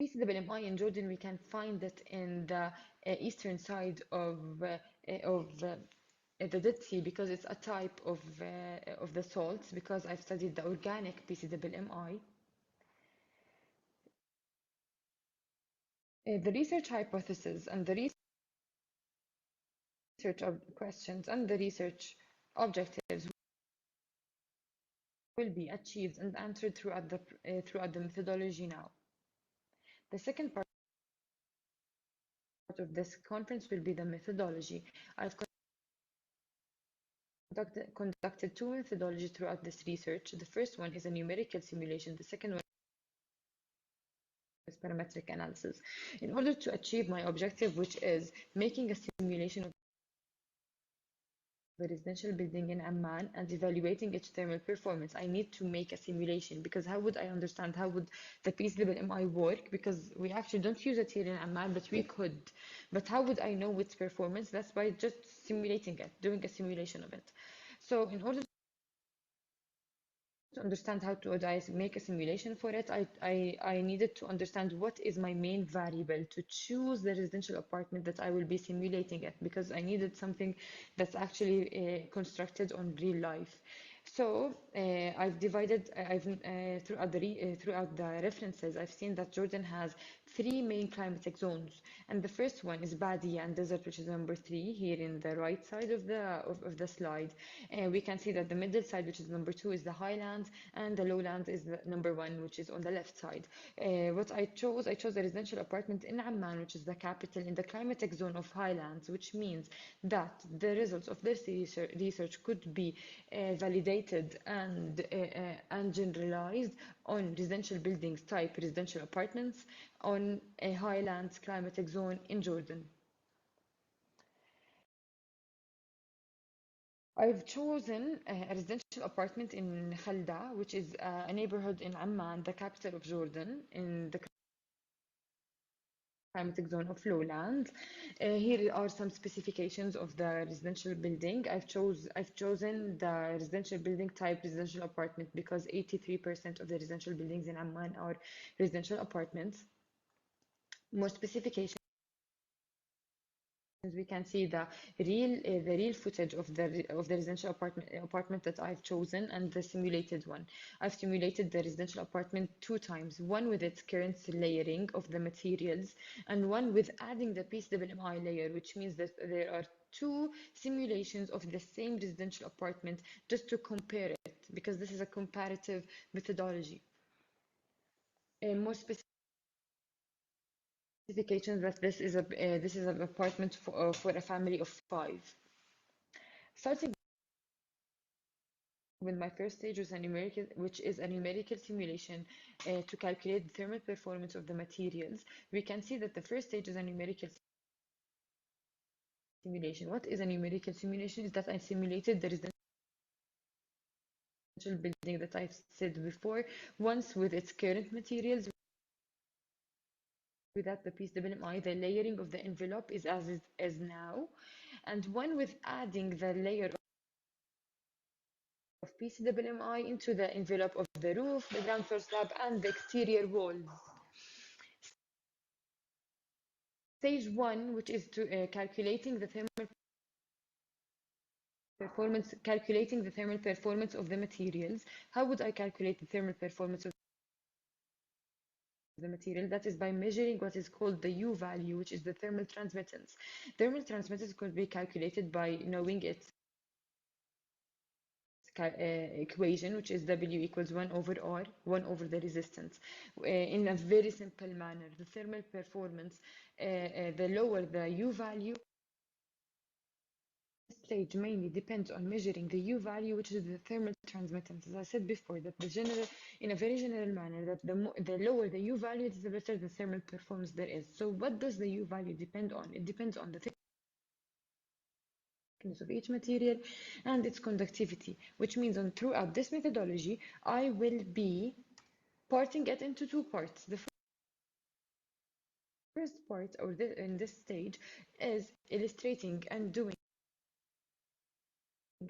PCWMI in Jordan, we can find it in the eastern side of the Dead Sea, because it's a type of the salts, because I've studied the organic PCWMI. The research hypothesis and the research questions and the research objectives will be achieved and answered throughout the methodology now. The second part of this conference will be the methodology. I've conducted two methodologies throughout this research. The first one is a numerical simulation. The second one is parametric analysis. In order to achieve my objective, which is making a simulation of the residential building in Amman and evaluating its thermal performance, I need to make a simulation, because how would I understand, how would the PCWMI work? Because we actually don't use it here in Amman, but we could. But how would I know its performance? That's by just simulating it, doing a simulation of it. So in order to understand how to make a simulation for it, I needed to understand what is my main variable to choose the residential apartment that I will be simulating it, because I needed something that's actually constructed on real life. So I've divided, throughout the references, I've seen that Jordan has three main climatic zones, and the first one is Badia and desert, which is number 3 here in the right side of the slide. We can see that the middle side, which is number 2, is the highlands, and the lowlands is the number 1, which is on the left side. What I chose a residential apartment in Amman, which is the capital, in the climatic zone of highlands, which means that the results of this research could be validated and generalized on residential buildings type residential apartments on a highlands climatic zone in Jordan. I've chosen a residential apartment in Khalda, which is a neighborhood in Amman, the capital of Jordan, in the climatic zone of lowland. Here are some specifications of the residential building. I've chosen the residential building type residential apartment because 83% of the residential buildings in Amman are residential apartments. More specifications, we can see the real footage of the residential apartment that I've chosen and the simulated one. I've simulated the residential apartment 2 times, one with its current layering of the materials and one with adding the PCWMI layer, which means that there are 2 simulations of the same residential apartment just to compare it, because this is a comparative methodology. More specifications that this is an apartment for a family of 5. Starting with my first stage which is a numerical simulation to calculate the thermal performance of the materials. We can see that the first stage is a numerical simulation. What is a numerical simulation? Is that I simulated the residential building that I've said before, once with its current materials, without the PCWMI, the layering of the envelope is as now, and one with adding the layer of PCWMI into the envelope of the roof, the ground floor slab, and the exterior walls. Stage 1, which is to calculating the thermal performance of the materials. How would I calculate the thermal performance of the material? That is by measuring what is called the U value, which is the thermal transmittance. Thermal transmittance could be calculated by knowing its equation, which is W equals 1 over R, 1 over the resistance. In a very simple manner, the thermal performance, the lower the U value, this stage mainly depends on measuring the U value, which is the thermal transmittance. As I said before, that in a very general manner, that the lower the U value is, the better the thermal performance there is. So what does the U value depend on? It depends on the thickness of each material and its conductivity, which means throughout this methodology, I will be parting it into two parts. The first part, or in this stage, is illustrating and doing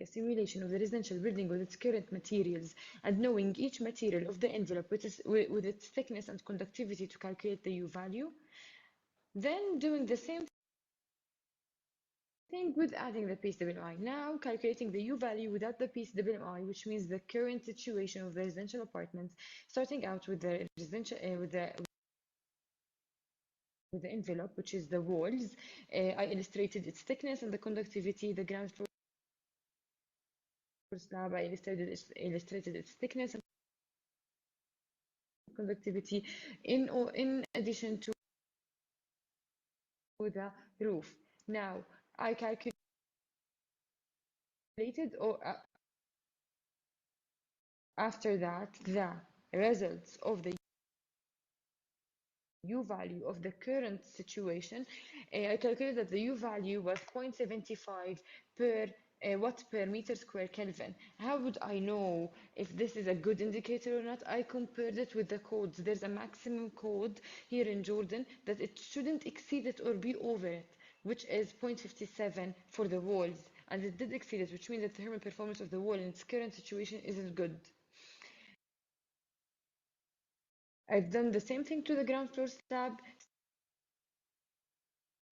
a simulation of the residential building with its current materials and knowing each material of the envelope with its thickness and conductivity to calculate the U value. Then doing the same thing with adding the PCWI. Now calculating the U value without the PCWI, which means the current situation of the residential apartment, starting out with the residential with the envelope, which is the walls. I illustrated its thickness and the conductivity. The ground floor slab, I illustrated its thickness and conductivity in addition to the roof. Now I calculated after that the results of the U value of the current situation. I calculated that the U value was 0.75 per watt per meter square Kelvin. How would I know if this is a good indicator or not? I compared it with the codes. There's a maximum code here in Jordan that it shouldn't exceed it or be over it, which is 0.57 for the walls, and it did exceed it, which means that the thermal performance of the wall in its current situation isn't good. I've done the same thing to the ground floor slab,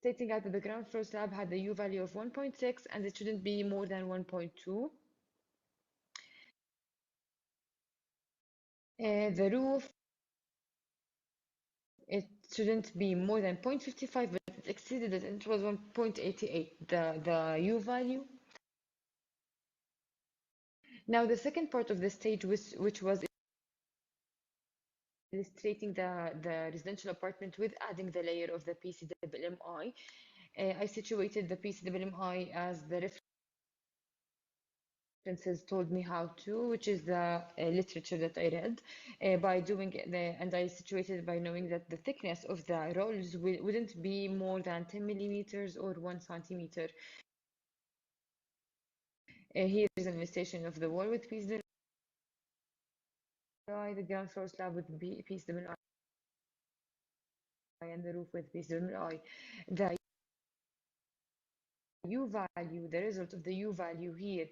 stating out that the ground floor slab had the U value of 1.6 and it shouldn't be more than 1.2. The roof, it shouldn't be more than 0.55, but it exceeded it and it was 1.88, the U value. Now the second part of the stage, which was illustrating the residential apartment with adding the layer of the PCWMI. I situated the PCWMI as the references told me how to, which is the literature that I read, by doing and I situated by knowing that the thickness of the rolls wouldn't be more than 10 millimeters or 1 centimeter. Here is an illustration of the wall with PCWMI, the ground floor slab with PCWMI, and the roof with PCWMI. The U value, the result of the U value here,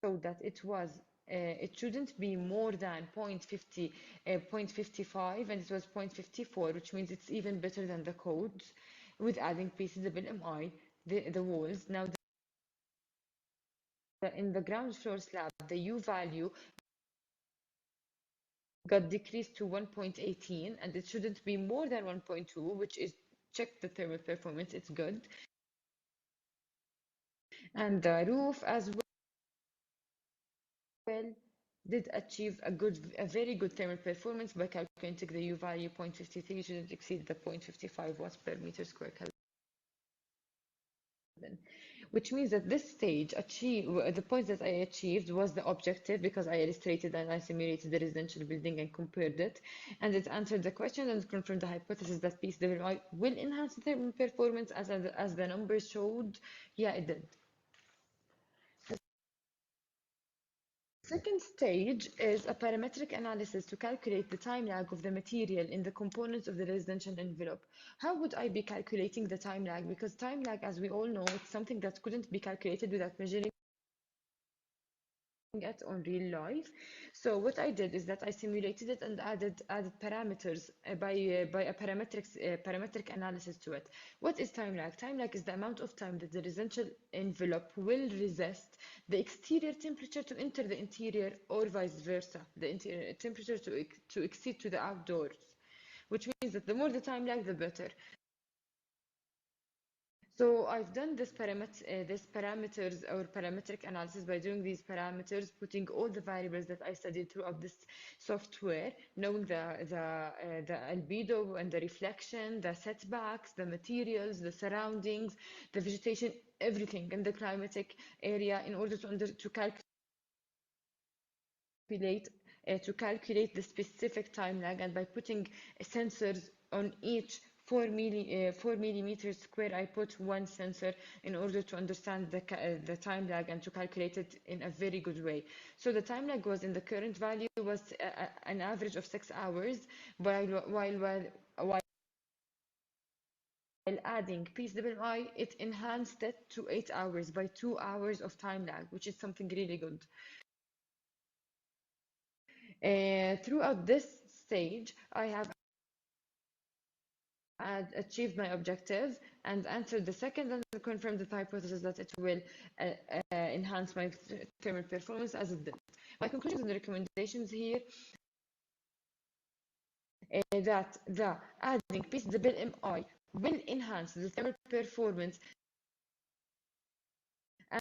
so that it shouldn't be more than 0.55, and it was 0.54, which means it's even better than the codes with adding PCWMI, the walls. Now in the ground floor slab, the U value got decreased to 1.18, and it shouldn't be more than 1.2, which is check the thermal performance, it's good. And the roof as well did achieve a very good thermal performance by calculating the U value 0.53 shouldn't exceed the 0.55 watts per meter square Kelvin. Which means that this stage the point that I achieved was the objective, because I illustrated and I simulated the residential building and compared it, and it answered the question and confirmed the hypothesis that PCWI will enhance the thermal performance as the numbers showed. Yeah, it did. Second stage is a parametric analysis to calculate the time lag of the material in the components of the residential envelope. How would I be calculating the time lag? Because time lag, as we all know, it's something that couldn't be calculated without measuring it on real life. So what I did is that I simulated it and added parameters by a parametric analysis to it. What is time lag? Time lag is the amount of time that the residential envelope will resist the exterior temperature to enter the interior, or vice versa, the interior temperature to exceed to the outdoors, which means that the more the time lag, the better. So I've done this parameters or parametric analysis by doing these parameters, putting all the variables that I studied throughout this software, knowing the albedo and the reflection, the setbacks, the materials, the surroundings, the vegetation, everything in the climatic area, in order to calculate the specific time lag, and by putting sensors on each 4 millimeters square. I put one sensor in order to understand the time lag and to calculate it in a very good way. So the time lag was in the current value was an average of 6 hours, while adding PSWI, it enhanced it to 8 hours by 2 hours of time lag, which is something really good. Throughout this stage, I have achieved my objective and answered the second and confirmed the hypothesis that it will enhance my thermal performance as it did. My conclusions and recommendations here that the adding PSWMI will enhance the thermal performance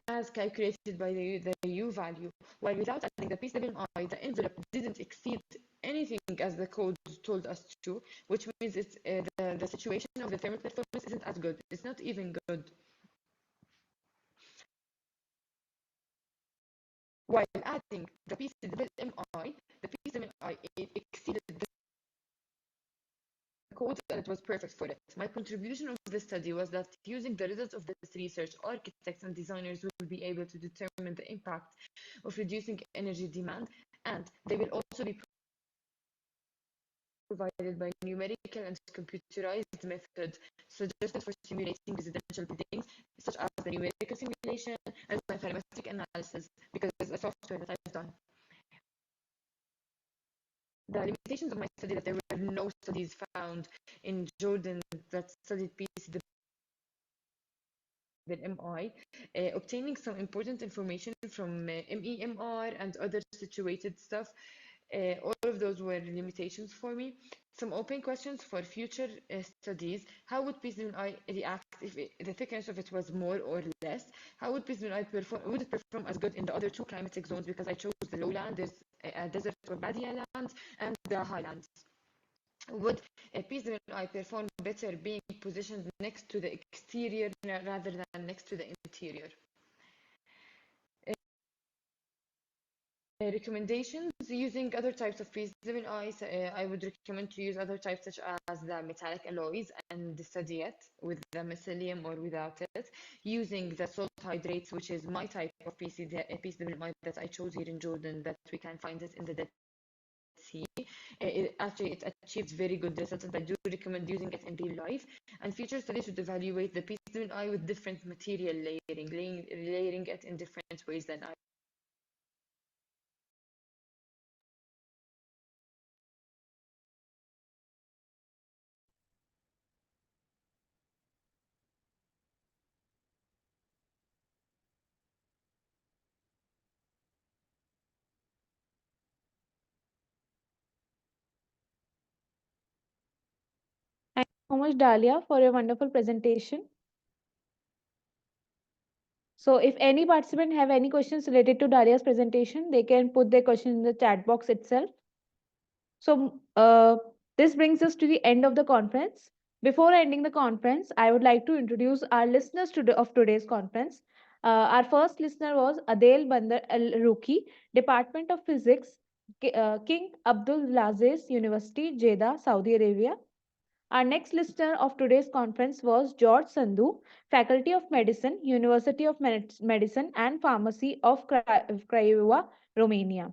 as calculated by the U value, while without adding the PSWMI, the envelope didn't exceed anything as the code told us to, which means it's the situation of the thermal performance isn't as good. It's not even good. While adding the PSWMI, exceeded the code and it was perfect for it. My contribution of the study was that using the results of this research, architects and designers will be able to determine the impact of reducing energy demand, and they will also be provided by numerical and computerized methods suggested for simulating residential buildings, such as the numerical simulation and the parametric analysis, because it's a software that I've done. The limitations of my study that there were no studies found in Jordan that studied PSWMI, obtaining some important information from MEMR and other situated stuff. All of those were limitations for me. Some open questions for future studies. How would PSWMI react if the thickness of it was more or less? How would PSWMI perform? Would it perform as good in the other two climatic zones? Because I chose the lowland, there's a desert or Badia land, and the highlands. Would PSWMI perform better being positioned next to the exterior rather than next to the interior? Recommendations using other types of PSWMI. I would recommend to use other types such as the metallic alloys and the study it with the mycelium or without it. Using the salt hydrates, which is my type of PSWMI that I chose here in Jordan, that we can find it in the Dead Sea. It achieved very good results, and I do recommend using it in real life. And future studies should evaluate the PSWMI with different material layering it in different ways than I. Thank you so much, Dalia, for your wonderful presentation. So if any participant have any questions related to Dalia's presentation, they can put their question in the chat box itself. So this brings us to the end of the conference. Before ending the conference, I would like to introduce our listeners of today's conference. Our first listener was Adel Bandar Al Ruki, Department of Physics, King Abdulaziz University, Jeddah, Saudi Arabia. Our next listener of today's conference was George Sandhu, Faculty of Medicine, University of Medicine and Pharmacy of Craiova, Romania.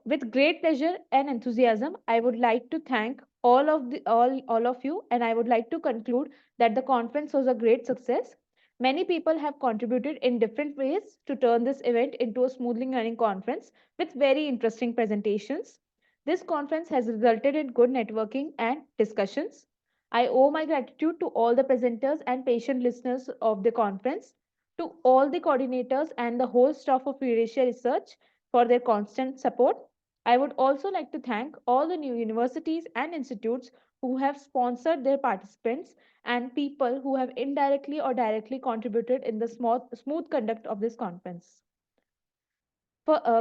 With great pleasure and enthusiasm, I would like to thank all of you, and I would like to conclude that the conference was a great success. Many people have contributed in different ways to turn this event into a smoothly running conference with very interesting presentations. This conference has resulted in good networking and discussions. I owe my gratitude to all the presenters and patient listeners of the conference, to all the coordinators and the whole staff of Eurasia Research for their constant support. I would also like to thank all the new universities and institutes who have sponsored their participants and people who have indirectly or directly contributed in the smooth conduct of this conference.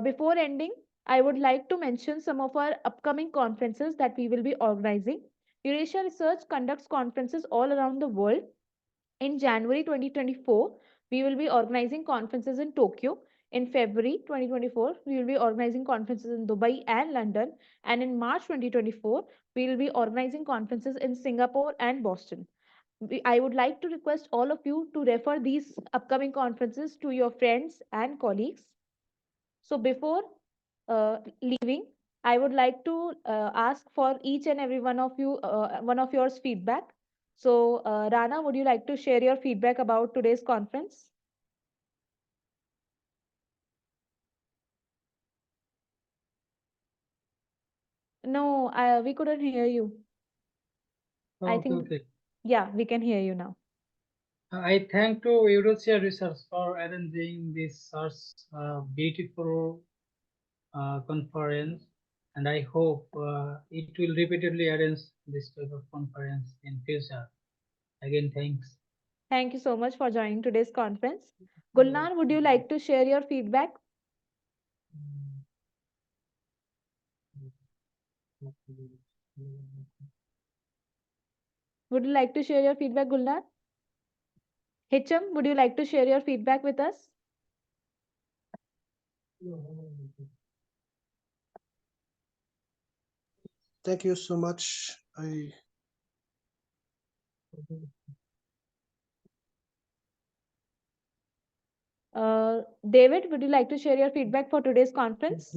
Before ending, I would like to mention some of our upcoming conferences that we will be organizing. Eurasia Research conducts conferences all around the world. In January 2024, we will be organizing conferences in Tokyo. In February 2024, we will be organizing conferences in Dubai and London. And in March 2024, we will be organizing conferences in Singapore and Boston. I would like to request all of you to refer these upcoming conferences to your friends and colleagues. So before leaving, I would like to ask for each and every one of you, one of yours feedback. So Rana, would you like to share your feedback about today's conference? No, we couldn't hear you. I think, Okay. yeah, we can hear you now. I thank to Eurasia Research for arranging this such beautiful conference, and I hope it will repeatedly arrange this type of conference in future. Again, thanks. Thank you so much for joining today's conference. Gulnar, would you like to share your feedback? Would you like to share your feedback, Gulnar? Hitcham, would you like to share your feedback with us? Thank you so much. David, would you like to share your feedback for today's conference?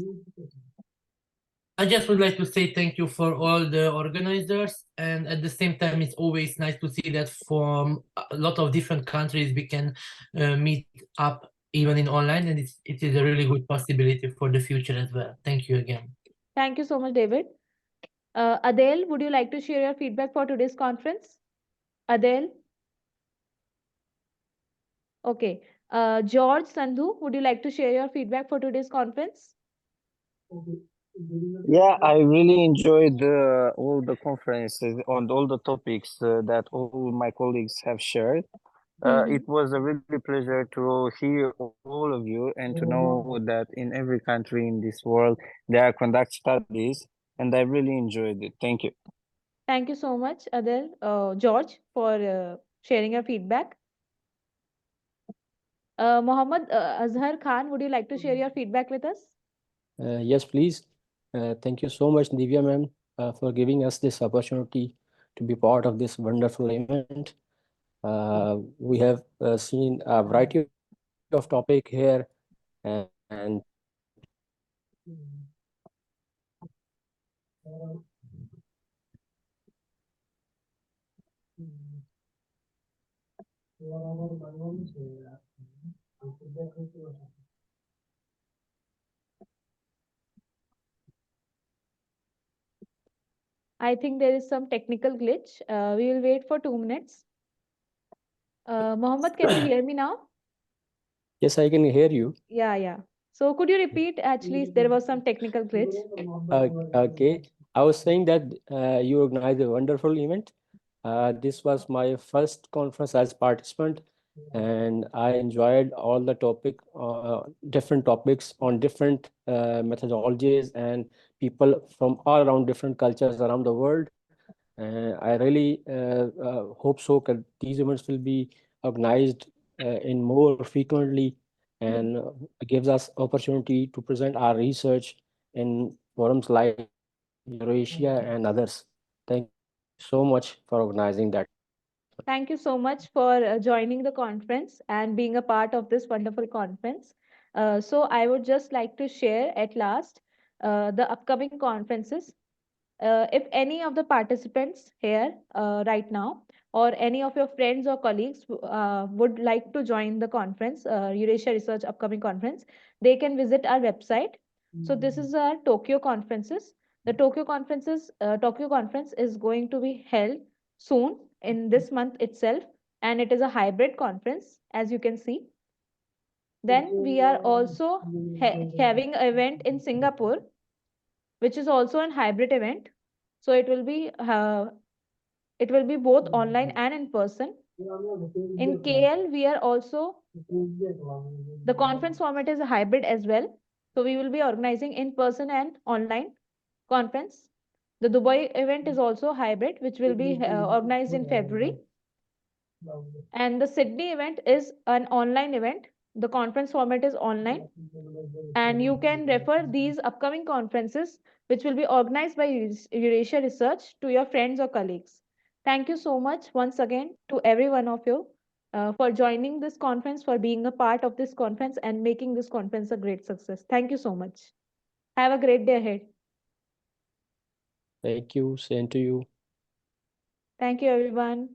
I just would like to say thank you for all the organizers, and at the same time, it's always nice to see that from a lot of different countries we can meet up even in online, and it is a really good possibility for the future as well. Thank you again. Thank you so much, David. Adele, would you like to share your feedback for today's conference? Adele? Okay. George, Sandhu, would you like to share your feedback for today's conference? Yeah, I really enjoyed all the conferences on all the topics that all my colleagues have shared. It was a really pleasure to hear all of you and to know that in every country in this world there are conduct studies, and I really enjoyed it. Thank you. Thank you so much, Adele, George, for sharing your feedback. Mohammed Azhar Khan, would you like to share your feedback with us? Yes, please. Thank you so much, Divya ma'am, for giving us this opportunity to be part of this wonderful event. We have seen a variety of topic here, and I think there is some technical glitch. We will wait for 2 minutes. Mohammed, can you hear me now? yes, I can hear you. Yeah. So could you repeat? Actually, there was some technical glitch. Okay, I was saying that you organized a wonderful event. This was my first conference as participant, and I enjoyed all the different topics on different methodologies and people from all around different cultures around the world. I really hope so that these events will be organized in more frequently, and gives us opportunity to present our research in forums like Eurasia and others. Thank you so much for organizing that. Thank you so much for joining the conference and being a part of this wonderful conference. So I would just like to share at last the upcoming conferences. If any of the participants here right now, or any of your friends or colleagues would like to join the conference, Eurasia Research upcoming conference, they can visit our website. So this is our Tokyo conferences. The Tokyo conference is going to be held soon in this month itself, and it is a hybrid conference, as you can see. Then we are also having an event in Singapore, which is also an hybrid event. So it will be both online and in person. In KL, we are also, the conference format is a hybrid as well. So we will be organizing in person and online conference. The Dubai event is also hybrid, which will be organized in February. And the Sydney event is an online event, The conference format is online, and you can refer these upcoming conferences, which will be organized by Eurasia Research, to your friends or colleagues. Thank you so much once again to every one of you for joining this conference, for being a part of this conference, and making this conference a great success. Thank you so much. Have a great day ahead. Thank you. Same to you. Thank you, everyone.